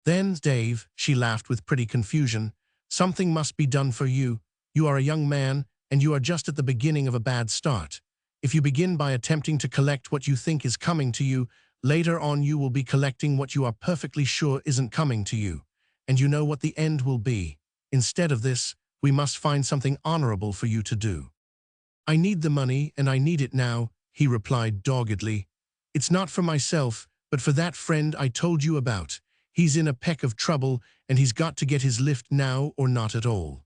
"Then, Dave," she laughed with pretty confusion, "something must be done for you. You are a young man, and you are just at the beginning of a bad start. If you begin by attempting to collect what you think is coming to you, later on you will be collecting what you are perfectly sure isn't coming to you. And you know what the end will be. Instead of this, we must find something honorable for you to do." "I need the money, and I need it now," he replied doggedly. "It's not for myself, but for that friend I told you about. He's in a peck of trouble, and he's got to get his lift now or not at all."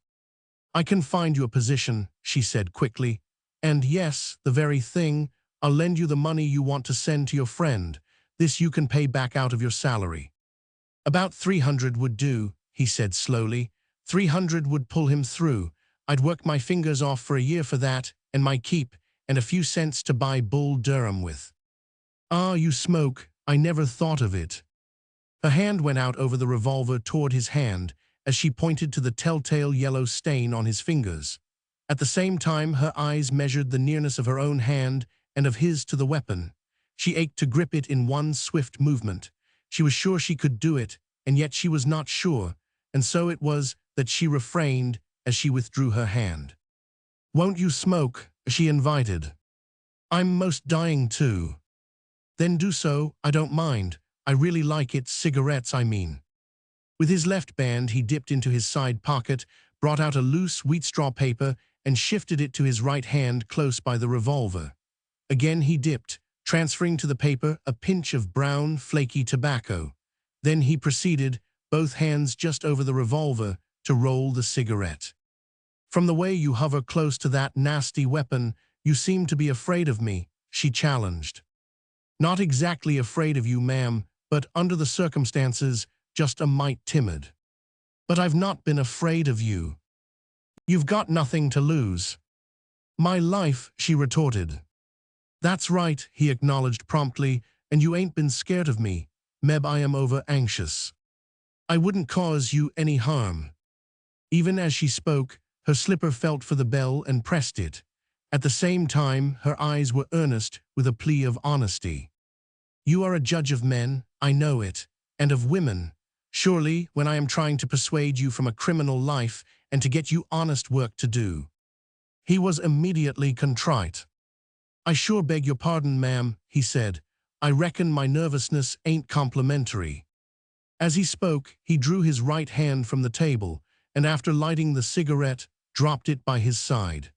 "I can find you a position," she said quickly. "And yes, the very thing, I'll lend you the money you want to send to your friend. This you can pay back out of your salary." "About 300 would do," he said slowly. 300 would pull him through. I'd work my fingers off for a year for that, and my keep, and a few cents to buy Bull Durham with." "Ah, you smoke. I never thought of it." Her hand went out over the revolver toward his hand as she pointed to the telltale yellow stain on his fingers. At the same time, her eyes measured the nearness of her own hand and of his to the weapon. She ached to grip it in one swift movement. She was sure she could do it, and yet she was not sure, and so it was that she refrained as she withdrew her hand. "Won't you smoke?" she invited. "I'm most dying to." "Then do so, I don't mind. I really like it, cigarettes I mean." With his left band he dipped into his side pocket, brought out a loose wheat straw paper, and shifted it to his right hand close by the revolver. Again he dipped, transferring to the paper a pinch of brown, flaky tobacco. Then he proceeded, both hands just over the revolver, to roll the cigarette. "From the way you hover close to that nasty weapon, you seem to be afraid of me," she challenged. "Not exactly afraid of you, ma'am, but under the circumstances, just a mite timid." "But I've not been afraid of you." "You've got nothing to lose." "My life," she retorted. "That's right," he acknowledged promptly, "and you ain't been scared of me. Meb I am over anxious." I wouldn't cause you any harm." Even as she spoke, her slipper felt for the bell and pressed it. At the same time, her eyes were earnest with a plea of honesty. "You are a judge of men, I know it, and of women. Surely, when I am trying to persuade you from a criminal life and to get you honest work to do." He was immediately contrite. "I sure beg your pardon, ma'am," he said. "I reckon my nervousness ain't complimentary." As he spoke, he drew his right hand from the table, and after lighting the cigarette, dropped it by his side.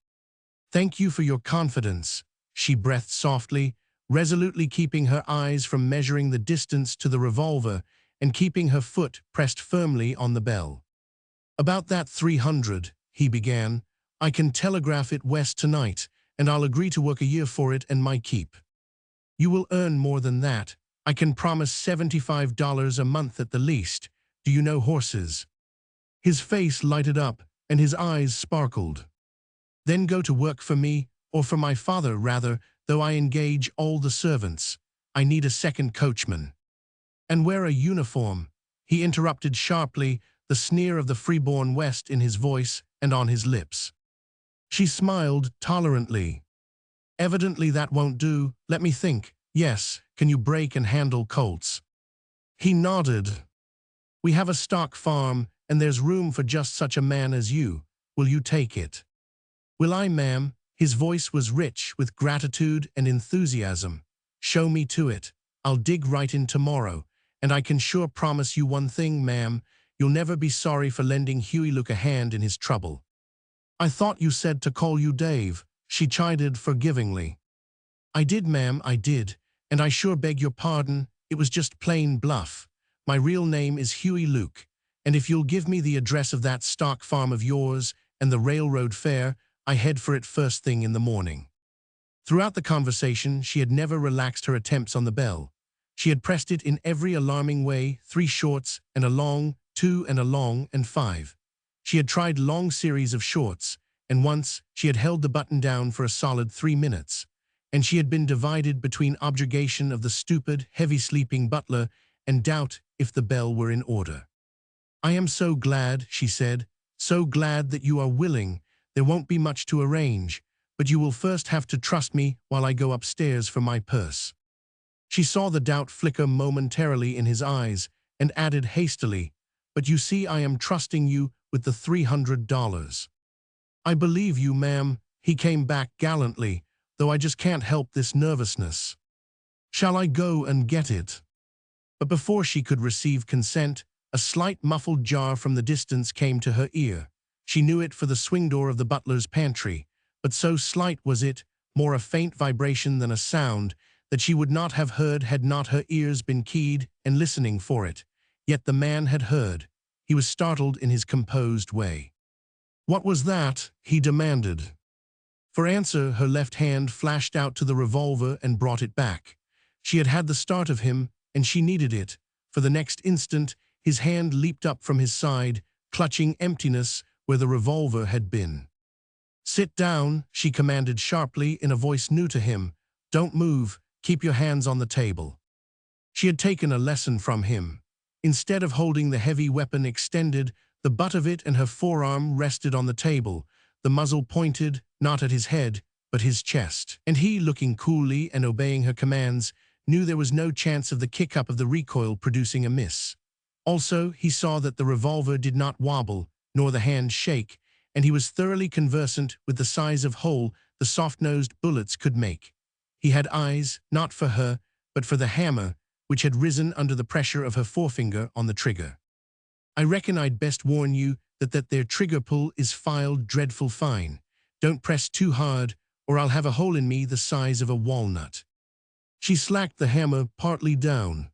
"Thank you for your confidence," she breathed softly, resolutely keeping her eyes from measuring the distance to the revolver and keeping her foot pressed firmly on the bell. "About that 300, he began. "I can telegraph it west tonight, and I'll agree to work a year for it and my keep." "You will earn more than that. I can promise $75 a month at the least. Do you know horses?" His face lighted up, and his eyes sparkled. "Then go to work for me, or for my father rather, though I engage all the servants. I need a second coachman." "And wear a uniform," he interrupted sharply, the sneer of the freeborn West in his voice and on his lips. She smiled tolerantly. "Evidently that won't do. Let me think. Yes, can you break and handle colts?" He nodded. "We have a stock farm, and there's room for just such a man as you. Will you take it?" "Will I, ma'am?" His voice was rich with gratitude and enthusiasm. "Show me to it. I'll dig right in tomorrow, and I can sure promise you one thing, ma'am. You'll never be sorry for lending Huey Luke a hand in his trouble." "I thought you said to call you Dave," she chided forgivingly. "I did, ma'am, I did, and I sure beg your pardon. It was just plain bluff. My real name is Huey Luke, and if you'll give me the address of that stock farm of yours and the railroad fare, I head for it first thing in the morning." Throughout the conversation, she had never relaxed her attempts on the bell. She had pressed it in every alarming way, 3 shorts and a long, 2 and a long, and 5. She had tried long series of shorts, and once she had held the button down for a solid 3 minutes. And she had been divided between objurgation of the stupid, heavy-sleeping butler and doubt if the bell were in order. "I am so glad," she said, "so glad that you are willing. There won't be much to arrange, but you will first have to trust me while I go upstairs for my purse." She saw the doubt flicker momentarily in his eyes and added hastily, "But you see I am trusting you with the $300. "I believe you, ma'am," he came back gallantly, "though I just can't help this nervousness. Shall I go and get it?" But before she could receive consent, a slight muffled jar from the distance came to her ear. She knew it for the swing door of the butler's pantry, but so slight was it, more a faint vibration than a sound, that she would not have heard had not her ears been keyed and listening for it. Yet the man had heard. He was startled in his composed way. "What was that?" he demanded. For answer, her left hand flashed out to the revolver and brought it back. She had had the start of him, and she needed it. For the next instant, his hand leaped up from his side, clutching emptiness where the revolver had been. "Sit down," she commanded sharply in a voice new to him. "Don't move. Keep your hands on the table." She had taken a lesson from him. Instead of holding the heavy weapon extended, the butt of it and her forearm rested on the table, the muzzle pointed, not at his head, but his chest. And he, looking coolly and obeying her commands, knew there was no chance of the kick-up of the recoil producing a miss. Also, he saw that the revolver did not wobble, nor the hand shake, and he was thoroughly conversant with the size of hole the soft-nosed bullets could make. He had eyes, not for her, but for the hammer, which had risen under the pressure of her forefinger on the trigger. "I reckon I'd best warn you that their trigger pull is filed dreadful fine. Don't press too hard, or I'll have a hole in me the size of a walnut." She slacked the hammer partly down.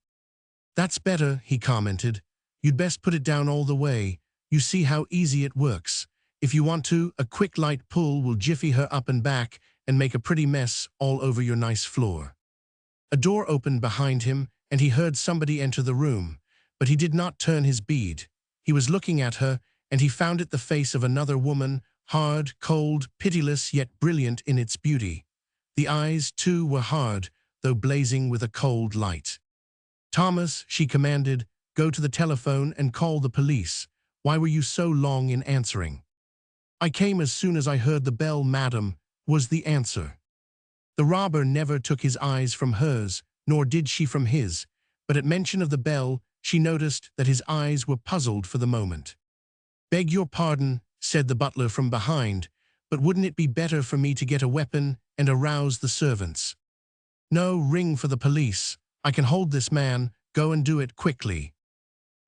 "That's better," he commented. "You'd best put it down all the way. You see how easy it works. If you want to, a quick light pull will jiffy her up and back and make a pretty mess all over your nice floor." A door opened behind him, and he heard somebody enter the room, but he did not turn his bead. He was looking at her, and he found it the face of another woman, hard, cold, pitiless, yet brilliant in its beauty. The eyes, too, were hard, though blazing with a cold light. "Thomas," she commanded, go to the telephone and call the police. Why were you so long in answering?" "I came as soon as I heard the bell, madam," was the answer. The robber never took his eyes from hers, nor did she from his, but at mention of the bell, she noticed that his eyes were puzzled for the moment. "Beg your pardon," said the butler from behind, "but wouldn't it be better for me to get a weapon and arouse the servants?" "No, ring for the police. I can hold this man. Go and do it quickly."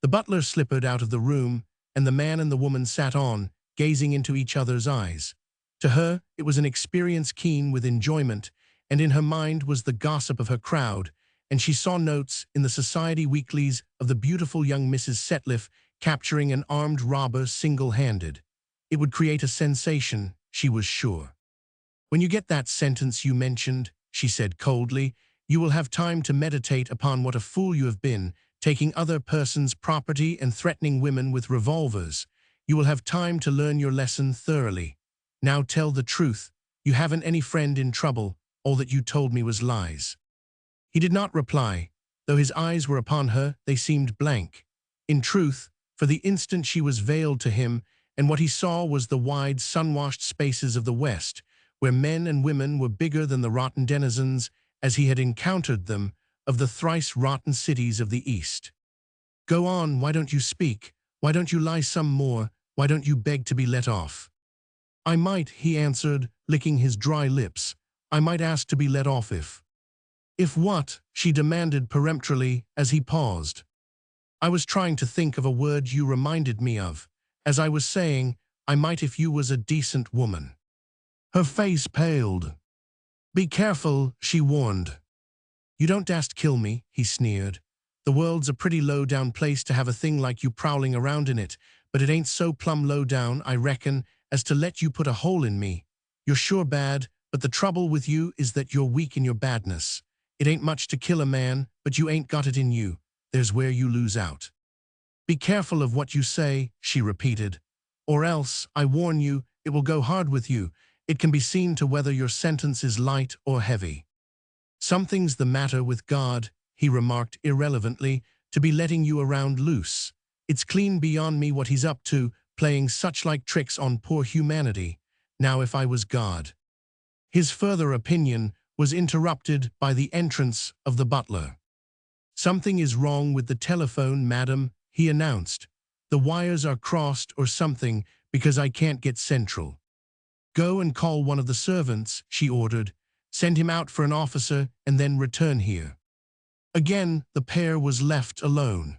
The butler slippered out of the room, and the man and the woman sat on, gazing into each other's eyes. To her, it was an experience keen with enjoyment, and in her mind was the gossip of her crowd, and she saw notes in the society weeklies of the beautiful young Mrs. Setliff capturing an armed robber single-handed. It would create a sensation, she was sure. "When you get that sentence you mentioned," she said coldly, "you will have time to meditate upon what a fool you have been, taking other persons' property and threatening women with revolvers. You will have time to learn your lesson thoroughly. Now tell the truth. You haven't any friend in trouble. All that you told me was lies." He did not reply. Though his eyes were upon her, they seemed blank. In truth, for the instant she was veiled to him, and what he saw was the wide, sun-washed spaces of the West, where men and women were bigger than the rotten denizens, as he had encountered them, of the thrice-rotten cities of the East. "Go on, why don't you speak? Why don't you lie some more? Why don't you beg to be let off?" "I might," he answered, licking his dry lips. "I might ask to be let off if—" "If what?" she demanded peremptorily as he paused. "I was trying to think of a word you reminded me of. As I was saying, I might if you was a decent woman." Her face paled. "Be careful," she warned. "You don't dast kill me," he sneered. "The world's a pretty low-down place to have a thing like you prowling around in it, but it ain't so plumb low-down, I reckon, as to let you put a hole in me. You're sure bad, but the trouble with you is that you're weak in your badness. It ain't much to kill a man, but you ain't got it in you. There's where you lose out." "Be careful of what you say," she repeated, "or else, I warn you, it will go hard with you. It can be seen to whether your sentence is light or heavy." "Something's the matter with God," he remarked irrelevantly, "to be letting you around loose. It's clean beyond me what he's up to, playing such-like tricks on poor humanity. Now if I was God—" His further opinion was interrupted by the entrance of the butler. "Something is wrong with the telephone, madam," he announced. "The wires are crossed or something, because I can't get central." "Go and call one of the servants," she ordered. "Send him out for an officer and then return here." Again, the pair was left alone.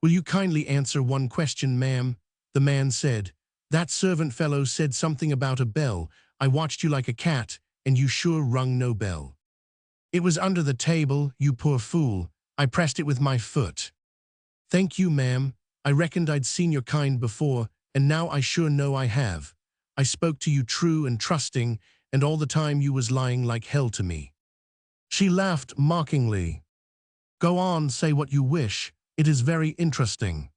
"Will you kindly answer one question, ma'am?" the man said. "That servant fellow said something about a bell. I watched you like a cat, and you sure rung no bell." "It was under the table, you poor fool. I pressed it with my foot." "Thank you, ma'am. I reckoned I'd seen your kind before, and now I sure know I have. I spoke to you true and trusting, and all the time you was lying like hell to me." She laughed mockingly. "Go on, say what you wish. It is very interesting.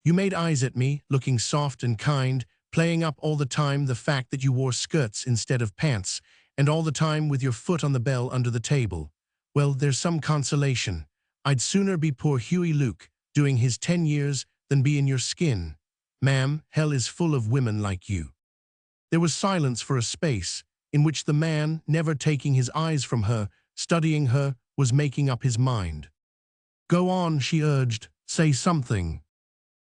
You made eyes at me, looking soft and kind, playing up all the time the fact that you wore skirts instead of pants, and all the time with your foot on the bell under the table. Well, there's some consolation. I'd sooner be poor Huey Luke, doing his 10 years, than be in your skin. Ma'am, hell is full of women like you." There was silence for a space, in which the man, never taking his eyes from her, studying her, was making up his mind. "Go on," she urged. "Say something."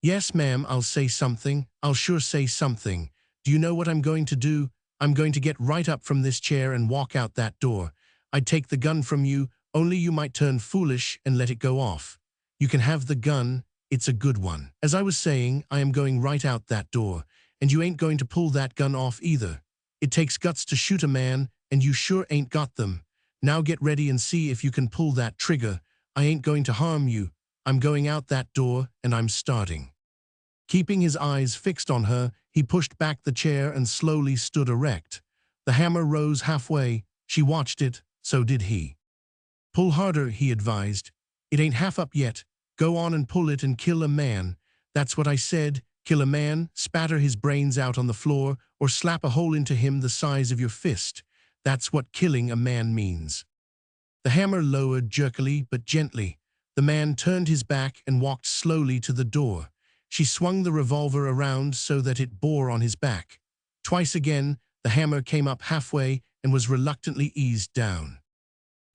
"Yes, ma'am, I'll say something. I'll sure say something. Do you know what I'm going to do? I'm going to get right up from this chair and walk out that door. I'd take the gun from you, only you might turn foolish and let it go off. You can have the gun. It's a good one. As I was saying, I am going right out that door, and you ain't going to pull that gun off either. It takes guts to shoot a man, and you sure ain't got them. Now get ready and see if you can pull that trigger. I ain't going to harm you. I'm going out that door, and I'm starting." Keeping his eyes fixed on her, he pushed back the chair and slowly stood erect. The hammer rose halfway. She watched it, so did he. "Pull harder," he advised. "It ain't half up yet. Go on and pull it and kill a man. That's what I said. Kill a man, spatter his brains out on the floor, or slap a hole into him the size of your fist. That's what killing a man means." The hammer lowered jerkily but gently. The man turned his back and walked slowly to the door. She swung the revolver around so that it bore on his back. Twice again, the hammer came up halfway and was reluctantly eased down.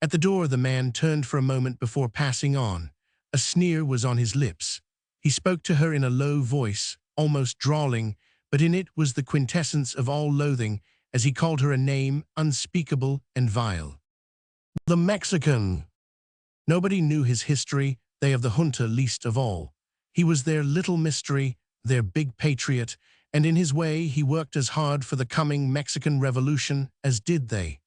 At the door, the man turned for a moment before passing on. A sneer was on his lips. He spoke to her in a low voice, almost drawling, but in it was the quintessence of all loathing as he called her a name unspeakable and vile. The Mexican. Nobody knew his history, they of the junta least of all. He was their little mystery, their big patriot, and in his way he worked as hard for the coming Mexican Revolution as did they.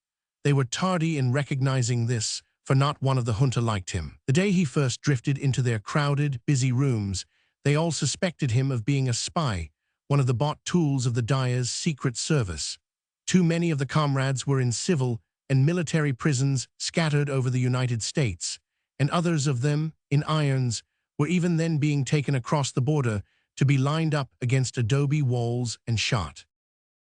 They were tardy in recognizing this, for not one of the junta liked him. The day he first drifted into their crowded, busy rooms, they all suspected him of being a spy, one of the bought tools of the Dyer's secret service. Too many of the comrades were in civil and military prisons scattered over the United States, and others of them, in irons, were even then being taken across the border to be lined up against adobe walls and shot.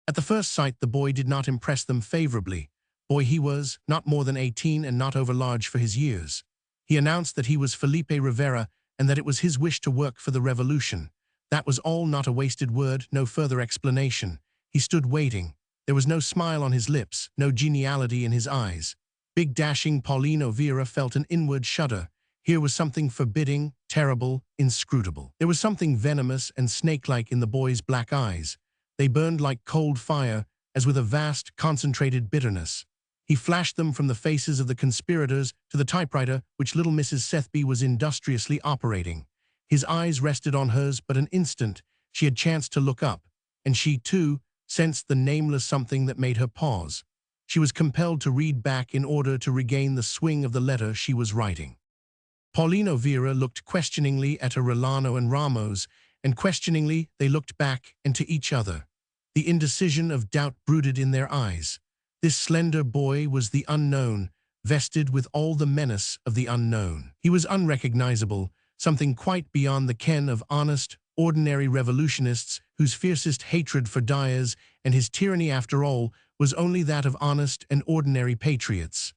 At the first sight, the boy did not impress them favorably. Boy he was, not more than 18 and not overlarge for his years. He announced that he was Felipe Rivera and that it was his wish to work for the revolution. That was all, not a wasted word, no further explanation. He stood waiting. There was no smile on his lips, no geniality in his eyes. Big dashing Paulino Vera felt an inward shudder. Here was something forbidding, terrible, inscrutable. There was something venomous and snake-like in the boy's black eyes. They burned like cold fire, as with a vast, concentrated bitterness. He flashed them from the faces of the conspirators to the typewriter which little Mrs. Sethby was industriously operating. His eyes rested on hers but an instant. She had chanced to look up, and she, too, sensed the nameless something that made her pause. She was compelled to read back in order to regain the swing of the letter she was writing. Paulino Vera looked questioningly at Arellano and Ramos, and questioningly they looked back and to each other. The indecision of doubt brooded in their eyes. This slender boy was the unknown, vested with all the menace of the unknown. He was unrecognizable, something quite beyond the ken of honest, ordinary revolutionists whose fiercest hatred for Dyers and his tyranny, after all, was only that of honest and ordinary patriots.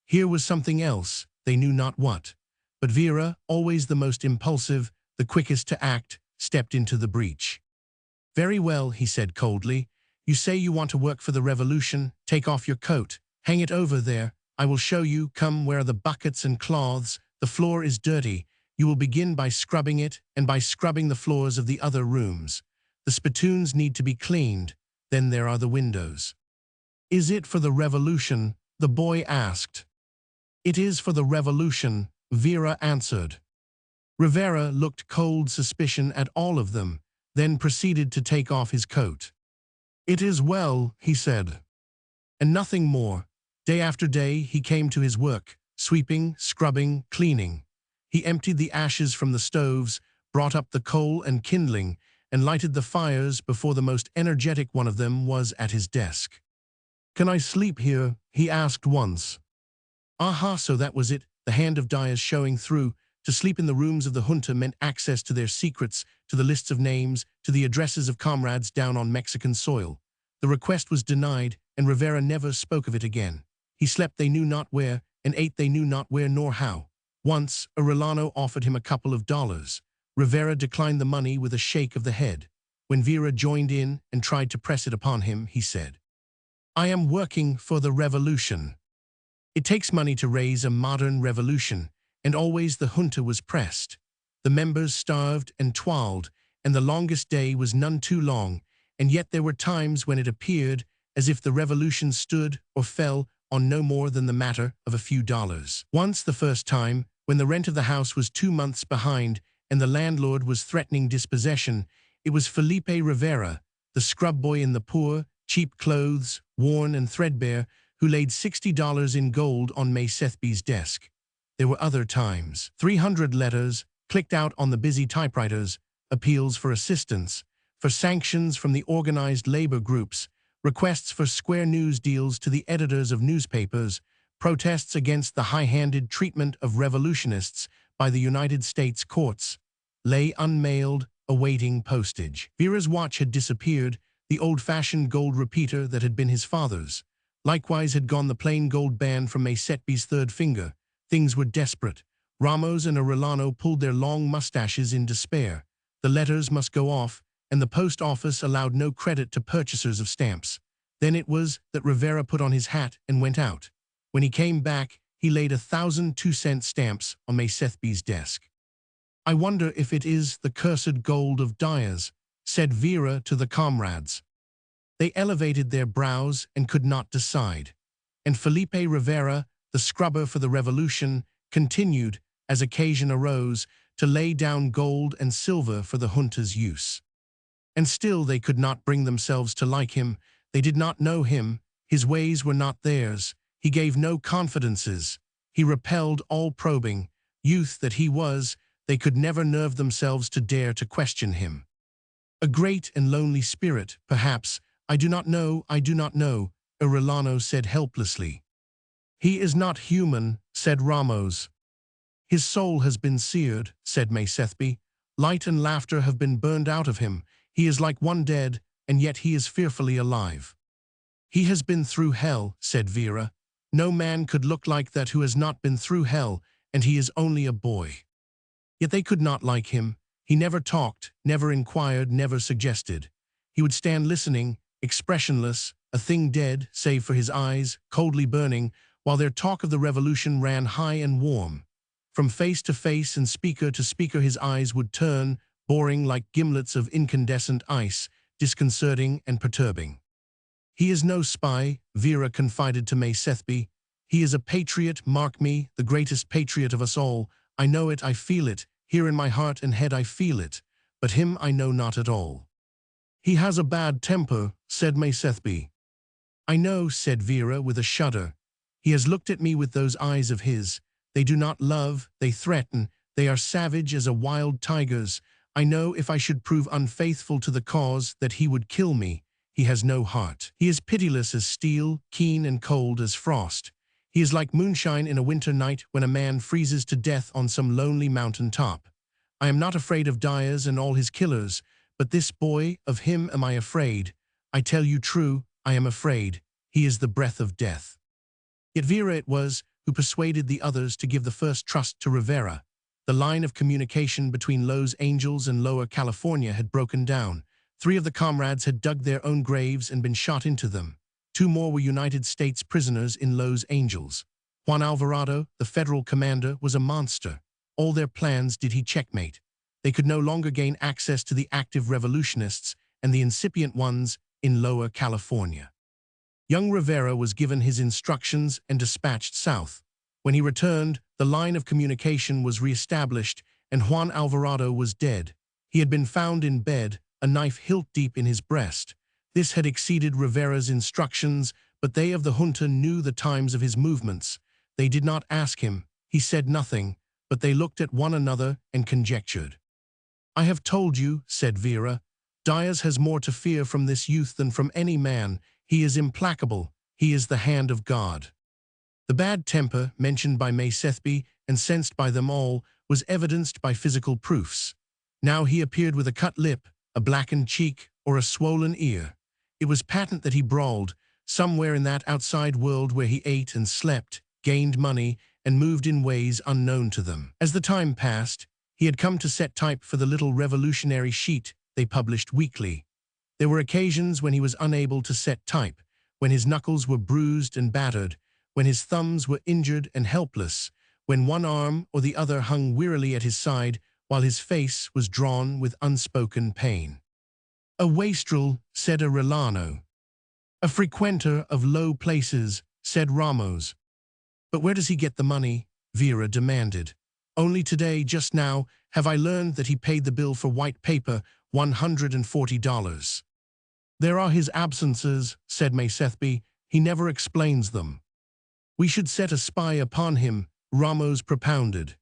Here was something else, they knew not what. But Vera, always the most impulsive, the quickest to act, stepped into the breach. "Very well," he said coldly. "You say you want to work for the revolution. Take off your coat. Hang it over there. I will show you. Come, where are the buckets and cloths? The floor is dirty. You will begin by scrubbing it and by scrubbing the floors of the other rooms. The spittoons need to be cleaned. Then there are the windows." "Is it for the revolution?" the boy asked. "It is for the revolution," Vera answered. Rivera looked cold suspicion at all of them, then proceeded to take off his coat. "It is well," he said. And nothing more. Day after day he came to his work, sweeping, scrubbing, cleaning. He emptied the ashes from the stoves, brought up the coal and kindling, and lighted the fires before the most energetic one of them was at his desk. "Can I sleep here?" he asked once. Aha, so that was it, the hand of Dyers showing through. To sleep in the rooms of the junta meant access to their secrets, to the lists of names, to the addresses of comrades down on Mexican soil. The request was denied, and Rivera never spoke of it again. He slept they knew not where, and ate they knew not where nor how. Once, Arellano offered him a couple of dollars. Rivera declined the money with a shake of the head. When Vera joined in and tried to press it upon him, he said, "I am working for the revolution." It takes money to raise a modern revolution, and always the junta was pressed. The members starved and toiled, and the longest day was none too long, and yet there were times when it appeared as if the revolution stood or fell on no more than the matter of a few dollars. Once, the first time, when the rent of the house was 2 months behind and the landlord was threatening dispossession, it was Felipe Rivera, the scrub boy in the poor, cheap clothes, worn and threadbare, who laid $60 in gold on May Sethby's desk. There were other times. 300 letters, clicked out on the busy typewriters, appeals for assistance, for sanctions from the organized labor groups, requests for square news deals to the editors of newspapers, protests against the high-handed treatment of revolutionists by the United States courts, lay unmailed, awaiting postage. Vera's watch had disappeared, the old-fashioned gold repeater that had been his father's. Likewise had gone the plain gold band from May Sethby's third finger. Things were desperate. Ramos and Arellano pulled their long mustaches in despair. The letters must go off, and the post office allowed no credit to purchasers of stamps. Then it was that Rivera put on his hat and went out. When he came back, he laid 1,000 2-cent stamps on Maythby's desk. "I wonder if it is the cursed gold of Dyers," said Vera to the comrades. They elevated their brows and could not decide. And Felipe Rivera, the scrubber for the revolution, continued, as occasion arose, to lay down gold and silver for the junta's use. And still they could not bring themselves to like him. They did not know him. His ways were not theirs. He gave no confidences. He repelled all probing. Youth that he was, they could never nerve themselves to dare to question him. A great and lonely spirit, perhaps. I do not know, Arellano said helplessly. "He is not human," said Ramos. "His soul has been seared," said Maythby. "Light and laughter have been burned out of him. He is like one dead, and yet he is fearfully alive." "He has been through hell," said Vera. "No man could look like that who has not been through hell, and he is only a boy." Yet they could not like him. He never talked, never inquired, never suggested. He would stand listening, expressionless, a thing dead, save for his eyes, coldly burning, while their talk of the revolution ran high and warm. From face to face and speaker to speaker his eyes would turn, boring like gimlets of incandescent ice, disconcerting and perturbing. "He is no spy," Vera confided to Maythby. "He is a patriot, mark me, the greatest patriot of us all. I know it, I feel it, here in my heart and head I feel it, but him I know not at all." "He has a bad temper," said Maythby. "I know," said Vera with a shudder. "He has looked at me with those eyes of his. They do not love, they threaten, they are savage as a wild tiger's. I know if I should prove unfaithful to the cause that he would kill me. He has no heart. He is pitiless as steel, keen and cold as frost. He is like moonshine in a winter night when a man freezes to death on some lonely mountain top. I am not afraid of Dyers and all his killers, but this boy, of him am I afraid. I tell you true, I am afraid. He is the breath of death." Yet Vera it was who persuaded the others to give the first trust to Rivera. The line of communication between Los Angeles and Lower California had broken down. 3 of the comrades had dug their own graves and been shot into them. 2 more were United States prisoners in Los Angeles. Juan Alvarado, the federal commander, was a monster. All their plans did he checkmate. They could no longer gain access to the active revolutionists and the incipient ones in Lower California. Young Rivera was given his instructions and dispatched south. When he returned, the line of communication was reestablished and Juan Alvarado was dead. He had been found in bed, a knife hilt deep in his breast. This had exceeded Rivera's instructions, but they of the junta knew the times of his movements. They did not ask him. He said nothing, but they looked at one another and conjectured. "I have told you," said Vera. "Dyers has more to fear from this youth than from any man. He is implacable. He is the hand of God." The bad temper, mentioned by Maythby and sensed by them all, was evidenced by physical proofs. Now he appeared with a cut lip, a blackened cheek, or a swollen ear. It was patent that he brawled, somewhere in that outside world where he ate and slept, gained money, and moved in ways unknown to them. As the time passed, he had come to set type for the little revolutionary sheet they published weekly. There were occasions when he was unable to set type, when his knuckles were bruised and battered, when his thumbs were injured and helpless, when one arm or the other hung wearily at his side while his face was drawn with unspoken pain. "A wastrel," said Arellano. "A frequenter of low places," said Ramos. "But where does he get the money?" Vera demanded. "Only today, just now, have I learned that he paid the bill for white paper, $140. "There are his absences," said Maythby. "He never explains them." "We should set a spy upon him," Ramos propounded.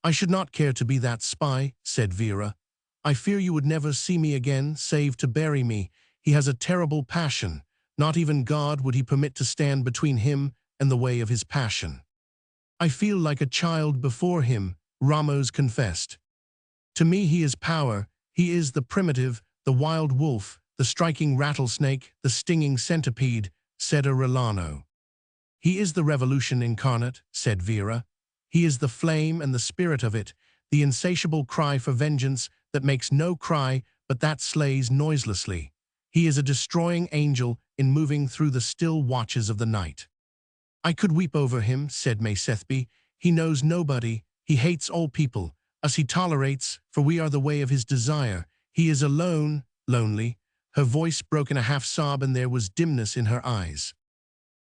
"I should not care to be that spy," said Vera. "I fear you would never see me again, save to bury me. He has a terrible passion. Not even God would he permit to stand between him and the way of his passion." "I feel like a child before him," Ramos confessed. "To me he is power. He is the primitive, the wild wolf, the striking rattlesnake, the stinging centipede," said Arellano. "He is the revolution incarnate," said Vera. He is the flame and the spirit of it, the insatiable cry for vengeance that makes no cry but that slays noiselessly. He is a destroying angel in moving through the still watches of the night. I could weep over him, said Maestethby. He knows nobody, he hates all people, us he tolerates, for we are the way of his desire. He is alone, lonely. Her voice broke in a half-sob and there was dimness in her eyes.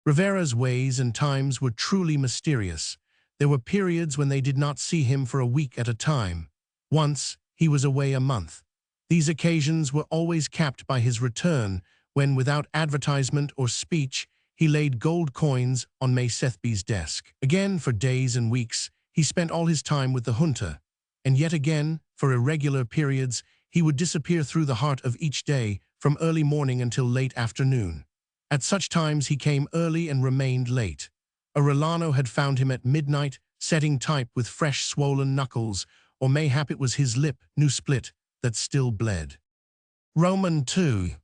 Rivera's ways and times were truly mysterious. There were periods when they did not see him for a week at a time. Once, he was away a month. These occasions were always capped by his return, when, without advertisement or speech, he laid gold coins on Maestethby's desk. Again, for days and weeks, he spent all his time with the junta, and yet again, for irregular periods, he would disappear through the heart of each day, from early morning until late afternoon. At such times he came early and remained late. Arellano had found him at midnight, setting type with fresh swollen knuckles, or mayhap it was his lip, new split, that still bled. Roman II.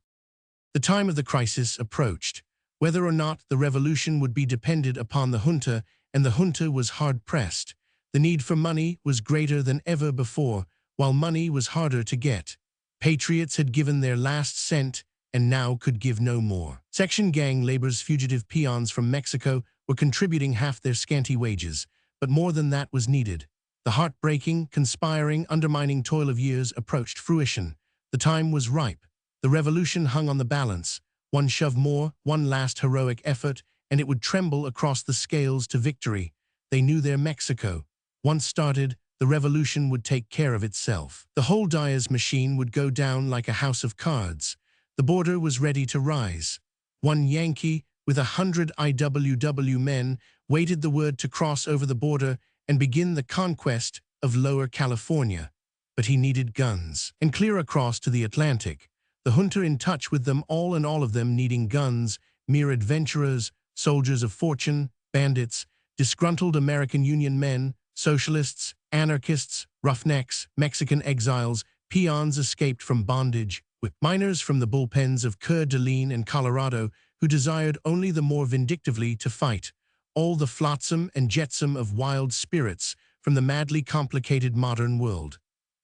The time of the crisis approached. Whether or not the revolution would be depended upon the junta, and the junta was hard-pressed. The need for money was greater than ever before, while money was harder to get. Patriots had given their last cent and now could give no more. Section gang labor's fugitive peons from Mexico were contributing half their scanty wages, but more than that was needed. The heartbreaking, conspiring, undermining toil of years approached fruition. The time was ripe. The revolution hung on the balance. One shove more, one last heroic effort, and it would tremble across the scales to victory. They knew their Mexico. Once started, the revolution would take care of itself. The whole Diaz machine would go down like a house of cards. The border was ready to rise. One Yankee, with 100 IWW men, waited the word to cross over the border and begin the conquest of Lower California. But he needed guns. And clear across to the Atlantic, the junta in touch with them all and all of them needing guns, mere adventurers, soldiers of fortune, bandits, disgruntled American Union men, socialists, anarchists, roughnecks, Mexican exiles, peons escaped from bondage, with miners from the bullpens of Coeur d'Alene and Colorado who desired only the more vindictively to fight, all the flotsam and jetsam of wild spirits from the madly complicated modern world.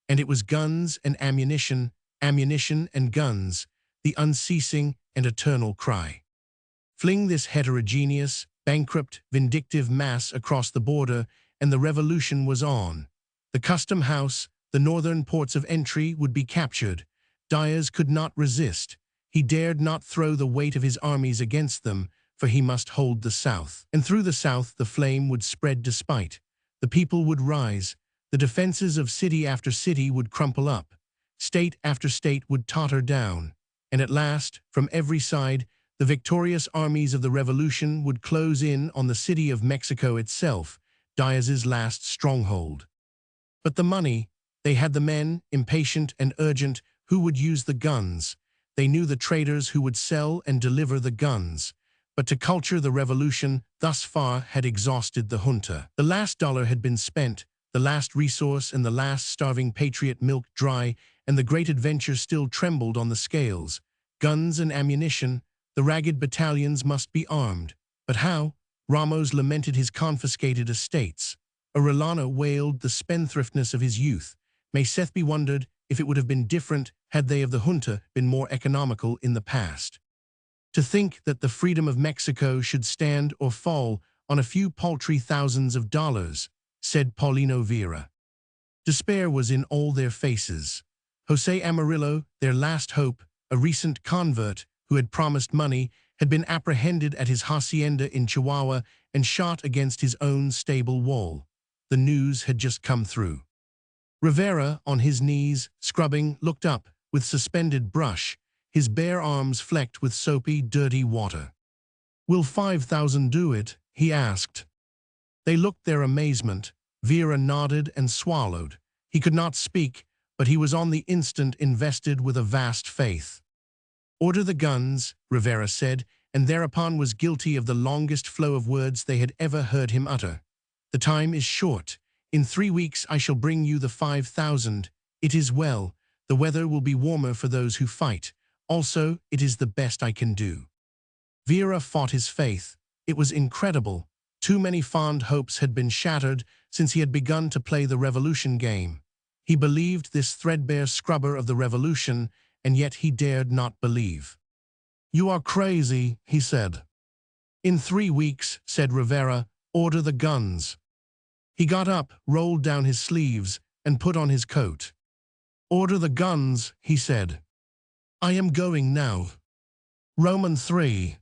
And it was guns and ammunition, ammunition and guns, the unceasing and eternal cry. Fling this heterogeneous, bankrupt, vindictive mass across the border, and the revolution was on. The custom house, the northern ports of entry would be captured. Diaz could not resist. He dared not throw the weight of his armies against them, for he must hold the South. And through the South the flame would spread despite. The people would rise. The defenses of city after city would crumple up. State after state would totter down. And at last, from every side, the victorious armies of the revolution would close in on the city of Mexico itself, Diaz's last stronghold. But the money, they had the men, impatient and urgent, who would use the guns. They knew the traders who would sell and deliver the guns. But to culture the revolution, thus far, had exhausted the junta. The last dollar had been spent, the last resource and the last starving patriot milked dry, and the great adventure still trembled on the scales. Guns and ammunition, the ragged battalions must be armed. But how? Ramos lamented his confiscated estates. Arellano wailed the spendthriftness of his youth. Maestethby wondered if it would have been different had they of the junta been more economical in the past. To think that the freedom of Mexico should stand or fall on a few paltry thousands of dollars, said Paulino Vera. Despair was in all their faces. Jose Amarillo, their last hope, a recent convert who had promised money, had been apprehended at his hacienda in Chihuahua and shot against his own stable wall. The news had just come through. Rivera, on his knees, scrubbing, looked up, with suspended brush, his bare arms flecked with soapy, dirty water. "Will 5,000 do it?" he asked. They looked their amazement. Vera nodded and swallowed. He could not speak, but he was on the instant invested with a vast faith. "Order the guns," Rivera said, and thereupon was guilty of the longest flow of words they had ever heard him utter. "The time is short. In 3 weeks I shall bring you the 5,000. It is well. The weather will be warmer for those who fight. Also, it is the best I can do." Vera fought his faith. It was incredible. Too many fond hopes had been shattered since he had begun to play the revolution game. He believed this threadbare scrubber of the revolution, and yet he dared not believe. "You are crazy," he said. "In 3 weeks," said Rivera, "order the guns." He got up, rolled down his sleeves, and put on his coat. "Order the guns," he said. "I am going now." Roman 3.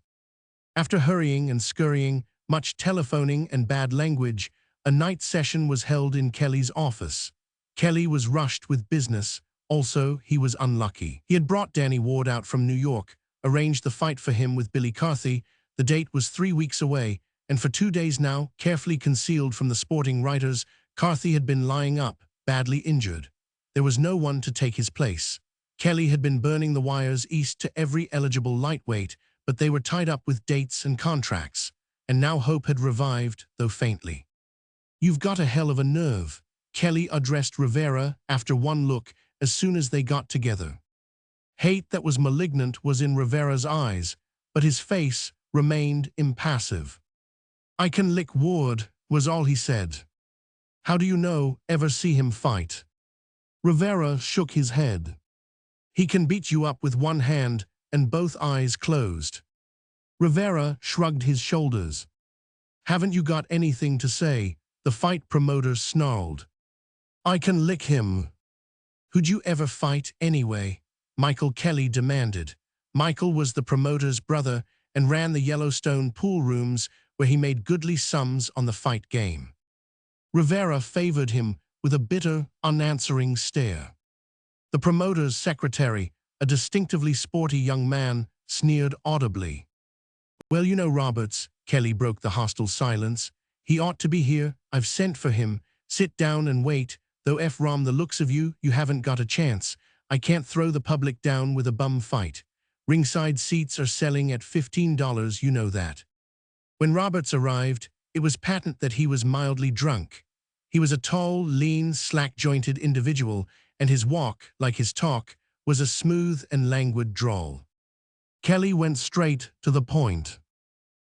After hurrying and scurrying, much telephoning and bad language, a night session was held in Kelly's office. Kelly was rushed with business. Also, he was unlucky. He had brought Danny Ward out from New York, arranged the fight for him with Billy Carthy. The date was 3 weeks away, and for 2 days now, carefully concealed from the sporting writers, Carthy had been lying up, badly injured. There was no one to take his place. Kelly had been burning the wires east to every eligible lightweight, but they were tied up with dates and contracts, and now hope had revived, though faintly. "You've got a hell of a nerve," Kelly addressed Rivera after one look as soon as they got together. Hate that was malignant was in Rivera's eyes, but his face remained impassive. "I can lick Ward," was all he said. "How do you know? Ever see him fight?" Rivera shook his head. "He can beat you up with one hand and both eyes closed." Rivera shrugged his shoulders. "Haven't you got anything to say?" the fight promoter snarled. "I can lick him." "Who'd you ever fight anyway?" Michael Kelly demanded. Michael was the promoter's brother and ran the Yellowstone pool rooms where he made goodly sums on the fight game. Rivera favored him with a bitter, unanswering stare. The promoter's secretary, a distinctively sporty young man, sneered audibly. "Well, you know Roberts," Kelly broke the hostile silence. "He ought to be here. I've sent for him. Sit down and wait. Though F-Rom the looks of you, you haven't got a chance. I can't throw the public down with a bum fight. Ringside seats are selling at $15, you know that." When Roberts arrived, it was patent that he was mildly drunk. He was a tall, lean, slack-jointed individual, and his walk, like his talk, was a smooth and languid drawl. Kelly went straight to the point.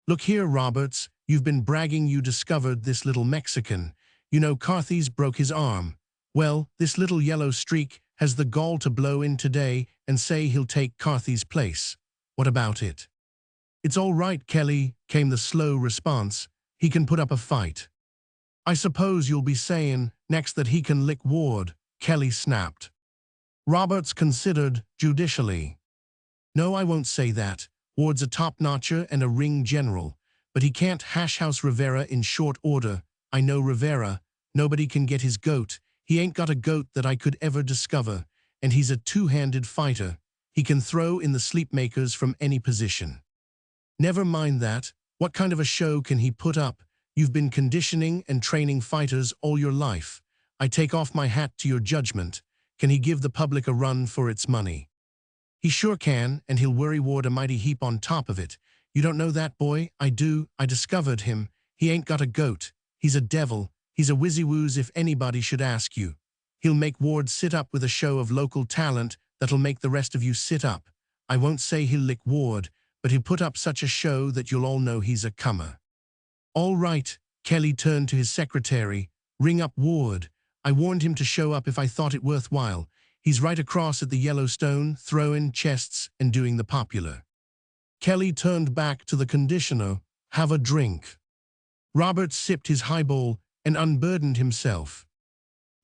"Look here, Roberts, you've been bragging you discovered this little Mexican. You know Carthy's broke his arm. Well, this little yellow streak has the gall to blow in today and say he'll take Carthy's place. What about it?" "It's all right, Kelly," came the slow response. "He can put up a fight." "I suppose you'll be saying next that he can lick Ward," Kelly snapped. Roberts considered judicially. "No, I won't say that. Ward's a top-notcher and a ring general, but he can't hash-house Rivera in short order. I know Rivera. Nobody can get his goat. He ain't got a goat that I could ever discover, and he's a two-handed fighter. He can throw in the sleepmakers from any position." "Never mind that. What kind of a show can he put up? You've been conditioning and training fighters all your life. I take off my hat to your judgment. Can he give the public a run for its money?" "He sure can, and he'll worry Ward a mighty heap on top of it. You don't know that boy? I do. I discovered him. He ain't got a goat. He's a devil. He's a whizzy-woos if anybody should ask you. He'll make Ward sit up with a show of local talent that'll make the rest of you sit up. I won't say he'll lick Ward, but he'll put up such a show that you'll all know he's a comer." "All right," Kelly turned to his secretary. "Ring up Ward. I warned him to show up if I thought it worthwhile. He's right across at the Yellowstone, throwing chests and doing the popular." Kelly turned back to the conditioner. "Have a drink." Roberts sipped his highball and unburdened himself.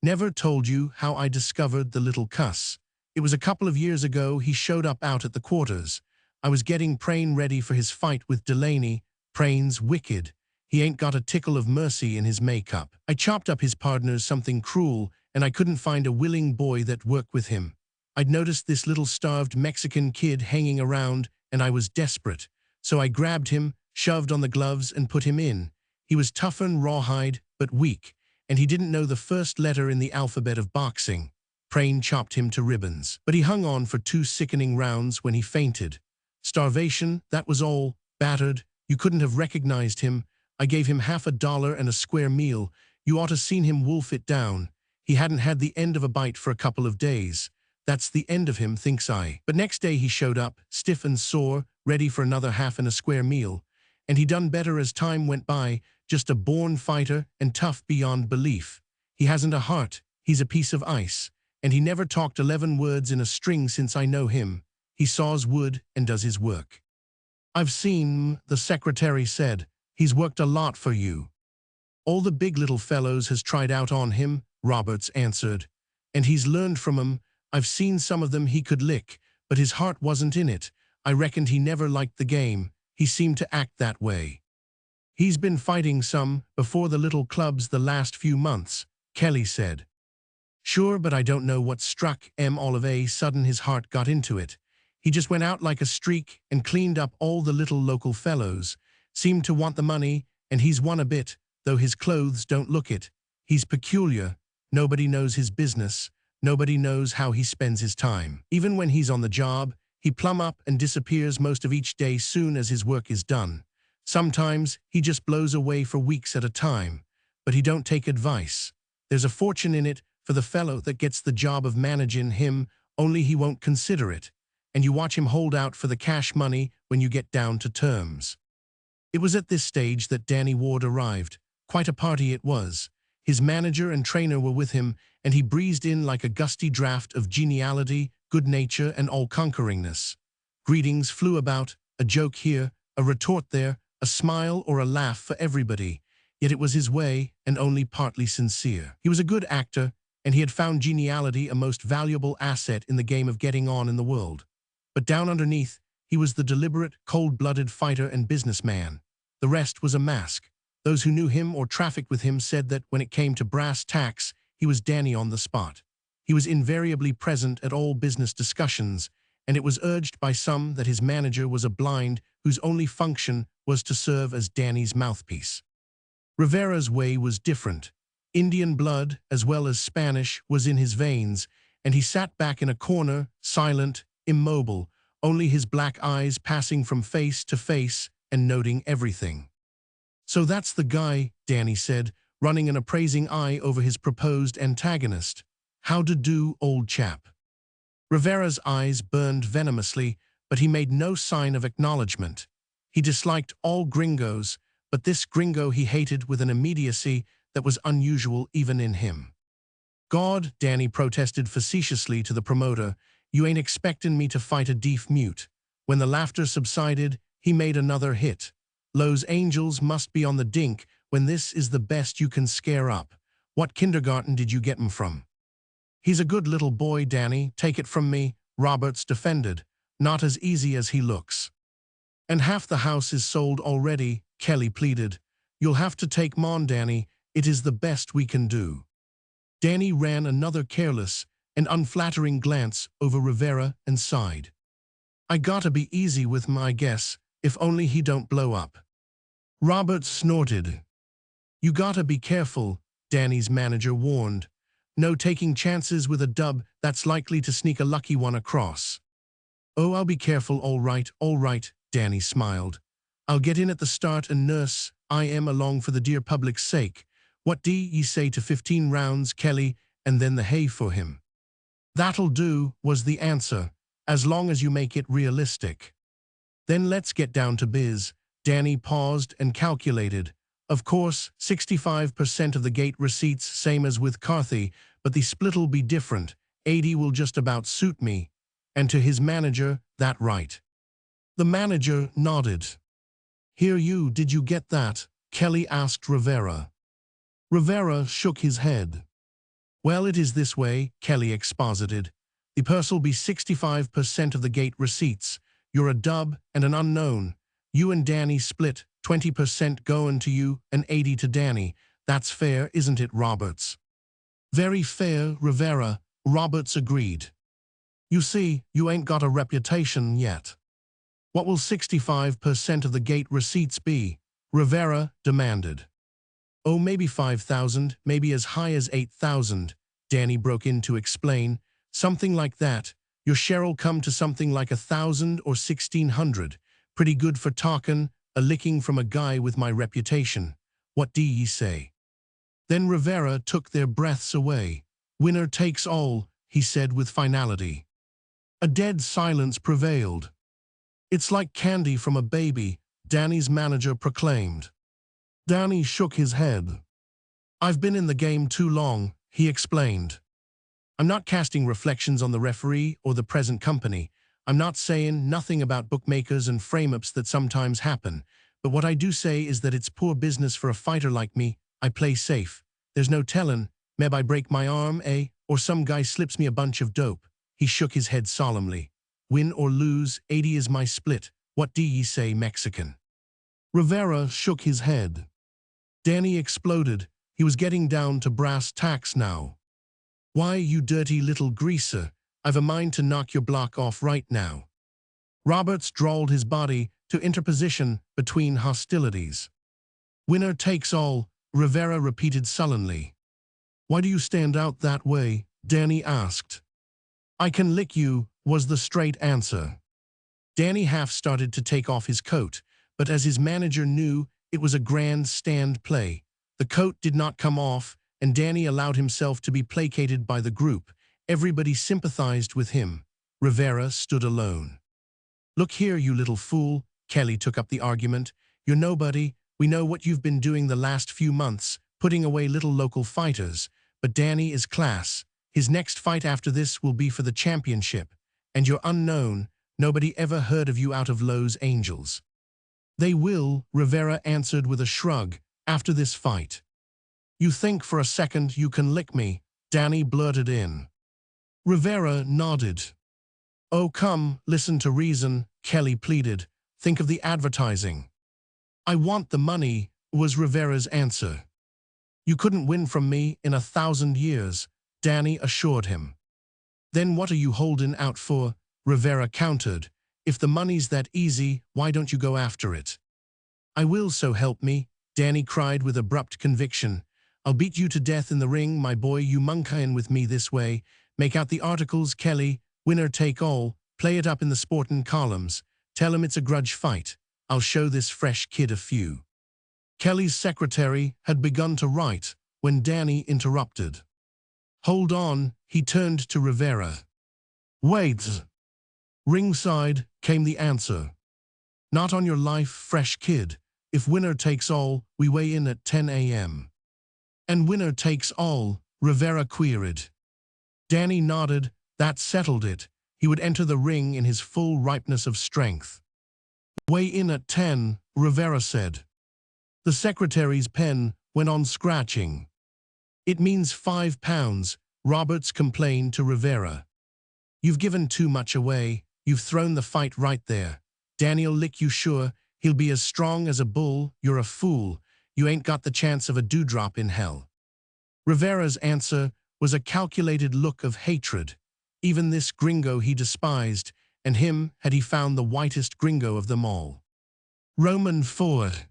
"Never told you how I discovered the little cuss. It was a couple of years ago he showed up out at the quarters. I was getting Prain ready for his fight with Delaney. Prain's wicked. He ain't got a tickle of mercy in his makeup. I chopped up his partners something cruel, and I couldn't find a willing boy that worked with him. I'd noticed this little starved Mexican kid hanging around, and I was desperate. So I grabbed him, shoved on the gloves, and put him in. He was tough and rawhide, but weak, and he didn't know the first letter in the alphabet of boxing. Prain chopped him to ribbons, but he hung on for 2 sickening rounds when he fainted. Starvation, that was all. Battered. You couldn't have recognized him. I gave him $50 and a square meal. You ought to seen him wolf it down. He hadn't had the end of a bite for a couple of days. That's the end of him, thinks I. But next day he showed up, stiff and sore, ready for another half and a square meal. And he done better as time went by, just a born fighter and tough beyond belief. He hasn't a heart, he's a piece of ice, and he never talked 11 words in a string since I know him. He saws wood and does his work. I've seen, the secretary said. He's worked a lot for you. All the big little fellows has tried out on him, Roberts answered. And he's learned from 'em. I've seen some of them he could lick, but his heart wasn't in it. I reckoned he never liked the game. He seemed to act that way. He's been fighting some before the little clubs the last few months, Kelly said. Sure, but I don't know what struck him all of a sudden his heart got into it. He just went out like a streak and cleaned up all the little local fellows. Seemed to want the money, and he's won a bit, though his clothes don't look it. He's peculiar. Nobody knows his business. Nobody knows how he spends his time. Even when he's on the job, he plumb up and disappears most of each day soon as his work is done. Sometimes he just blows away for weeks at a time, but he don't take advice. There's a fortune in it for the fellow that gets the job of managing him, only he won't consider it, and you watch him hold out for the cash money when you get down to terms. It was at this stage that Danny Ward arrived. Quite a party it was. His manager and trainer were with him, and he breezed in like a gusty draft of geniality, good nature, and all-conqueringness. Greetings flew about, a joke here, a retort there, a smile or a laugh for everybody, yet it was his way and only partly sincere. He was a good actor, and he had found geniality a most valuable asset in the game of getting on in the world. But down underneath, he was the deliberate, cold-blooded fighter and businessman. The rest was a mask. Those who knew him or trafficked with him said that when it came to brass tacks, he was Danny on the spot. He was invariably present at all business discussions, and it was urged by some that his manager was a blind whose only function was to serve as Danny's mouthpiece. Rivera's way was different. Indian blood, as well as Spanish, was in his veins, and he sat back in a corner, silent, immobile, only his black eyes passing from face to face and noting everything. So that's the guy, Danny said, running an appraising eye over his proposed antagonist. How to do, old chap? Rivera's eyes burned venomously, but he made no sign of acknowledgement. He disliked all gringos, but this gringo he hated with an immediacy that was unusual even in him. God, Danny protested facetiously to the promoter, you ain't expectin' me to fight a deaf mute. When the laughter subsided, he made another hit. Lowe's angels must be on the dink when this is the best you can scare up. What kindergarten did you get him from? He's a good little boy, Danny, take it from me, Roberts defended. Not as easy as he looks. And half the house is sold already, Kelly pleaded. You'll have to take m'on, Danny, it is the best we can do. Danny ran another careless and unflattering glance over Rivera and sighed. I gotta be easy with my guess, if only he don't blow up. Roberts snorted. You gotta be careful, Danny's manager warned. No taking chances with a dub that's likely to sneak a lucky one across. Oh, I'll be careful, all right, Danny smiled. I'll get in at the start and nurse I am along for the dear public's sake. What do ye say to 15 rounds, Kelly, and then the hay for him? That'll do, was the answer, as long as you make it realistic. Then let's get down to biz. Danny paused and calculated. Of course, 65% of the gate receipts, same as with Carthy, but the split'll be different. 80 will just about suit me. And to his manager, that right? The manager nodded. Hear you, did you get that? Kelly asked Rivera. Rivera shook his head. Well, it is this way, Kelly exposited. The purse'll be 65% of the gate receipts. You're a dub and an unknown. You and Danny split, 20% going to you and 80 to Danny. That's fair, isn't it, Roberts? Very fair, Rivera, Roberts agreed. You see, you ain't got a reputation yet. What will 65% of the gate receipts be? Rivera demanded. Oh, maybe 5,000, maybe as high as 8,000, Danny broke in to explain. Something like that. Your share'll come to something like 1,000 or 1,600. Pretty good for talkin', a licking from a guy with my reputation. What do ye say? Then Rivera took their breaths away. Winner takes all, he said with finality. A dead silence prevailed. It's like candy from a baby, Danny's manager proclaimed. Danny shook his head. I've been in the game too long, he explained. I'm not casting reflections on the referee or the present company. I'm not saying nothing about bookmakers and frame-ups that sometimes happen. But what I do say is that it's poor business for a fighter like me. I play safe. There's no tellin', maybe I break my arm, eh? Or some guy slips me a bunch of dope. He shook his head solemnly. Win or lose, 80 is my split. What do ye say, Mexican? Rivera shook his head. Danny exploded. He was getting down to brass tacks now. Why, you dirty little greaser, I've a mind to knock your block off right now. Roberts drawled his body to interposition between hostilities. Winner takes all, Rivera repeated sullenly. Why do you stand out that way? Danny asked. I can lick you, was the straight answer. Danny half started to take off his coat, but as his manager knew, it was a grandstand play. The coat did not come off, and Danny allowed himself to be placated by the group. Everybody sympathized with him. Rivera stood alone. Look here, you little fool, Kelly took up the argument. You're nobody. We know what you've been doing the last few months, putting away little local fighters. But Danny is class. His next fight after this will be for the championship. And you're unknown. Nobody ever heard of you out of Los Angeles. They will, Rivera answered with a shrug, after this fight. You think for a second you can lick me, Danny blurted in. Rivera nodded. Oh come, listen to reason, Kelly pleaded. Think of the advertising. I want the money, was Rivera's answer. You couldn't win from me in 1,000 years, Danny assured him. Then what are you holding out for? Rivera countered. If the money's that easy, why don't you go after it? I will, so help me, Danny cried with abrupt conviction. I'll beat you to death in the ring, my boy, you monkayin' with me this way. Make out the articles, Kelly, winner take all, play it up in the sportin' columns. Tell 'em it's a grudge fight. I'll show this fresh kid a few. Kelly's secretary had begun to write when Danny interrupted. Hold on, he turned to Rivera. Wait. Ringside came the answer. Not on your life, fresh kid. If winner takes all, we weigh in at 10 a.m. And winner takes all, Rivera queried. Danny nodded. That settled it. He would enter the ring in his full ripeness of strength. Weigh in at 10, Rivera said. The secretary's pen went on scratching. It means 5 pounds, Roberts complained to Rivera. You've given too much away. You've thrown the fight right there. Danny'll lick you sure. He'll be as strong as a bull. You're a fool. You ain't got the chance of a dewdrop in hell. Rivera's answer was a calculated look of hatred. Even this gringo he despised, and him had he found the whitest gringo of them all. Roman Ford.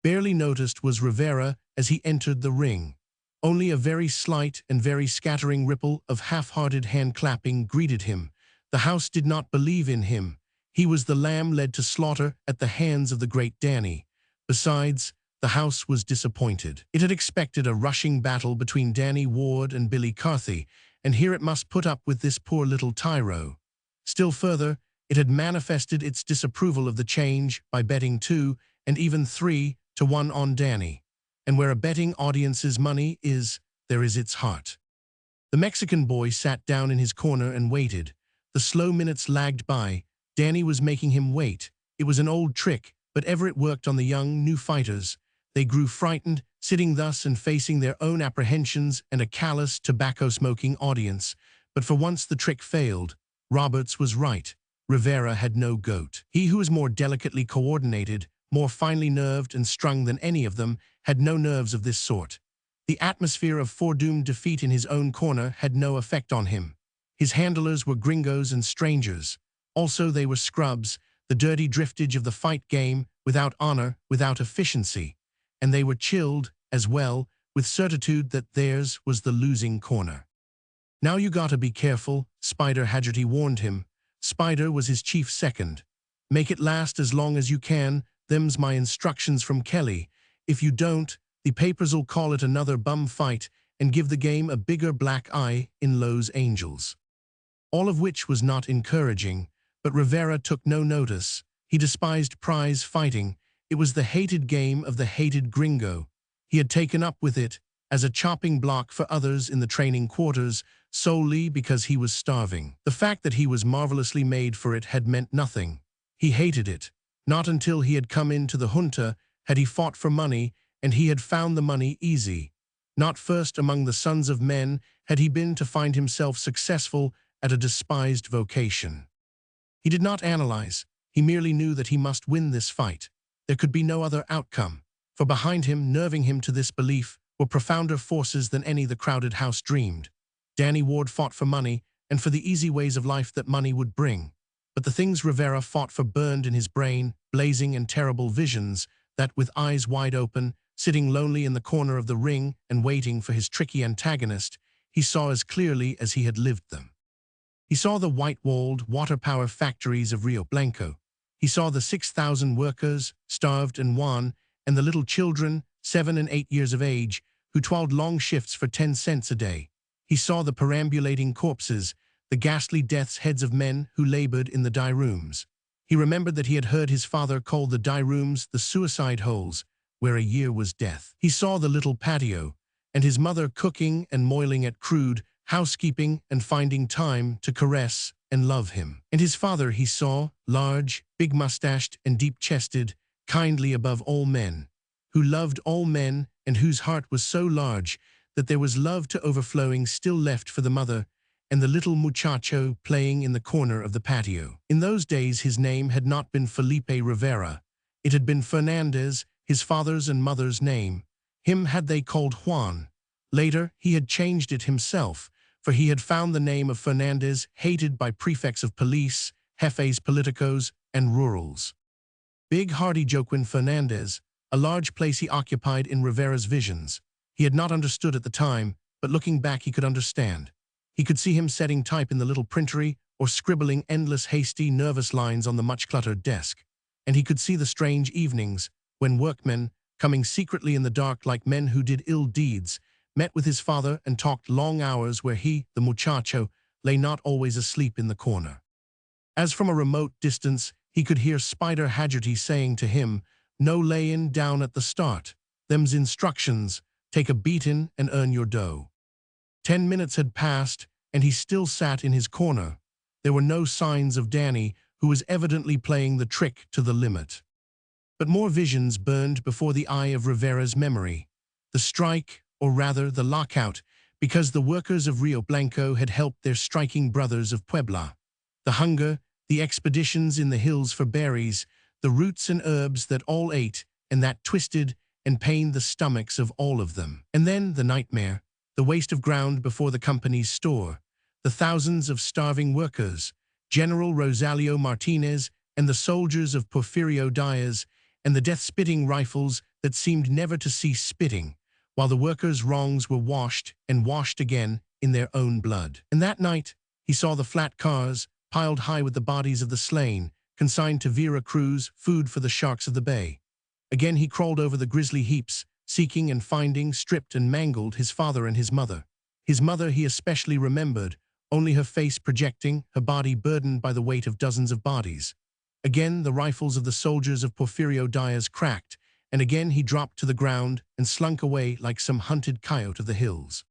Barely noticed was Rivera as he entered the ring. Only a very slight and very scattering ripple of half-hearted hand-clapping greeted him. The house did not believe in him. He was the lamb led to slaughter at the hands of the great Danny. Besides, the house was disappointed. It had expected a rushing battle between Danny Ward and Billy Carthy, and here it must put up with this poor little tyro. Still further, it had manifested its disapproval of the change by betting 2 and even 3-1 on Danny. And where a betting audience's money is, there is its heart. The Mexican boy sat down in his corner and waited. The slow minutes lagged by. Danny was making him wait. It was an old trick, but ever it worked on the young, new fighters. They grew frightened, sitting thus and facing their own apprehensions and a callous, tobacco-smoking audience. But for once the trick failed. Roberts was right. Rivera had no goat. He who was more delicately coordinated, more finely nerved and strung than any of them, had no nerves of this sort. The atmosphere of foredoomed defeat in his own corner had no effect on him. His handlers were gringos and strangers. Also they were scrubs, the dirty driftage of the fight game, without honor, without efficiency. And they were chilled, as well, with certitude that theirs was the losing corner. Now you gotta be careful, Spider Haggerty warned him. Spider was his chief second. Make it last as long as you can, them's my instructions from Kelly. If you don't, the papers'll call it another bum fight and give the game a bigger black eye in Los Angeles. All of which was not encouraging, but Rivera took no notice. He despised prize fighting, It was the hated game of the hated gringo. He had taken up with it as a chopping block for others in the training quarters solely because he was starving. The fact that he was marvelously made for it had meant nothing. He hated it. Not until he had come into the junta had he fought for money, and he had found the money easy. Not first among the sons of men had he been to find himself successful at a despised vocation. He did not analyze. He merely knew that he must win this fight. There could be no other outcome, for behind him, nerving him to this belief, were profounder forces than any the crowded house dreamed. Danny Ward fought for money and for the easy ways of life that money would bring. But the things Rivera fought for burned in his brain, blazing and terrible visions that, with eyes wide open, sitting lonely in the corner of the ring and waiting for his tricky antagonist, he saw as clearly as he had lived them. He saw the white-walled water power factories of Rio Blanco. He saw the 6,000 workers, starved and wan, and the little children, 7 and 8 years of age, who toiled long shifts for 10 cents a day. He saw the perambulating corpses, the ghastly death's heads of men who labored in the dye rooms. He remembered that he had heard his father call the dye rooms the suicide holes, where a year was death. He saw the little patio, and his mother cooking and moiling at crude housekeeping and finding time to caress and love him. And his father he saw, large, big-mustached and deep-chested, kindly above all men, who loved all men and whose heart was so large that there was love to overflowing still left for the mother and the little muchacho playing in the corner of the patio. In those days his name had not been Felipe Rivera. It had been Fernandez, his father's and mother's name. Him had they called Juan. Later he had changed it himself, for he had found the name of Fernandez hated by prefects of police, jefes politicos, and rurals. Big hearty Joaquin Fernandez, a large place he occupied in Rivera's visions. He had not understood at the time, but looking back he could understand. He could see him setting type in the little printery or scribbling endless hasty, nervous lines on the much-cluttered desk. And he could see the strange evenings when workmen, coming secretly in the dark like men who did ill deeds, met with his father and talked long hours where he, the muchacho, lay not always asleep in the corner. As from a remote distance, he could hear Spider Haggerty saying to him, "No layin' down at the start. Them's instructions. Take a beatin' and earn your dough." 10 minutes had passed, and he still sat in his corner. There were no signs of Danny, who was evidently playing the trick to the limit. But more visions burned before the eye of Rivera's memory. The strike, or rather the lockout, because the workers of Rio Blanco had helped their striking brothers of Puebla. The hunger, the expeditions in the hills for berries, the roots and herbs that all ate, and that twisted and pained the stomachs of all of them. And then the nightmare, the waste of ground before the company's store, the thousands of starving workers, General Rosalio Martinez and the soldiers of Porfirio Diaz, and the death-spitting rifles that seemed never to cease spitting, while the workers' wrongs were washed and washed again in their own blood. And that night, he saw the flat cars, piled high with the bodies of the slain, consigned to Vera Cruz, food for the sharks of the bay. Again he crawled over the grisly heaps, seeking and finding, stripped and mangled, his father and his mother. His mother he especially remembered, only her face projecting, her body burdened by the weight of dozens of bodies. Again the rifles of the soldiers of Porfirio Diaz cracked, and again he dropped to the ground and slunk away like some hunted coyote of the hills.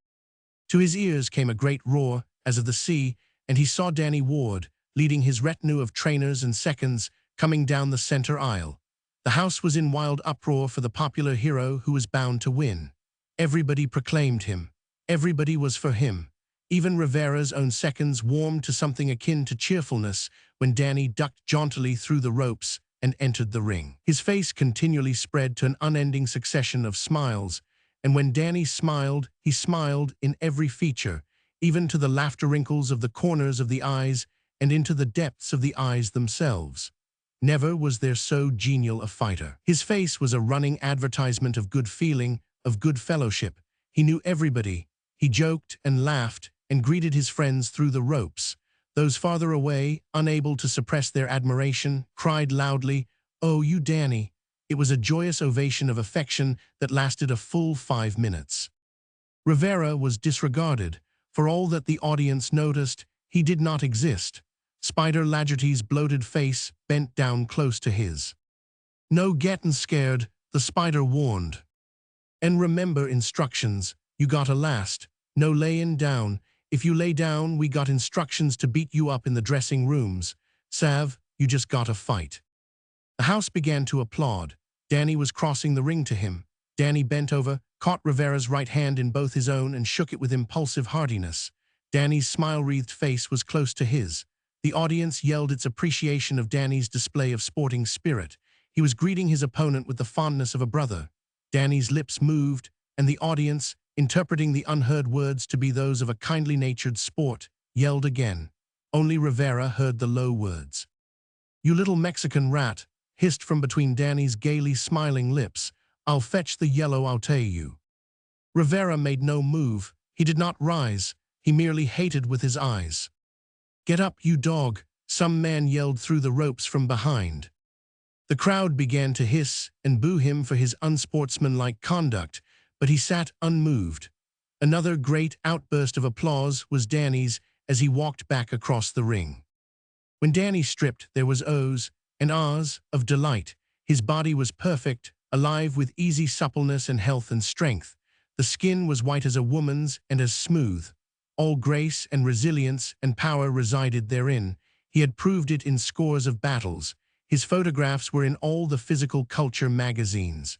To his ears came a great roar, as of the sea, and he saw Danny Ward, leading his retinue of trainers and seconds, coming down the center aisle. The house was in wild uproar for the popular hero who was bound to win. Everybody proclaimed him. Everybody was for him. Even Rivera's own seconds warmed to something akin to cheerfulness when Danny ducked jauntily through the ropes and entered the ring. His face continually spread to an unending succession of smiles, and when Danny smiled, he smiled in every feature, even to the laughter wrinkles of the corners of the eyes and into the depths of the eyes themselves. Never was there so genial a fighter. His face was a running advertisement of good feeling, of good fellowship. He knew everybody. He joked and laughed and greeted his friends through the ropes. Those farther away, unable to suppress their admiration, cried loudly, "Oh, you Danny." It was a joyous ovation of affection that lasted a full 5 minutes. Rivera was disregarded. For all that the audience noticed, he did not exist. Spider Haggerty's bloated face bent down close to his. "No gettin' scared," the spider warned. "And remember instructions, you gotta last. No layin' down. If you lay down, we got instructions to beat you up in the dressing rooms. Sav, you just gotta fight." The house began to applaud. Danny was crossing the ring to him. Danny bent over, caught Rivera's right hand in both his own and shook it with impulsive heartiness. Danny's smile-wreathed face was close to his. The audience yelled its appreciation of Danny's display of sporting spirit. He was greeting his opponent with the fondness of a brother. Danny's lips moved, and the audience, interpreting the unheard words to be those of a kindly-natured sport, yelled again. Only Rivera heard the low words. "You little Mexican rat," hissed from between Danny's gaily smiling lips. "I'll fetch the yellow, I'll tell you." Rivera made no move. He did not rise. He merely hated with his eyes. "Get up, you dog," some man yelled through the ropes from behind. The crowd began to hiss and boo him for his unsportsmanlike conduct, but he sat unmoved. Another great outburst of applause was Danny's as he walked back across the ring. When Danny stripped, there was ohs and ahs of delight. His body was perfect, alive with easy suppleness and health and strength. The skin was white as a woman's and as smooth. All grace and resilience and power resided therein. He had proved it in scores of battles. His photographs were in all the physical culture magazines.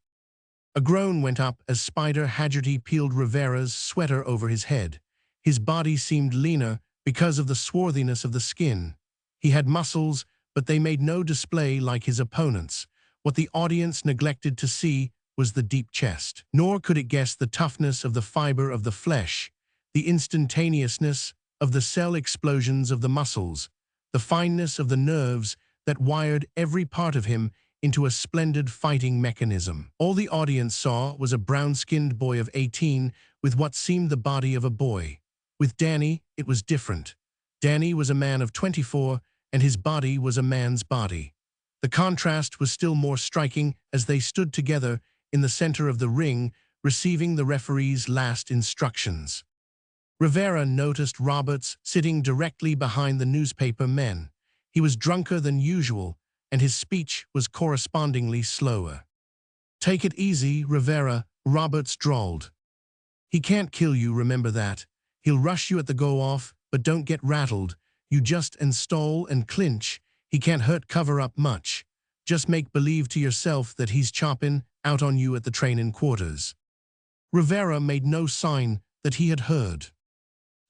A groan went up as Spider Haggerty peeled Rivera's sweater over his head. His body seemed leaner because of the swarthiness of the skin. He had muscles, but they made no display like his opponent's. What the audience neglected to see was the deep chest. Nor could it guess the toughness of the fiber of the flesh, the instantaneousness of the cell explosions of the muscles, the fineness of the nerves that wired every part of him into a splendid fighting mechanism. All the audience saw was a brown-skinned boy of 18 with what seemed the body of a boy. With Danny, it was different. Danny was a man of 24, and his body was a man's body. The contrast was still more striking as they stood together in the center of the ring, receiving the referee's last instructions. Rivera noticed Roberts sitting directly behind the newspaper men. He was drunker than usual, and his speech was correspondingly slower. "Take it easy, Rivera," Roberts drawled. "He can't kill you, remember that. He'll rush you at the go-off, but don't get rattled. You just install and clinch. He can't hurt cover up much. Just make believe to yourself that he's chopping out on you at the training quarters." Rivera made no sign that he had heard.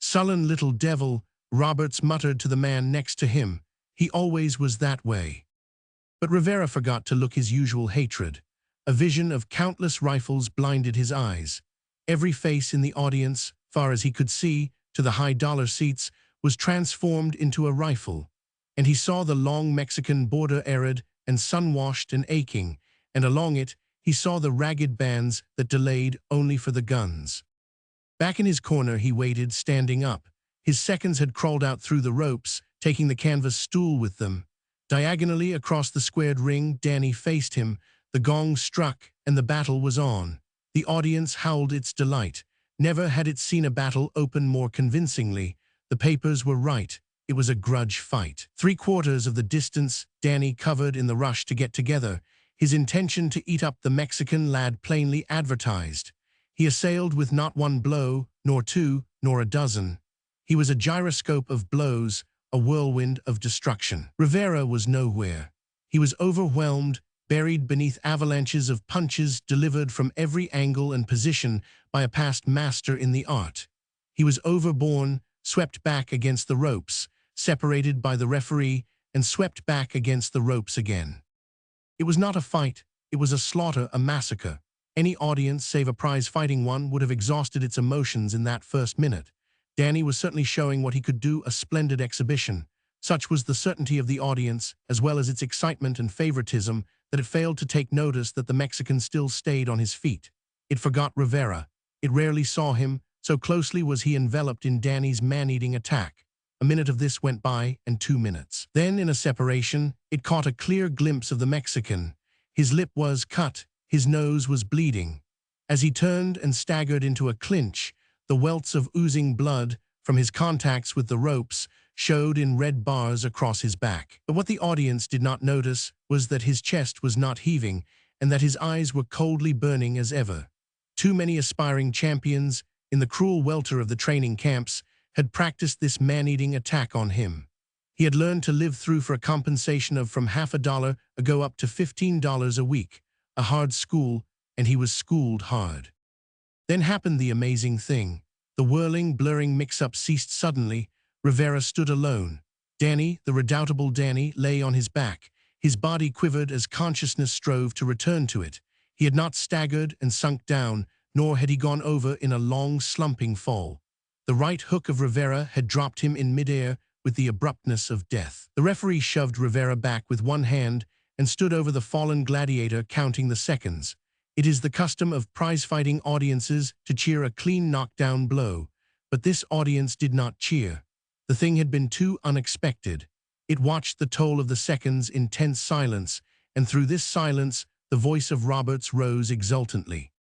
"Sullen little devil," Roberts muttered to the man next to him. "He always was that way." But Rivera forgot to look his usual hatred. A vision of countless rifles blinded his eyes. Every face in the audience, far as he could see, to the high-dollar seats, was transformed into a rifle. And he saw the long Mexican border arid and sun-washed and aching, and along it he saw the ragged bands that delayed only for the guns. Back in his corner he waited, standing up. His seconds had crawled out through the ropes, taking the canvas stool with them. Diagonally across the squared ring, Danny faced him. The gong struck, and the battle was on. The audience howled its delight. Never had it seen a battle open more convincingly. The papers were right. It was a grudge fight. 3/4 of the distance Danny covered in the rush to get together, his intention to eat up the Mexican lad plainly advertised. He assailed with not one blow, nor two, nor a dozen. He was a gyroscope of blows, a whirlwind of destruction. Rivera was nowhere. He was overwhelmed, buried beneath avalanches of punches delivered from every angle and position by a past master in the art. He was overborne, swept back against the ropes, separated by the referee, and swept back against the ropes again. It was not a fight. It was a slaughter, a massacre. Any audience, save a prize-fighting one, would have exhausted its emotions in that first minute. Danny was certainly showing what he could do, a splendid exhibition. Such was the certainty of the audience, as well as its excitement and favoritism, that it failed to take notice that the Mexican still stayed on his feet. It forgot Rivera. It rarely saw him, so closely was he enveloped in Danny's man-eating attack. A minute of this went by, and 2 minutes. Then, in a separation, it caught a clear glimpse of the Mexican. His lip was cut, his nose was bleeding. As he turned and staggered into a clinch, the welts of oozing blood from his contacts with the ropes showed in red bars across his back. But what the audience did not notice was that his chest was not heaving and that his eyes were coldly burning as ever. Too many aspiring champions, in the cruel welter of the training camps, had practiced this man-eating attack on him. He had learned to live through for a compensation of from $50 ago up to $15 a week, a hard school, and he was schooled hard. Then happened the amazing thing. The whirling, blurring mix-up ceased suddenly. Rivera stood alone. Danny, the redoubtable Danny, lay on his back. His body quivered as consciousness strove to return to it. He had not staggered and sunk down, nor had he gone over in a long, slumping fall. The right hook of Rivera had dropped him in midair with the abruptness of death. The referee shoved Rivera back with one hand and stood over the fallen gladiator, counting the seconds. It is the custom of prize-fighting audiences to cheer a clean knockdown blow, but this audience did not cheer. The thing had been too unexpected. It watched the toll of the seconds in tense silence, and through this silence, the voice of Roberts rose exultantly.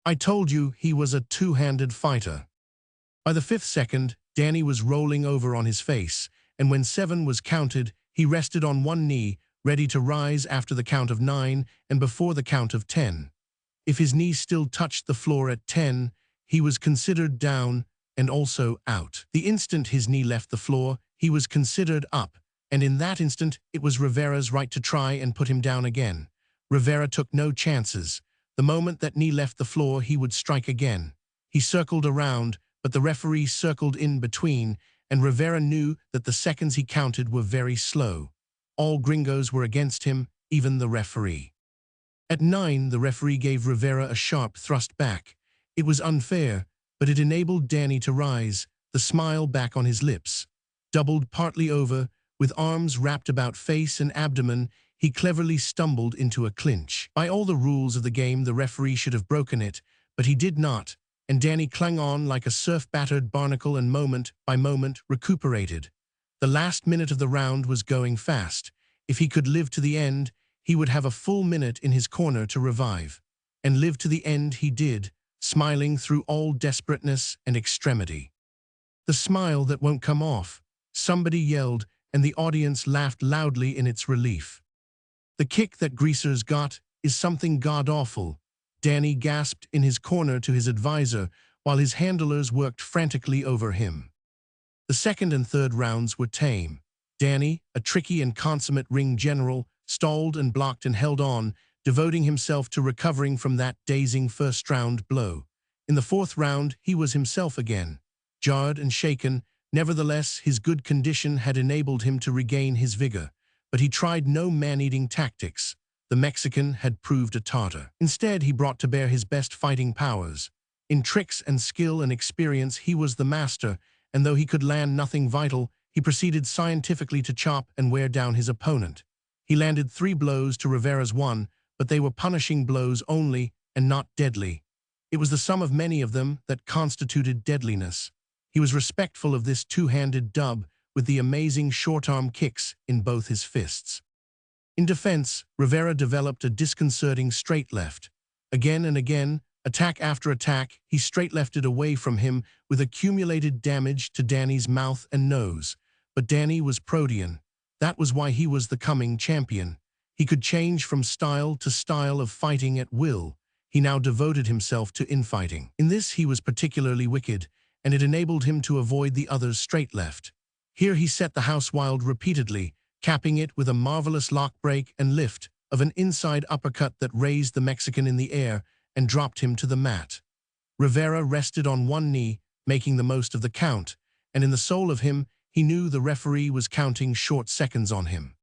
"I told you he was a two-handed fighter." By the fifth second, Danny was rolling over on his face, and when 7 was counted, he rested on one knee, ready to rise after the count of 9 and before the count of 10. If his knee still touched the floor at 10, he was considered down and also out. The instant his knee left the floor, he was considered up, and in that instant it was Rivera's right to try and put him down again. Rivera took no chances. The moment that knee left the floor, he would strike again. He circled around, but the referee circled in between, and Rivera knew that the seconds he counted were very slow. All gringos were against him, even the referee. At 9, the referee gave Rivera a sharp thrust back. It was unfair, but it enabled Danny to rise, the smile back on his lips. Doubled partly over, with arms wrapped about face and abdomen, he cleverly stumbled into a clinch. By all the rules of the game, the referee should have broken it, but he did not, and Danny clung on like a surf-battered barnacle and moment by moment recuperated. The last minute of the round was going fast. If he could live to the end, he would have a full minute in his corner to revive. And live to the end he did, smiling through all desperateness and extremity. The smile that won't come off. Somebody yelled, and the audience laughed loudly in its relief. "The kick that greasers got is something god-awful," Danny gasped in his corner to his advisor, while his handlers worked frantically over him. The second and third rounds were tame. Danny, a tricky and consummate ring general, stalled and blocked and held on, devoting himself to recovering from that dazing first-round blow. In the fourth round, he was himself again. Jarred and shaken, nevertheless, his good condition had enabled him to regain his vigor. But he tried no man-eating tactics. The Mexican had proved a Tartar. Instead, he brought to bear his best fighting powers. In tricks and skill and experience, he was the master, and though he could land nothing vital, he proceeded scientifically to chop and wear down his opponent. He landed 3 blows to Rivera's 1, but they were punishing blows only and not deadly. It was the sum of many of them that constituted deadliness. He was respectful of this two-handed dub, with the amazing short-arm kicks in both his fists. In defense, Rivera developed a disconcerting straight left. Again and again, attack after attack, he straight-lefted away from him with accumulated damage to Danny's mouth and nose. But Danny was protean. That was why he was the coming champion. He could change from style to style of fighting at will. He now devoted himself to infighting. In this he was particularly wicked, and it enabled him to avoid the other's straight left. Here he set the house wild repeatedly, capping it with a marvelous lock break and lift of an inside uppercut that raised the Mexican in the air and dropped him to the mat. Rivera rested on one knee, making the most of the count, and in the soul of him, he knew the referee was counting short seconds on him.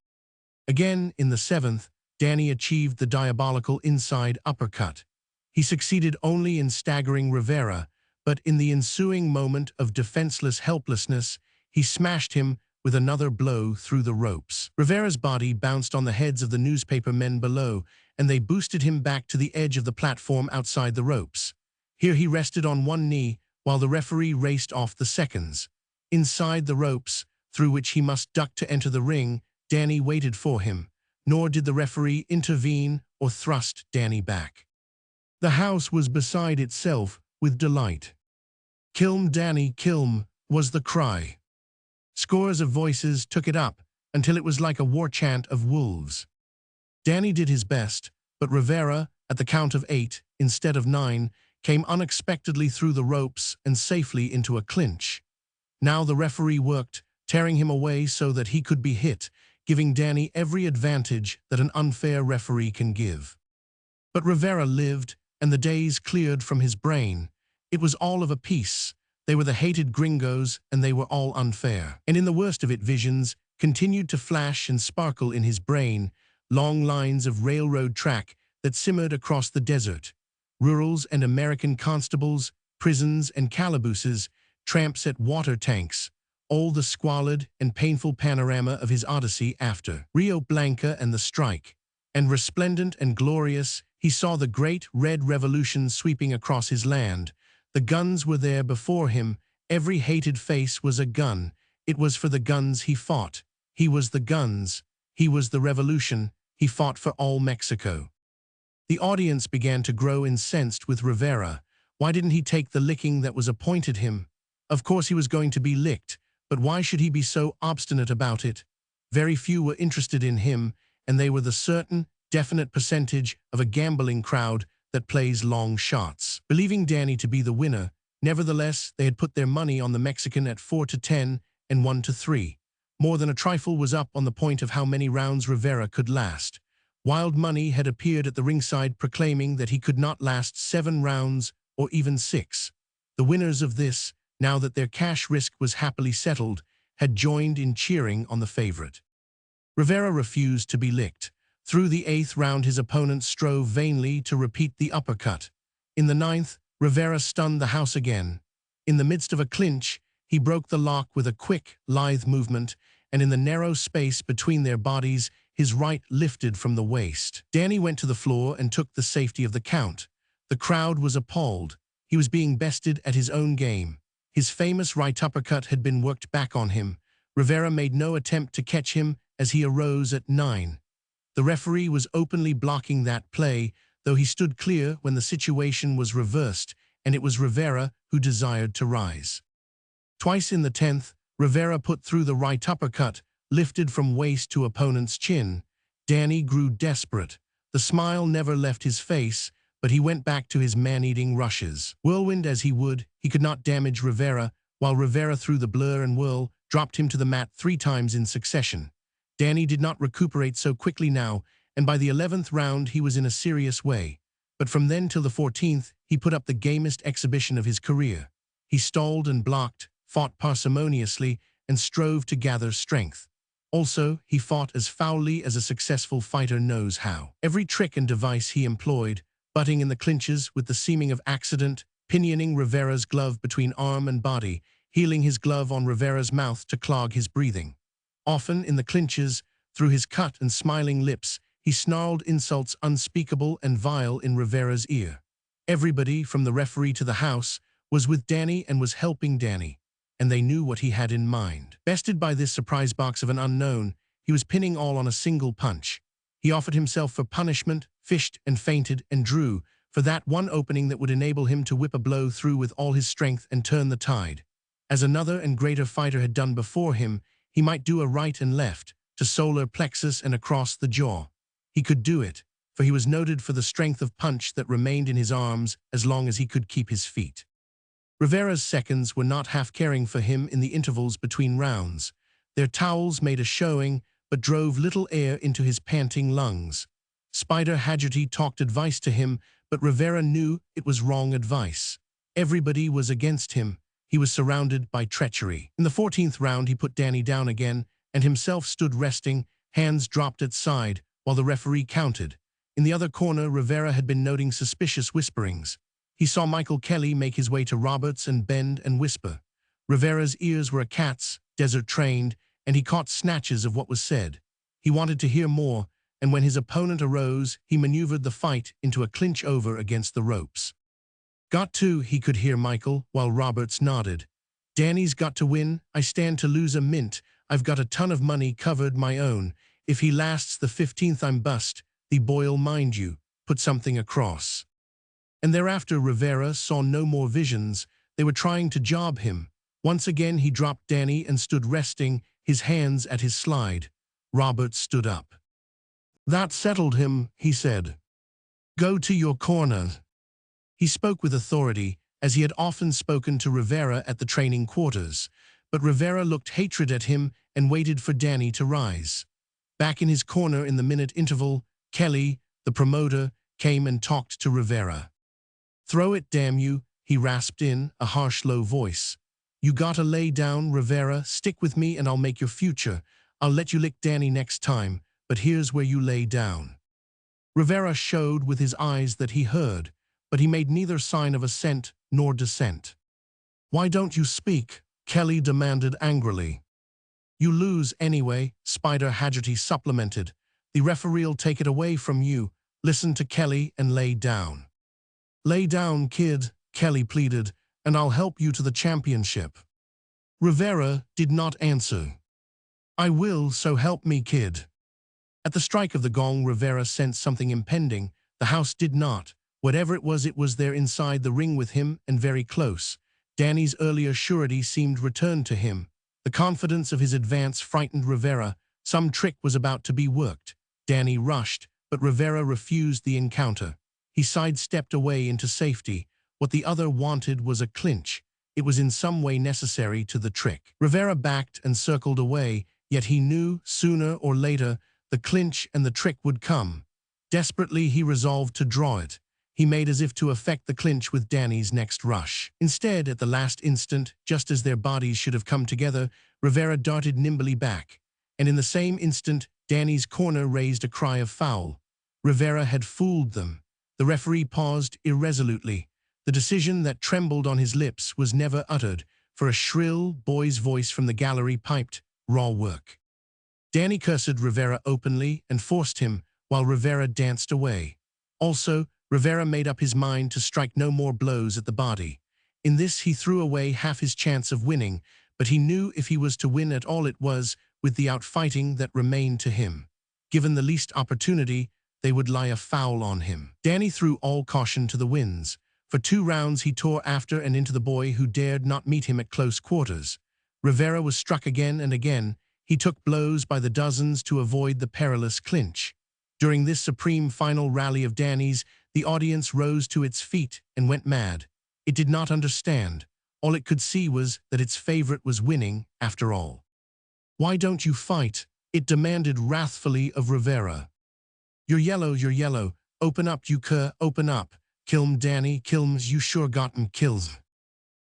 Again, in the 7th, Danny achieved the diabolical inside uppercut. He succeeded only in staggering Rivera, but in the ensuing moment of defenseless helplessness, he smashed him with another blow through the ropes. Rivera's body bounced on the heads of the newspaper men below, and they boosted him back to the edge of the platform outside the ropes. Here he rested on one knee, while the referee raced off the seconds. Inside the ropes, through which he must duck to enter the ring, Danny waited for him, nor did the referee intervene or thrust Danny back. The house was beside itself with delight. "Kilm, Danny, kilm," was the cry. Scores of voices took it up until it was like a war chant of wolves. Danny did his best, but Rivera, at the count of 8 instead of 9, came unexpectedly through the ropes and safely into a clinch. Now the referee worked, tearing him away so that he could be hit, giving Danny every advantage that an unfair referee can give. But Rivera lived, and the days cleared from his brain. It was all of a piece. They were the hated gringos, and they were all unfair. And in the worst of it, visions continued to flash and sparkle in his brain, long lines of railroad track that simmered across the desert. Rurals and American constables, prisons and calabooses, tramps at water tanks, all the squalid and painful panorama of his odyssey after Rio Blanco and the strike. And resplendent and glorious, he saw the great red revolution sweeping across his land. The guns were there before him. Every hated face was a gun. It was for the guns he fought. He was the guns. He was the revolution. He fought for all Mexico. The audience began to grow incensed with Rivera. Why didn't he take the licking that was appointed him? Of course he was going to be licked, but why should he be so obstinate about it? Very few were interested in him, and they were the certain, definite percentage of a gambling crowd that plays long shots. Believing Danny to be the winner, nevertheless, they had put their money on the Mexican at 4-10 and 1-3. More than a trifle was up on the point of how many rounds Rivera could last. Wild Money had appeared at the ringside proclaiming that he could not last 7 rounds or even 6. The winners of this, now that their cash risk was happily settled, had joined in cheering on the favorite. Rivera refused to be licked. Through the 8th round his opponent strove vainly to repeat the uppercut. In the 9th, Rivera stunned the house again. In the midst of a clinch, he broke the lock with a quick, lithe movement, and in the narrow space between their bodies, his right lifted from the waist. Danny went to the floor and took the safety of the count. The crowd was appalled. He was being bested at his own game. His famous right uppercut had been worked back on him. Rivera made no attempt to catch him as he arose at 9. The referee was openly blocking that play, though he stood clear when the situation was reversed, and it was Rivera who desired to rise. Twice in the 10th, Rivera put through the right uppercut, lifted from waist to opponent's chin. Danny grew desperate. The smile never left his face, but he went back to his man-eating rushes. Whirlwind as he would, he could not damage Rivera, while Rivera threw the blur and whirl, dropped him to the mat 3 times in succession. Danny did not recuperate so quickly now, and by the 11th round he was in a serious way. But from then till the 14th, he put up the gamest exhibition of his career. He stalled and blocked, fought parsimoniously, and strove to gather strength. Also, he fought as foully as a successful fighter knows how. Every trick and device he employed, butting in the clinches with the seeming of accident, pinioning Rivera's glove between arm and body, heeling his glove on Rivera's mouth to clog his breathing. Often in the clinches, through his cut and smiling lips, he snarled insults unspeakable and vile in Rivera's ear. Everybody, from the referee to the house, was with Danny and was helping Danny, and they knew what he had in mind. Bested by this surprise box of an unknown, he was pinning all on a single punch. He offered himself for punishment, fished and feinted and drew, for that one opening that would enable him to whip a blow through with all his strength and turn the tide. As another and greater fighter had done before him, he might do a right and left, to solar plexus and across the jaw. He could do it, for he was noted for the strength of punch that remained in his arms as long as he could keep his feet. Rivera's seconds were not half caring for him in the intervals between rounds. Their towels made a showing, but drove little air into his panting lungs. Spider Haggerty talked advice to him, but Rivera knew it was wrong advice. Everybody was against him. He was surrounded by treachery. In the 14th round, he put Danny down again, and himself stood resting, hands dropped at side, while the referee counted. In the other corner, Rivera had been noting suspicious whisperings. He saw Michael Kelly make his way to Roberts and bend and whisper. Rivera's ears were a cat's, desert-trained, and he caught snatches of what was said. He wanted to hear more, and when his opponent arose, he maneuvered the fight into a clinch over against the ropes. "Got to," he could hear Michael, while Roberts nodded. "Danny's got to win. I stand to lose a mint. I've got a ton of money covered my own. If he lasts the 15th, I'm bust. The boy'll mind you. Put something across." And thereafter Rivera saw no more visions. They were trying to job him. Once again he dropped Danny and stood resting, his hands at his slide. Robert stood up. "That settled him," he said. "Go to your corner." He spoke with authority, as he had often spoken to Rivera at the training quarters, but Rivera looked hatred at him and waited for Danny to rise. Back in his corner in the minute interval, Kelly, the promoter, came and talked to Rivera. "Throw it, damn you," he rasped in a harsh, low voice. "You gotta lay down, Rivera. Stick with me and I'll make your future. I'll let you lick Danny next time, but here's where you lay down." Rivera showed with his eyes that he heard, but he made neither sign of assent nor dissent. "Why don't you speak?" Kelly demanded angrily. "You lose anyway," Spider Haggerty supplemented. "The referee'll take it away from you. Listen to Kelly and lay down." "Lay down, kid," Kelly pleaded, "and I'll help you to the championship." Rivera did not answer. "I will, so help me, kid." At the strike of the gong, Rivera sensed something impending. The house did not. Whatever it was there inside the ring with him and very close. Danny's earlier surety seemed returned to him. The confidence of his advance frightened Rivera. Some trick was about to be worked. Danny rushed, but Rivera refused the encounter. He sidestepped away into safety. What the other wanted was a clinch. It was in some way necessary to the trick. Rivera backed and circled away, yet he knew, sooner or later, the clinch and the trick would come. Desperately, he resolved to draw it. He made as if to effect the clinch with Danny's next rush. Instead, at the last instant, just as their bodies should have come together, Rivera darted nimbly back. And in the same instant, Danny's corner raised a cry of foul. Rivera had fooled them. The referee paused irresolutely. The decision that trembled on his lips was never uttered, for a shrill boy's voice from the gallery piped, "Raw work." Danny cursed Rivera openly and forced him, while Rivera danced away. Also, Rivera made up his mind to strike no more blows at the body. In this he threw away half his chance of winning, but he knew if he was to win at all it was with the outfighting that remained to him. Given the least opportunity, they would lie a foul on him. Danny threw all caution to the winds. For 2 rounds he tore after and into the boy who dared not meet him at close quarters. Rivera was struck again and again. He took blows by the dozens to avoid the perilous clinch. During this supreme final rally of Danny's, the audience rose to its feet and went mad. It did not understand. All it could see was that its favorite was winning, after all. "Why don't you fight?" it demanded wrathfully of Rivera. You're yellow, open up you cur, open up. Kilm Danny, kilms you sure gotten kills."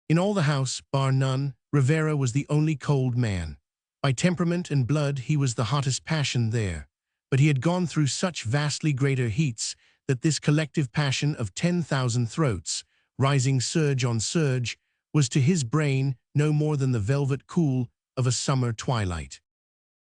In all the house, bar none, Rivera was the only cold man. By temperament and blood he was the hottest passion there. But he had gone through such vastly greater heats that this collective passion of 10,000 throats, rising surge on surge, was to his brain no more than the velvet cool of a summer twilight.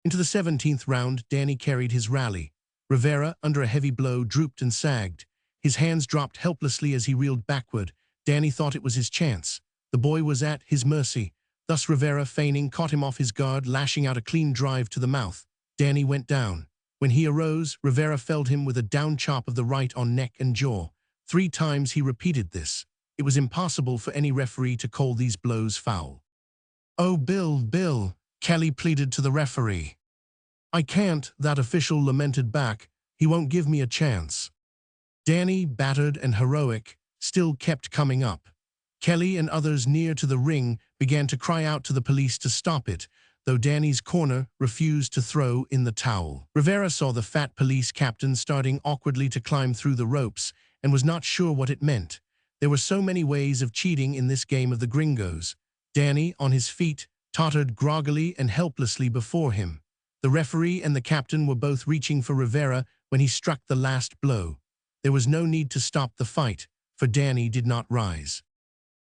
Into the 17th round, Danny carried his rally. Rivera, under a heavy blow, drooped and sagged. His hands dropped helplessly as he reeled backward. Danny thought it was his chance. The boy was at his mercy. Thus Rivera, feigning, caught him off his guard, lashing out a clean drive to the mouth. Danny went down. When he arose, Rivera felled him with a down chop of the right on neck and jaw. 3 times he repeated this. It was impossible for any referee to call these blows foul. "Oh, Bill," Kelly pleaded to the referee. "I can't," that official lamented back. "He won't give me a chance." Danny, battered and heroic, still kept coming up. Kelly and others near to the ring began to cry out to the police to stop it, though Danny's corner refused to throw in the towel. Rivera saw the fat police captain starting awkwardly to climb through the ropes and was not sure what it meant. There were so many ways of cheating in this game of the gringos. Danny, on his feet, tottered groggily and helplessly before him. The referee and the captain were both reaching for Rivera when he struck the last blow. There was no need to stop the fight, for Danny did not rise.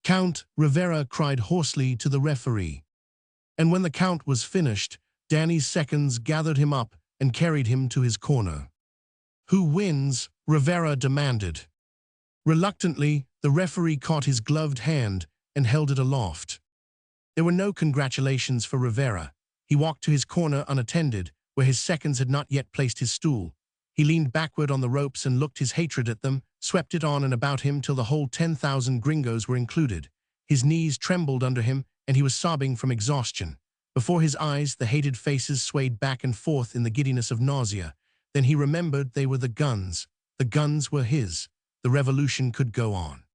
"Count," Rivera cried hoarsely to the referee. And when the count was finished, Danny's seconds gathered him up and carried him to his corner. "Who wins?" Rivera demanded. Reluctantly, the referee caught his gloved hand and held it aloft. There were no congratulations for Rivera. He walked to his corner unattended, where his seconds had not yet placed his stool. He leaned backward on the ropes and looked his hatred at them, swept it on and about him till the whole 10,000 gringos were included. His knees trembled under him, and he was sobbing from exhaustion. Before his eyes, the hated faces swayed back and forth in the giddiness of nausea. Then he remembered they were the guns. The guns were his. The revolution could go on.